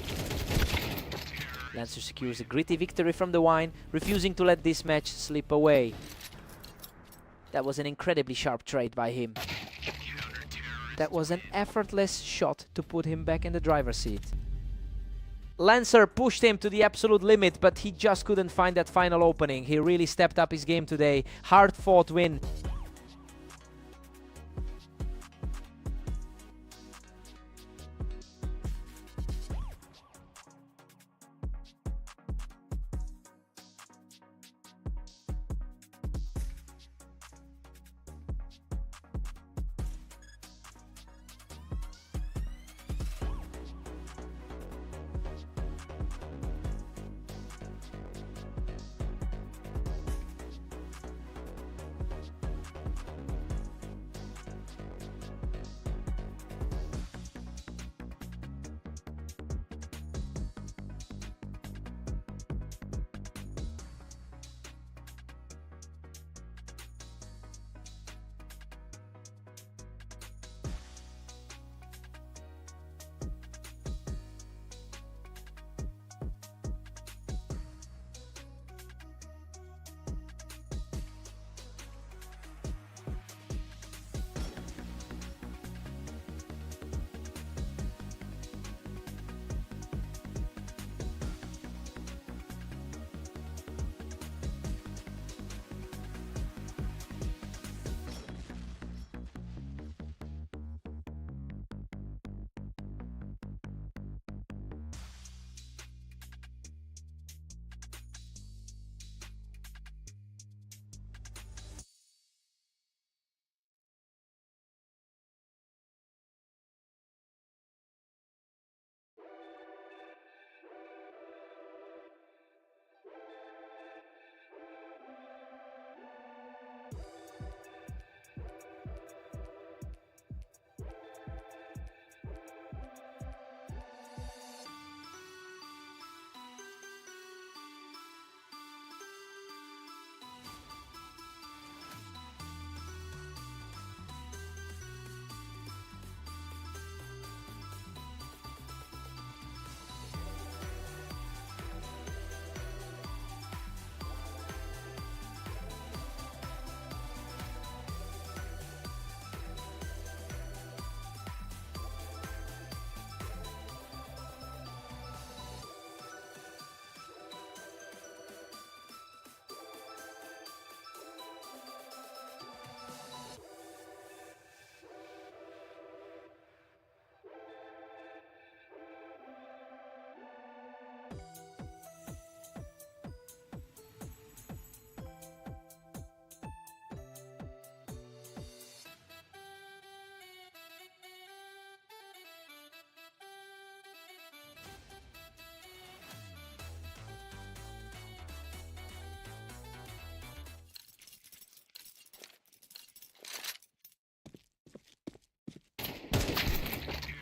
Lancer secures a gritty victory from the wine, refusing to let this match slip away. That was an incredibly sharp trade by him. That was an effortless shot to put him back in the driver's seat. Lancer pushed him to the absolute limit, but he just couldn't find that final opening. He really stepped up his game today. Hard-fought win.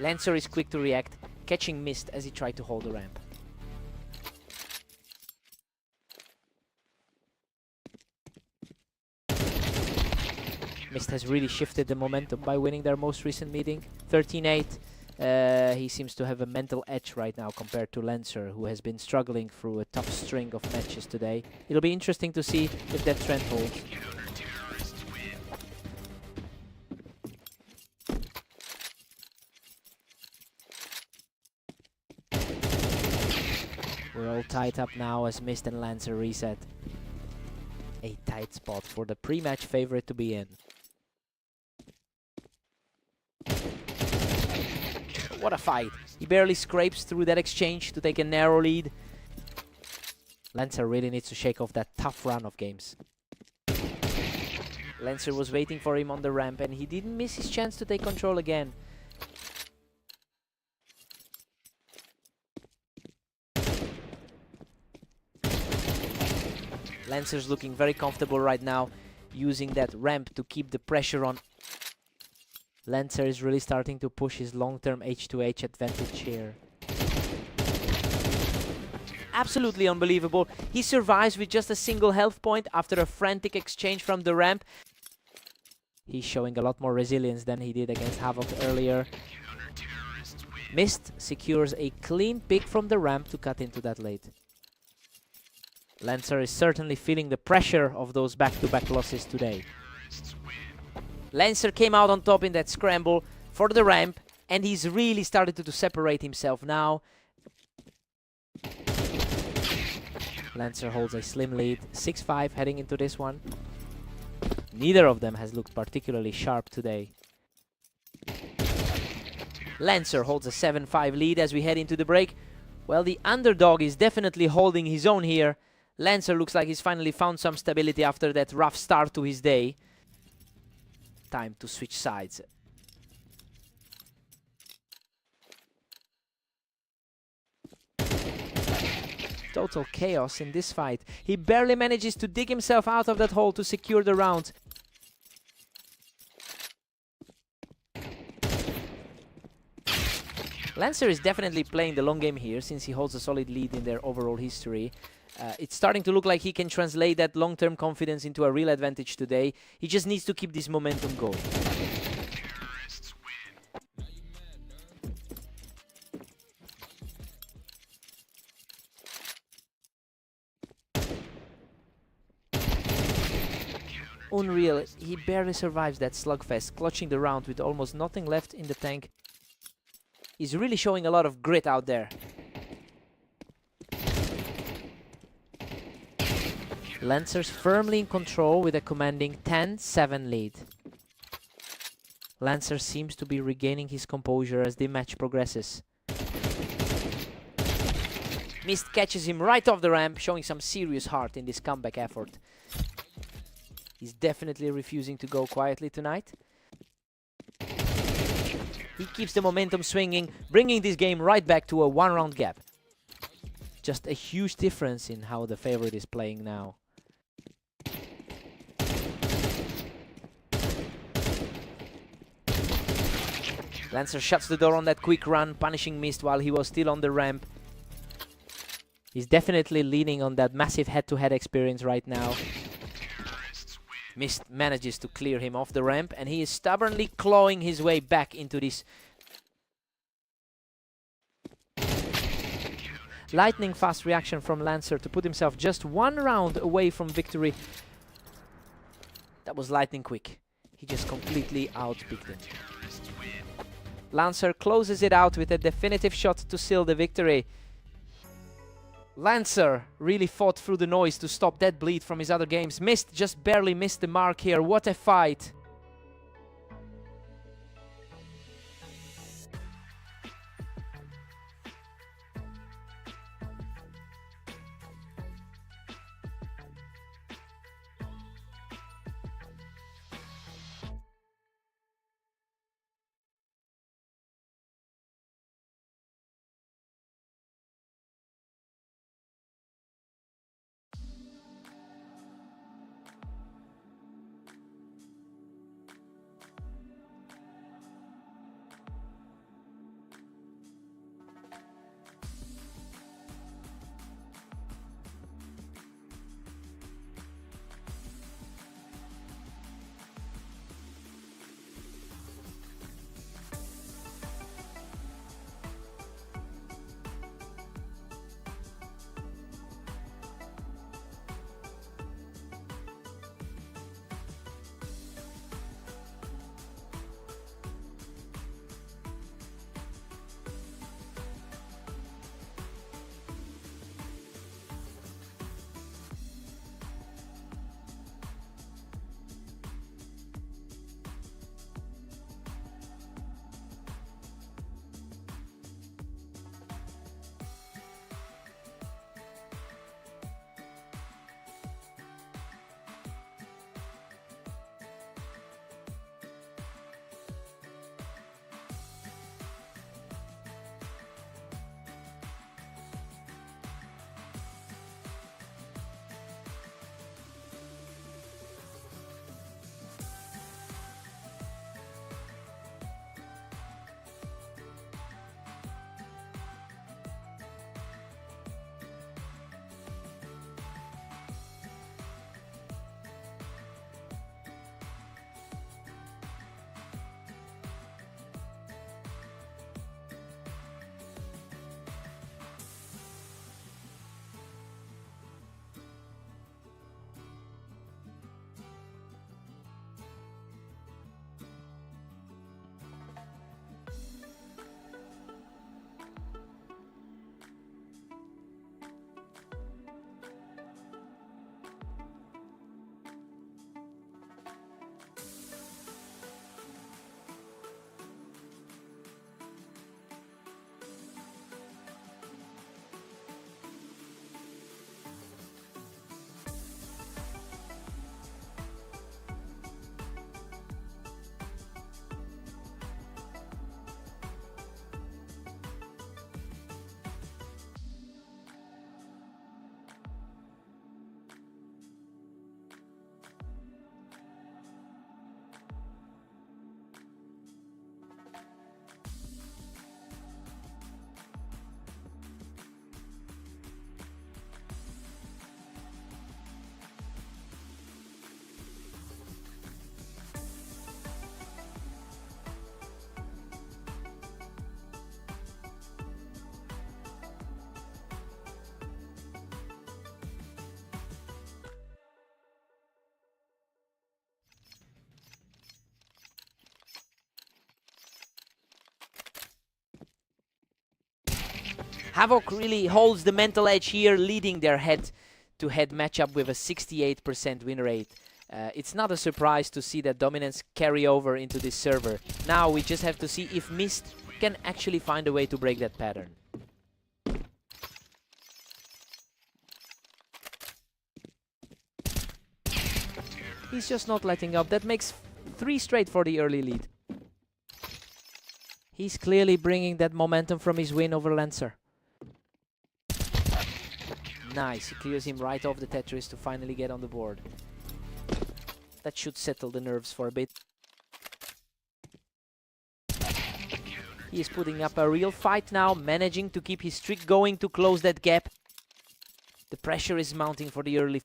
Lancer is quick to react, catching Mist as he tried to hold the ramp. Mist has really shifted the momentum by winning their most recent meeting, 13-8. He seems to have a mental edge right now compared to Lancer, who has been struggling through a tough string of matches today. It'll be interesting to see if that trend holds. We're all tied up now as Mist and Lancer reset. A tight spot for the pre-match favorite to be in. What a fight. He barely scrapes through that exchange to take a narrow lead. Lancer really needs to shake off that tough run of games. Lancer was waiting for him on the ramp and he didn't miss his chance to take control again. Lancer's looking very comfortable right now, using that ramp to keep the pressure on. Lancer is really starting to push his long-term H2H advantage here. Absolutely unbelievable. He survives with just a single health point after a frantic exchange from the ramp. He's showing a lot more resilience than he did against Havoc earlier. Mist secures a clean pick from the ramp to cut into that late. Lancer is certainly feeling the pressure of those back-to-back losses today. Lancer came out on top in that scramble for the ramp, and he's really started to separate himself now. Lancer holds a slim lead, 6-5 heading into this one. Neither of them has looked particularly sharp today. Lancer holds a 7-5 lead as we head into the break. Well, the underdog is definitely holding his own here. Lancer looks like he's finally found some stability after that rough start to his day. Time to switch sides. Total chaos in this fight. He barely manages to dig himself out of that hole to secure the round. Lancer is definitely playing the long game here, since he holds a solid lead in their overall history. It's starting to look like he can translate that long-term confidence into a real advantage today. He just needs to keep this momentum going. Unreal, he barely survives that slugfest, clutching the round with almost nothing left in the tank. He's really showing a lot of grit out there. Lancer's firmly in control with a commanding 10-7 lead. Lancer seems to be regaining his composure as the match progresses. Mist catches him right off the ramp, showing some serious heart in this comeback effort. He's definitely refusing to go quietly tonight. He keeps the momentum swinging, bringing this game right back to a one-round gap. Just a huge difference in how the favorite is playing now. Lancer shuts the door on that quick run, punishing Mist while he was still on the ramp. He's definitely leaning on that massive head-to-head experience right now. Mist manages to clear him off the ramp, and he is stubbornly clawing his way back into this. Lightning fast reaction from Lancer to put himself just one round away from victory. That was lightning quick. He just completely outpicked him. Lancer closes it out with a definitive shot to seal the victory. Lancer really fought through the noise to stop that bleed from his other games. Mist just barely missed the mark here. What a fight. Havoc really holds the mental edge here, leading their head-to-head matchup with a 68% win rate. It's not a surprise to see that dominance carry over into this server. Now we just have to see if Mist can actually find a way to break that pattern. He's just not letting up. That makes 3 straight for the early lead. He's clearly bringing that momentum from his win over Lancer. Nice, he clears him right off the Tetris to finally get on the board. That should settle the nerves for a bit. He is putting up a real fight now, managing to keep his streak going to close that gap. The pressure is mounting for the early.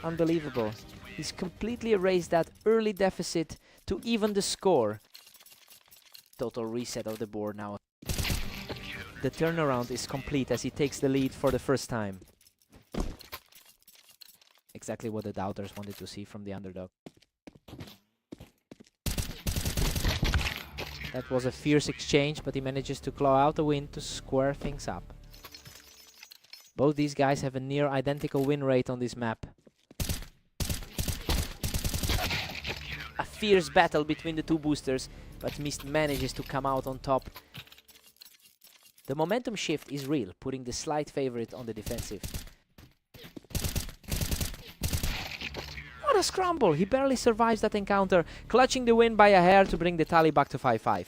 Unbelievable. He's completely erased that early deficit to even the score. Total reset of the board now. The turnaround is complete as he takes the lead for the first time. Exactly what the doubters wanted to see from the underdog. That was a fierce exchange, but he manages to claw out a win to square things up. Both these guys have a near identical win rate on this map. A fierce battle between the two boosters, but Mist manages to come out on top. The momentum shift is real, putting the slight favorite on the defensive. What a scramble! He barely survives that encounter, clutching the win by a hair to bring the tally back to 5-5.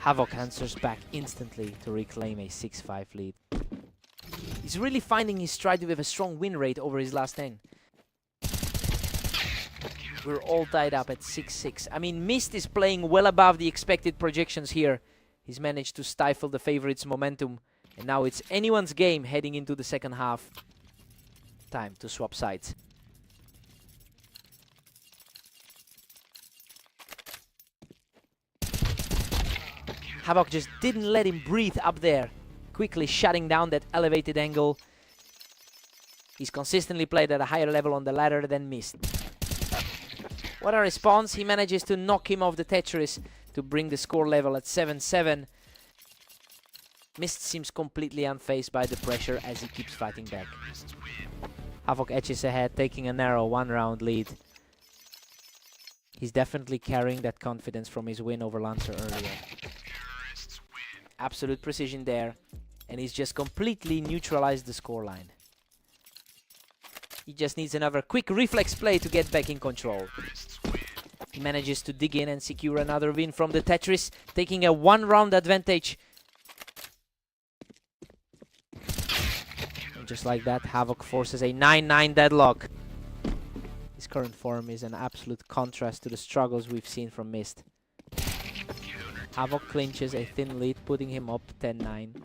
Havoc answers back instantly to reclaim a 6-5 lead. He's really finding his stride with a strong win rate over his last 10. We're all tied up at 6-6. I mean, Mist is playing well above the expected projections here. He's managed to stifle the favorites' momentum. And now it's anyone's game heading into the second half. Time to swap sides. Havoc just didn't let him breathe up there, quickly shutting down that elevated angle. He's consistently played at a higher level on the ladder than Mist. What a response. He manages to knock him off the Tetris to bring the score level at 7-7. Mist seems completely unfazed by the pressure as he keeps fighting back. Havoc edges ahead, taking a narrow 1-round lead. He's definitely carrying that confidence from his win over Lancer earlier. Absolute precision there, and he's just completely neutralized the scoreline. He just needs another quick reflex play to get back in control. He manages to dig in and secure another win from the Tetris, taking a 1-round advantage. And just like that, Havoc forces a 9-9 deadlock. His current form is an absolute contrast to the struggles we've seen from Mist. Havoc clinches a thin lead, putting him up 10-9.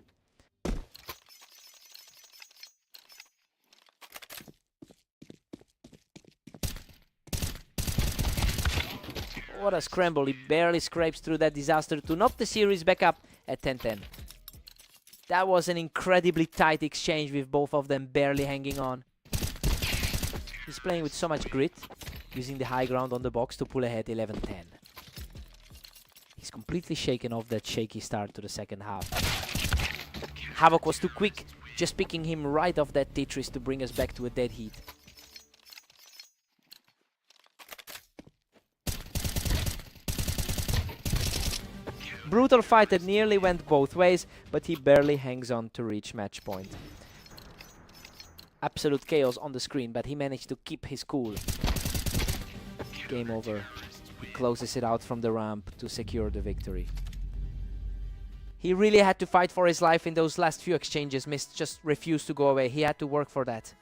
What a scramble. He barely scrapes through that disaster to knock the series back up at 10-10. That was an incredibly tight exchange with both of them barely hanging on. He's playing with so much grit, using the high ground on the box to pull ahead 11-10. He's completely shaken off that shaky start to the second half. Havoc was too quick, just picking him right off that Tetris to bring us back to a dead heat. Brutal fight that nearly went both ways, but he barely hangs on to reach match point. Absolute chaos on the screen, but he managed to keep his cool. Game over. He closes it out from the ramp to secure the victory. He really had to fight for his life in those last few exchanges. Mist just refused to go away. He had to work for that.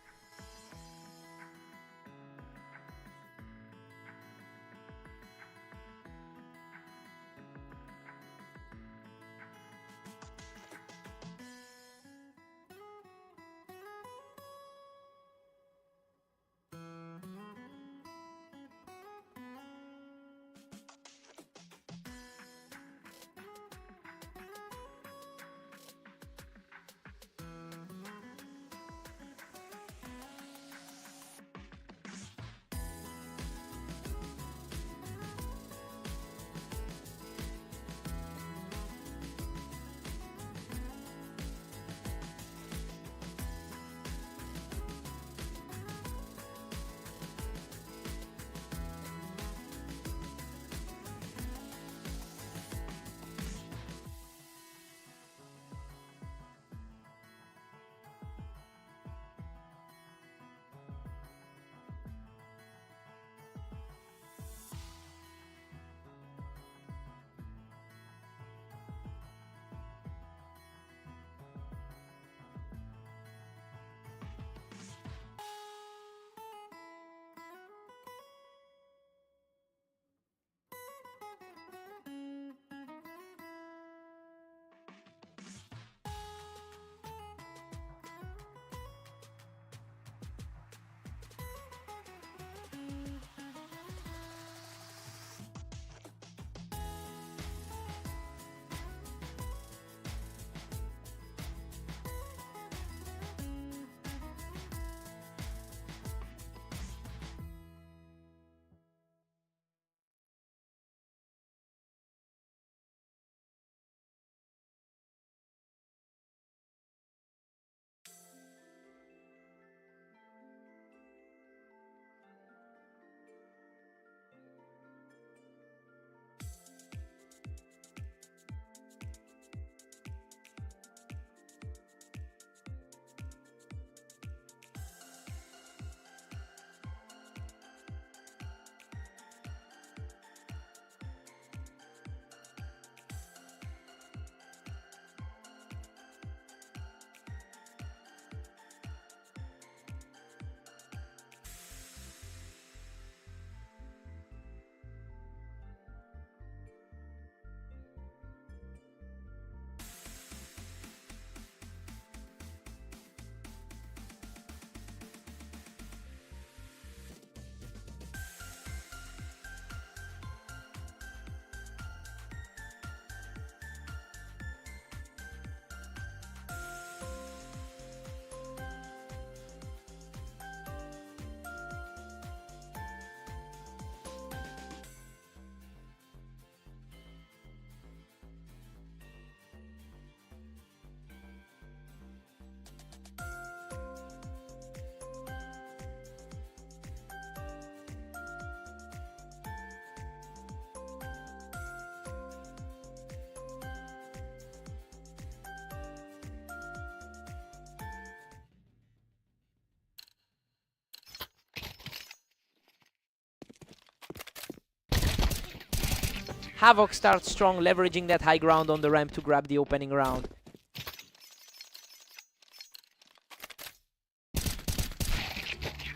Havoc starts strong, leveraging that high ground on the ramp to grab the opening round.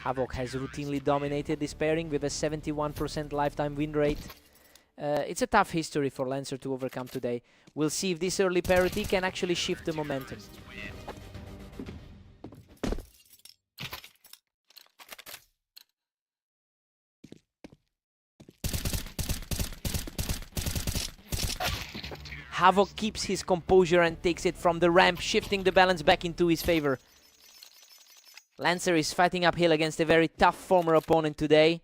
Havoc has routinely dominated this pairing with a 71% lifetime win rate. It's a tough history for Lancer to overcome today. We'll see if this early parity can actually shift the momentum. Havoc keeps his composure and takes it from the ramp, shifting the balance back into his favor. Lancer is fighting uphill against a very tough former opponent today.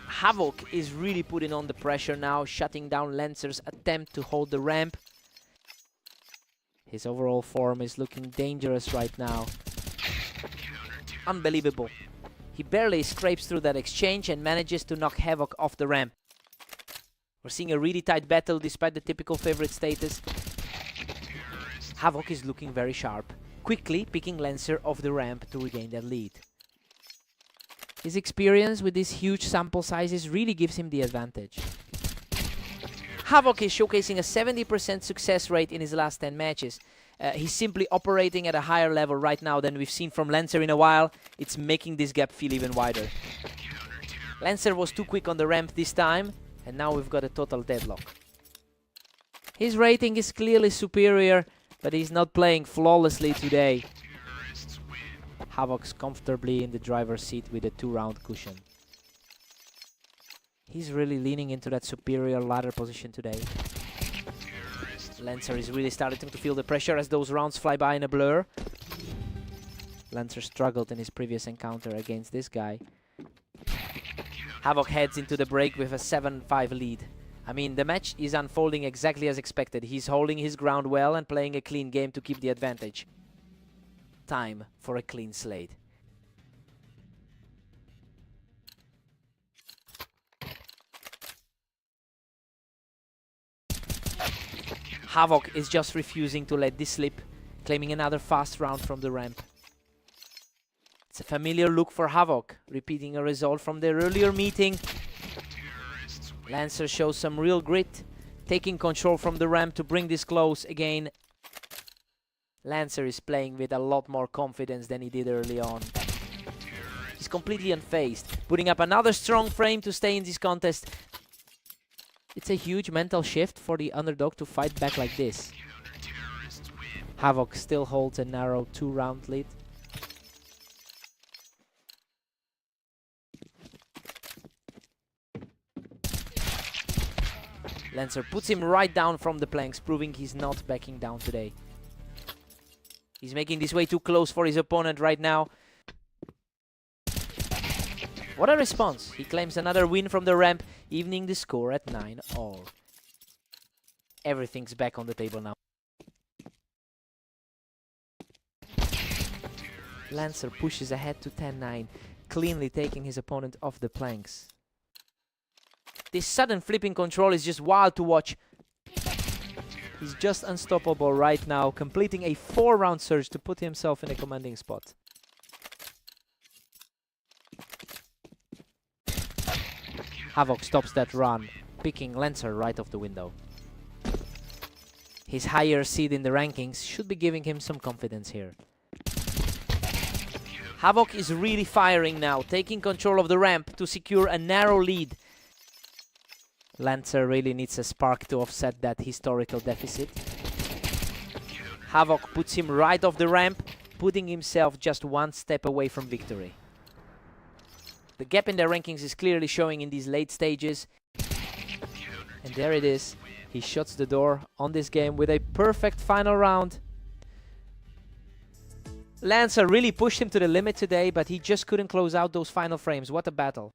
Havoc is really putting on the pressure now, shutting down Lancer's attempt to hold the ramp. His overall form is looking dangerous right now. Unbelievable. He barely scrapes through that exchange and manages to knock Havoc off the ramp. We're seeing a really tight battle despite the typical favorite status. Havoc is looking very sharp, quickly picking Lancer off the ramp to regain that lead. His experience with these huge sample sizes really gives him the advantage. Havoc is showcasing a 70% success rate in his last 10 matches. He's simply operating at a higher level right now than we've seen from Lancer in a while. It's making this gap feel even wider. Lancer was too quick on the ramp this time, and now we've got a total deadlock. His rating is clearly superior, but he's not playing flawlessly today. Havoc's comfortably in the driver's seat with a 2-round cushion. He's really leaning into that superior ladder position today. Lancer is really starting to feel the pressure as those rounds fly by in a blur. Lancer struggled in his previous encounter against this guy. Havoc heads into the break with a 7-5 lead. I mean, the match is unfolding exactly as expected. He's holding his ground well and playing a clean game to keep the advantage. Time for a clean slate. Havoc is just refusing to let this slip, claiming another fast round from the ramp. It's a familiar look for Havoc, repeating a result from their earlier meeting. Lancer shows some real grit, taking control from the ramp to bring this close again. Lancer is playing with a lot more confidence than he did early on. He's completely unfazed, putting up another strong frame to stay in this contest. It's a huge mental shift for the underdog to fight back like this. Havoc still holds a narrow 2-round lead. Lancer puts him right down from the planks, proving he's not backing down today. He's making this way too close for his opponent right now. What a response. He claims another win from the ramp, evening the score at 9-all. Everything's back on the table now. Lancer pushes ahead to 10-9, cleanly taking his opponent off the planks. This sudden flipping control is just wild to watch. He's just unstoppable right now, completing a 4-round surge to put himself in a commanding spot. Havoc stops that run, picking Lancer right off the window. His higher seed in the rankings should be giving him some confidence here. Havoc is really firing now, taking control of the ramp to secure a narrow lead. Lancer really needs a spark to offset that historical deficit. Havoc puts him right off the ramp, putting himself just one step away from victory. The gap in their rankings is clearly showing in these late stages. And there it is. He shuts the door on this game with a perfect final round. Lancer really pushed him to the limit today, but he just couldn't close out those final frames. What a battle.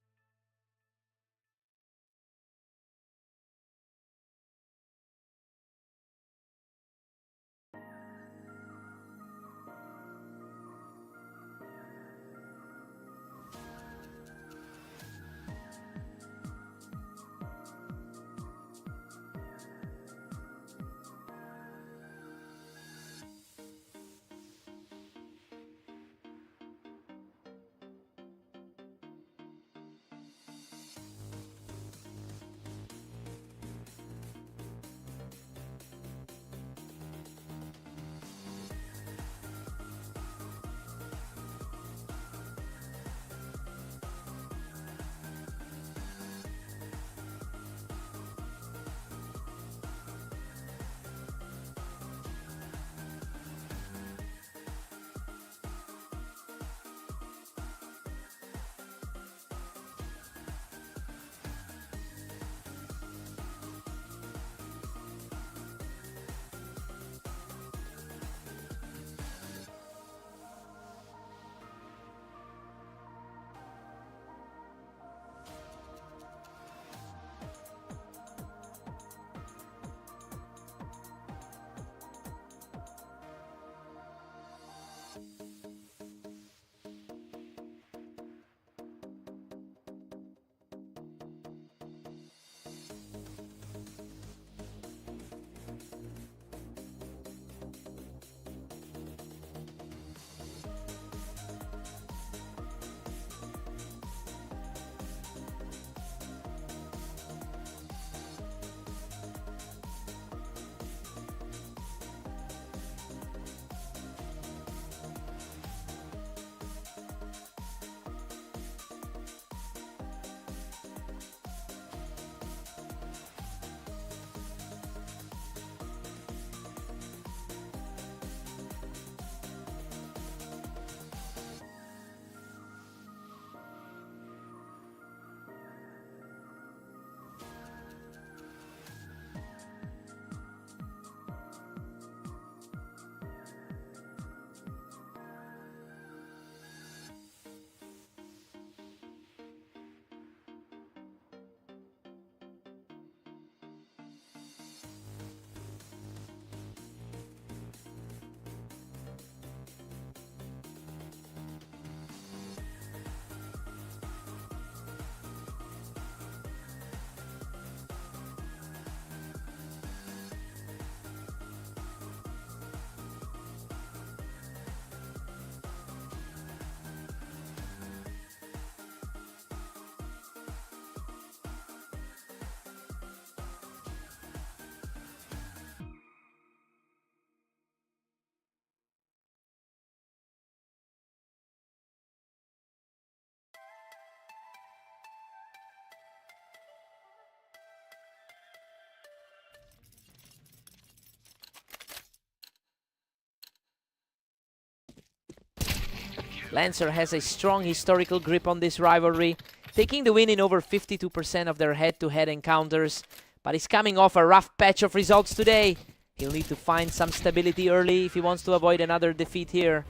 Lancer has a strong historical grip on this rivalry, taking the win in over 52% of their head-to-head encounters, but he's coming off a rough patch of results today. He'll need to find some stability early if he wants to avoid another defeat here.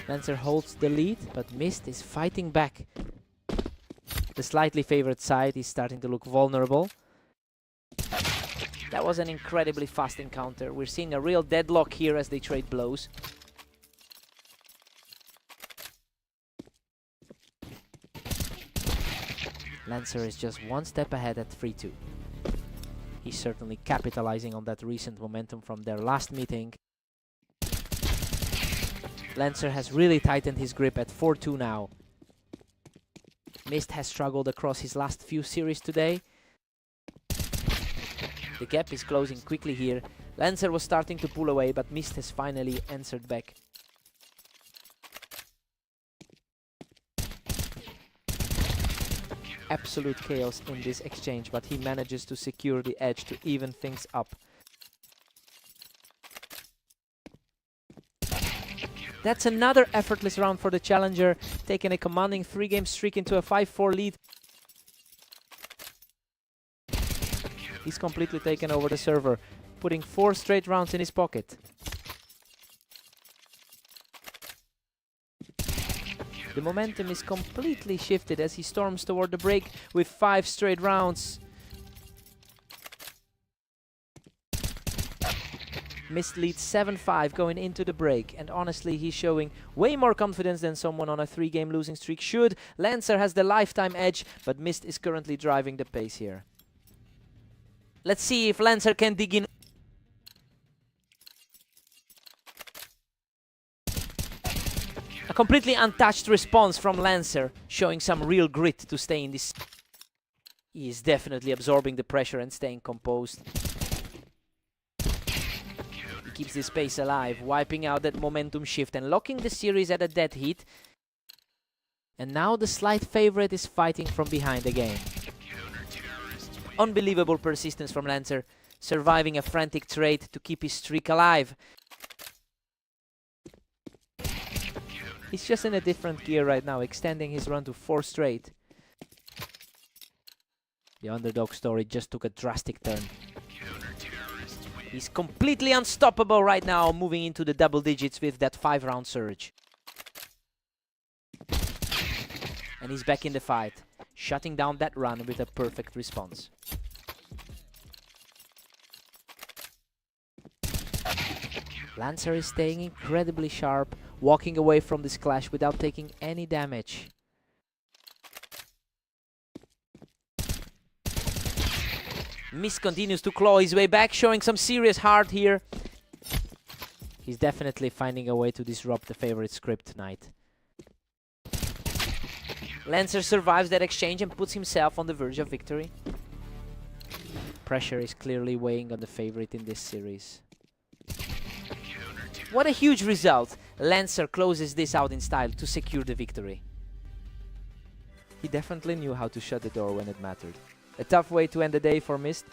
Lancer holds the lead, but Mist is fighting back. The slightly favored side is starting to look vulnerable. That was an incredibly fast encounter. We're seeing a real deadlock here as they trade blows. Lancer is just one step ahead at 3-2. He's certainly capitalizing on that recent momentum from their last meeting. Lancer has really tightened his grip at 4-2 now. Mist has struggled across his last few series today. The gap is closing quickly here. Lancer was starting to pull away, but Mist has finally answered back. Absolute chaos in this exchange, but he manages to secure the edge to even things up. That's another effortless round for the challenger, taking a commanding 3-game streak into a 5-4 lead. He's completely taken over the server, putting 4 straight rounds in his pocket. The momentum is completely shifted as he storms toward the break with 5 straight rounds. Mist leads 7-5 going into the break, and honestly he's showing way more confidence than someone on a 3-game losing streak should. Lancer has the lifetime edge, but Mist is currently driving the pace here. Let's see if Lancer can dig in. A completely untouched response from Lancer, showing some real grit to stay in this. He is definitely absorbing the pressure and staying composed. He keeps this pace alive, wiping out that momentum shift and locking the series at a dead heat. And now the slight favorite is fighting from behind again. Unbelievable persistence from Lancer, surviving a frantic trade to keep his streak alive. He's just in a different gear right now, extending his run to 4 straight. The underdog story just took a drastic turn. He's completely unstoppable right now, moving into the double digits with that 5-round surge. And he's back in the fight, shutting down that run with a perfect response. Lancer is staying incredibly sharp, walking away from this clash without taking any damage. Mist continues to claw his way back, showing some serious heart here. He's definitely finding a way to disrupt the favorite script tonight. Lancer survives that exchange and puts himself on the verge of victory. Pressure is clearly weighing on the favorite in this series. What a huge result! Lancer closes this out in style to secure the victory. He definitely knew how to shut the door when it mattered. A tough way to end the day for Mist.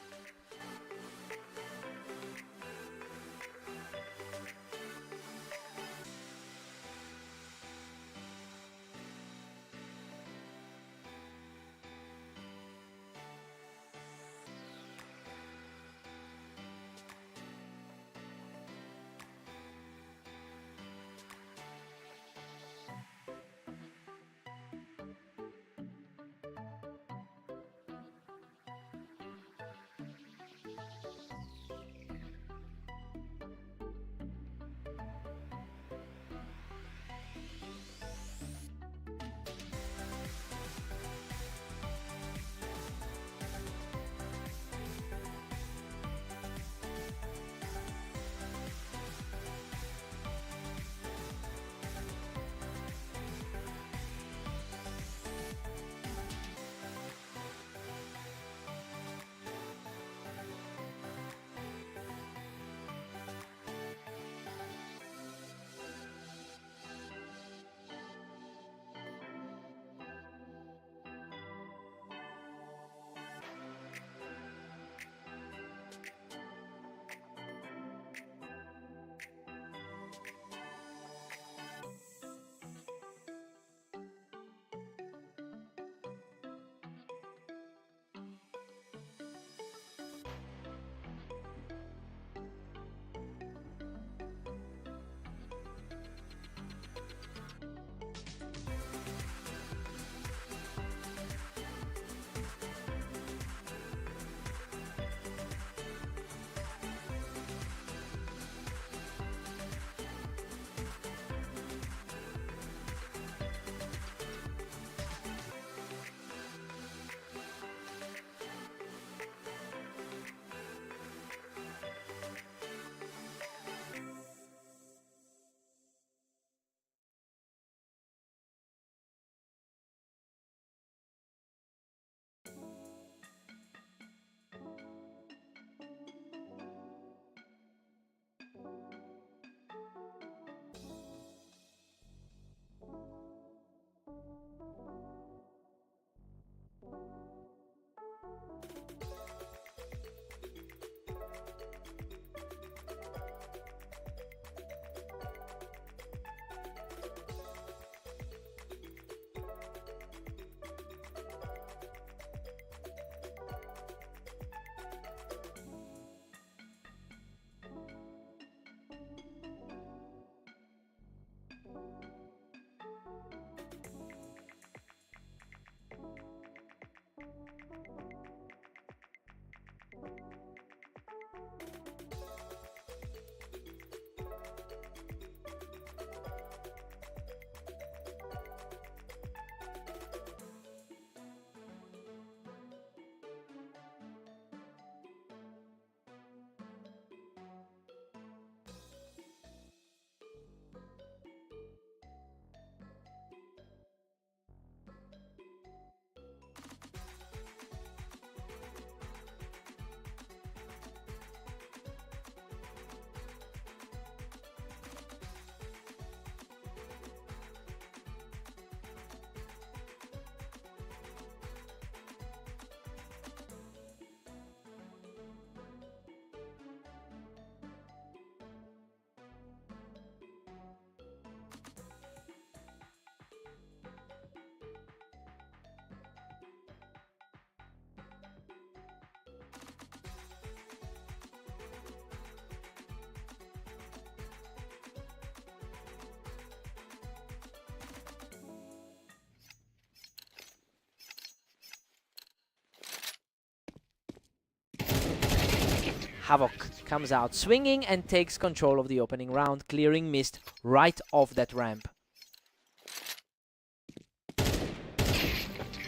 Havoc comes out swinging and takes control of the opening round, clearing Mist right off that ramp.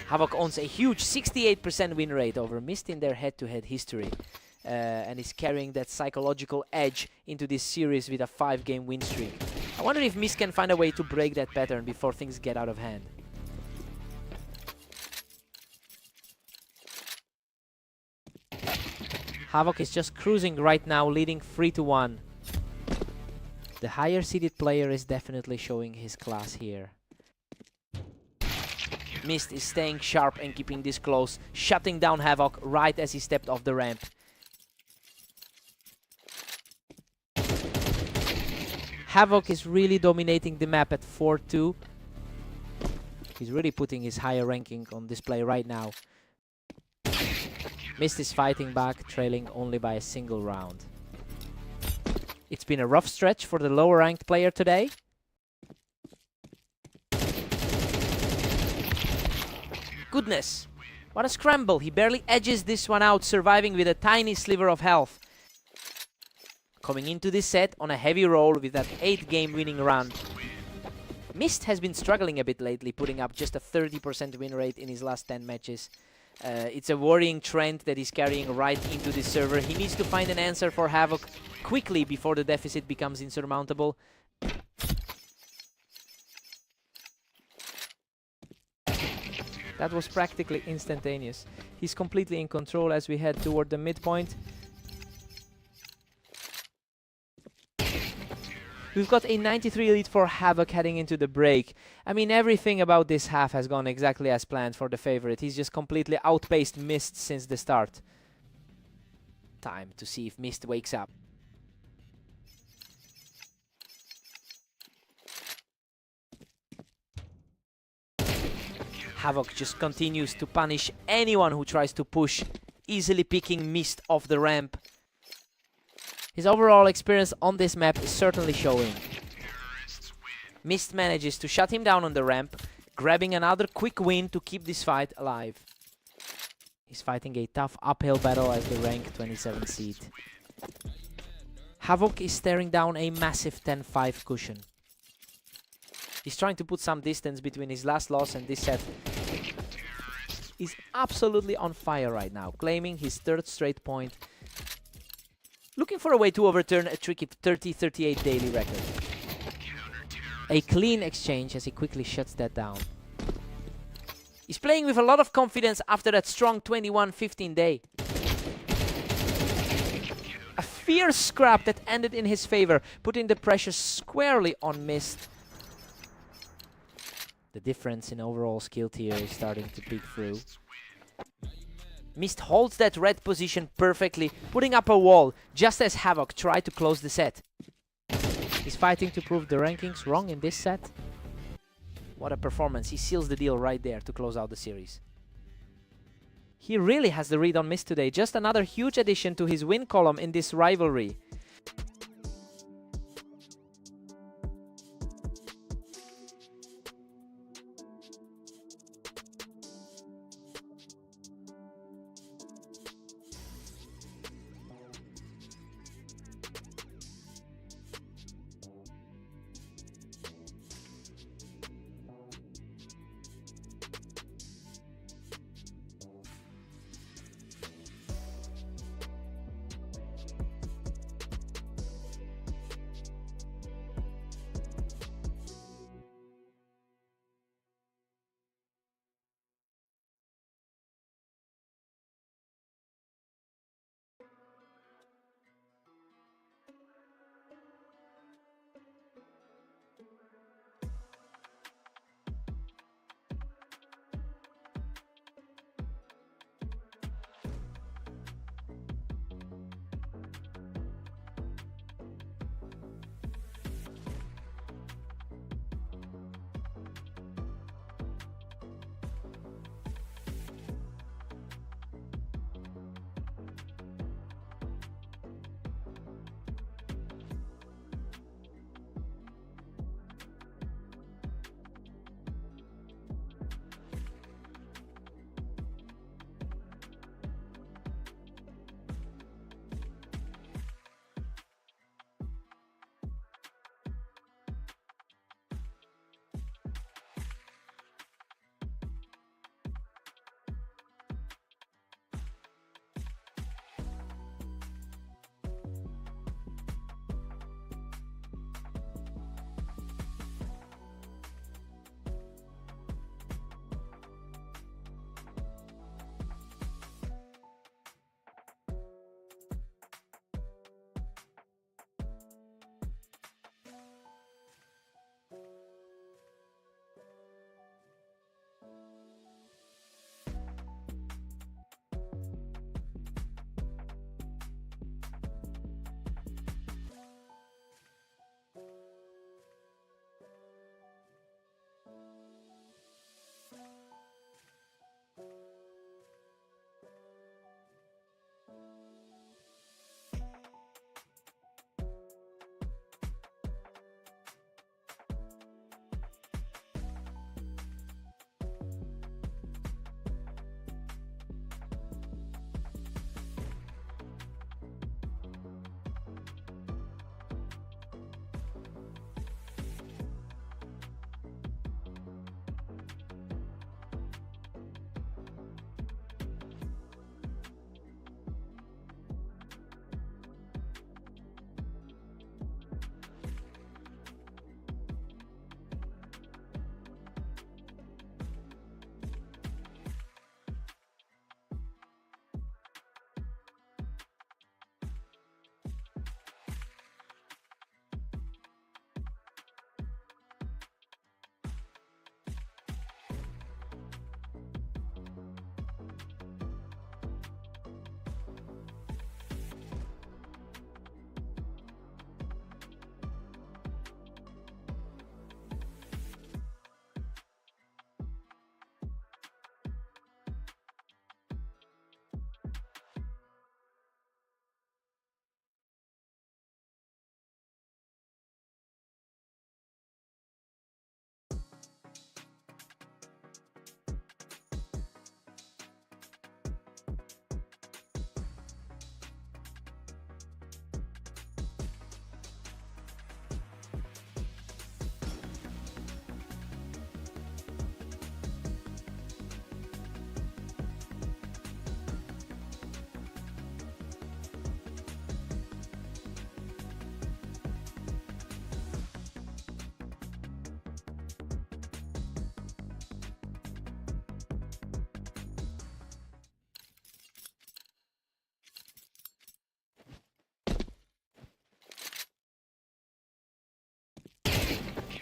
Havoc owns a huge 68% win rate over Mist in their head-to-head history, and is carrying that psychological edge into this series with a 5-game win streak. I wonder if Mist can find a way to break that pattern before things get out of hand. Havoc is just cruising right now, leading 3-1. The higher seeded player is definitely showing his class here. Mist is staying sharp and keeping this close, shutting down Havoc right as he stepped off the ramp. Havoc is really dominating the map at 4-2. He's really putting his higher ranking on display right now. Mist is fighting back, trailing only by a single round. It's been a rough stretch for the lower ranked player today. Goodness, what a scramble. He barely edges this one out, surviving with a tiny sliver of health. Coming into this set on a heavy roll with that 8-game winning run. Mist has been struggling a bit lately, putting up just a 30% win rate in his last 10 matches. It's a worrying trend that he's carrying right into this server. He needs to find an answer for Havoc quickly before the deficit becomes insurmountable. That was practically instantaneous. He's completely in control as we head toward the midpoint. We've got a 93 lead for Havoc heading into the break. I mean, everything about this half has gone exactly as planned for the favorite. He's just completely outpaced Mist since the start. Time to see if Mist wakes up. Havoc just continues to punish anyone who tries to push, easily picking Mist off the ramp. His overall experience on this map is certainly showing. Mist manages to shut him down on the ramp, grabbing another quick win to keep this fight alive. He's fighting a tough uphill battle as the rank 27 seed. Havoc is staring down a massive 10-5 cushion. He's trying to put some distance between his last loss and this set. He's absolutely on fire right now, claiming his 3rd straight point. Looking for a way to overturn a tricky 30-38 daily record. A clean exchange as he quickly shuts that down. He's playing with a lot of confidence after that strong 21-15 day. A fierce scrap that ended in his favor, putting the pressure squarely on Mist. The difference in overall skill tier is starting to peek through. Mist holds that red position perfectly, putting up a wall, just as Havoc tried to close the set. He's fighting to prove the rankings wrong in this set. What a performance. He seals the deal right there to close out the series. He really has the read on Mist today. Just another huge addition to his win column in this rivalry.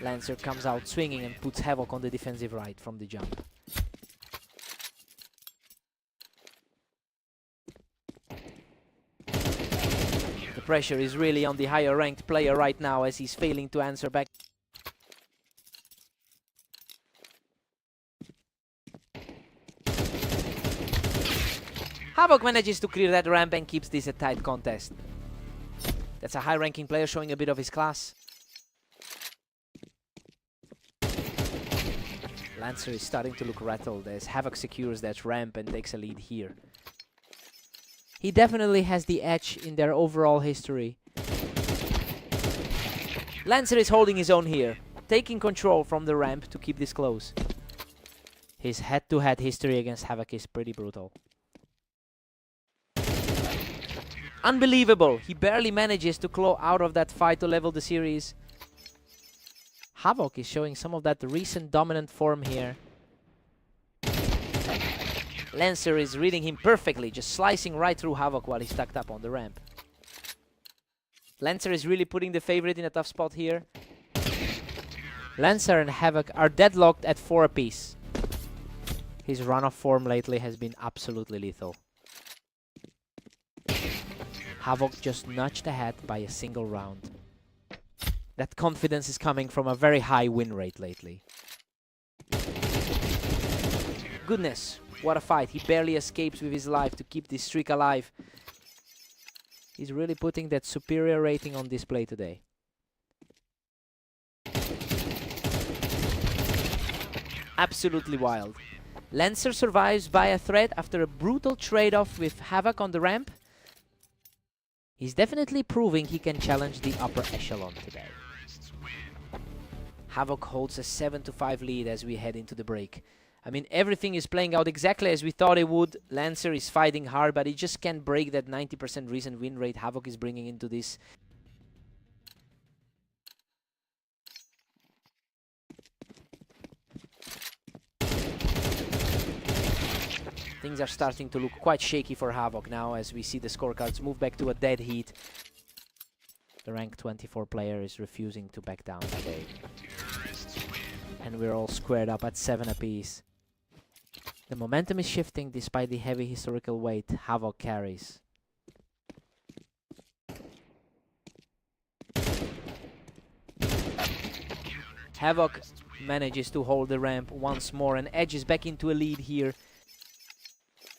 Lancer comes out swinging and puts Havoc on the defensive right from the jump. The pressure is really on the higher ranked player right now as he's failing to answer back. Havoc manages to clear that ramp and keeps this a tight contest. That's a high-ranking player showing a bit of his class. Lancer is starting to look rattled as Havoc secures that ramp and takes a lead here. He definitely has the edge in their overall history. Lancer is holding his own here, taking control from the ramp to keep this close. His head-to-head history against Havoc is pretty brutal. Unbelievable! He barely manages to claw out of that fight to level the series. Havoc is showing some of that recent dominant form here. Lancer is reading him perfectly, just slicing right through Havoc while he's tucked up on the ramp. Lancer is really putting the favorite in a tough spot here. Lancer and Havoc are deadlocked at 4 apiece. His run of form lately has been absolutely lethal. Havoc just nudged ahead by a single round. That confidence is coming from a very high win rate lately. Goodness, what a fight. He barely escapes with his life to keep this streak alive. He's really putting that superior rating on display today. Absolutely wild. Lancer survives by a thread after a brutal trade-off with Havoc on the ramp. He's definitely proving he can challenge the upper echelon today. Havoc holds a 7-5 lead as we head into the break. I mean, everything is playing out exactly as we thought it would. Lancer is fighting hard, but he just can't break that 90% recent win rate Havoc is bringing into this. Things are starting to look quite shaky for Havoc now as we see the scorecards move back to a dead heat. The rank 24 player is refusing to back down today. And we're all squared up at 7 apiece. The momentum is shifting despite the heavy historical weight Havoc carries. Havoc manages to hold the ramp once more and edges back into a lead here.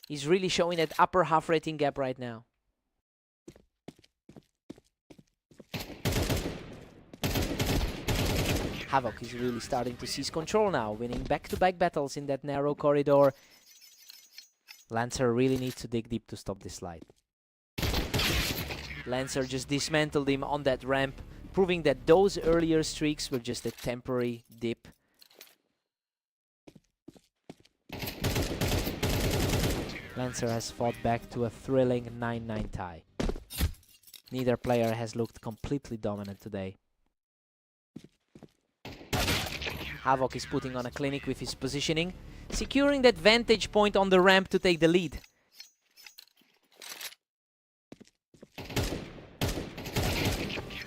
He's really showing that upper half rating gap right now. Havoc is really starting to seize control now, winning back-to-back battles in that narrow corridor. Lancer really needs to dig deep to stop this slide. Lancer just dismantled him on that ramp, proving that those earlier streaks were just a temporary dip. Lancer has fought back to a thrilling 9-9 tie. Neither player has looked completely dominant today. Havoc is putting on a clinic with his positioning, securing that vantage point on the ramp to take the lead.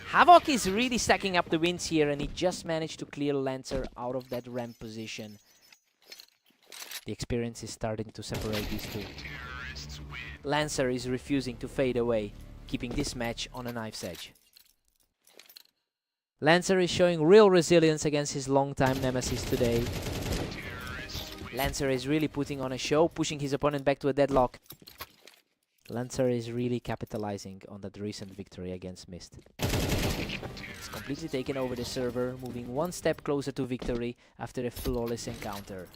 Havoc is really stacking up the wins here, and he just managed to clear Lancer out of that ramp position. The experience is starting to separate these two. Lancer is refusing to fade away, keeping this match on a knife's edge. Lancer is showing real resilience against his longtime nemesis today. Lancer is really putting on a show, pushing his opponent back to a deadlock. Lancer is really capitalizing on that recent victory against Mist. He's completely taken over the server, moving one step closer to victory after a flawless encounter.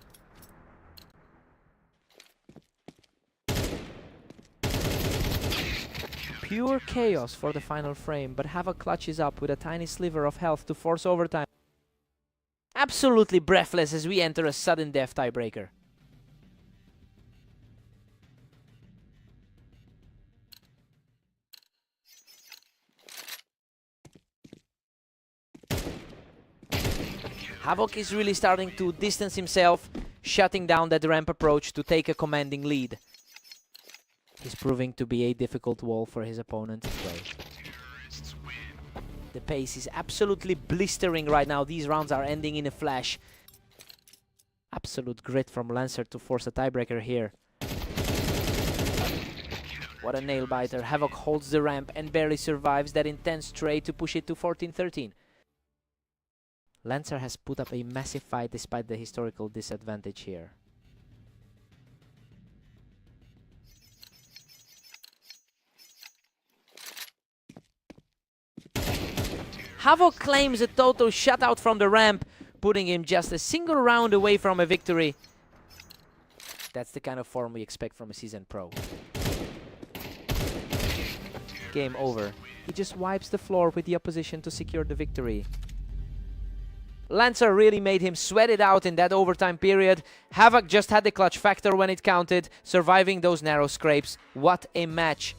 Pure chaos for the final frame, but Havoc clutches up with a tiny sliver of health to force overtime. Absolutely breathless as we enter a sudden death tiebreaker. Havoc is really starting to distance himself, shutting down that ramp approach to take a commanding lead. He's proving to be a difficult wall for his opponent to play. The pace is absolutely blistering right now. These rounds are ending in a flash. Absolute grit from Lancer to force a tiebreaker here. What a nail-biter. Havoc holds the ramp and barely survives that intense trade to push it to 14-13. Lancer has put up a massive fight despite the historical disadvantage here. Havoc claims a total shutout from the ramp, putting him just a single round away from a victory. That's the kind of form we expect from a seasoned pro. Game over. He just wipes the floor with the opposition to secure the victory. Lancer really made him sweat it out in that overtime period. Havoc just had the clutch factor when it counted, surviving those narrow scrapes. What a match.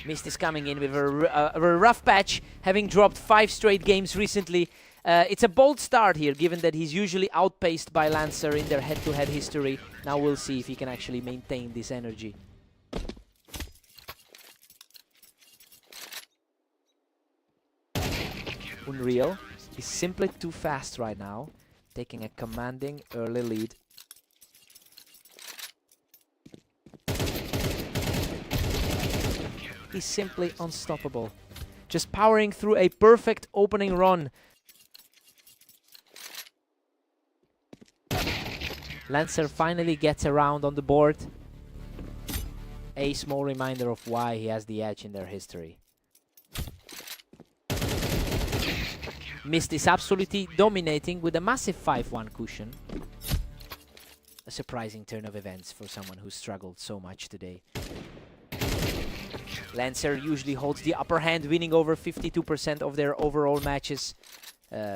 Mist is coming in with a rough patch, having dropped 5 straight games recently. It's a bold start here, given that he's usually outpaced by Lancer in their head-to-head history. Now we'll see if he can actually maintain this energy. Unreal. He's simply too fast right now, taking a commanding early lead. He's simply unstoppable. Just powering through a perfect opening run. Lancer finally gets around on the board. A small reminder of why he has the edge in their history. Mist is absolutely dominating with a massive 5-1 cushion. A surprising turn of events for someone who struggled so much today. Lancer usually holds the upper hand, winning over 52% of their overall matches.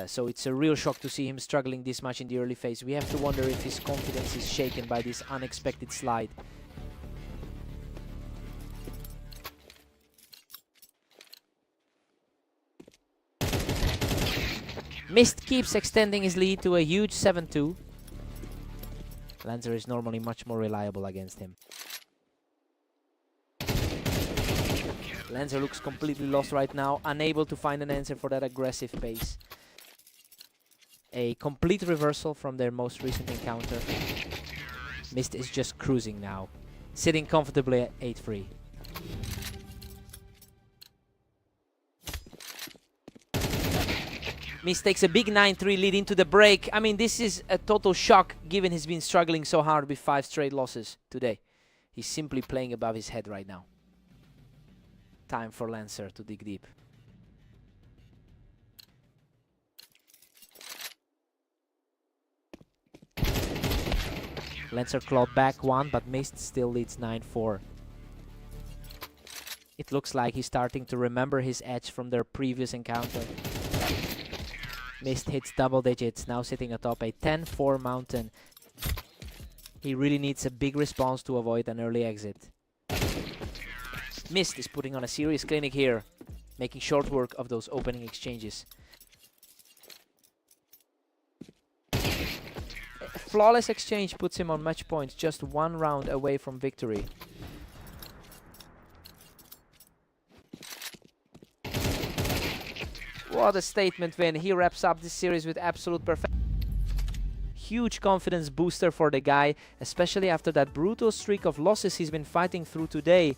So it's a real shock to see him struggling this much in the early phase. We have to wonder if his confidence is shaken by this unexpected slide. Mist keeps extending his lead to a huge 7-2. Lancer is normally much more reliable against him. Lancer looks completely lost right now, unable to find an answer for that aggressive pace. A complete reversal from their most recent encounter. Mist is just cruising now, sitting comfortably at 8-3. Mist takes a big 9-3 lead into the break. I mean, this is a total shock given he's been struggling so hard with 5 straight losses today. He's simply playing above his head right now. Time for Lancer to dig deep. Lancer clawed back 1, but Mist still leads 9-4. It looks like he's starting to remember his edge from their previous encounter. Mist hits double digits, now sitting atop a 10-4 mountain. He really needs a big response to avoid an early exit. Mist is putting on a serious clinic here, making short work of those opening exchanges. A flawless exchange puts him on match point, just 1 round away from victory. What a statement win. He wraps up this series with absolute perfection. Huge confidence booster for the guy, especially after that brutal streak of losses he's been fighting through today.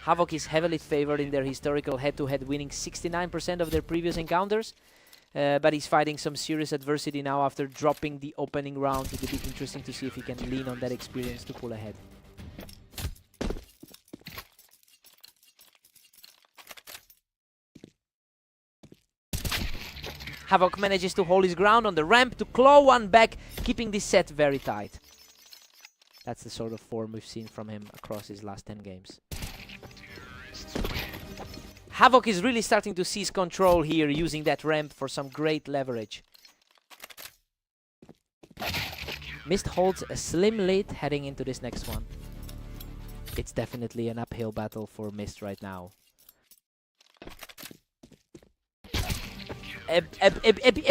Havoc is heavily favored in their historical head-to-head, winning 69% of their previous encounters. But he's fighting some serious adversity now after dropping the opening round. It'll be interesting to see if he can lean on that experience to pull ahead. Havoc manages to hold his ground on the ramp to claw one back, keeping this set very tight. That's the sort of form we've seen from him across his last 10 games. Havoc is really starting to seize control here, using that ramp for some great leverage. Mist holds a slim lead heading into this next one. It's definitely an uphill battle for Mist right now. A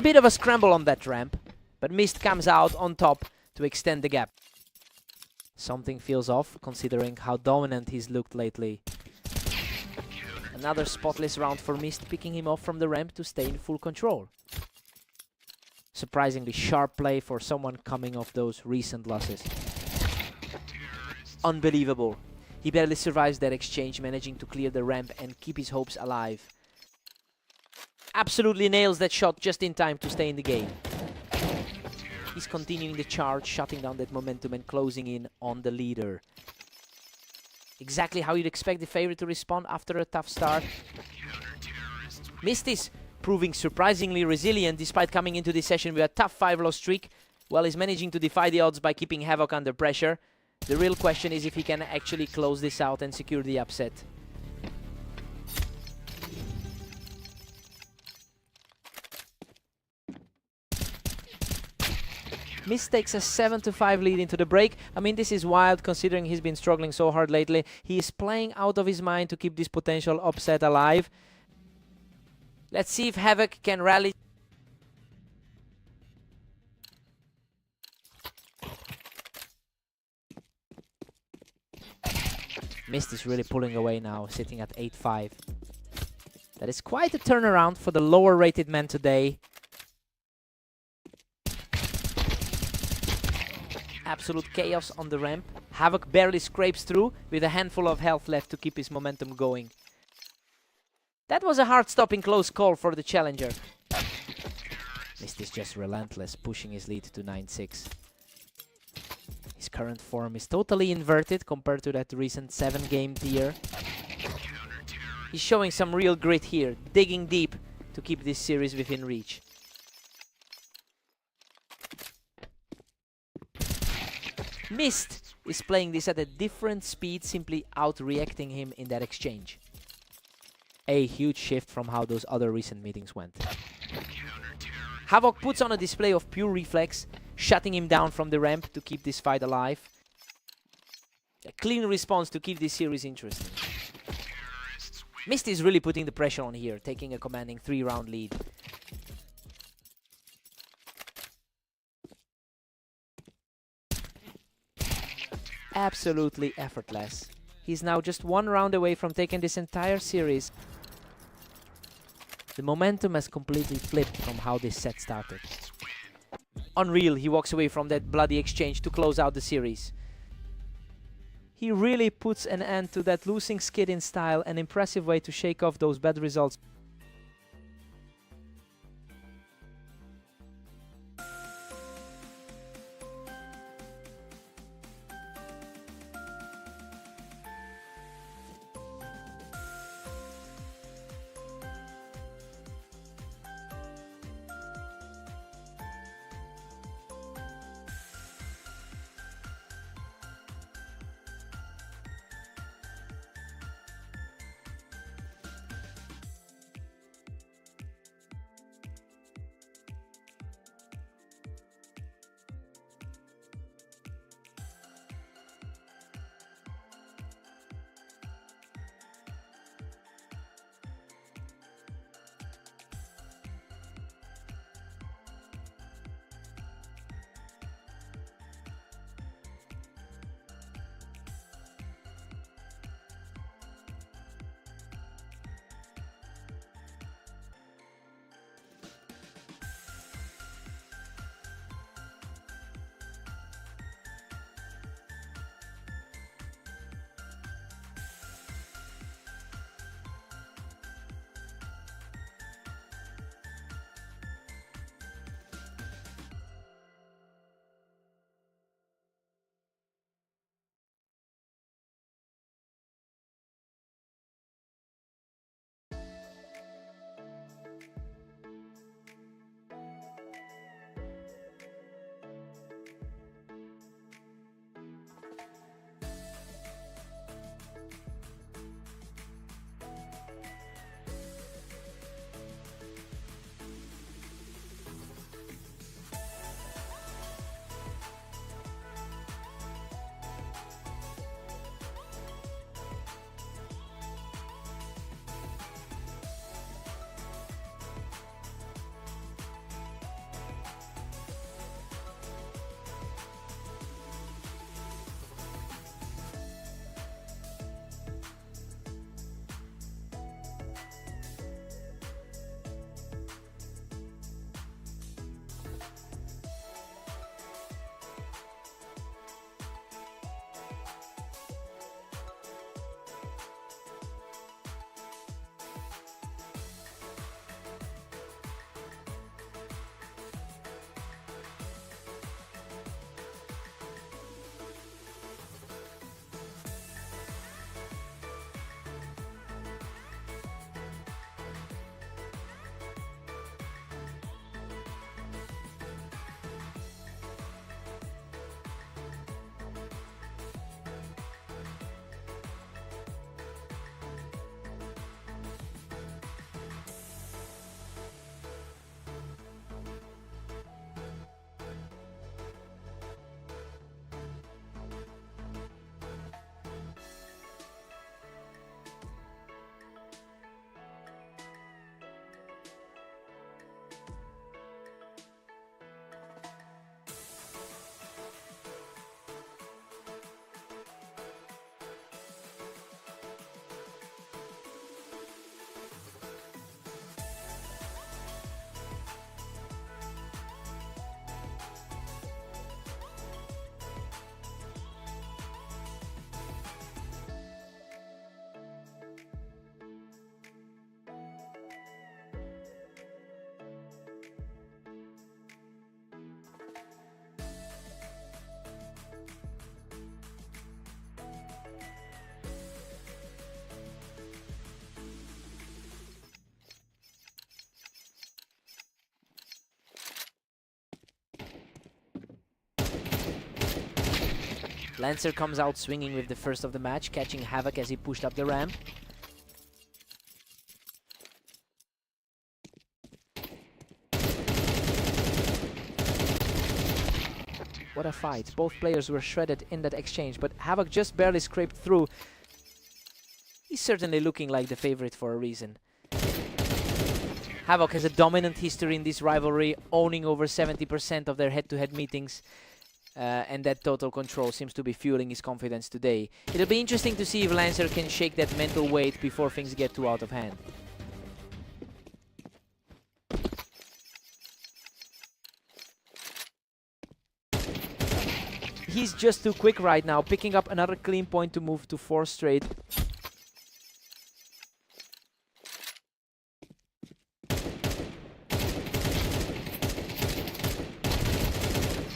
bit of a scramble on that ramp, but Mist comes out on top to extend the gap. Something feels off, considering how dominant he's looked lately. Another spotless round for Mist, picking him off from the ramp to stay in full control. Surprisingly sharp play for someone coming off those recent losses. Unbelievable. He barely survives that exchange, managing to clear the ramp and keep his hopes alive. Absolutely nails that shot just in time to stay in the game. He's continuing the charge, shutting down that momentum and closing in on the leader. Exactly how you'd expect the favorite to respond after a tough start. Mist is proving surprisingly resilient despite coming into this session with a tough 5-loss streak. Well, he's managing to defy the odds by keeping Havoc under pressure. The real question is if he can actually close this out and secure the upset. Mist takes a 7-5 lead into the break. I mean, this is wild considering he's been struggling so hard lately. He is playing out of his mind to keep this potential upset alive. Let's see if Havoc can rally. Mist is really pulling away now, sitting at 8-5. That is quite a turnaround for the lower rated man today. Absolute chaos on the ramp. Havoc barely scrapes through with a handful of health left to keep his momentum going. That was a hard-stopping close call for the challenger. Mist is just relentless, pushing his lead to 9-6. His current form is totally inverted compared to that recent 7-game tier. He's showing some real grit here, digging deep to keep this series within reach. Mist is playing this at a different speed, simply out-reacting him in that exchange. A huge shift from how those other recent meetings went. Havoc puts on a display of pure reflex, shutting him down from the ramp to keep this fight alive. A clean response to keep this series interesting. Mist is really putting the pressure on here, taking a commanding 3-round lead. Absolutely effortless. He's now just 1 round away from taking this entire series. The momentum has completely flipped from how this set started. Unreal, he walks away from that bloody exchange to close out the series. He really puts an end to that losing skid in style, an impressive way to shake off those bad results. Lancer comes out swinging with the first of the match, catching Havoc as he pushed up the ramp. What a fight. Both players were shredded in that exchange, but Havoc just barely scraped through. He's certainly looking like the favorite for a reason. Havoc has a dominant history in this rivalry, owning over 70% of their head-to-head meetings. And that total control seems to be fueling his confidence today. It'll be interesting to see if Lancer can shake that mental weight before things get too out of hand. He's just too quick right now, picking up another clean point to move to 4 straight.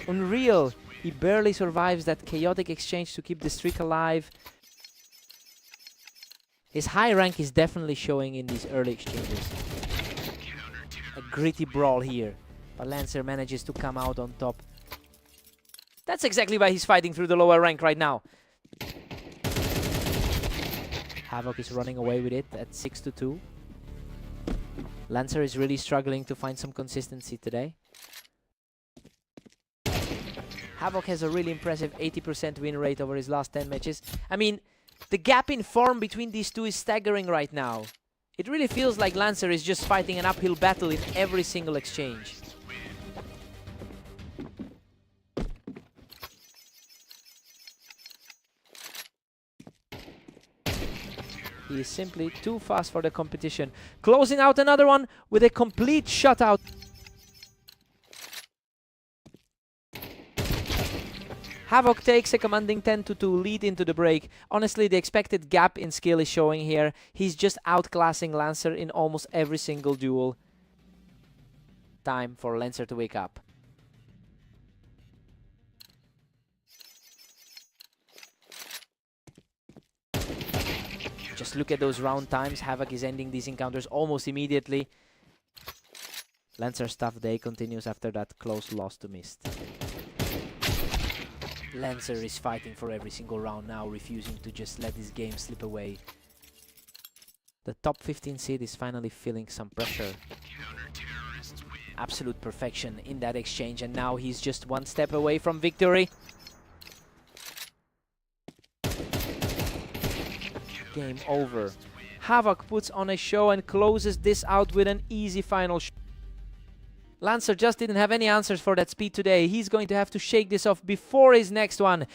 Unreal. He barely survives that chaotic exchange to keep the streak alive. His high rank is definitely showing in these early exchanges. A gritty brawl here, but Lancer manages to come out on top. That's exactly why he's fighting through the lower rank right now. Havoc is running away with it at 6-2. Lancer is really struggling to find some consistency today. Havoc has a really impressive 80% win rate over his last 10 matches. I mean, the gap in form between these two is staggering right now. It really feels like Lancer is just fighting an uphill battle in every single exchange. He is simply too fast for the competition. Closing out another one with a complete shutout. Havoc takes a commanding 10-2 lead into the break. Honestly, the expected gap in skill is showing here. He's just outclassing Lancer in almost every single duel. Time for Lancer to wake up. Just look at those round times. Havoc is ending these encounters almost immediately. Lancer's tough day continues after that close loss to Mist. Lancer is fighting for every single round now, refusing to just let this game slip away. The top 15 seed is finally feeling some pressure. Absolute perfection in that exchange, and now he's just one step away from victory. Game over. Havoc puts on a show and closes this out with an easy final shot. Lancer just didn't have any answers for that speed today. He's going to have to shake this off before his next one.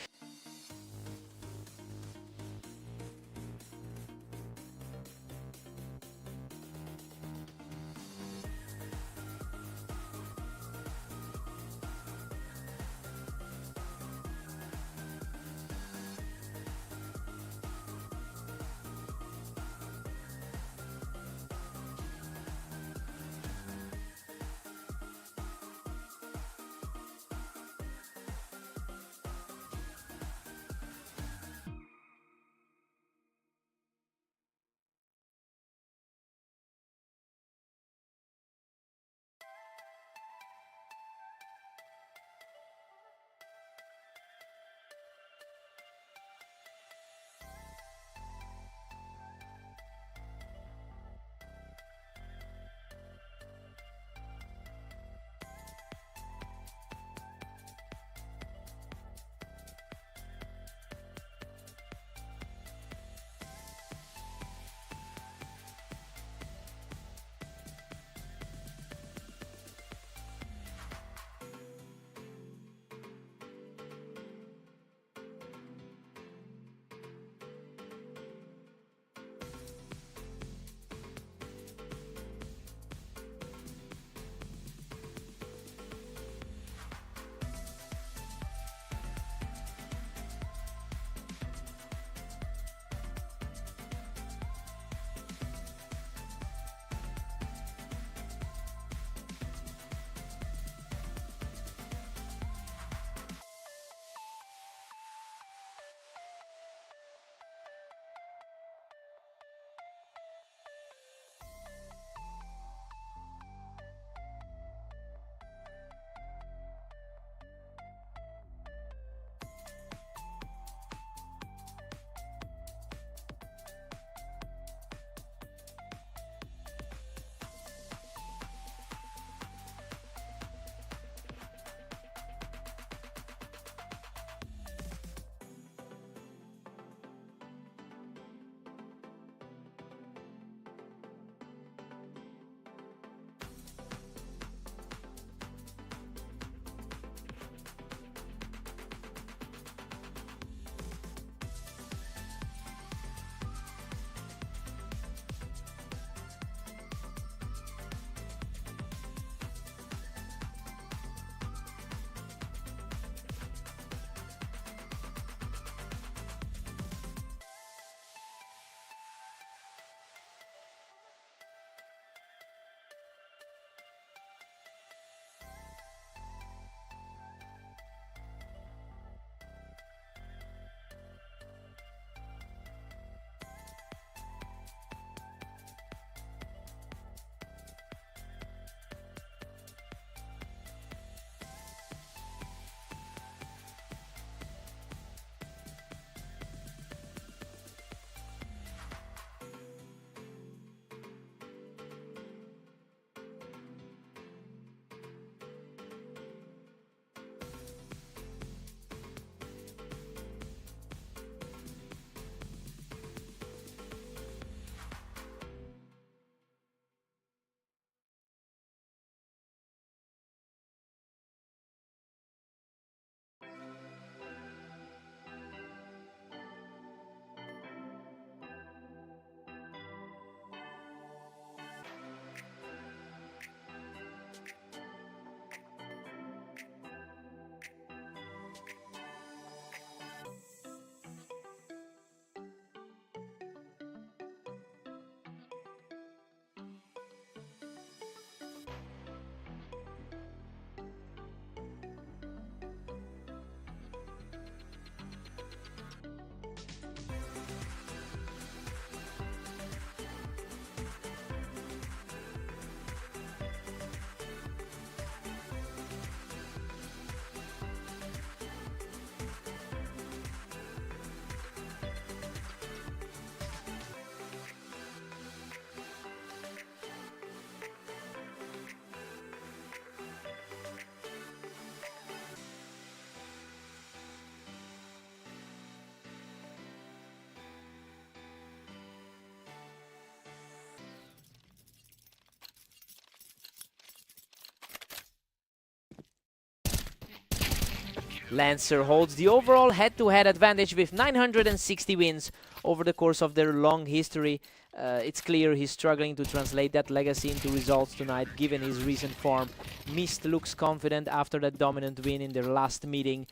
Lancer holds the overall head-to-head advantage with 960 wins over the course of their long history. It's clear he's struggling to translate that legacy into results tonight, given his recent form. Mist looks confident after that dominant win in their last meeting.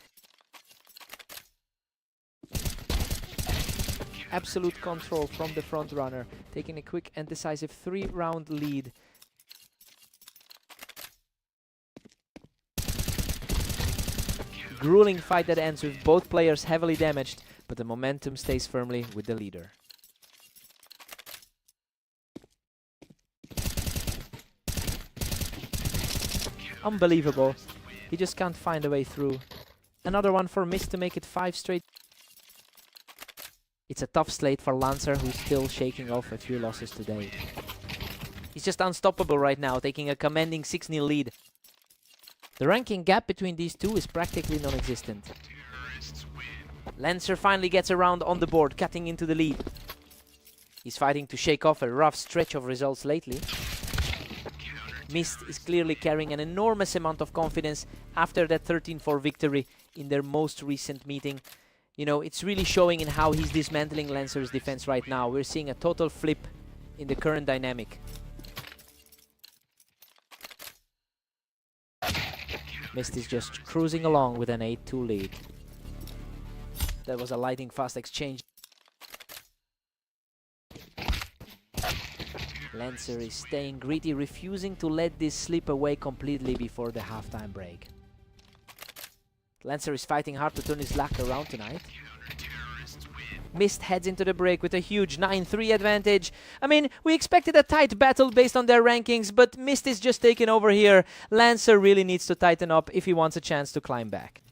Absolute control from the front runner, taking a quick and decisive 3-round lead. Grueling fight that ends with both players heavily damaged, but the momentum stays firmly with the leader. Unbelievable. He just can't find a way through. Another one for Mist to make it 5 straight. It's a tough slate for Lancer, who's still shaking off a few losses today. He's just unstoppable right now, taking a commanding 6-0 lead. The ranking gap between these two is practically non-existent. Lancer finally gets around on the board, cutting into the lead. He's fighting to shake off a rough stretch of results lately. Mist is clearly carrying an enormous amount of confidence after that 13-4 victory in their most recent meeting. You know, it's really showing in how he's dismantling Lancer's defense right now. We're seeing a total flip in the current dynamic. Mist is just cruising along with an 8-2 lead. That was a lightning fast exchange. Lancer is staying greedy, refusing to let this slip away completely before the halftime break. Lancer is fighting hard to turn his luck around tonight. Mist heads into the break with a huge 9-3 advantage. I mean, we expected a tight battle based on their rankings, but Mist is just taking over here. Lancer really needs to tighten up if he wants a chance to climb back.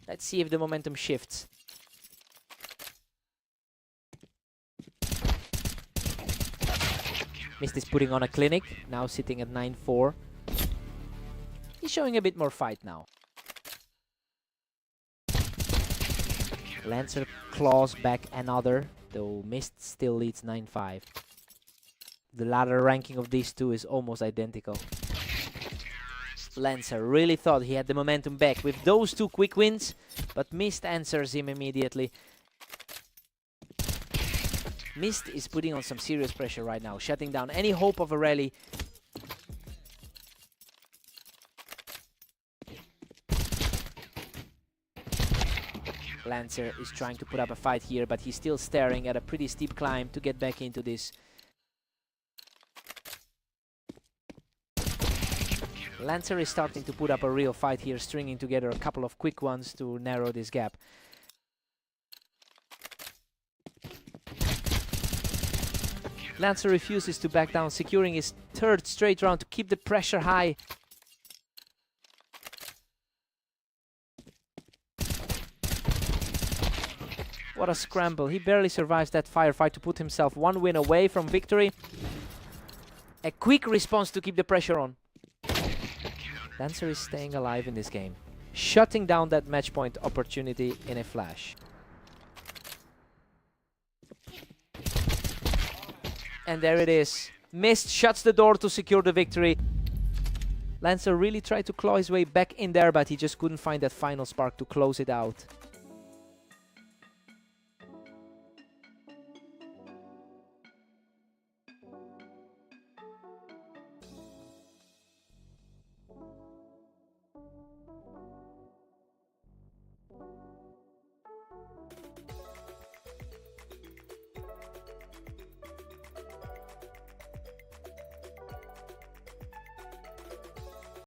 Let's see if the momentum shifts. Mist is putting on a clinic, now sitting at 9-4. He's showing a bit more fight now. Lancer claws back another, though Mist still leads 9-5. The ladder ranking of these two is almost identical. Lancer really thought he had the momentum back with those two quick wins, but Mist answers him immediately. Mist is putting on some serious pressure right now, shutting down any hope of a rally. Lancer is trying to put up a fight here, but he's still staring at a pretty steep climb to get back into this. Lancer is starting to put up a real fight here, stringing together a couple of quick ones to narrow this gap. Lancer refuses to back down, securing his 3rd straight round to keep the pressure high. What a scramble. He barely survives that firefight to put himself 1 win away from victory. A quick response to keep the pressure on. Lancer is staying alive in this game, shutting down that match point opportunity in a flash. And there it is. Mist shuts the door to secure the victory. Lancer really tried to claw his way back in there, but he just couldn't find that final spark to close it out.